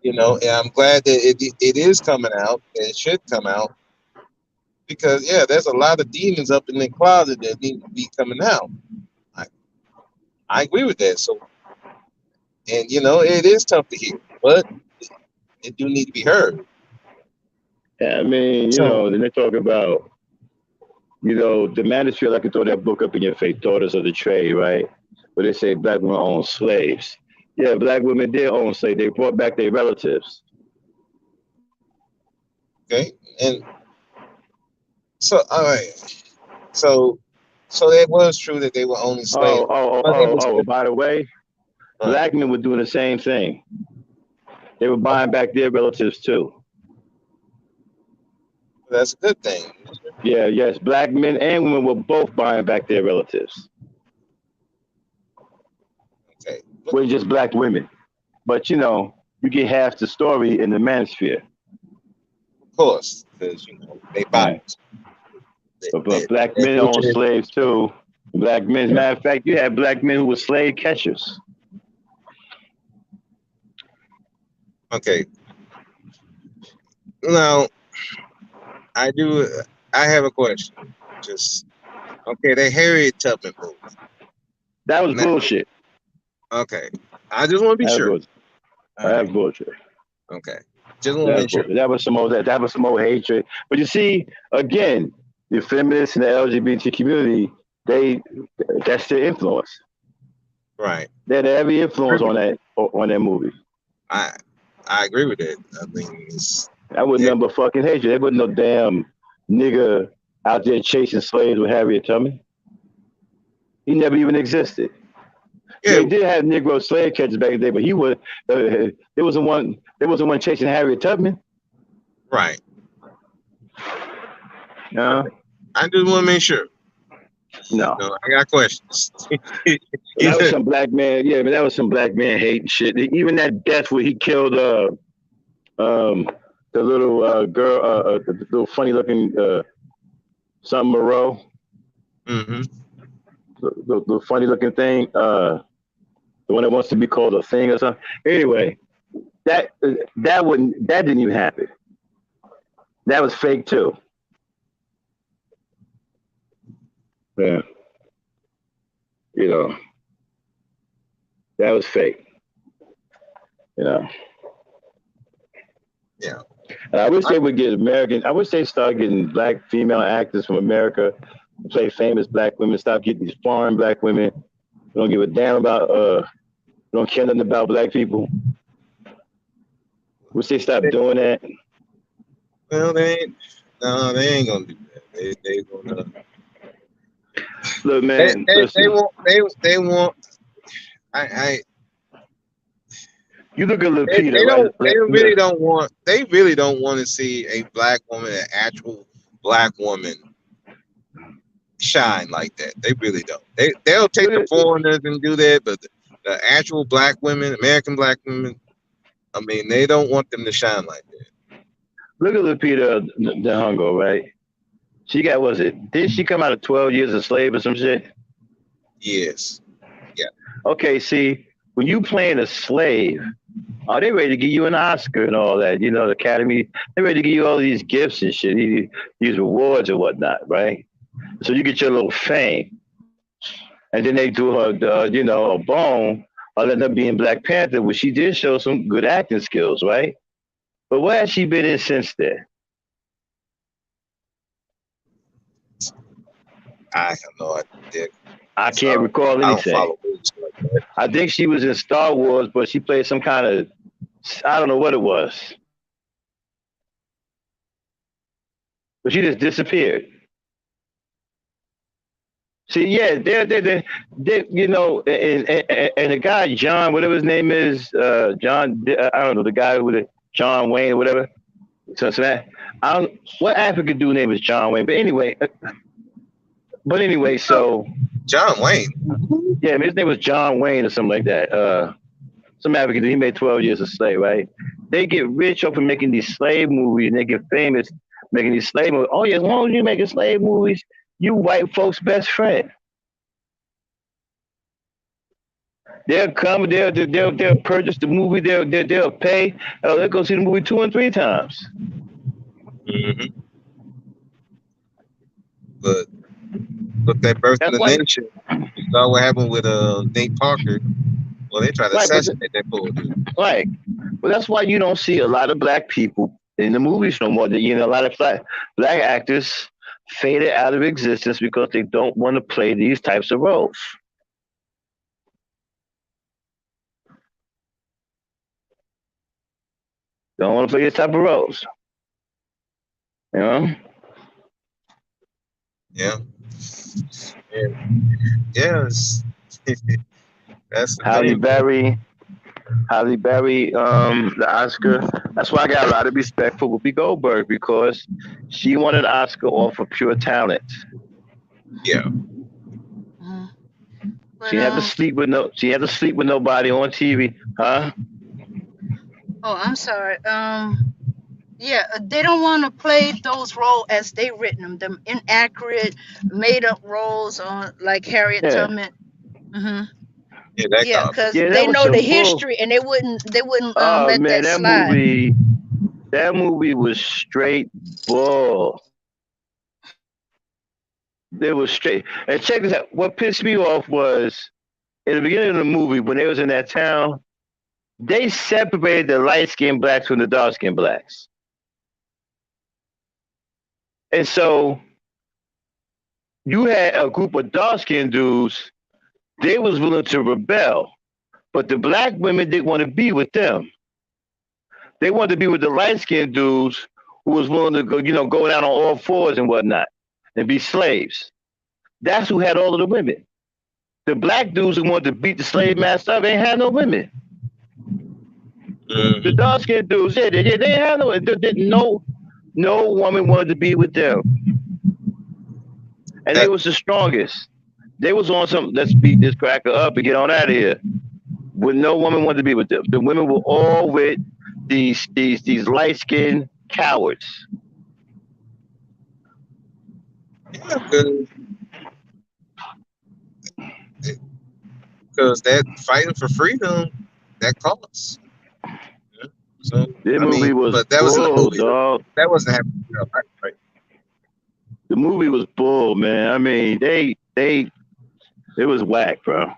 I'm glad that it is coming out. And it should come out because yeah, there's a lot of demons up in the closet that need to be coming out. I, I agree with that. So, and it is tough to hear, but it do need to be heard.
Yeah, I mean,
So,
then they talk about, the manosphere, I can throw that book up in your face, Daughters of the Trade, right? Where they say black women own slaves. Yeah, black women did own slaves. They brought back their relatives.
okay, and so all right, so it was true that they were only slaves, but it was
By the way,
right.
black men were doing the same thing. They were buying
Okay,
back their relatives too.
that's a good thing.
Yeah, yes, black men and women were both buying back their relatives.
Okay,
We're just black women. But you get half the story in the manosphere.
of course, because they
Right.
bodies.
But black
They
men own
butchered.
slaves too. Black men, as a
Yeah.
matter of fact, you had black men who were slave catchers.
Okay, now I do. I have a question. Just okay. The Harriet Tubman movie.
That was
Now,
bullshit.
okay, I just want to be
That was
sure.
bullshit.
All
That
right.
was bullshit.
Okay. Just want
That
to
was
make sure.
bullshit. That was some old that was some old hatred. But you see, again, the feminists and the LGBT community, that's their influence.
Right.
They had every
Agree
influence
with
on that movie.
I I agree with that. I mean,
I would
yeah,
number fucking hatred. There wasn't no damn nigga out there chasing slaves with Harriet Tubman. He never even existed.
yeah,
They did have Negro slave catchers back in the day, but he was there wasn't one. There wasn't one chasing Harriet Tubman.
right.
No,
I just want to make sure.
no.
No, I got questions.
But that was some black man. Yeah, but that was some black man hate and shit. Even that death where he killed the little girl, the little funny looking something Moreau,
Mm-hmm.
the funny looking thing, the one that wants to be called a thing or something. Anyway, that didn't even happen. That was fake too. Yeah, you know, that was fake. You know.
Yeah.
And I wish they would get American. I wish they start getting black female actors from America to play famous black women. Stop getting these foreign black women who don't give a damn about don't care nothing about black people. Wish they stop doing that.
Well, they ain't gonna do that. They gonna.
Look, man,
They
listen.
want. I
You look at
They,
Lupita,
they
right?
don't. They really don't want. They really don't want to see a black woman, an actual black woman, shine like that. They really don't. They'll take the foreigners and do that, but the actual black women, American black women, I mean, they don't want them to shine like that.
Look at Lupita Nyong'o, right? She got, was it? Did she come out of 12 years a slave or some shit?
Yes. Yeah.
Okay, see, when you playing a slave, are they ready to give you an Oscar and all that? You know, the Academy, they're ready to give you all these gifts and shit, these rewards and whatnot, right? So you get your little fame. And then they do her, a bone, other than being Black Panther, where she did show some good acting skills, right? But what has she been in since then?
I have no idea.
I can't recall anything.
I don't follow movies like that.
I think she was in Star Wars, but she played some kind of, I don't know what it was. But she just disappeared. See, yeah, they you know, and the guy John, whatever his name is, John, I don't know, the guy with it, John Wayne or whatever. So that I don't, what African dude name is John Wayne, but anyway, so
John Wayne.
Yeah, his name was John Wayne or something like that. Some African dude, he made 12 years a slave, right? They get rich off of making these slave movies, and they get famous making these slave movies. Oh yeah, as long as you making slave movies, you white folks' best friend. They'll come, they'll purchase the movie, they'll pay. They'll go see the movie 2 and 3 times.
Mm-hmm. But that Birth of the Nation, you saw what happened with Nate Parker. Well, they tried to assassinate that poor dude.
Right. Well, that's why you don't see a lot of black people in the movies no more. You know, a lot of black actors faded out of existence because they don't want to play these types of roles. Don't want to play these type of roles. You know?
Yeah. Yes. That's the
Halle
thing.
Berry, the Oscar. That's why I got a lot of respect for Whoopi Goldberg, because she won an Oscar off of pure talent.
Yeah.
She had to sleep with nobody on TV, huh?
Oh, I'm sorry. Yeah, they don't want to play those roles as they written them inaccurate, made up roles on like Harriet Tubman. Mm-hmm.
Yeah,
because they know the history and they wouldn't let that slide.
That movie was straight bull. It was straight. And check this out. What pissed me off was in the beginning of the movie when they was in that town, they separated the light-skinned blacks from the dark-skinned blacks. And so you had a group of dark-skinned dudes, they was willing to rebel, but the black women didn't want to be with them. They wanted to be with the light-skinned dudes who was willing to go, go down on all fours and whatnot and be slaves. That's who had all of the women. The black dudes who wanted to beat the slave master up ain't had no women. The dark-skinned dudes, they ain't had no woman wanted to be with them. And they was the strongest. They was on some, let's beat this cracker up and get on out of here. With no woman wanted to be with them. The women were all with these light-skinned cowards.
Because that fighting for freedom, that costs. Yeah. So
The movie was
but that was in the
bull,
movie.
dog.
That wasn't happening, right?
The movie was bull, man. I mean, it was whack, bro.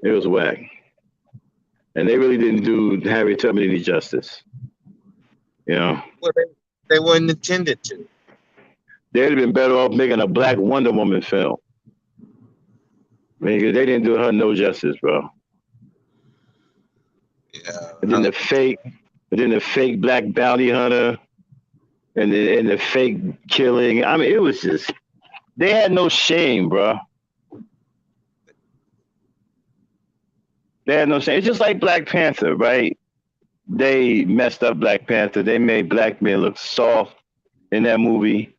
It was whack. And they really didn't do Harriet Tubman any justice.
Well, they weren't intended to.
They'd have been better off making a Black Wonder Woman film. I mean, they didn't do her no justice, bro.
Yeah.
And then the fake black bounty hunter, and the fake killing. I mean, it was just, they had no shame, bro. They had no shame. It's just like Black Panther, right? They messed up Black Panther. They made black men look soft in that movie.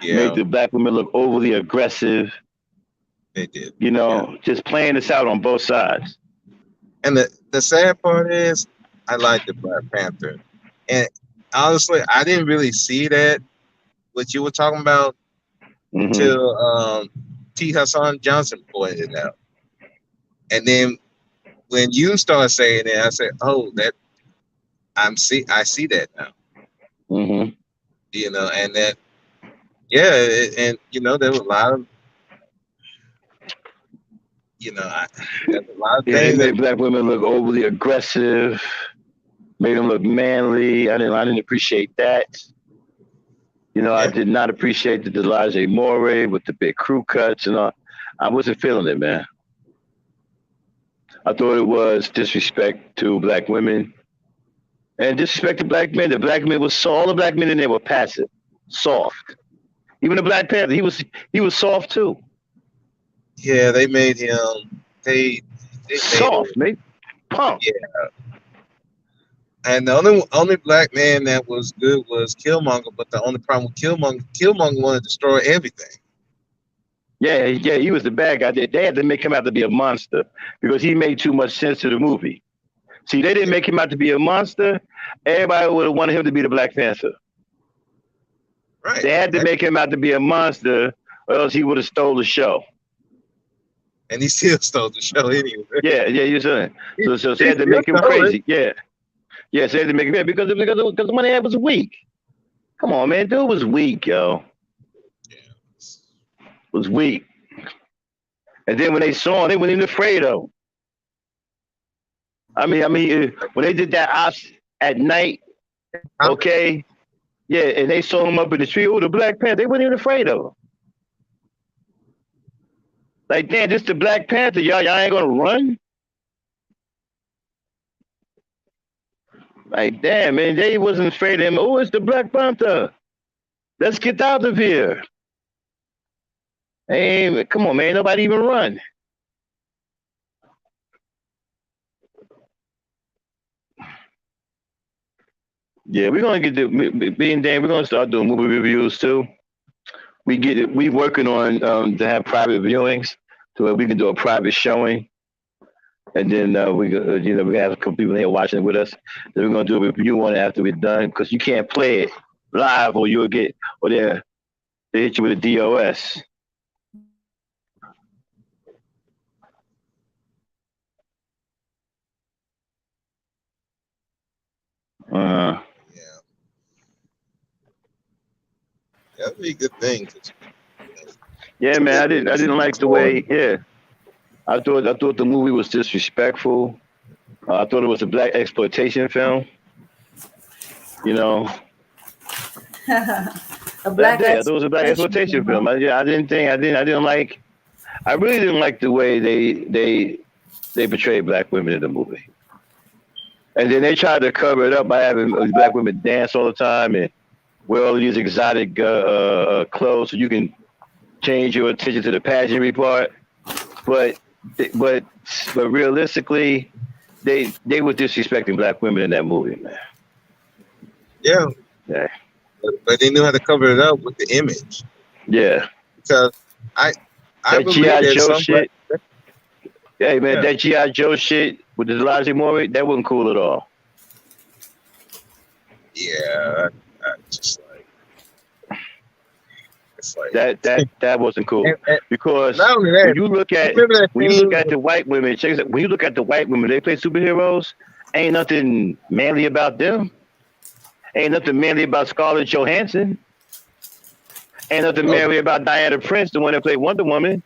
Yeah.
Made the black women look overly aggressive.
They did.
Just playing this out on both sides.
And the sad part is, I like the Black Panther. And honestly, I didn't really see that, what you were talking about, till T. Hassan Johnson pointed it out. And then when you start saying it, I said, "Oh, I see that now."
Mm-hmm.
And that, and there was a lot of, there's a lot of
they
things
made black women look overly aggressive, made them look manly. I didn't appreciate that. I did not appreciate the Delage Moray with the big crew cuts and all. I wasn't feeling it, man. I thought it was disrespect to black women and disrespect to black men. The black men all the black men in there were passive, soft. Even the Black Panther, he was soft too.
Yeah, they made him. They
soft, mate. Punk.
Yeah. And the only black man that was good was Killmonger, but the only problem with Killmonger wanted to destroy everything.
Yeah, he was the bad guy. They had to make him out to be a monster because he made too much sense to the movie. See, they didn't make him out to be a monster. Everybody would have wanted him to be the Black Panther.
Right.
They had to make him out to be a monster, or else he would have stole the show.
And he still stole the show anyway.
Yeah, you're saying. So they had to make him crazy. Yeah, so they had to make him because the money was weak. Come on, man, dude was weak, yo. Was weak. And then when they saw him, they weren't even afraid of him. I mean, when they did that ops at night, okay, yeah, and they saw him up in the tree, the Black Panther, they weren't even afraid of him. Like, damn, this the Black Panther, y'all ain't gonna run? Like, damn, man, they wasn't afraid of him. Oh, it's the Black Panther. Let's get out of here. Hey, come on, man, nobody even run. Yeah, we're gonna get me and Dan. We're gonna start doing movie reviews too. We working on to have private viewings, so that we can do a private showing, and then we have a couple people here watching it with us. Then we're gonna do a review on it after we're done, because you can't play it live or you'll get they hit you with a DOS.
Yeah, that'd be a good thing.
Yeah, man, I didn't like the way. Yeah, I thought the movie was disrespectful. I thought it was a black exploitation film.
A black
I thought it was a black exploitation film. I really didn't like the way they portrayed black women in the movie. And then they tried to cover it up by having black women dance all the time and wear all these exotic clothes so you can change your attention to the pageantry part. But but but realistically, they were disrespecting black women in that movie, man.
Yeah,
Yeah,
but they knew how to cover it up with the image
yeah.
because I I
That
believe
GI
that
Joe
some black
shit. Yeah, man.
yeah
That GI Joe shit with the Elijah Moore, that wasn't cool at all.
yeah I just like it's like
That wasn't cool
and
because
not only that, you remember that
when you look
scene?
at the white women, check this out, when you look at the white women, they play superheroes. Ain't nothing manly about them. Ain't nothing manly about Scarlett Johansson. Ain't nothing
Oh,
manly about Diana Prince, the one that played Wonder Woman.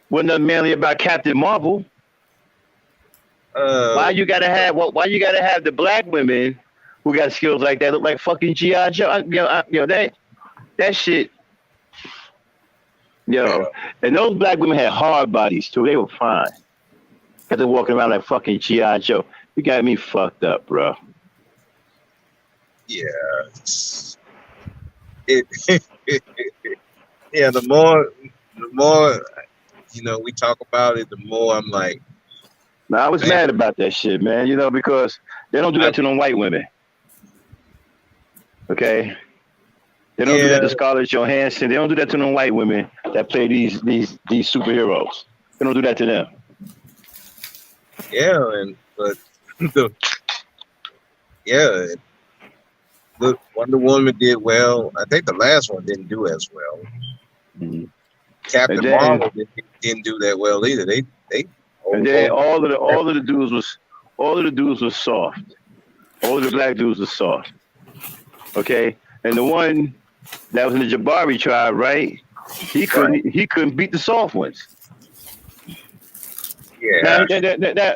Wasn't nothing manly about Captain Marvel.
uh,
Why you gotta have the black women who got skills like that look like fucking GI Joe? That shit.
yeah,
And those black women had hard bodies too. They were fine. Got to walking around like fucking GI Joe. You got me fucked up, bro.
yeah. It, yeah. The more we talk about it, the more I'm like,
Now I was
man,
mad about that shit, man. Because they don't do
I
that to them white women. Okay, they don't do
yeah,
that to Scarlett Johansson. They don't do that to them white women that play these superheroes. They don't do that to them.
yeah, and but the yeah, the Wonder Woman did well. I think the last one didn't do as well.
Mm-hmm. And
Captain
then
Marvel didn't do that well either. They
and then
overloaded.
all of the dudes was soft. All of the black dudes was soft. Okay, and the one that was in the Jabari tribe, right?
Right.
He couldn't beat the soft ones.
Yeah.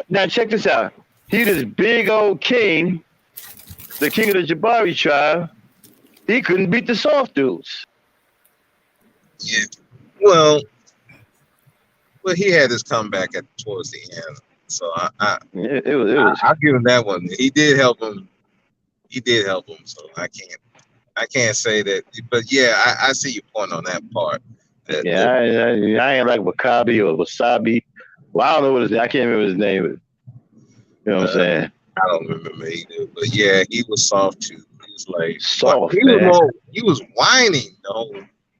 Now check this out. He this big old king, the king of the Jabari tribe. He couldn't beat the soft dudes.
Yeah. Well, he had his comeback towards the end, so
It was
I'll give him that one. He did help him. He did help him, so I can't say that. But yeah, I see your point on that part.
yeah. I ain't like Wakabi or Wasabi. Well, I don't know what his name. I can't remember his name. You know what I'm
uh,
saying?
I don't remember either. But yeah, he was soft too. He was like, what?
Soft,
He was
man.
more. He was whining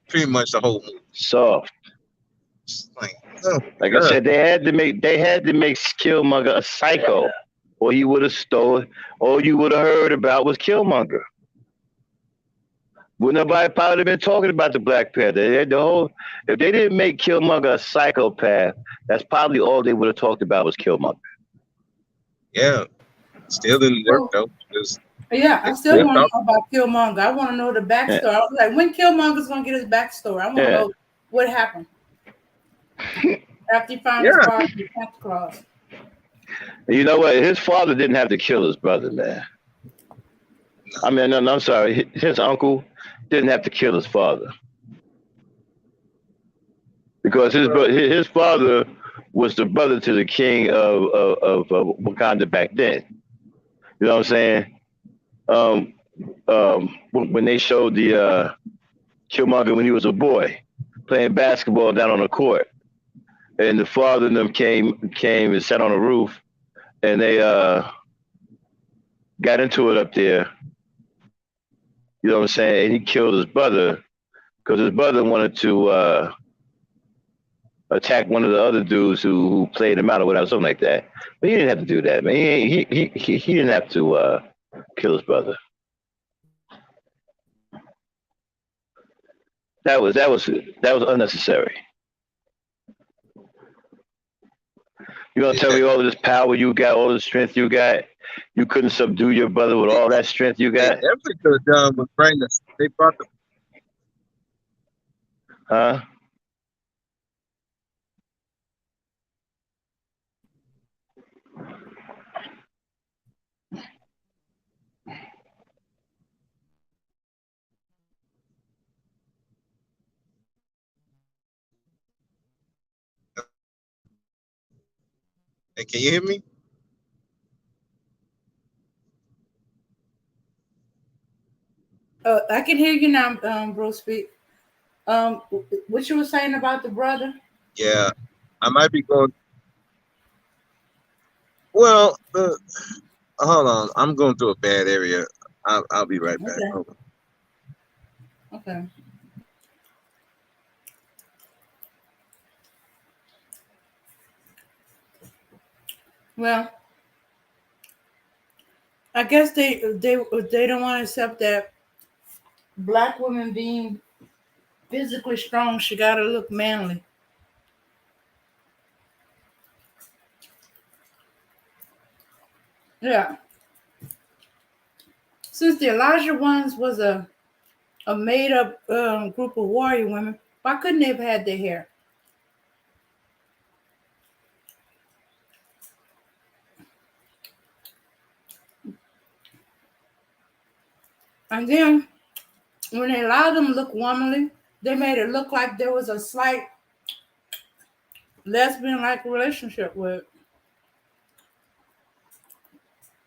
pretty much the whole movie.
Soft.
Like, oh my
Like I
god.
said, they had to make Killmonger a psycho, or he would have stolen. All you would have heard about was Killmonger. Would nobody probably have been talking about the Black Panther? If they didn't make Killmonger a psychopath, that's probably all they would have talked about was Killmonger.
Yeah, still didn't work
Well,
though. Because
yeah, I
they
still
still
want to
talk.
know about Killmonger. I want to know the
Yeah,
backstory. I was like, when Killmonger's gonna get his backstory? I want to
yeah.
know what happened after he found his
Yeah,
father in Santa Claus.
You know what? His father didn't have to kill his brother, man. I mean, no, I'm sorry. His uncle didn't have to kill his father because his father was the brother to the king of Wakanda back then. You know what I'm saying? Um, when they showed the Killmonger when he was a boy playing basketball down on the court, and the father and them came and sat on the roof, and they got into it up there. You know what I'm saying? And he killed his brother because his brother wanted to attack one of the other dudes who played him out or whatever, something like that. But he didn't have to do that, man. He didn't have to kill his brother. That was unnecessary. You're gonna tell
yeah.
me all of this power you got, all the strength you got, you couldn't subdue your brother with all that strength you
They
got,
definitely could have done was bring this. They brought the
huh?
Hey, can you hear me?
I can hear you now, Bruce. Speak. Um, what you were saying about the brother?
Yeah, I might be going. Well, hold on. I'm going through a bad area. I'll be right back.
Okay.
Hold on.
Okay. Well, I guess they don't want to accept that black women being physically strong, she gotta look manly. Yeah. Since the Elijah ones was a made up group of warrior women, why couldn't they have had their hair? And then when they allowed them to look womanly, they made it look like there was a slight lesbian like relationship with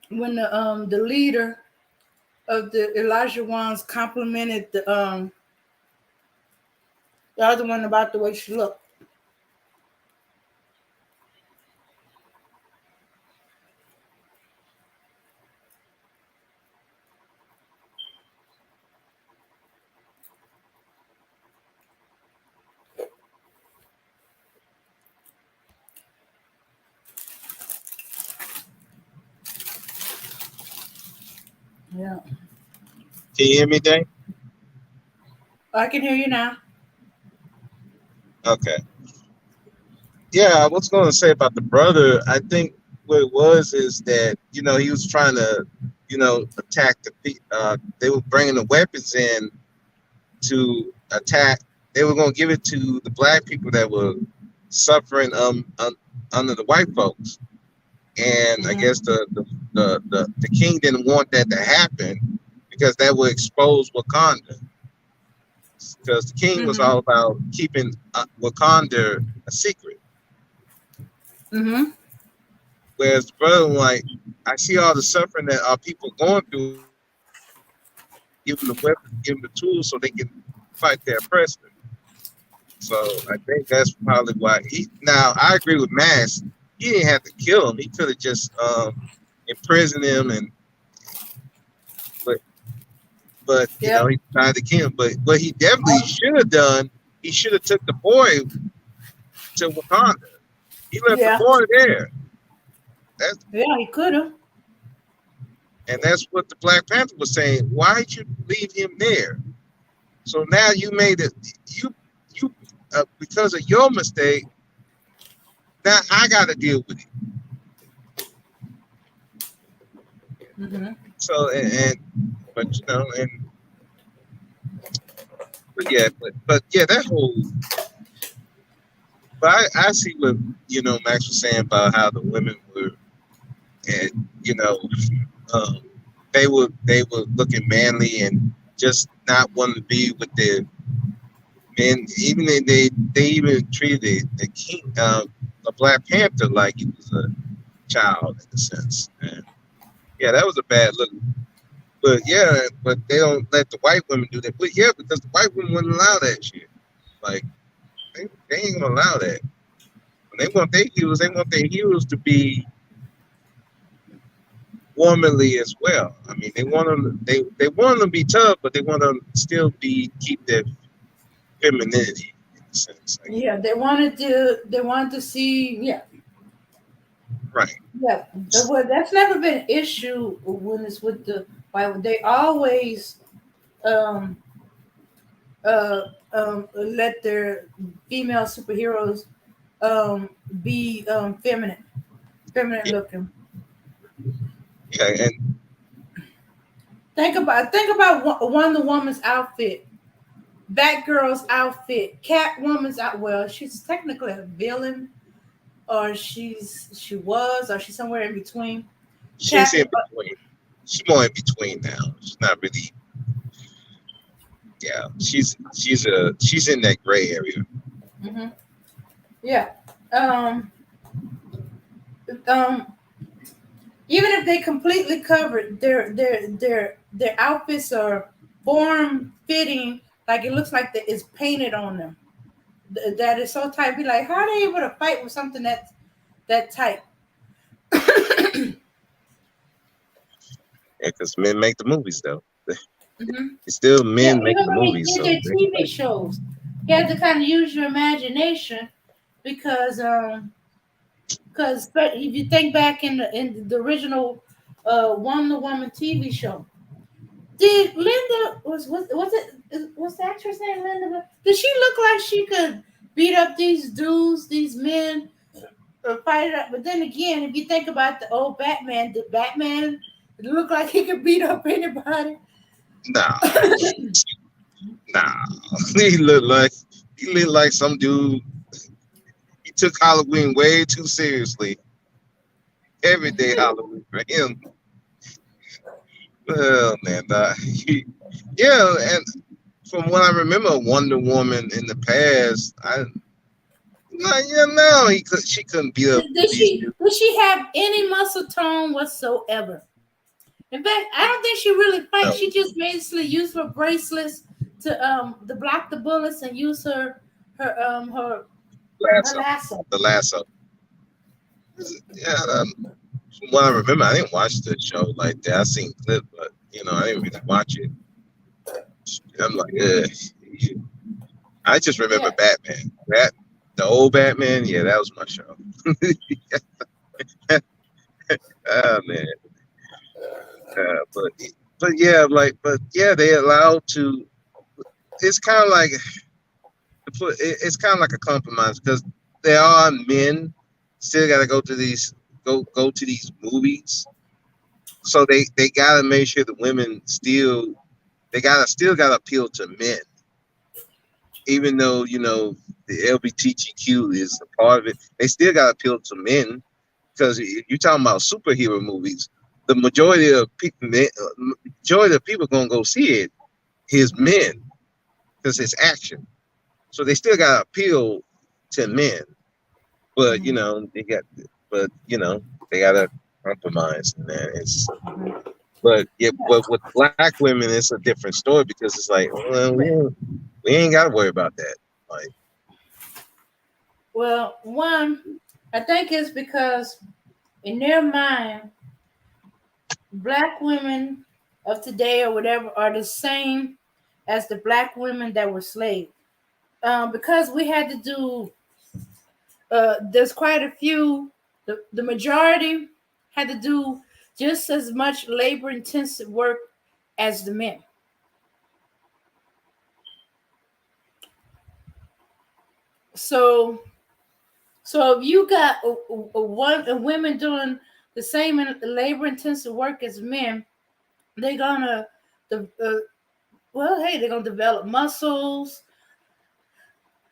when the leader of the Elijah ones complimented the other one about the way she looked. Yeah.
Can you hear me, Dane?
I can hear you now.
Okay. Yeah, I was going to say about the brother. I think what it was is that he was trying to attack they were bringing the weapons in to attack. They were going to give it to the black people that were suffering under the white folks. And I guess the king didn't want that to happen because that would expose Wakanda. Because the king was all about keeping Wakanda a secret.
Mm-hmm.
Whereas the brother was like, I see all the suffering that our people are going through. Give them the weapons, give them the tools so they can fight their oppressor. So I think that's probably why he. Now I agree with Mass. He didn't have to kill him. He could have just imprisoned him, but
Yep.
he tried to kill him. But what he definitely should have done, he should have took the boy to Wakanda. He left the
Yeah.
boy there. That's
Yeah, he could have.
and that's what the Black Panther was saying. Why'd you leave him there? So now you made it. You because of your mistake. Now I got to deal with it.
Mm-hmm.
So but but yeah, that whole. But I see what Max was saying about how the women were, and um, they were looking manly and just not wanting to be with the men. Even they even treated the king, the Black Panther, like he was a child in a sense. And yeah, that was a bad look. But yeah, but they don't let the white women do that. But yeah, because the white women wouldn't allow that shit. Like they ain't gonna allow that. When they want their heroes to be womanly as well. I mean, they want them. They want them to be tough, but they want them to still keep their femininity in a sense. Like,
Yeah, they wanted to see, yeah.
right.
Yeah. Well, that's never been an issue when it's with the white. They always um let their female superheroes um be feminine
Yeah,
looking.
yeah, and
Think about Wonder Woman's outfit, Batgirl's outfit, Catwoman's out. Well, she's technically a villain, or she's somewhere in between.
she's
Cat.
in between. She's more in between now. She's not really. Yeah, she's in that gray area.
Mm-hmm. Yeah. Um. Um. Even if they completely covered their outfits are form fitting, like it looks like that it's painted on them. That is so tight. Be like, how are they able to fight with something that's that tight?
Yeah, because men make the movies though.
Mm-hmm.
It's still
Yeah,
men make
even
the
when they
movies,
did
so
their TV shows, you have to kind of use your imagination because but if you think back in the original Wonder Woman TV show, did Linda was the actress named Linda? Did she look like she could beat up these dudes, these men, or fight it up? But then again, if you think about the old Batman, did Batman look like he could beat up anybody?
nah, nah. He looked like some dude. He took Halloween way too seriously. Every day Halloween for him. Well, man, yeah, and from what I remember, Wonder Woman in the past, no, she couldn't beat up these dudes.
Did she have any muscle tone whatsoever? In fact, I don't think she really fights.
No,
She just basically used her bracelets to block the bullets and use her her
lasso,
lasso.
the lasso. Yeah, from what I remember, I didn't watch the show like that. I seen clips, but I didn't really watch it. I'm like, I just remember
Yeah.
Batman. The old Batman, yeah, that was my show. Oh man, but yeah, but yeah, they allowed to. It's kind of like it's kind of like a compromise because there are men still got to go to these movies, so they got to make sure the women still got to appeal to men, even though the LGBTQ is a part of it. They still got to appeal to men because you're talking about superhero movies. The majority of people gonna go see it is men because it's action. So they still got to appeal to men, but they got to compromise in that. But yeah, but with black women, it's a different story because it's like, well, we ain't got to worry about that. Like,
Well, one, I think it's because in their mind, black women of today or whatever are the same as the black women that were slaves. Because we had to do, there's quite a few, the majority had to do just as much labor intensive work as the men. So, so if you got a women doing the same labor intensive work as men, they're gonna, the well, hey, they're gonna develop muscles.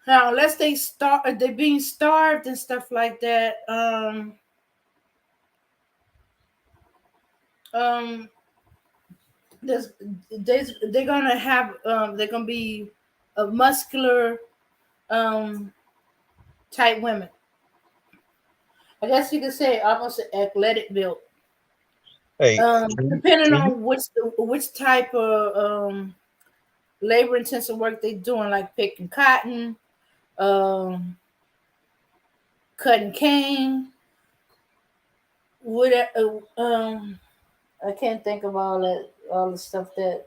Now, unless they're being starved and stuff like that. Um, there's, they're gonna have, they're gonna be a muscular, um, type women. I guess you could say almost an athletic build.
hey, can
Depending
you
on which type of labor intensive work they're doing, like picking cotton, um, cutting cane, what I can't think of all the stuff that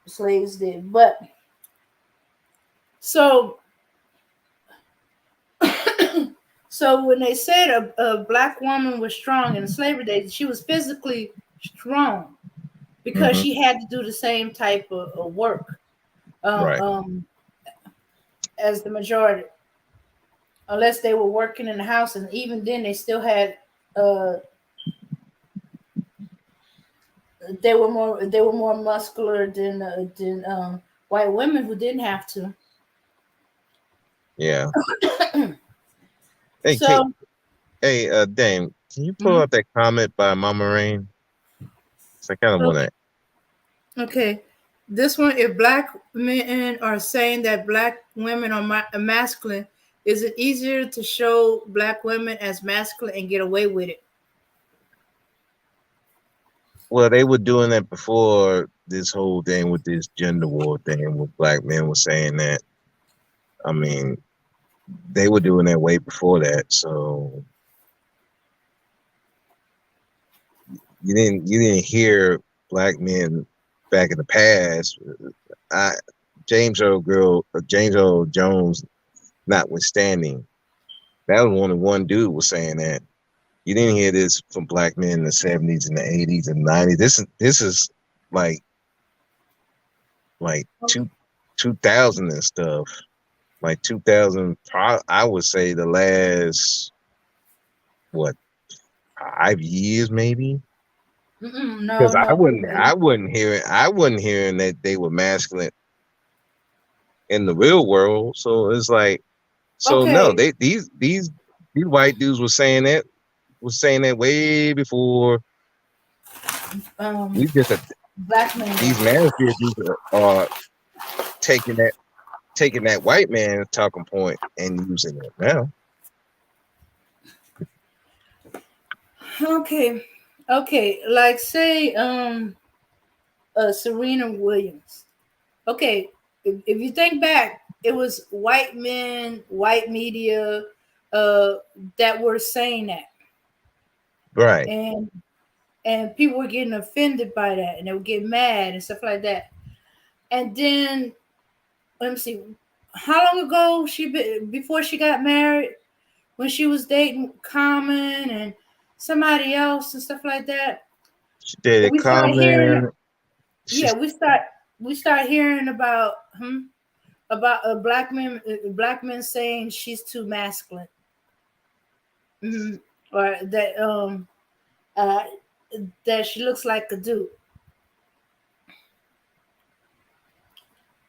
slaves did. But so so when they said a black woman was strong in the slavery days, she was physically strong because
mm-hmm,
she had to do the same type of work uh,
right?
um, as the majority, unless they were working in the house, and even then they still had uh, they were more muscular than white women who didn't have to.
Yeah. Hey, Kate.
So,
Hey, Dame, can you pull
mhm.
out that comment by Mama Rain? So I kind of want
Okay.
to.
Okay. This one, if black men are saying that black women are masculine, is it easier to show black women as masculine and get away with it?
Well, they were doing that before this whole thing with this gender war thing, with black men were saying that. I mean, they were doing that way before that. So you didn't hear black men back in the past. I James Earl Jones notwithstanding, that was only one dude was saying that. You didn't hear this from black men in the 70s and the 80s and 90s. This is like like two 2000 and stuff. Like 2000, I would say the last what 5 years maybe.
No,
Because I
no.
wouldn't I wasn't hearing that they were masculine in the real world. So it's like so no,
Okay.
these white dudes were saying that way before
Um,
we just
black men.
these manosphere dudes are taking that white man talking point and using it now.
Okay. Okay. Like say Serena Williams. Okay, if you think back, it was white men, white media uh that were saying that.
Right.
And people were getting offended by that and they would get mad and stuff like that. And then let me see, how long ago before she got married, when she was dating Common and somebody else and stuff like that,
She dated
we started hearing.
Common. She
Yeah, we start hearing about black men saying she's too masculine, or uh, that she looks like a dude.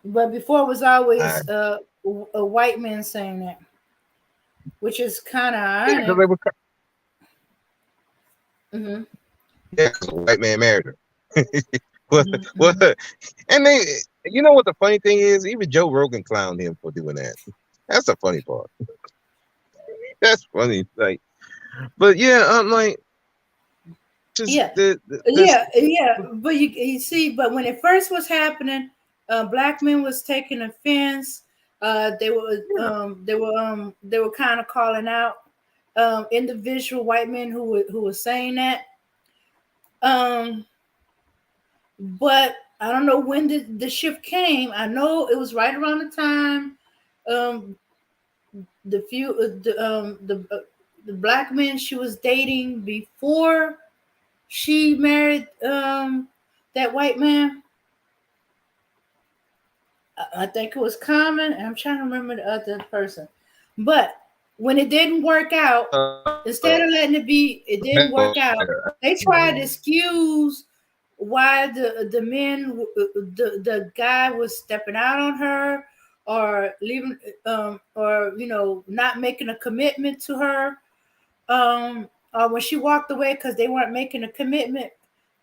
But before it was
I,
always a white man saying that, which is kind of
yeah, because
ironic.
they were
Hmm.
yeah, 'cause a white man married her. what, what,
Hmm.
and they, you know what the funny thing is? Even Joe Rogan clowned him for doing that. That's the funny part. That's funny. Like, but yeah, I'm like, just
Yeah, yeah. But you see, but when it first was happening, black men was taking offense. They were kind of calling out individual white men who were saying that. Um, but I don't know when the shift came. I know it was right around the time um, the black men she was dating before she married that white man. I think it was Common, and I'm trying to remember the other person. But when it didn't work out, instead of letting it didn't work out. They tried to excuse why the guy was stepping out on her, or leaving, or not making a commitment to her, or when she walked away because they weren't making a commitment.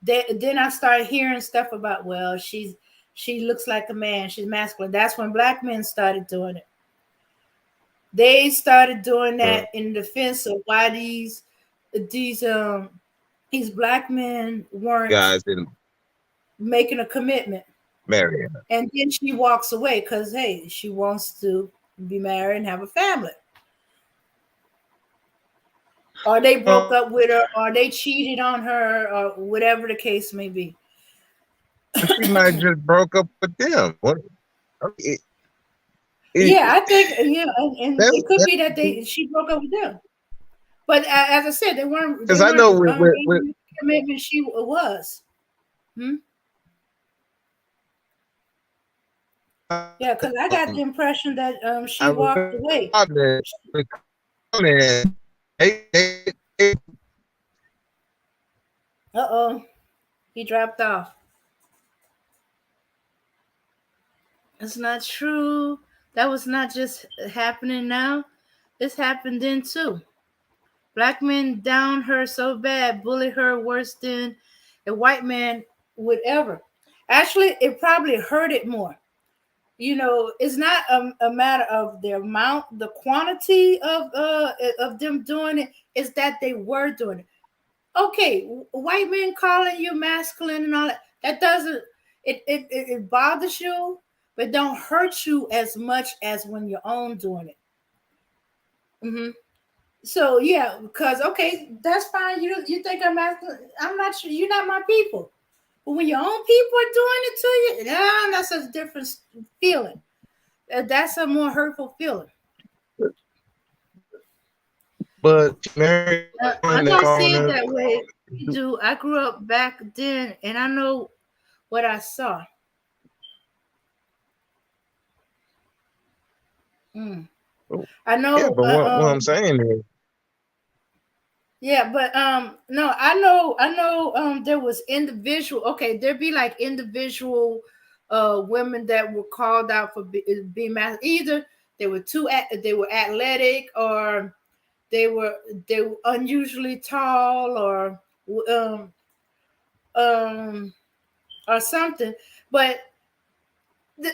Then I started hearing stuff about, well, she looks like a man, she's masculine. That's when black men started doing it. They started doing that in defense of why these these black men weren't
guys didn't
making a commitment.
marry her.
And then she walks away because hey, she wants to be married and have a family. Or they broke up with her, or they cheated on her, or whatever the case may be.
She might just broke up with them. What? I mean,
Yeah,
it,
I think yeah, and
that's
it could be that she broke up with them. But as I said, they weren't
because I know with
making the commitment she was. Hmm? Yeah, because I got the impression that she
I was
walked away.
with Conan, they
Uh-oh, he dropped off. It's not true. That was not just happening now. This happened then too. Black men down her so bad, bully her worse than a white man would ever. Actually, it probably hurt it more. It's not a matter of the amount, the quantity of them doing it. It's that they were doing it. okay, white men calling you masculine and all that, that doesn't, it bothers you, but don't hurt you as much as when you're on doing it. Hmm. So yeah, because okay, that's fine. You think I'm masculine? I'm not sure. You're not my people. But when your own people are doing it to you, nah, that's a different feeling. That's a more hurtful feeling.
But married
I
women that
don't
calling
see it
her,
that way. You do. I grew up back then, and I know what I saw. Mm. I
yeah.
know.
But what I'm saying is,
Yeah, but no, I know there was individual. Okay, there'd be like individual women that were called out for being either they were they were athletic, or they were they were unusually tall, um um or something. But th-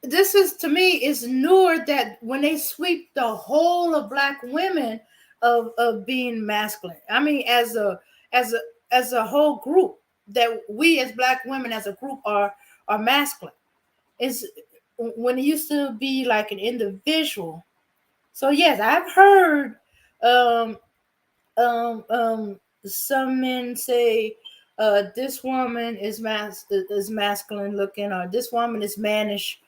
this is, to me, is newer, that when they sweep the whole of black women of being masculine. I mean, as a as a whole group, that we as black women as a group are masculine. Is when it used to be like an individual. So yes, I've heard um some men say this woman is masculine looking, or this woman is mannish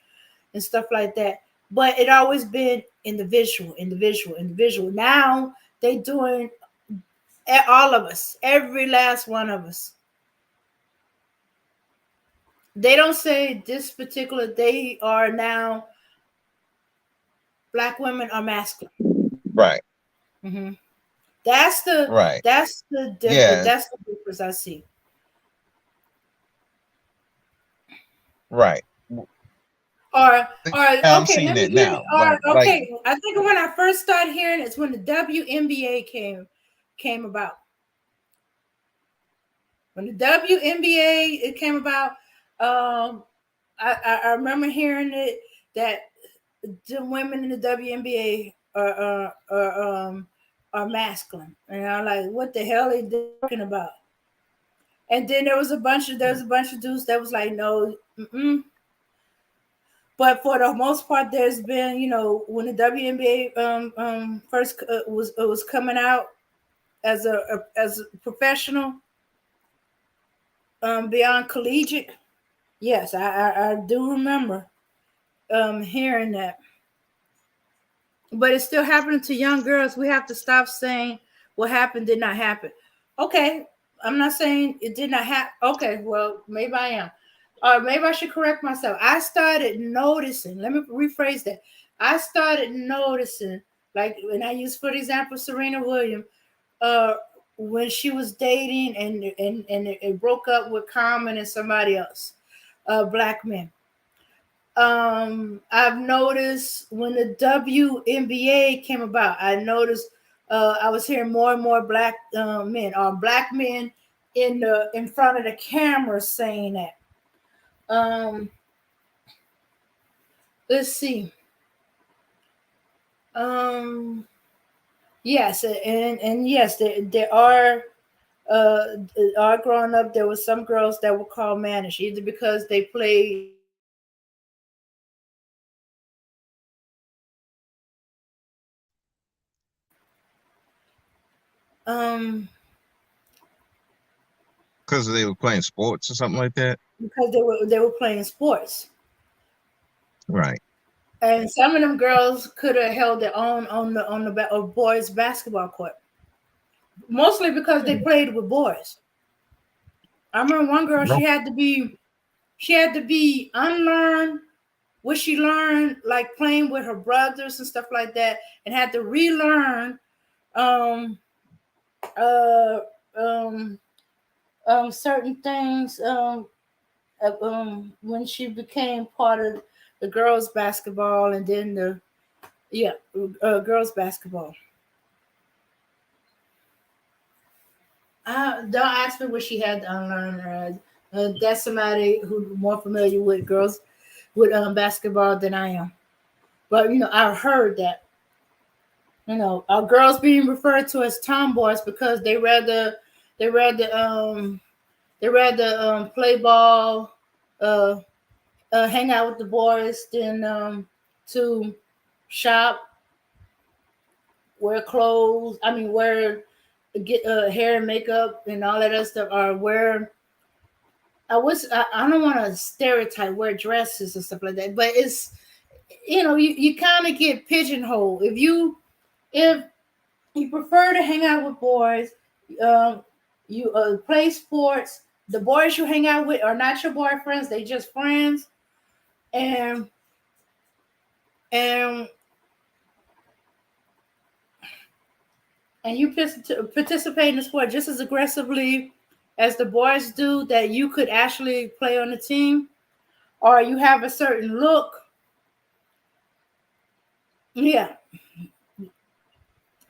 and stuff like that. But it always been individual, individual, individual. Now they doing all of us, every last one of us. They don't say this particular. They are now black women are masculine.
right,
Hmm. That's the
right,
that's the difference.
yeah,
That's the difference I see.
right.
Or
I'm
okay,
seeing
let me
that
give you.
now.
Or
Like
okay, I think when I first started hearing it's when the WNBA came about. When the WNBA it came about, I remember hearing it that the women in the WNBA are masculine, and I'm like, what the hell are they talking about? And then there was a bunch of dudes that was like, no, mm-mm. But for the most part, there's been, when the WNBA first was coming out as a professional, beyond collegiate. Yes, I do remember hearing that. But it's still happening to young girls. We have to stop saying what happened did not happen. Okay, I'm not saying it did not happen. Okay, well, maybe I am. Or maybe I should correct myself. I started noticing, let me rephrase that. I started noticing, like when I use, for example, Serena Williams, uh, when she was dating and it broke up with Carmen and somebody else, black men. I've noticed when the WNBA came about, I noticed I was hearing more and more black men, or black men in front of the camera saying that. Um, let's see. Um, yes, and yes, uh, are growing up. There was some girls that were called mannish, either because they played um
because they were playing sports or something like that.
because they were playing sports.
Right.
And some of them girls could have held their own on the boys basketball court, mostly because they played with boys. I remember one girl;
No.
she had to be unlearn what she learned, like playing with her brothers and stuff like that, and had to relearn um uh um certain things when she became part of the girls basketball, and then the yeah girls basketball. Don't ask me what she had to unlearn. That's somebody who's more familiar with girls with basketball than I am. But I heard that girls being referred to as tomboys because they rather They rather play ball, uh, hang out with the boys than to shop, wear clothes. I mean, wear get hair and makeup and all that other stuff. Or wear. I don't want to stereotype wear dresses and stuff like that, but it's you kind of get pigeonholed if you prefer to hang out with boys, um, you play sports. The boys you hang out with are not your boyfriends; they just friends, and and and you participate in the sport just as aggressively as the boys do. That you could actually play on the team, or you have a certain look. Yeah,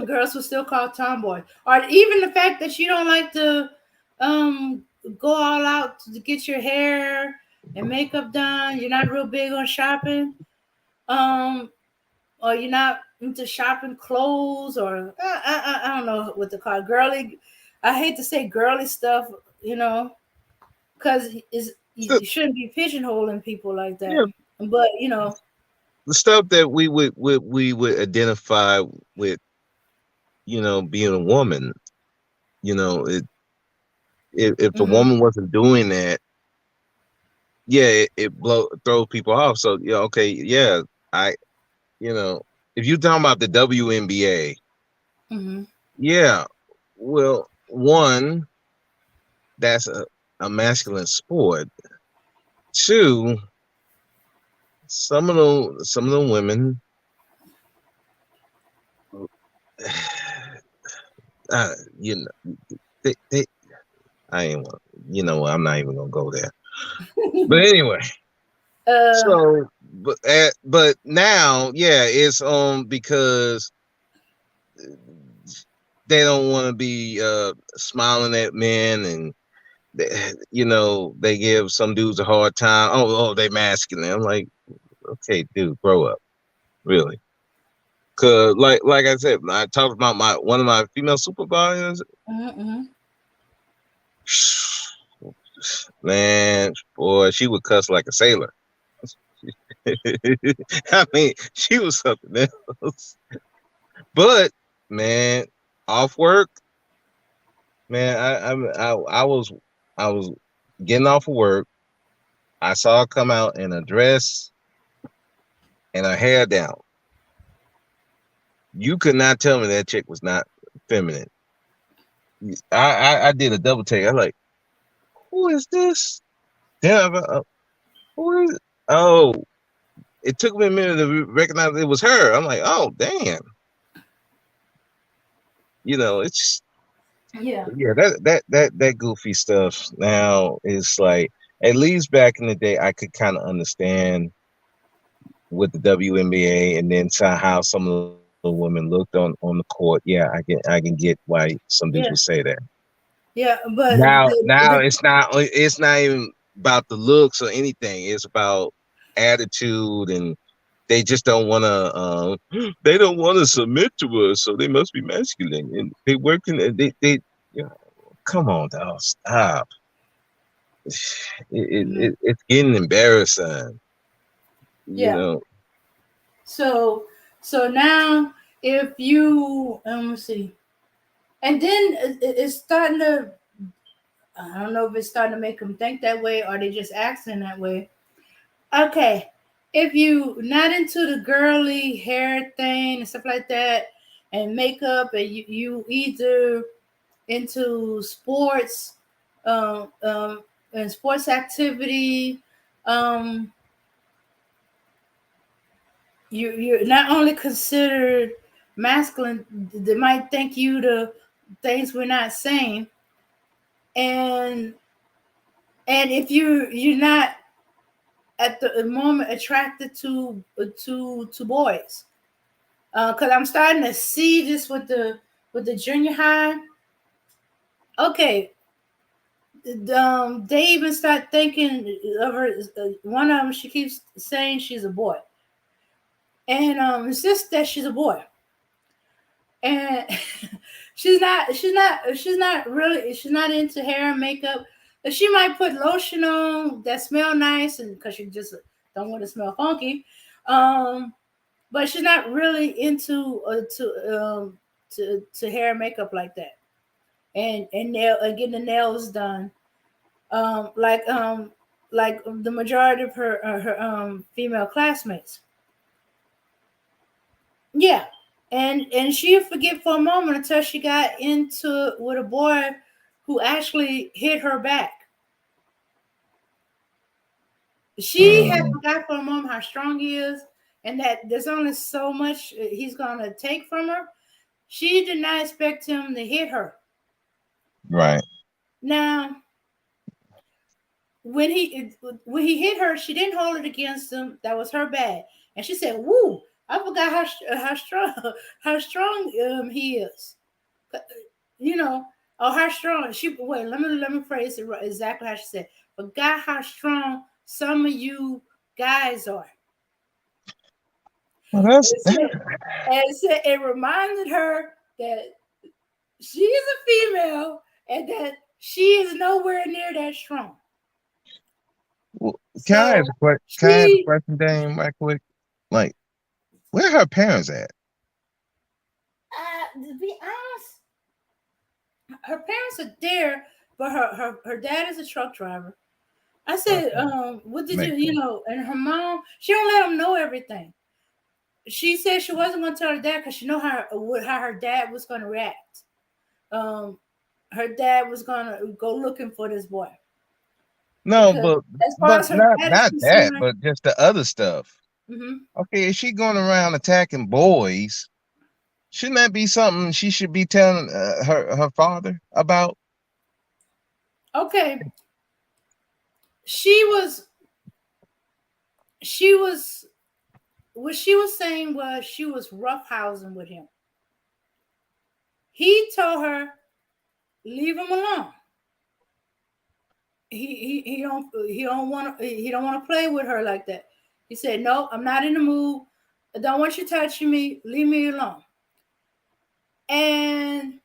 girls will still call tomboy, or even the fact that you don't like to um go all out to get your hair and makeup done. You're not real big on shopping, um, or you're not into shopping clothes, or I don't know what to call it. Girly. I hate to say girly stuff, because
So,
you shouldn't be pigeonholing people like
yeah,
that. But
the stuff that we would identify with, being a woman. If the
mhm,
woman wasn't doing that, yeah, it throws people off. So yeah, okay, yeah, I, you know, if you're talking about the WNBA,
mhm,
yeah, well, one, that's a masculine sport. Two, some of the women, uh, you know, they I ain't want, I'm not even gonna go there. But anyway,
uh,
so but now, yeah, it's because they don't want to be smiling at men, and they give some dudes a hard time. Oh, they masculine. I'm like, okay, dude, grow up, really. Cause like I said, I talked about my one of my female supervisors.
mhm,
Man, boy, she would cuss like a sailor. I mean, she was something else. But man, off work, man, I was getting off of work. I saw her come out in a dress and her hair down. You could not tell me that chick was not feminine. I did a double take. I like, who is this? Damn, who is? Oh, it took me a minute to recognize it was her. I'm like, oh damn. It's
yeah,
yeah, that goofy stuff now is like, at least back in the day I could kind of understand with the WNBA, and then how some of the women looked on the court. Yeah, I can get why some dudes would
yeah,
say that.
yeah. But
Now it's not even about the looks or anything. It's about attitude, and they just don't want to. They don't want to submit to us, so they must be masculine, and they working. They come on, dog, stop.
mhm,
It's getting embarrassing, you
yeah.
know.
So now if you let's see, and then it's starting to. I don't know if it's starting to make them think that way or they just acting that way. Okay, if you not into the girly hair thing and stuff like that, and makeup, and you either into sports, and sports activity, um, you're not only considered masculine. They might think you the things we're not saying, and if you're not at the moment attracted to boys, because I'm starting to see this with the junior high. Okay, they even start thinking of her. One of them, she keeps saying she's a boy, and it's just that she's a boy, and She's not really, she's not into hair and makeup. She might put lotion on that smell nice, and because she just don't want to smell funky. But she's not really into to hair and makeup like that, and nail and getting the nails done. Um, like um, like the majority of her female classmates. Yeah, and she'll forget for a moment until she got into it with a boy who actually hit her back. She had forgot for a moment how strong he is, and that there's only so much he's gonna take from her. She did not expect him to hit her.
Right.
Now, when he hit her, she didn't hold it against him. That was her bad, and she said, "Woo! I forgot how strong how strong he is." You know, oh, how strong she. Wait, let me phrase it exactly how she said. Forgot how strong some of you guys are.
Well, that's
It reminded her that she is a female and that she is nowhere near that strong.
well,
So
can I ask a
she,
question, Dame, right quick? Like, where her parents at?
to be honest, her parents are there, but her dad is a truck driver. I said,
Okay.
what did
Makes
you
sense.
know? And her mom, she don't let them know everything. She said she wasn't going to tell her dad because she know how her dad was going to react. Um, her dad was going to go looking for this boy
No,
because
but
as far as her dad is
not that,
concerned,
but just the other stuff.
mhm.
Okay, if she going around attacking boys, shouldn't that be something she should be telling her father about?
Okay, she was she was what she was saying was she was roughhousing with him. He told her leave him alone. He don't want to play with her like that. He said no, I'm not in the mood. I don't want you touching me. Leave me alone. And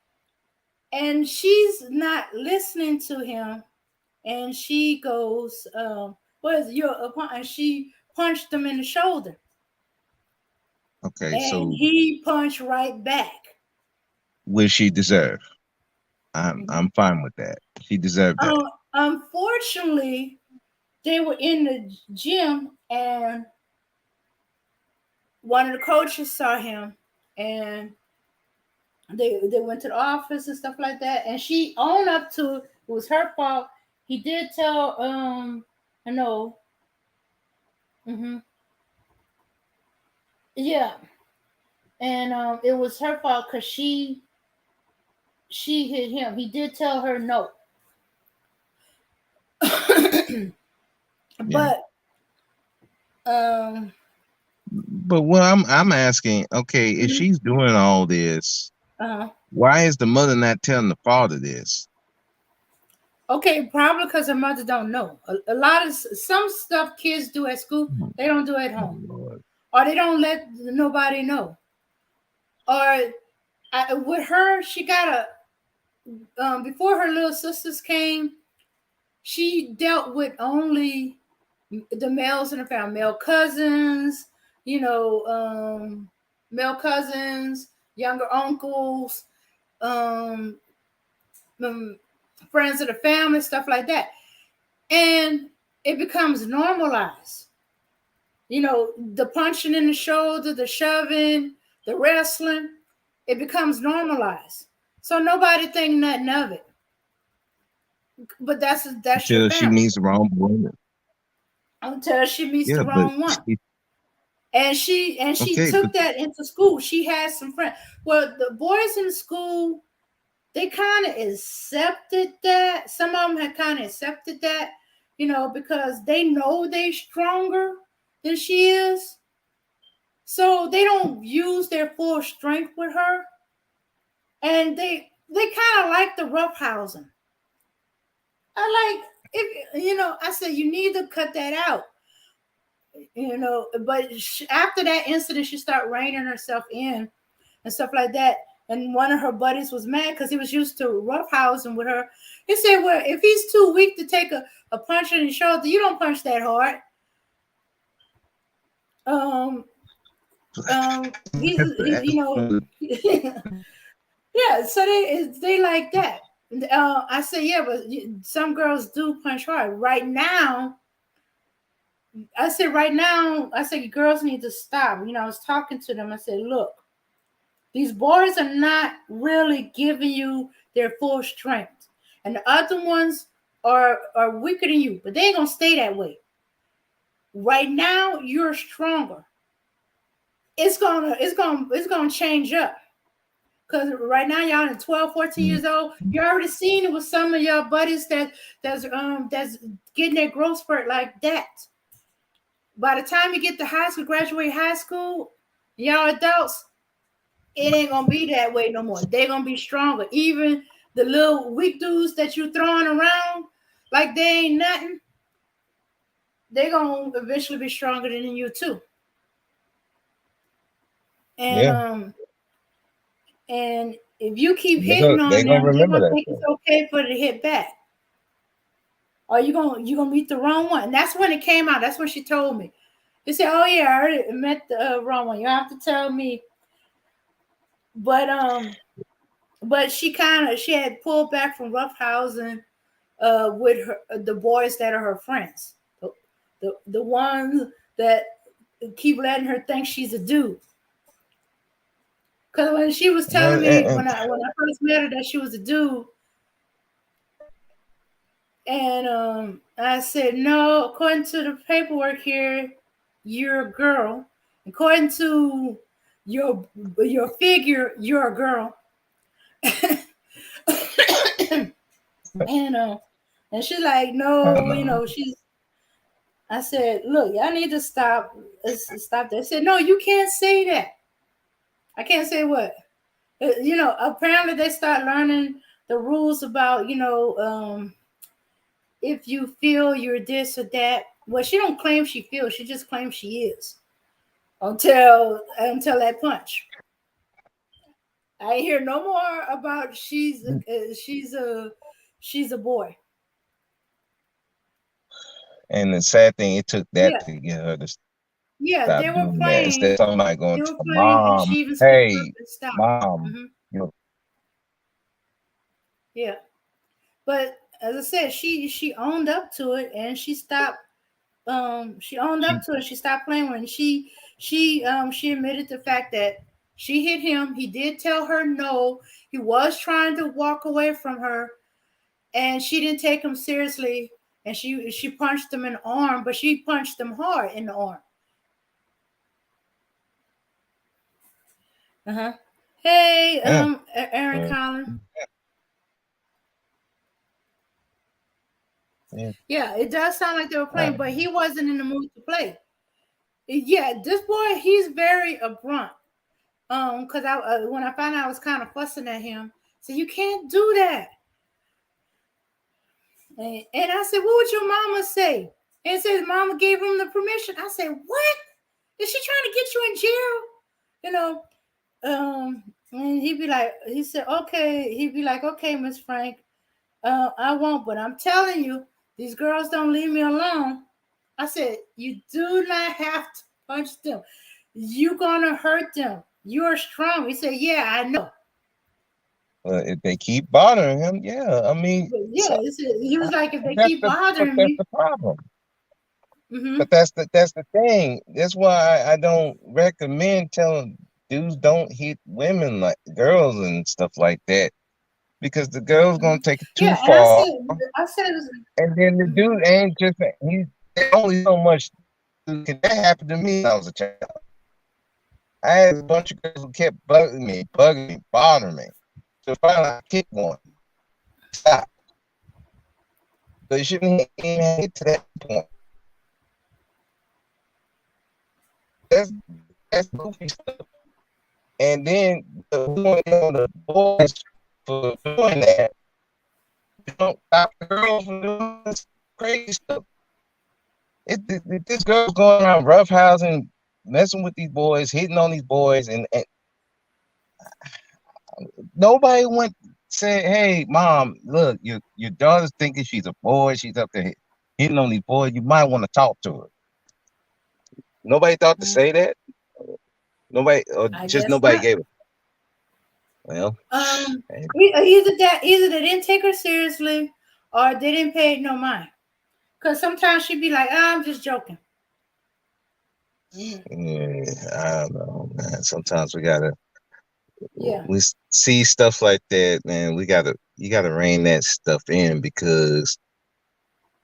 she's not listening to him, and she goes, "What is your?" And she punched him in the shoulder,
Okay,
and
so
he punched right back.
what she deserve?
Mhm.
I'm fine with that. She deserved that.
Unfortunately, they were in the gym, and one of the coaches saw him, and they went to the office and stuff like that. And she owned up to it was her fault. He did tell I know, hmm yeah, and it was her fault because she hit him. He did tell her no,
Yeah.
but um,
But what I'm asking, okay, if
mhm,
she's doing all this,
uh-huh.
why is the mother not telling the father this?
Okay, probably because her mother don't know. A lot of some stuff kids do at school,
Oh,
they don't do at home,
Lord.
or they don't let nobody know. Or with her, she got a before her little sisters came, she dealt with only the males in the family, male cousins, you know, male cousins, younger uncles, um, um, friends of the family, stuff like that. And it becomes normalized. You know, the punching in the shoulder, the shoving, the wrestling, it becomes normalized. So nobody think nothing of it. But that's your
Until she
family.
meets the wrong woman.
Until she meets the
Yeah, but
wrong one. And she
okay, but
took that into school. She had some friends. Well, the boys in school, they kind of accepted that. Some of them had kind of accepted that, because they know they're stronger than she is. So they don't use their full strength with her. And they kind of like the roughhousing. I like if I said you need to cut that out. But after that incident, she started reining herself in and stuff like that. And one of her buddies was mad because he was used to roughhousing with her. He said, well, if he's too weak to take a punch in the shoulder, you don't punch that hard. He's you know, yeah. So they like that. I said, yeah, but some girls do punch hard. Right now, I said, girls need to stop. You know, I was talking to them. I said, look, these boys are not really giving you their full strength, and the other ones are weaker than you, but they ain't gonna stay that way. Right now, you're stronger. It's gonna change up. Because right now y'all in 12, 14 years old, you already seen it with some of y'all buddies that's getting their growth spurt like that. By the time you get to high school, graduate high school, y'all adults, it ain't gonna be that way no more. They're gonna be stronger. Even the little weak dudes that you throwing around like they ain't nothing, they're gonna eventually be stronger than you too. And and if you keep hitting on
They gonna
them, they're
remember
gonna
that.
think it's okay for it to hit back. Or you gonna meet the wrong one. And that's when it came out. That's when she told me. They said, "Oh yeah, I already met the wrong one. You have to tell me." But she had pulled back from roughhousing with the boys that are her friends, the ones that keep letting her think she's a dude. Because when she was telling me when I first met her that she was a dude, and I said, no, according to the paperwork here, you're a girl. According to your figure, you're a girl. And she's like, no, you know, I said, look, y'all need to stop that. I said, no, you can't say that. I can't say what? You know, apparently they start learning the rules about, you know, if you feel you're this or that. Well, she don't claim she feels, she just claims she is. Until that punch. I hear no more about she's a boy.
And the sad thing, it took that
Yeah.
to get her to
Yeah,
stop
they were
doing that.
playing.
Instead of somebody
They
going
were
to
playing, and
mom,
she even spoke up
hey,
and stopped.
mom, you know,
Yeah, but as I said, she owned up to it, and she stopped. She owned up to it. She stopped playing with it. And she admitted the fact that she hit him. He did tell her no. He was trying to walk away from her, and she didn't take him seriously. And she punched him in the arm, but she punched him hard in the arm. Hey, Aaron Collins. Yeah, it does sound like they were playing, but he wasn't in the mood to play. Yeah, this boy, he's very abrupt. Because when I found out, I was kind of fussing at him. So you can't do that. And I said, what would your mama say? And it says mama gave him the permission. I said, what? Is she trying to get you in jail? You know, and he said, okay. He'd be like, okay, Miss Frank, I won't, but I'm telling you, these girls don't leave me alone. I said, you do not have to punch them. You're gonna hurt them. You're strong. He said, yeah, I know.
if they keep bothering him, yeah, I mean,
Yeah,
so,
he was like, if they keep bothering
that's
me.
the problem.
Mm-hmm.
But that's the thing. That's why I don't recommend telling dudes don't hit women like girls and stuff like that, because the girl's gonna take it too
Yeah, and
far,
I said,
and then the dude ain't just he's only so much. That happened to me when I was a child. I had a bunch of girls who kept bugging me, bothering me. So finally I kicked one. Stop. So you shouldn't even get to that point. That's goofy stuff. And then the boys for doing that, you don't stop the girls from doing this crazy stuff. If this girl's going around roughhousing, messing with these boys, hitting on these boys, and Nobody went said, "Hey, mom, look, your daughter's thinking she's a boy. She's up there hitting on these boys. You might want to talk to her." Nobody thought to say that. Nobody, or
I
just
guess
nobody
not.
gave it. Well,
Either they didn't take her seriously or they didn't pay it no mind. Because sometimes she'd be like, oh, I'm just joking.
yeah, I don't know, man. Sometimes
Yeah.
we see stuff like that, man. You gotta rein that stuff in because,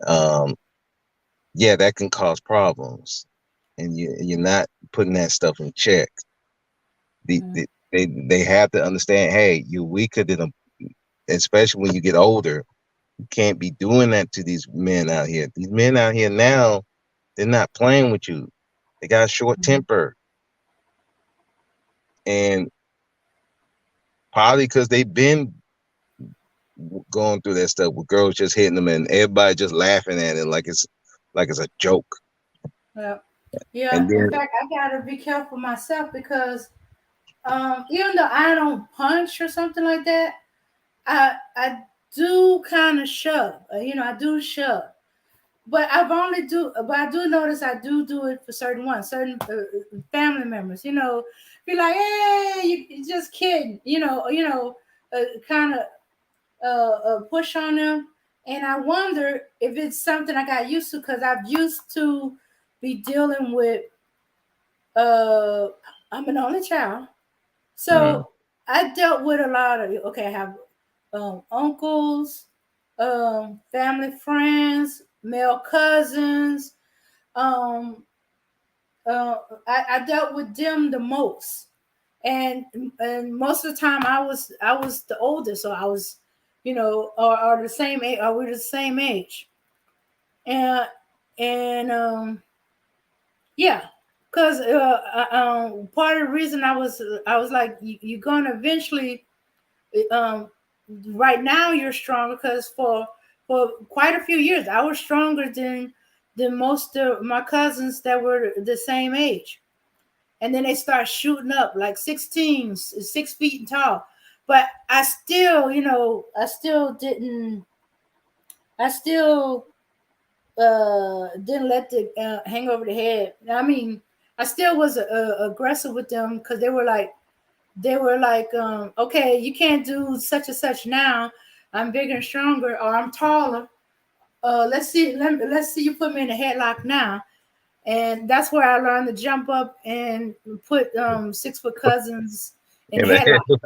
um, yeah, that can cause problems, and you're not putting that stuff in check. They have to understand, hey, you're weaker than them, especially when you get older. You can't be doing that to these men out here. These men out here now, they're not playing with you. They got a short temper, and probably because they've been going through that stuff with girls just hitting them and everybody just laughing at it like it's a joke.
Yeah.
And
In
then
fact, I gotta be careful myself because even though I don't punch or something like that, I do kind of shove. I do shove. But I do notice I do it for certain ones, certain family members. Be like, hey, you just kidding. Kind of push on them. And I wonder if it's something I got used to because I've used to be dealing with. I'm an only child, so I dealt with a lot of. Okay, I have uncles, family friends, male cousins. Um, I dealt with them the most, and most of the time I was the oldest, so I was, or the same age, or we're the same age, and and yeah, because part of the reason I was like you're gonna eventually um right now you're stronger because for quite a few years I was stronger than most of my cousins that were the same age, and then they start shooting up like 16, 6 feet tall. But I still, I still didn't let the hang over the head. I mean, I still was aggressive with them because they were like, okay, you can't do such and such now. I'm bigger and stronger, or I'm taller. Let's see you put me in a headlock now. And that's where I learned to jump up and put 6 foot cousins in
in
a
the
headlock.
head,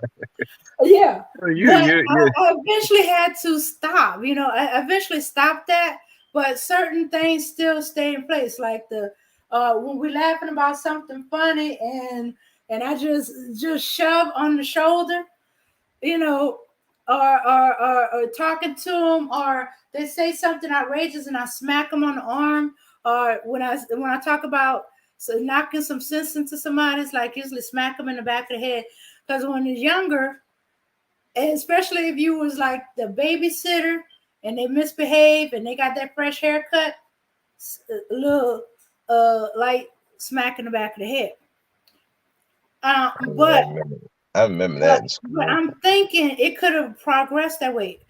Yeah, but
you
I eventually had to stop. I eventually stopped that, but certain things still stay in place. Like when we're laughing about something funny, and I just shove on the shoulder, you know, or talking to them, or they say something outrageous and I smack them on the arm, or when I talk about knocking some sense into somebody, it's like usually smack them in the back of the head. Because when they're younger, especially if you was like the babysitter and they misbehave and they got that fresh haircut, a little like smack in the back of the head. Uh, but
I remember
but
that in
but
school.
I'm thinking it could have progressed that way.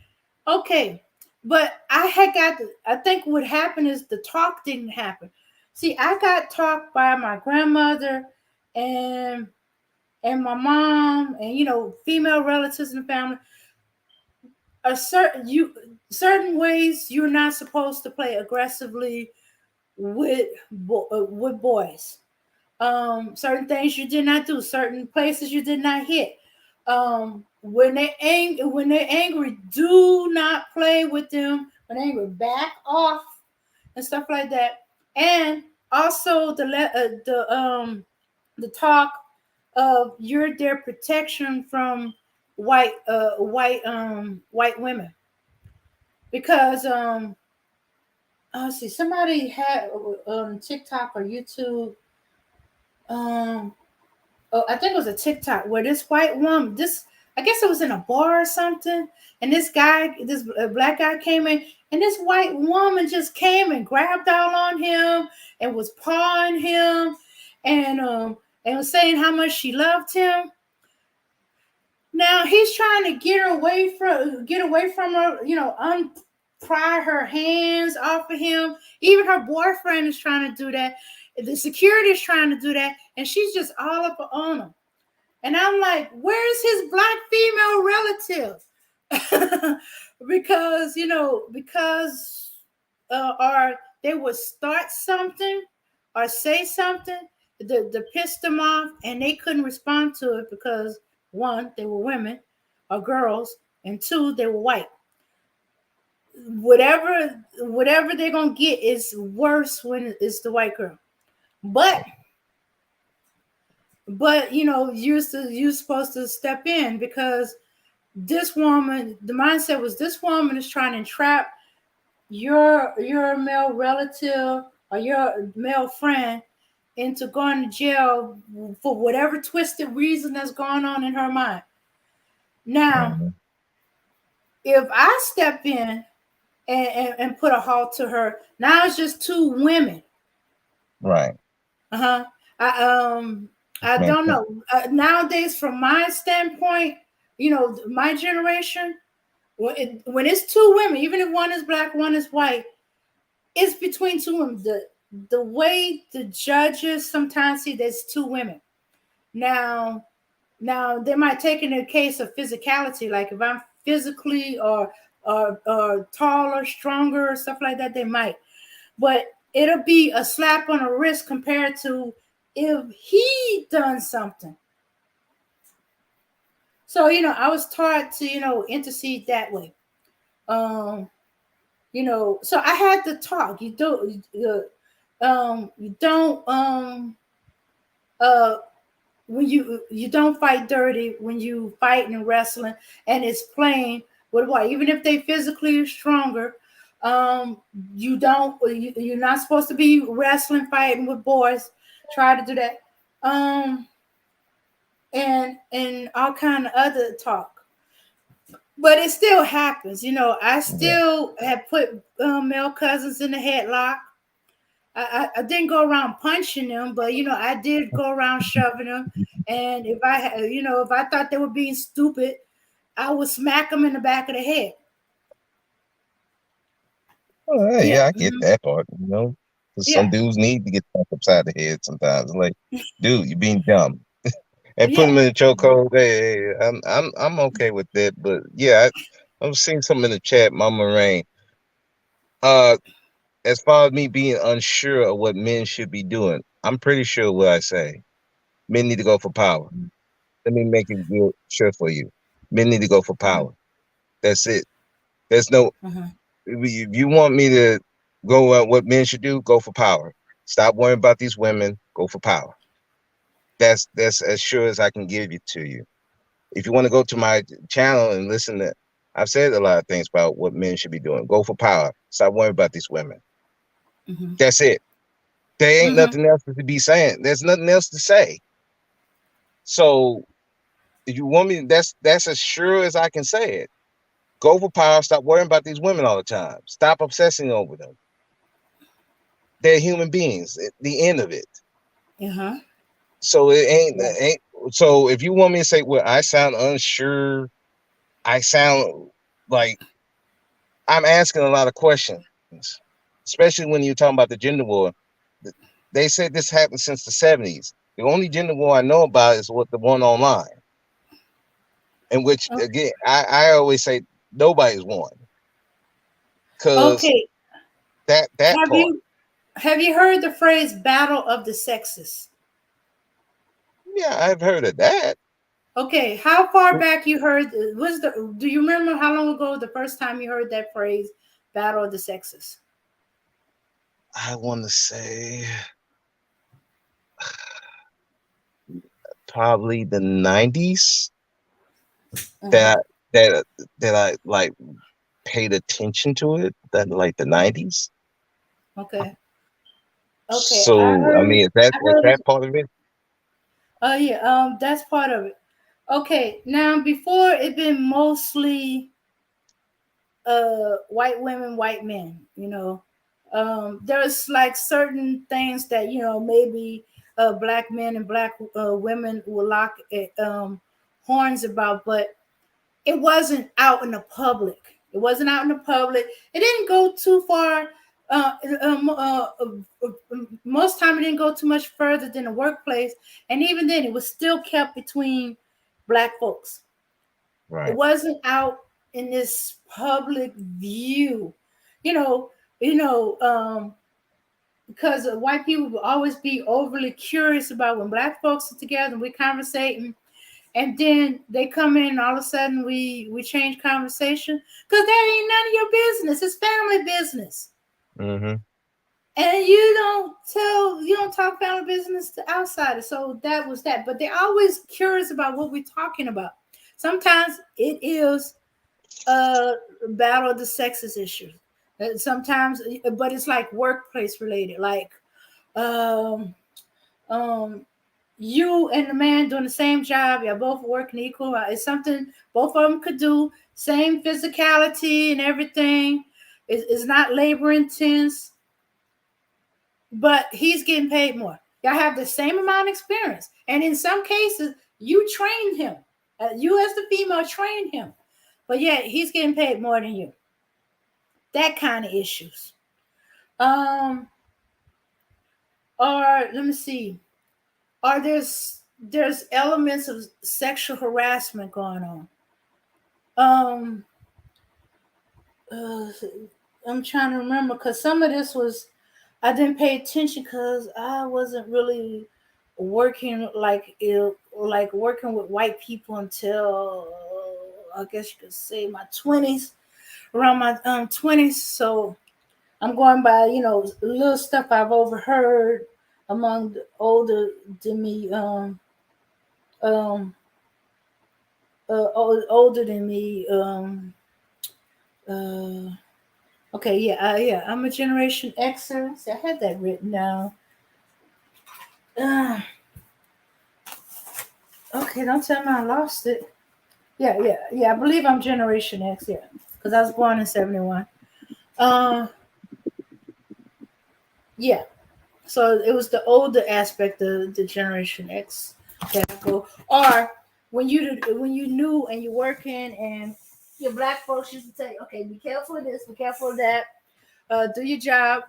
Okay, but I think what happened is the talk didn't happen. See, I got talked by my grandmother and my mom and female relatives in the family. Certain ways you're not supposed to play aggressively with boys. Certain things you did not do, certain places you did not hit. When they're angry, do not play with them. When they're angry, back off and stuff like that. And also the talk of you're their protection from white women, because see, somebody had TikTok or YouTube, I think it was a TikTok where this white woman, I guess it was in a bar or something, and this black guy came in, and this white woman just came and grabbed all on him and was pawing him, and was saying how much she loved him. Now he's trying to get away from her, pry her hands off of him. Even her boyfriend is trying to do that. The security is trying to do that, and she's just all up on him. And I'm like, where's his black female relative? because or they would start something or say something that pissed them off, and they couldn't respond to it because one, they were women or girls, and two, they were white. Whatever they're gonna get is worse when it's the white girl. But you're supposed to step in because this woman, the mindset was this woman is trying to entrap your male relative or your male friend into going to jail for whatever twisted reason that's going on in her mind. Now, if I step in and put a halt to her, now it's just two women.
Right.
Uh-huh. I don't know. Nowadays, from my standpoint, my generation, when it's two women, even if one is black, one is white, it's between two women. The way the judges sometimes see there's two women. Now they might take in a case of physicality, like if I'm physically or taller, stronger, stuff like that, they might. But it'll be a slap on the wrist compared to if he done something. So I was taught to intercede that way. So I had to talk. You don't uh when you don't fight dirty when you fighting and wrestling, and it's plain with what, even if they physically stronger, um you're not supposed to be wrestling fighting with boys. Try to do that. And all kind of other talk, but it still happens. I still have put male cousins in the headlock. I didn't go around punching them, but I did go around shoving them. And if I thought they were being stupid, I would smack them in the back of the head.
Oh, hey,
Yeah.
yeah, I get that part, 'cause some
Yeah.
dudes need to get thumped upside the head sometimes. Like, dude, you're being dumb. And put
Yeah.
them in the chokehold. Hey, I'm okay with that. But yeah, I'm seeing something in the chat, Mama Rain. Uh, as far as me being unsure of what men should be doing, I'm pretty sure what I say. Men need to go for power. Let me make it real sure for you. Men need to go for power. That's it. There's no.
Uh-huh.
If you want me to go at what men should do, go for power. Stop worrying about these women. Go for power. That's as sure as I can give it to you. If you want to go to my channel and listen to, I've said a lot of things about what men should be doing. Go for power. Stop worrying about these women.
Mm-hmm.
That's it. There ain't
Mm-hmm.
nothing else to be saying. There's nothing else to say. So if you want me, that's as sure as I can say it. Go for power. Stop worrying about these women all the time. Stop obsessing over them. They're human beings. At the end of it.
Uh-huh.
So it ain't
Yeah.
ain't. So if you want me to say, well, I sound unsure. I sound like I'm asking a lot of questions, especially when you're talking about the gender war. They said this happened since the 70s. The only gender war I know about is what the one online, in which
Okay.
again I always say nobody's won because
Okay.
that
Have
part.
you have you heard the phrase "battle of the sexes"?
Yeah, I've heard of that.
Okay, how far back you heard? Do you remember how long ago the first time you heard that phrase "battle of the sexes"?
I want to say probably the 90s
Uh-huh.
that that that I like paid attention to it. That like the 90s.
Okay. Okay. I
So I
heard.
mean,
I
is
heard.
that part of it?
Oh yeah. That's part of it. Okay. Now before it been mostly white women, white men. There's like certain things that maybe black men and black women will lock horns about, but it wasn't out in the public. It wasn't out in the public. It didn't go too far. Most time it didn't go too much further than the workplace, and even then, it was still kept between black folks.
Right.
It wasn't out in this public view, you know. Because white people will always be overly curious about when black folks are together and we conversating, and then they come in and all of a sudden we change conversation because that ain't none of your business. It's family business.
Mm-hmm.
And you don't talk family business to outsiders. So that was that. But they're always curious about what we're talking about. Sometimes it is a battle of the sexes issue. Sometimes, but it's like workplace related, like um, um, you and the man doing the same job, you're both working equal. It's something both of them could do, same physicality and everything. It's not labor intense, but he's getting paid more. Y'all have the same amount of experience, and in some cases, you trained him. You as the female trained him, but yet he's getting paid more than you. That kind of issues. Or let me see. Or there's elements of sexual harassment going on. Um, uh, I'm trying to remember because some of this was I didn't pay attention because I wasn't really working like working with white people until I guess you could say my 20s, around my 20s. So I'm going by little stuff I've overheard among the older than me um older than me uh okay, yeah, I'm a Generation Xer. See, I had that written down. uh, okay, don't tell me I lost it. Yeah, I believe I'm Generation X. Yeah, because I was born in 71. uh yeah, so it was the older aspect of the Generation X that I go. Or when you knew and you're working and your black folks used to say, okay, be careful of this, be careful of that. Do your job.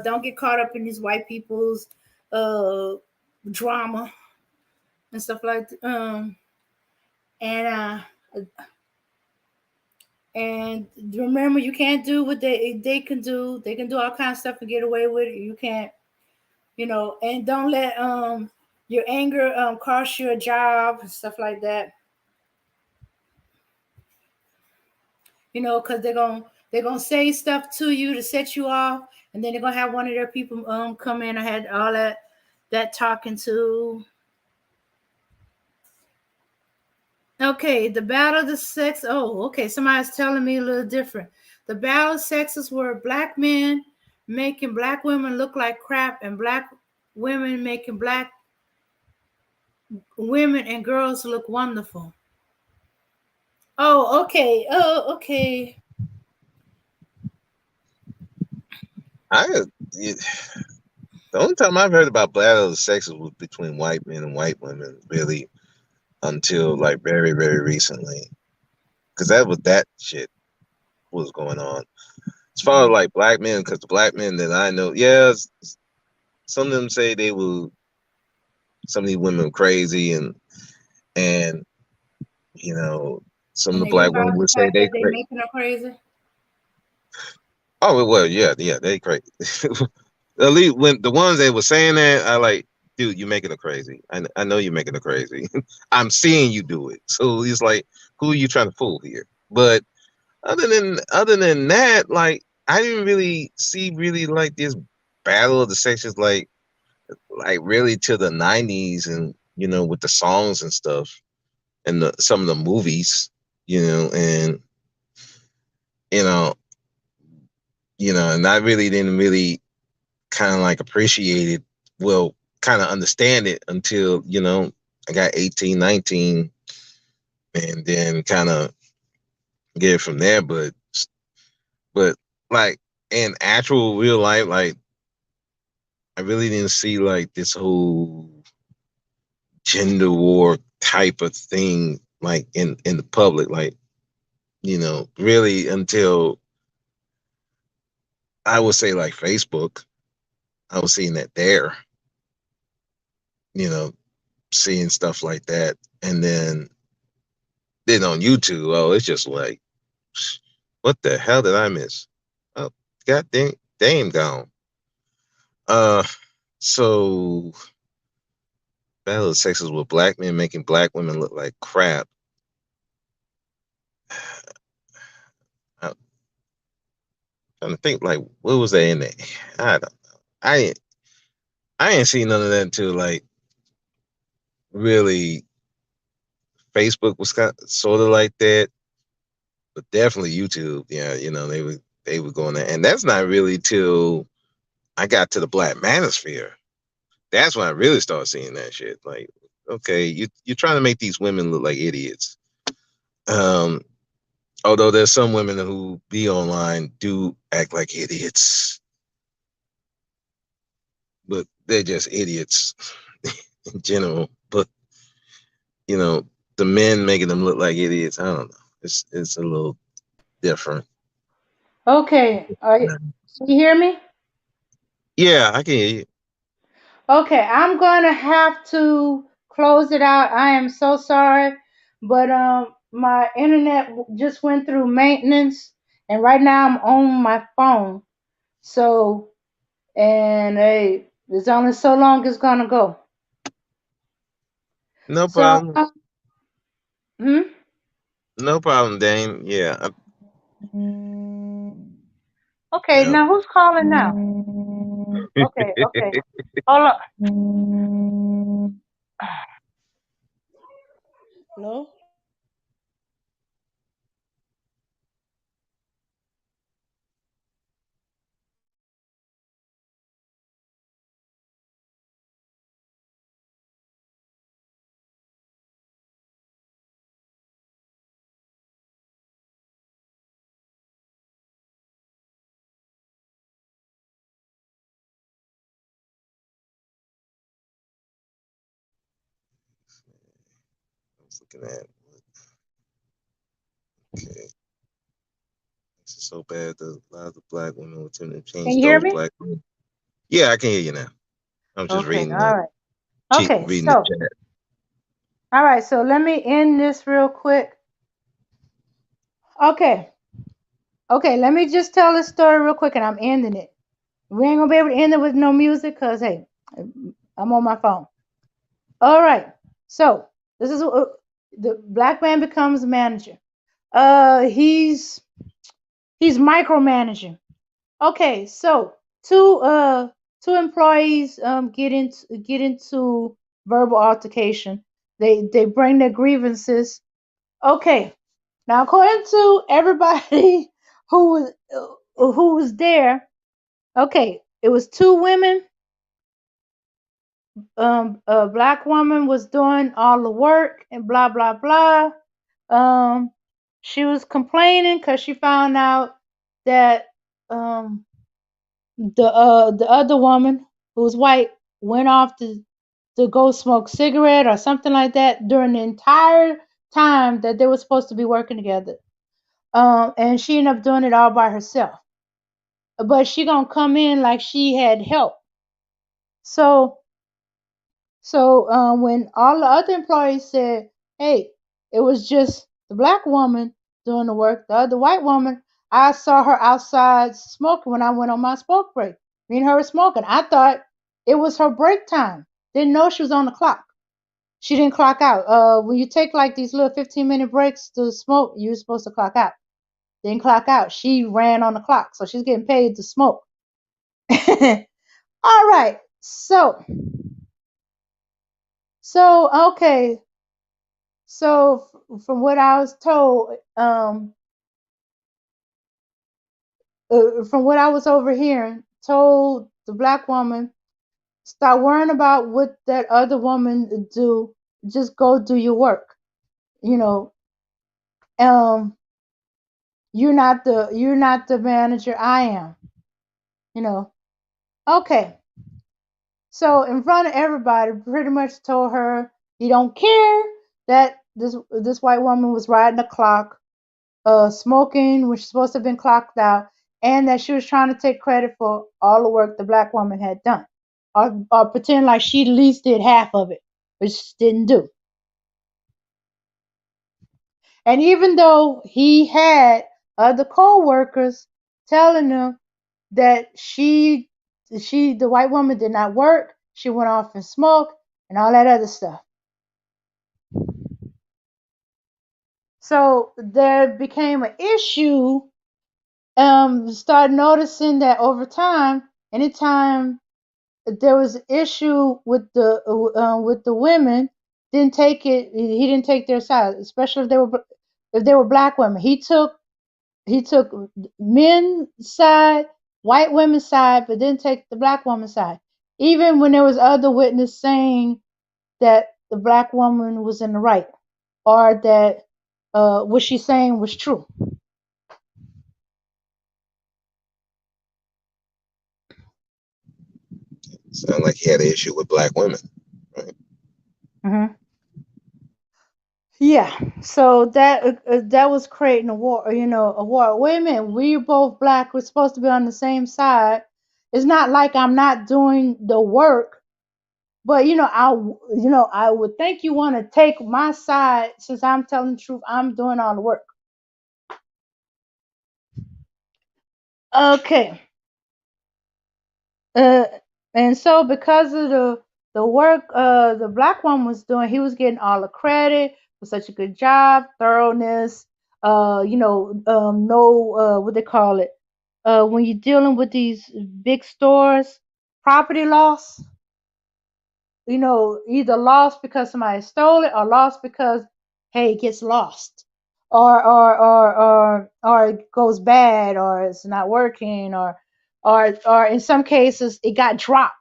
Don't get caught up in these white people's uh, drama and stuff like that. And and remember, you can't do what they can do. They can do all kinds of stuff and get away with it. You can't, and don't let your anger cost you a job and stuff like that. Because they're gonna say stuff to you to set you off, and then they're gonna have one of their people come in. I had all that talking to. Okay, the battle of the sex. Oh, okay. Somebody's telling me a little different. The battle of sexes were black men making black women look like crap, and black women making black women and girls look wonderful. Oh, okay. Oh, okay.
The only time I've heard about battle of the sexes was between white men and white women, really, until like very, very recently, because that shit was going on. As far as like black men, because the black men that I know, yeah, some of them say some of these women were crazy, and some of
And
the
they live
black
out
women
the
would say
fact
they
that they
crazy.
making her crazy.
Oh well, yeah, they crazy. At least when the ones that were saying that, I like, dude, you're making it crazy. I know you're making it crazy. I'm seeing you do it. So it's like, who are you trying to fool here? But other than that, like, I didn't really see really like this battle of the sexes like really to the 90s, and with the songs and stuff, and some of the movies, and you know and I really didn't really kind of like appreciate it, well, kind of understand it until I got 18, 19, and then kind of get it from there. But like in actual real life, like I really didn't see like this whole gender war type of thing like in the public, like really until I would say like Facebook. I was seeing that there, you know, seeing stuff like that, and then on YouTube, oh, it's just like, what the hell did I miss? Oh, god damn gone. Uh, so Battle of Sexes with black men making black women look like crap. I'm trying to think, like, what was that in there? I don't know. I ain't seen none of that until like really Facebook was sort of like that, but definitely YouTube. Yeah, they were going there, and that's not really till I got to the Black Manosphere. That's when I really started seeing that shit. Like, okay, you're trying to make these women look like idiots. Um, although there's some women who be online do act like idiots, but they're just idiots in general. But the men making them look like idiots, I don't know. It's a little different.
Okay, can you hear me?
Yeah, I can hear you.
Okay, I'm gonna have to close it out. I am so sorry, but my internet just went through maintenance, and right now I'm on my phone. So, and hey, there's only so long it's gonna go.
No
So,
problem. No problem, Dame. Yeah.
Okay,
Yep.
now who's calling now? Okay, okay. Hold on. Hello?
I was looking at. Okay. This is so bad that a lot of the black women will tend to
Can
change
you hear
those
me?
black women. Yeah, I can hear you now. I'm just
Okay,
reading
all right. Okay,
reading the
so,
chat.
all right, so let me end this real quick. Okay, okay, let me just tell this story real quick and I'm ending it. We ain't gonna be able to end it with no music because, hey, I'm on my phone. All right, so this is the black man becomes manager. He's micromanaging. Okay, so two employees get into verbal altercation. They bring their grievances. Okay, now according to everybody who was there, okay, it was two women. A black woman was doing all the work and blah blah blah. Um, she was complaining because she found out that the other woman who was white went off to go smoke cigarette or something like that during the entire time that they were supposed to be working together. And she ended up doing it all by herself. But she gonna come in like she had help. So when all the other employees said, "Hey, it was just the black woman doing the work, the other white woman, I saw her outside smoking when I went on my smoke break. Me and her were smoking. I thought it was her break time. Didn't know she was on the clock. She didn't clock out. When you take like these little 15-minute breaks to smoke, you're supposed to clock out. Didn't clock out. She ran on the clock, so she's getting paid to smoke. All right. Okay. So from what I was told, from what I was overhearing, told the black woman, stop worrying about what that other woman do. Just go do your work. You know, um, you're not the manager. I am. You know. Okay. So in front of everybody, pretty much told her he don't care that this white woman was riding the clock, smoking when she's supposed to have been clocked out, and that she was trying to take credit for all the work the black woman had done, or pretend like she at least did half of it, which she didn't do. And even though he had other co-workers telling him that the white woman did not work, she went off and smoked and all that other stuff. So there became an issue. Started noticing that over time, anytime there was an issue with the women, he didn't take their side, especially if they were black women. He took men's side, white women's side, but didn't take the black woman's side. Even when there was other witness saying that the black woman was in the right, or that what she's saying was true.
Sound like he had an issue with black women, right?
Mm-hmm. Yeah, so that was creating a war. A war. Wait a minute, we're both black. We're supposed to be on the same side. It's not like I'm not doing the work, but I would think you want to take my side since I'm telling the truth. I'm doing all the work. Okay. And so because of the work the black woman was doing, he was getting all the credit for such a good job, thoroughness, no what they call it, when you're dealing with these big stores, property loss, either lost because somebody stole it or lost because, hey, it gets lost, or it goes bad, or it's not working, or in some cases it got dropped.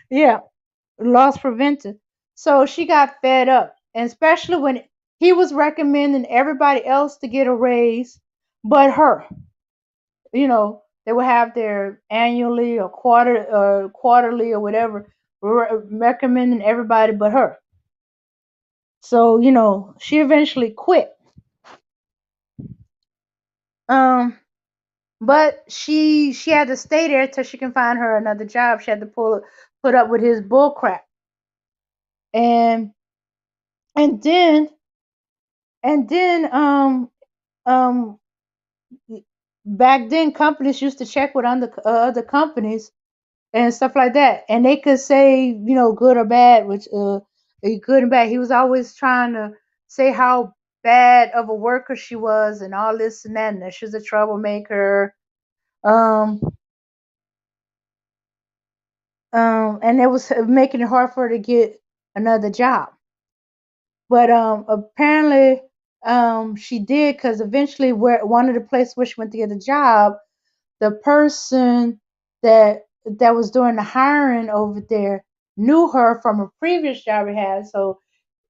Yeah, loss prevented. So she got fed up, and especially when he was recommending everybody else to get a raise but her. They would have their annually or quarterly or whatever, recommending everybody but her. So she eventually quit. But she had to stay there till she can find her another job. She had to put up with his bull crap. And then back then companies used to check with other companies and stuff like that, and they could say good or bad, which good and bad. He was always trying to say how bad of a worker she was and all this and that, and that she was a troublemaker. And it was making it hard for her to get another job. But apparently she did, because eventually one of the places where she went to get a job, the person that was doing the hiring over there knew her from a previous job he had. So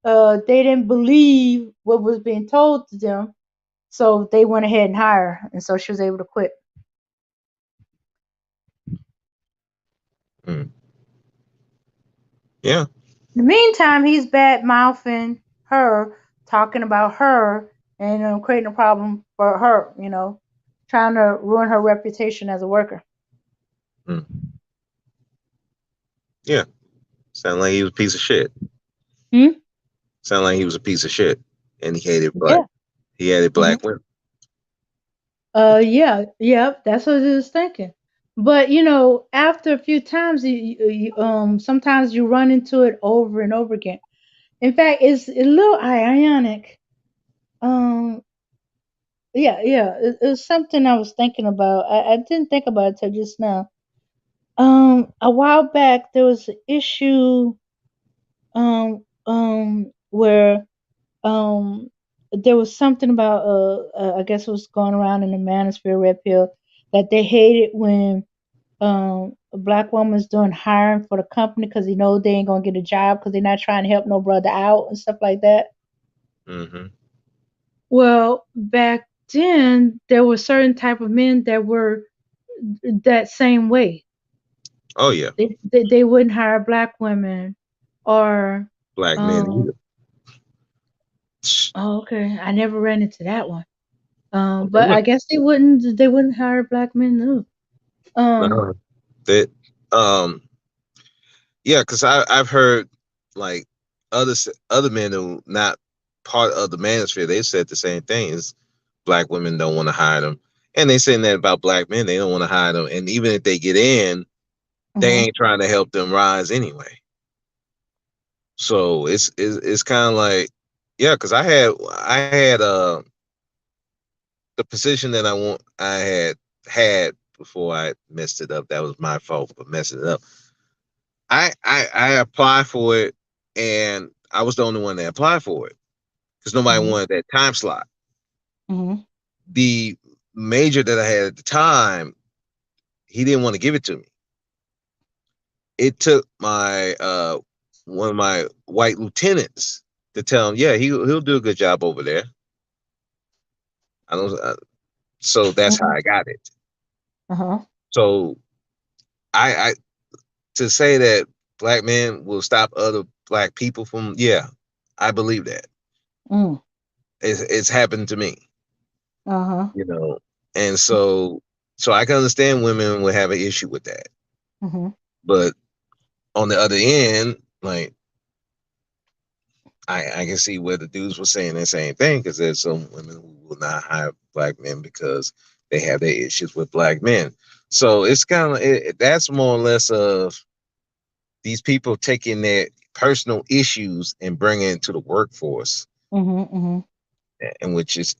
they didn't believe what was being told to them. So they went ahead and hired her. And so she was able to quit.
Yeah.
In the meantime, he's bad mouthing her, talking about her, and creating a problem for her, trying to ruin her reputation as a worker.
Yeah. Sound like he was a piece of shit. Sound like he was a piece of shit, and he hated black. Yeah. He hated black women.
Yeah, that's what I was thinking. But after a few times, sometimes you run into it over and over again. In fact, it's a little ironic. It's something I was thinking about. I didn't think about it till just now. A while back there was an issue where there was something about I guess it was going around in the manosphere, red pill, that they hated when a black woman's doing hiring for the company because they ain't gonna get a job because they're not trying to help no brother out and stuff like that. Well, back then there were certain type of men that were that same way.
Oh yeah.
They wouldn't hire black women, or
black men
Um.
either.
Oh, okay. I never ran into that one.
They
But I
wouldn't.
guess they wouldn't hire black men. No. Um.
Uh, that yeah, because I've heard like other men who not part of the manosphere, they said the same thing. Is black women don't want to hire them, and they saying that about black men, they don't want to hire them, and even if they get in, they
Mhm.
ain't trying to help them rise anyway. So it's kind of like, yeah, because I had the position that I had before I messed it up. That was my fault for messing it up. I applied for it, and I was the only one that applied for it because nobody
Mhm.
wanted that time slot.
Mhm.
The major that I had at the time, he didn't want to give it to me. It took my one of my white lieutenants to tell him, yeah, he'll do a good job over there. I don't. So that's how
Mhm.
I got it.
Uh huh.
So I to say that black men will stop other black people from, yeah, I believe that
Mm.
it's happened to me,
Uh huh.
you know, and so I can understand women would have an issue with that,
Mhm.
but on the other end, like I can see where the dudes were saying the same thing because there's some women who will not hire black men because they have their issues with black men. So it's kind of that's more or less of these people taking their personal issues and bringing it to the workforce,
Mhm. Mhm.
and which is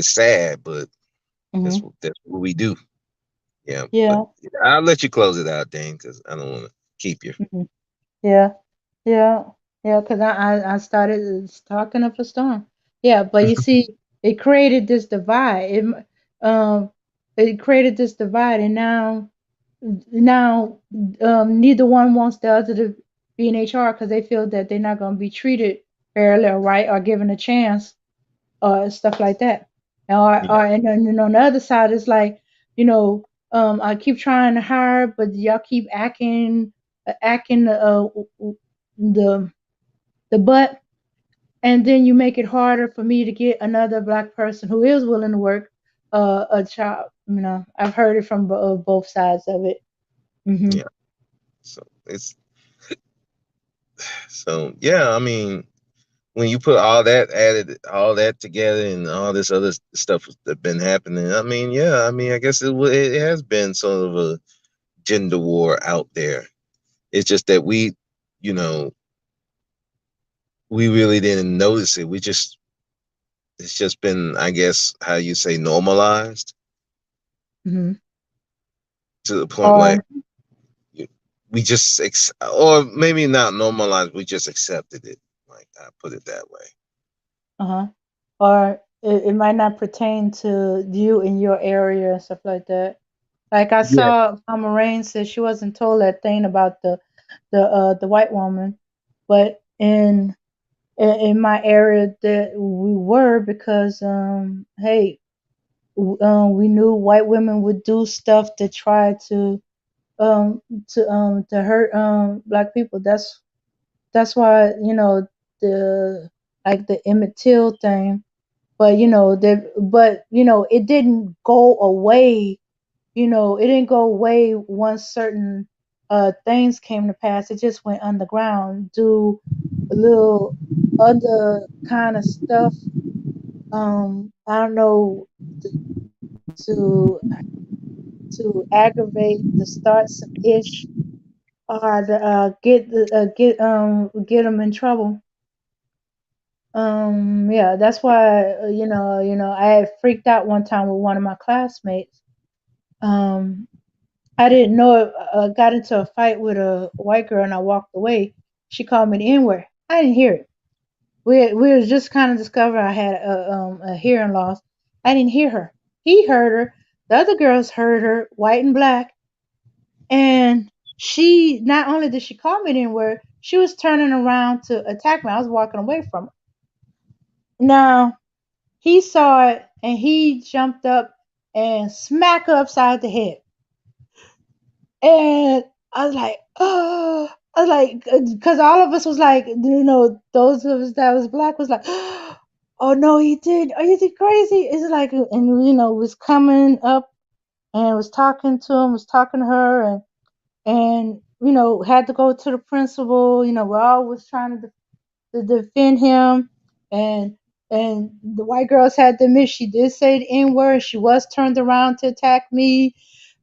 sad, but that's
Mhm.
what we do. Yeah, but
Yeah.
I'll let you close it out, Dane, because I don't want to keep you.
Mhm. Yeah. Yeah. Yeah. Because I started talking up a storm. Yeah, but you see, it created this divide. Um it created this divide, and now neither one wants the other to be in HR because they feel that they're not going to be treated fairly or right or given a chance or stuff like that.
Yeah,
And then on the other side, it's like, I keep trying to hire, but y'all keep acting the the butt, and then you make it harder for me to get another black person who is willing to work a job. I've heard it from both sides of it. Hmm.
yeah. So it's so yeah. I mean, when you put all that together, and all this other stuff that been happening, I mean, yeah. I mean, I guess it has been sort of a gender war out there. It's just that you know, we really didn't notice it. It's just been, I guess, how you say, normalized
Hmm.
to the point like
Or
we just or maybe not normalized. We just accepted it. Like I put it that way.
uh-huh. Or it might not pertain to you in your area and stuff like that. Like I
Yeah,
saw Mama Rain said she wasn't told that thing about the white woman, but in my area that we were because hey, we knew white women would do stuff to try um to hurt black people. That's why the like the Emmett Till thing, but it didn't go away. It didn't go away once certain things came to pass. It just went underground, do a little other kind of stuff. I don't know, to to, to aggravate, to start some ish, or to get them in trouble. Yeah, that's why I had freaked out one time with one of my classmates. Um, I didn't know it. Got into a fight with a white girl and I walked away. She called me the N word. I didn't hear it. We was just kind of discovering I had a hearing loss. I didn't hear her. He heard her. The other girls heard her, white and black. And she not only did she call me the N word, she was turning around to attack me. I was walking away from her. Now he saw it and he jumped up and smacked her upside the head. And I was like, oh. I was like, because all of us was like, those of us that was black was like, oh no, he did. Oh, you did crazy. It's like, and was coming up and was talking to him, was talking to her, and had to go to the principal. We all was trying to defend him, and the white girls had to admit she did say the N word. She was turned around to attack me.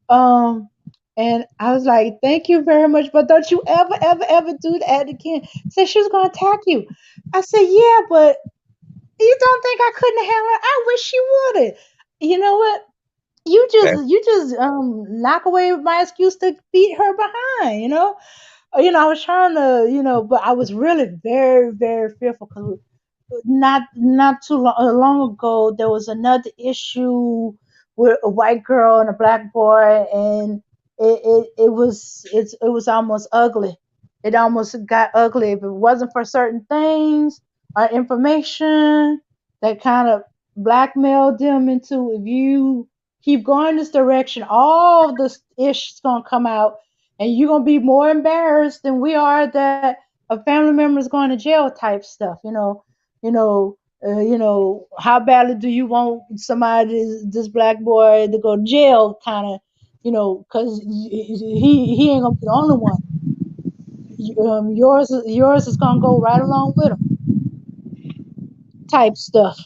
Um, and I was like, thank you very much, but don't you ever, ever, ever do that again. Said she was gonna attack you. I said, yeah, but you don't think I couldn't handle it? I wish she would have. You know what?
That
You just knock away my excuse to beat her behind. I was trying to, but I was really very, very fearful because not too long ago there was another issue with a white girl and a black boy, and it was almost ugly. It almost got ugly if it wasn't for certain things or information that kind of blackmailed them into, if you keep going this direction, all this ish is gonna come out, and you're gonna be more embarrassed than we are that a family member is going to jail type stuff. How badly do you want somebody, this black boy, to go to jail? Kind of, because he ain't gonna be the only one. Yours is gonna go right along with him, type stuff.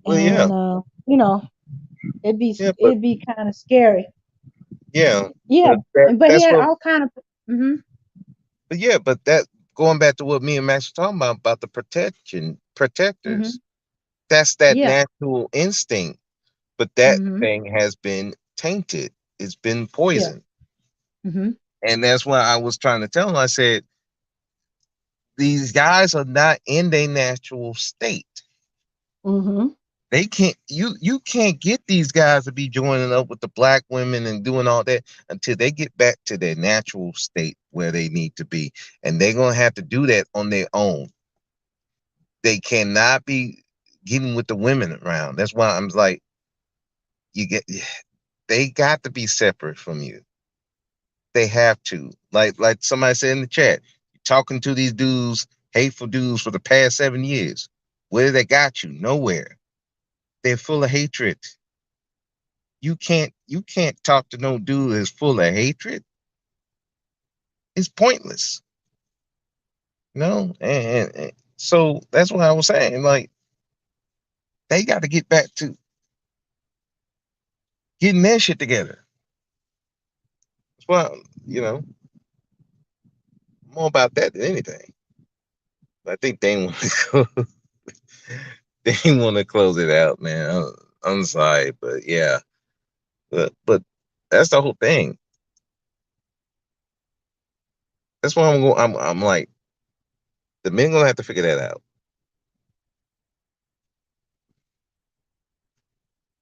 well, yeah,
And you know,
yeah,
it'd be kind of scary.
yeah,
Yeah,
but that
but he
that's
had
what.
all kind of.
But yeah, but that going back to what me and Max were talking about the
Hmm.
protectors. That's that
Yeah.
natural instinct, but that
Hmm.
thing has been tainted. It's been
Yeah.
poisoned,
Hmm.
and that's why I was trying to tell him. I said these guys are not in their natural state.
Hmm.
They can't. You can't get these guys to be joining up with the black women and doing all that until they get back to their natural state where they need to be, and they're gonna have to do that on their own. They cannot be getting with the women around. That's why I'm like, you get. They got to be separate from you. They have to. Like somebody said in the chat, talking to these dudes, hateful dudes for the past 7 years. Where they got you? Nowhere. They're full of hatred. You can't talk to no dude that's full of hatred. It's pointless. And so that's what I was saying. Like they got to get back to getting their shit together. Well, you know, more about that than anything. I think they want to they want to close it out, man. I'm sorry, but yeah, but that's the whole thing. That's why I'm going. I'm like the men gonna have to figure that out.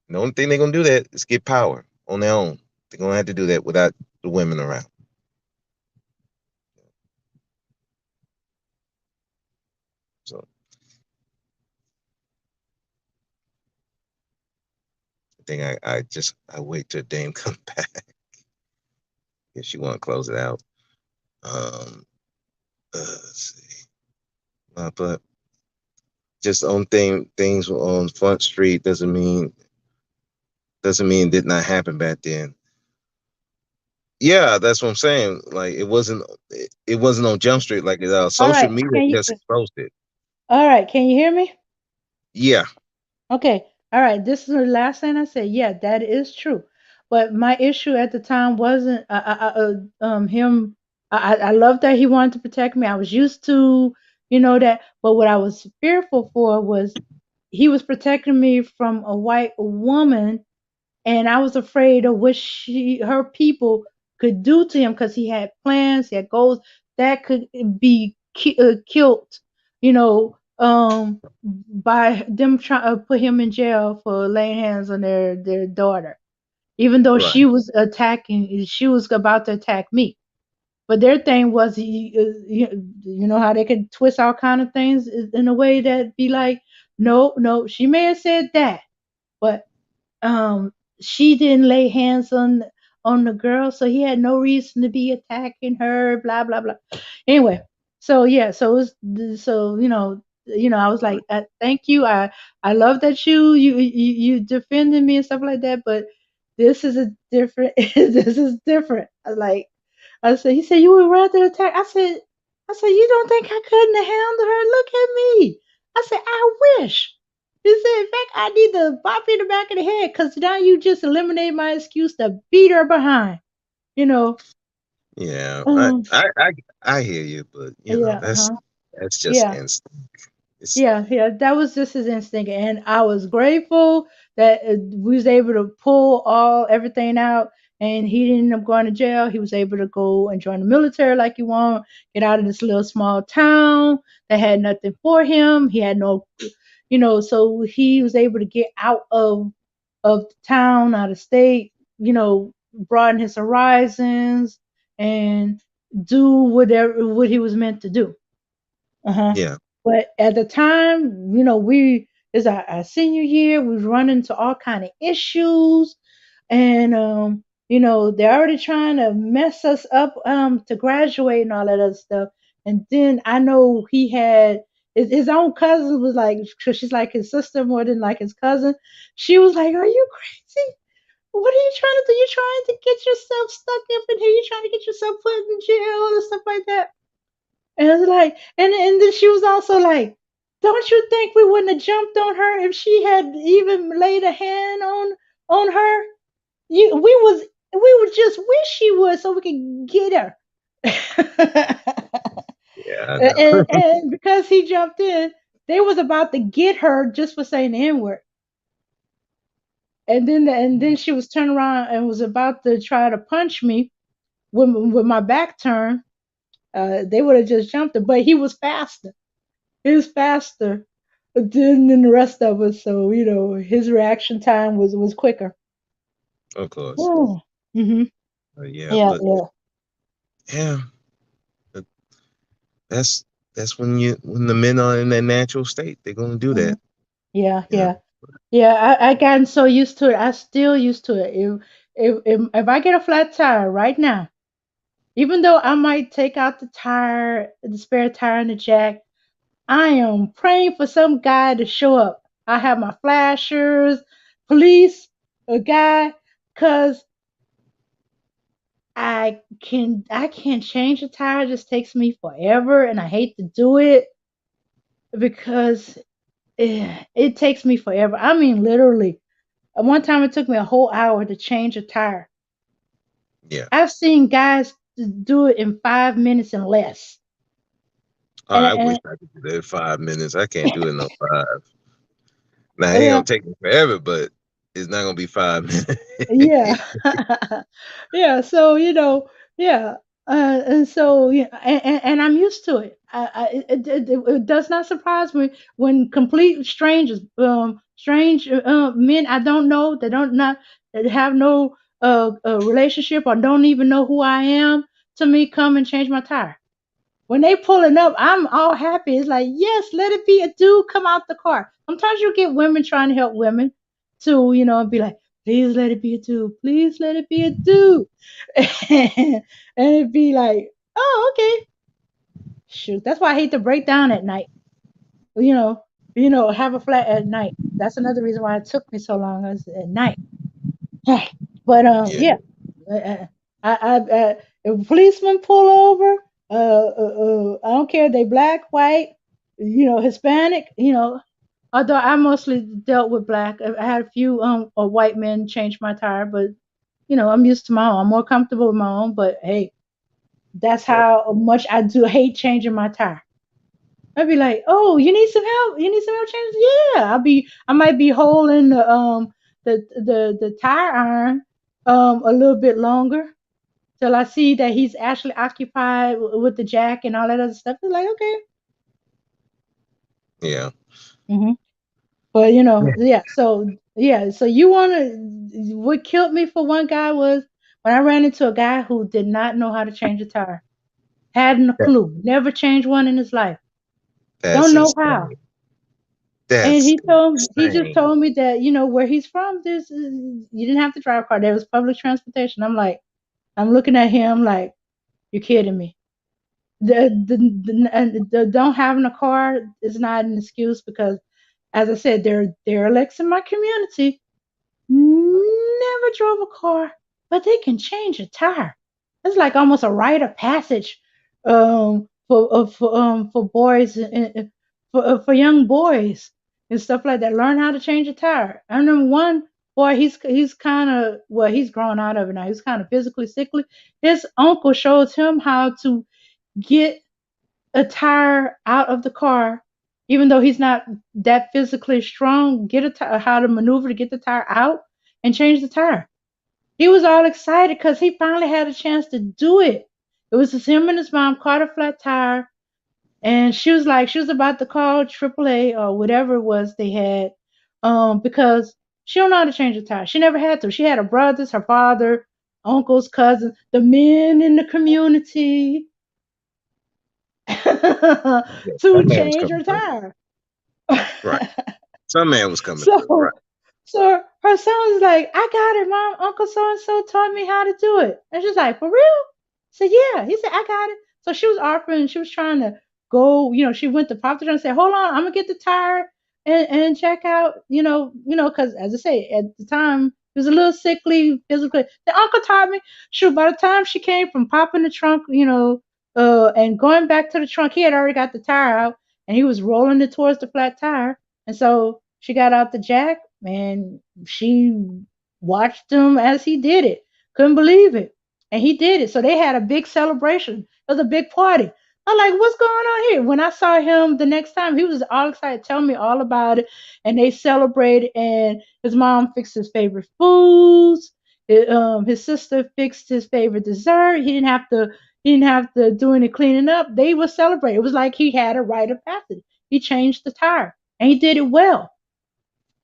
The only thing they're gonna do that is get power on their own. They're gonna have to do that without the women around. So I think I wait till Dame come back if she want to close it out. Um, let's see. But just on things on Front Street doesn't mean it did not happen back then. Yeah, that's what I'm saying. Like it wasn't on Jump Street like it
All
social
right.
media
Can you?
just exposed it.
All right. Can you hear me?
Yeah,
Okay. All right. This is the last thing I said. Yeah, that is true. But my issue at the time wasn't him. I love that he wanted to protect me. I was used to, that. But what I was fearful for was he was protecting me from a white woman, and I was afraid of what her people could do to him because he had plans, he had goals that could be killed, by them trying to put him in jail for laying hands on their daughter, even though
right.
she was about to attack me. But their thing was, you know how they could twist all kind of things in a way that be like, no, no, she may have said that, but um she didn't lay hands
on the girl, so he had no reason to be attacking her. Blah blah blah. Anyway, so yeah, so it was, so I was like, thank you. I love that you defended me and stuff like that, but this is a different. This is different. I said, he said, you would rather attack. I said, you don't think I couldn't have handled her? Look at me. I said, I wish. He said, in fact, I need to bop you in the back of the head because now you just eliminate my excuse to beat her behind. You know.
Yeah,
Um.
I hear you, but
Yeah.
that's just
Yeah.
instinct. It's
Yeah, that was just his instinct, and I was grateful that we was able to pull everything out, and he didn't end up going to jail. He was able to go and join the military like he wanted, get out of this little small town that had nothing for him. He had no, so he was able to get out of the town, out of state, broaden his horizons and do what he was meant to do. Uh-huh.
yeah,
But at the time, we it's our senior year. We was running into all kind of issues, and they're already trying to mess us up to graduate and all that other stuff. And then I know he had his own cousin was like, 'cause she's like his sister more than like his cousin. She was like, "Are you crazy? What are you trying to do? You trying to get yourself stuck up in here? You trying to get yourself put in jail and stuff like that?" And I was like, and then she was also like, "Don't you think we wouldn't have jumped on her if she had even laid a hand on her? We would just wish she would so we could get her."
yeah, I know.
and because he jumped in, they was about to get her just for saying the N word. And then she was turned around and was about to try to punch me with my back turned. They would have just jumped her, but he was faster. He was faster than the rest of us, so his reaction time was quicker.
Of course.
Oh. Mhm.
Yeah,
Yeah,
but
yeah.
yeah, but that's when the men are in their natural state, they're gonna do
Mhm.
that.
Yeah,
You know.
yeah. Yeah, I gotten so used to it. I still used to it. If I get a flat tire right now, even though I might take out the tire, the spare tire and the jack, I am praying for some guy to show up. I have my flashers, police, a guy, cause I can't change a tire. It just takes me forever, and I hate to do it because it takes me forever. I mean, literally. One time it took me a whole hour to change a tire.
Yeah.
I've seen guys do it in 5 minutes and less.
I wish
And,
I could do that in 5 minutes. I can't do it in no 5. Now it ain't
yeah,
gonna take me forever, but it's not gonna be 5 minutes.
yeah, yeah. So yeah, and so yeah, and I'm used to it. It does not surprise me when complete strangers, strange men I don't know, that don't not that have no relationship or don't even know who I am, to me come and change my tire. When they pulling up, I'm all happy. It's like, yes, let it be a dude come out the car. Sometimes you get women trying to help women to, and be like, please let it be a dude. Please let it be a dude. And it'd be like, oh, okay. Shoot. That's why I hate to break down at night. You know, have a flat at night. That's another reason why it took me so long is at night. But
Yeah,
yeah, uh, if a policeman pull over, I don't care if they black, white, Hispanic, Although I mostly dealt with black, I had a few white men change my tire, but I'm used to my own. I'm more comfortable with my own. But hey, that's how much I do hate changing my tire. I'd be like, "Oh, you need some help? You need some help changing?" Yeah, I might be holding the tire iron a little bit longer till I see that he's actually occupied with the jack and all that other stuff. It's like, okay.
yeah.
hmm But yeah. So yeah. So what killed me for one guy was when I ran into a guy who did not know how to change a tire, hadn't a
That,
clue, never changed one in his life,
that's
don't know how.
insane.
And
That's
he just
insane.
told me that, where he's from, you didn't have to drive a car. There was public transportation. I'm looking at him like, you're kidding me. The don't having a car is not an excuse because, as I said, there are derelicts in my community never drove a car, but they can change a tire. It's like almost a rite of passage, for boys and for young boys and stuff like that. Learn how to change a tire. I remember one boy. He's kind of, well, he's grown out of it now. He's kind of physically sickly. His uncle shows him how to get a tire out of the car, even though he's not that physically strong. Get a tire, how to maneuver to get the tire out and change the tire. He was all excited because he finally had a chance to do it. It was just him and his mom caught a flat tire, and she was about to call AAA or whatever it was they had, because she don't know how to change a tire. She never had to. She had her brothers, her father, uncles, cousins, the men in the community
Yeah,
to
some man was
change
coming
her
through.
tire.
Right. Some man was coming through.
So
Right.
so her son was like, I got it, mom. Uncle so and so taught me how to do it. And she's like, for real? Said, yeah. He said, I got it. So she was offering, she was trying to go, she went to pop the trunk and said, hold on, I'm gonna get the tire and check out, because as I say, at the time he was a little sickly physically. The uncle taught me. Shoot, by the time she came from popping the trunk, and going back to the trunk, he had already got the tire out and he was rolling it towards the flat tire. And so she got out the jack and she watched him as he did it. Couldn't believe it. And he did it. So they had a big celebration. It was a big party. I'm like, what's going on here? When I saw him the next time, he was all excited, telling me all about it. And they celebrated. And his mom fixed his favorite foods. His sister fixed his favorite dessert. He didn't have to do any cleaning up. They were celebrating. It was like he had a rite of passage. He changed the tire, and he did it well.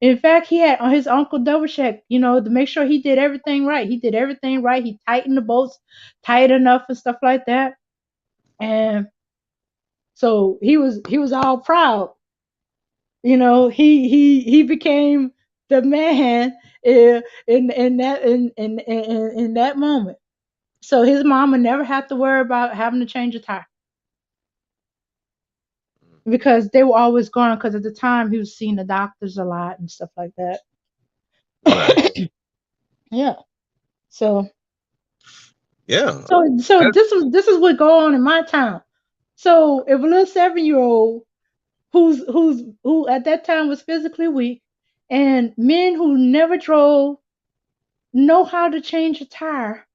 In fact, he had his uncle double check, to make sure he did everything right. He did everything right. He tightened the bolts tight enough and stuff like that. And so he was all proud. He became the man in that moment. So his mama never had to worry about having to change a tire because they were always gone. Because at the time he was seeing the doctors a lot and stuff like that.
Right.
Yeah. So
Yeah.
so this is what go on in my town. So if a little 7-year old who at that time was physically weak and men who never drove know how to change a tire,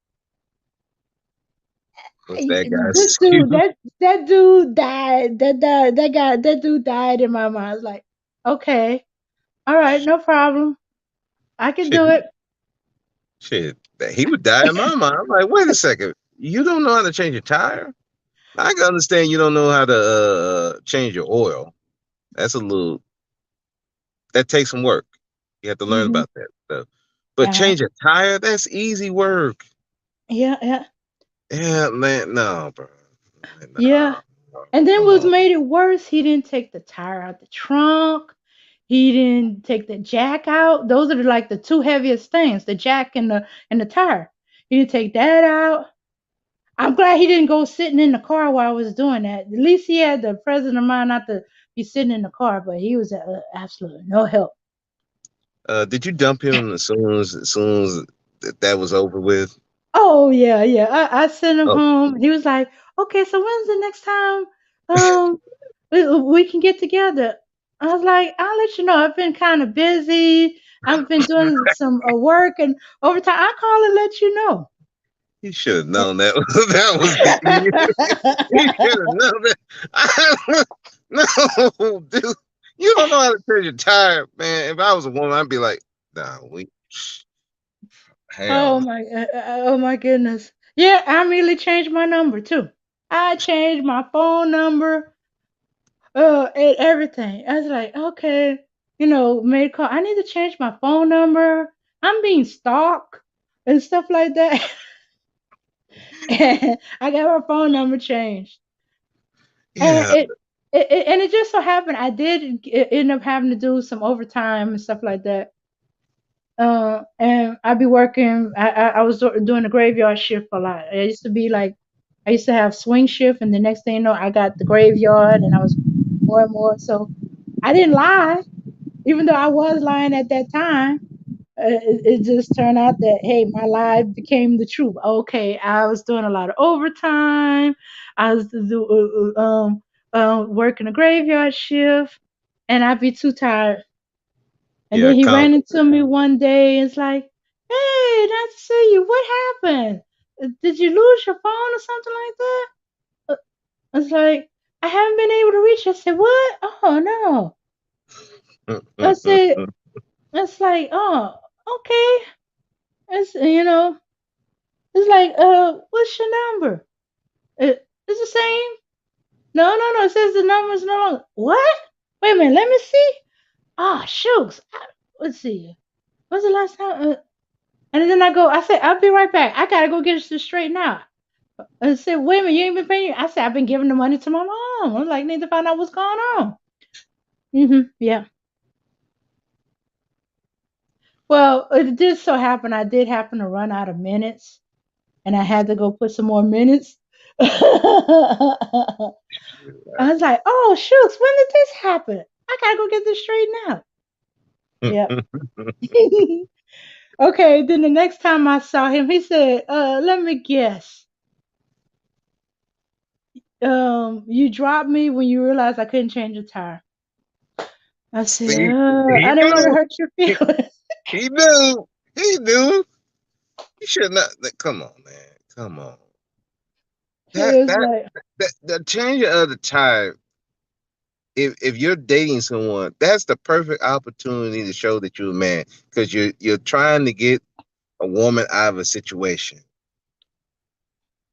What's that guy's
this
excuse?
dude that dude died. That dude died in my mind. I was like, okay, all right, no problem. I can
Shit.
do it.
Shit. He would die in my mind. I'm like, wait a second. You don't know how to change a tire? I can understand you don't know how to change your oil. That's a little, that takes some work. You have to learn
Hmm.
about that stuff. But change a tire, that's easy work.
Yeah, yeah,
Yeah, man. No, bro.
yeah.
No, no,
And then
come
what
on.
made it worse, he didn't take the tire out the trunk. He didn't take the jack out. Those are like the two heaviest things, the jack and the tire. He didn't take that out. I'm glad he didn't go sitting in the car while I was doing that. At least he had the presence of mind not to be sitting in the car, but he was absolutely no help.
Did you dump him as soon as that was over with?
Oh yeah, yeah. I sent him
Oh,
home. He was like, okay, so when's the next time um we can get together? I was like, I'll let you know. I've been kind of busy. I've been doing some work and overtime. I'll call and let you know.
you should have known that that was the you should have known that. No, dude, you don't know how to change a tire, man. If I was a woman, I'd be like, nah, hell
Oh
no.
my goodness. Yeah, I immediately changed my number too. I changed my phone number, and everything. I was like, okay, made a call. I need to change my phone number. I'm being stalked and stuff like that. And I got my phone number changed. And
Yeah,
it And it just so happened I did end up having to do some overtime and stuff like that. And I'd be working. I was doing the graveyard shift a lot. It used to be like I used to have swing shift, and the next thing you know, I got the graveyard, and I was more and more. So I didn't lie, even though I was lying at that time. It just turned out that hey, my lie became the truth. Okay, I was doing a lot of overtime. I was working a graveyard shift, and I'd be too tired. And
Yeah,
then he ran into me one day. And it's like, hey, nice to see you. What happened? Did you lose your phone or something like that? It's like I haven't been able to reach you. I said, what? Oh no. I said, it's like, oh, okay. It's it's like, what's your number? It's the same. No, no, no. It says the number's no longer. What? Wait a minute. Let me see. Ah, shooks. Let's see. When's the last time? And then I said, I'll be right back. I gotta go get this straightened out. I said, wait a minute, you ain't been paying. I said, I've been giving the money to my mom. I'm like, need to find out what's going on. Yeah. Well, it did so happen. I did happen to run out of minutes, and I had to go put some more minutes. I was like, oh, shoots, when did this happen? I gotta go get this straightened out. Yeah. Okay, then the next time I saw him, he said, let me guess. You dropped me when you realized I couldn't change a tire. I said,
See,
I
he
didn't want to
knew.
hurt your feelings.
He knew. He knew. You should not. Come on, man. Come on.
It
That
was
that
like,
that the change of the tire. If you're dating someone, that's the perfect opportunity to show that you're a man because you're trying to get a woman out of a situation.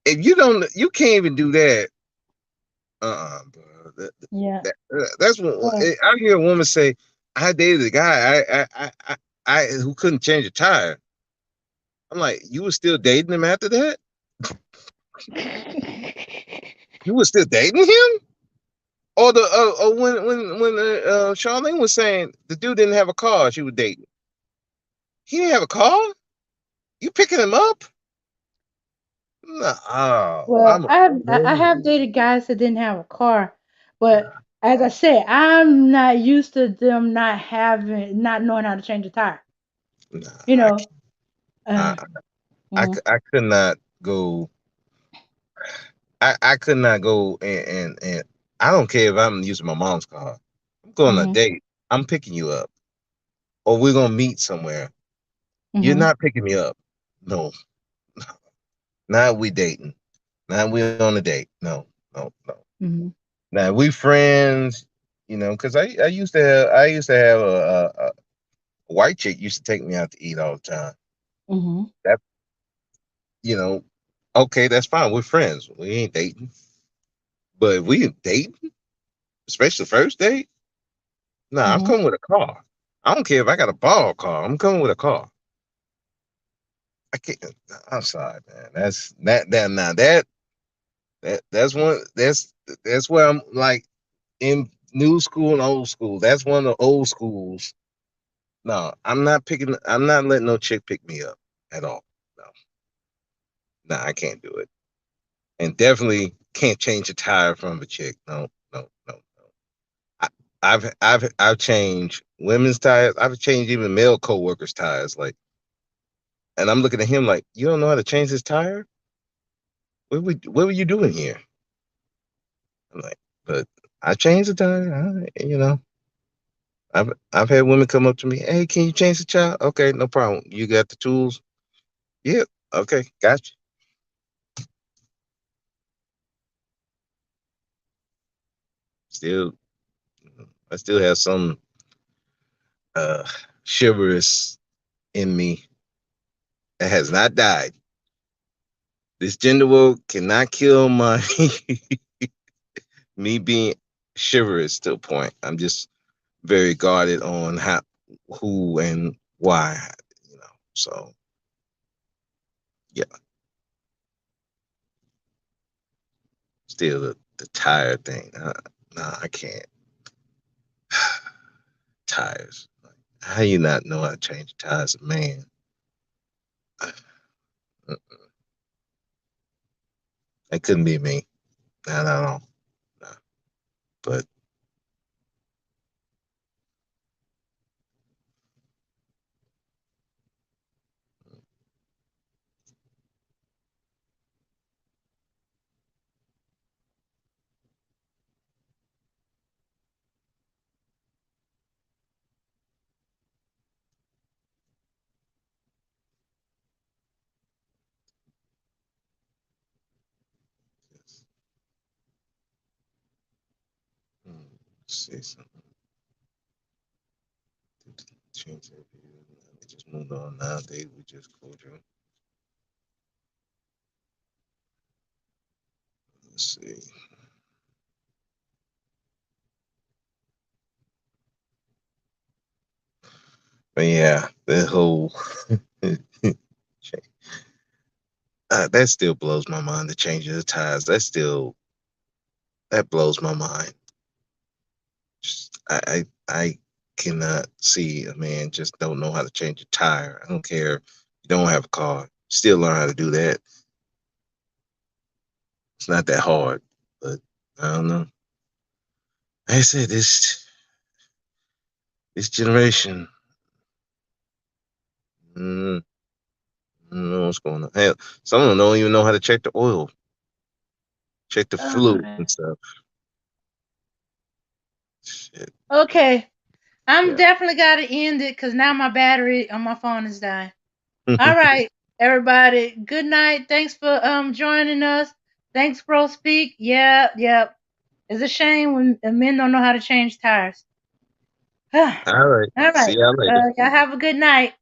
If you don't, you can't even do that. Bro.
yeah.
That's what
Well,
I hear a woman say. I dated a guy I who couldn't change a tire. I'm like, you were still dating him after that? You were still dating him? Or the when Charlene was saying the dude didn't have a car she was dating. He didn't have a car? You picking him up? No, oh,
well,
I'm a
I have dated guys that didn't have a car, but as I said, I'm not used to them not knowing how to change a tire.
nah,
You know,
I,
uh, mm,
I could not go. I could not go and I don't care if I'm using my mom's car. I'm going on a
mm-hmm,
date. I'm picking you up, or we're gonna meet somewhere. You're
mm-hmm,
not picking me up. No, now we dating. Now we on a date. No, no, no.
mm-hmm,
Now we friends. Because I used to have a white chick used to take me out to eat all the time.
mm-hmm.
That you know, okay, that's fine. We're friends. We ain't dating. But if we dating, especially first date, nah, I'm
Mm-hmm.
coming with a car. I don't care if I got a ball car. I'm coming with a car. I can't. I'm sorry, man. That's that now that's one that's where I'm like in new school and old school. That's one of the old schools. No, I'm not picking. I'm not letting no chick pick me up at all. No, no, I can't do it, and definitely can't change a tire from a chick. No, no, no. I, I've changed women's tires. I've changed even male coworkers' tires. Like, and I'm looking at him like, you don't know how to change this tire? What were you doing here? I'm like, but I changed the tire. I've had women come up to me, hey, can you change the tire? Okay, no problem. You got the tools? Yeah. Okay, gotcha. Still, I still have some uh chivalrous in me that has not died. This gender war cannot kill my me being chivalrous to a point. I'm just very guarded on how, who, and why. So yeah, still the tire thing. Nah, I can't. Tires. How you not know how to change tires, man? That couldn't be me. Not at all. Nah. But let's see something. Change that view. We just moved on nowadays. We just cordial. Let's see. But yeah, the whole that still blows my mind. The change of the tires. That blows my mind. Just, I cannot see a man just don't know how to change a tire. I don't care. You don't have a car. Still learn how to do that. It's not that hard, but I don't know. Like I said, this generation, mm, I don't know what's going on. Hell, some of them don't even know how to check the oil, check the fluid and stuff. Shit.
Okay. I'm
Yeah.
definitely got to end it because now my battery on my phone is dying. All right, everybody. Good night. Thanks for joining us. Thanks, Bro Speak. Yeah. It's a shame when men don't know how to change tires. All
All right.
right.
See y'all later.
Y'all have a good night.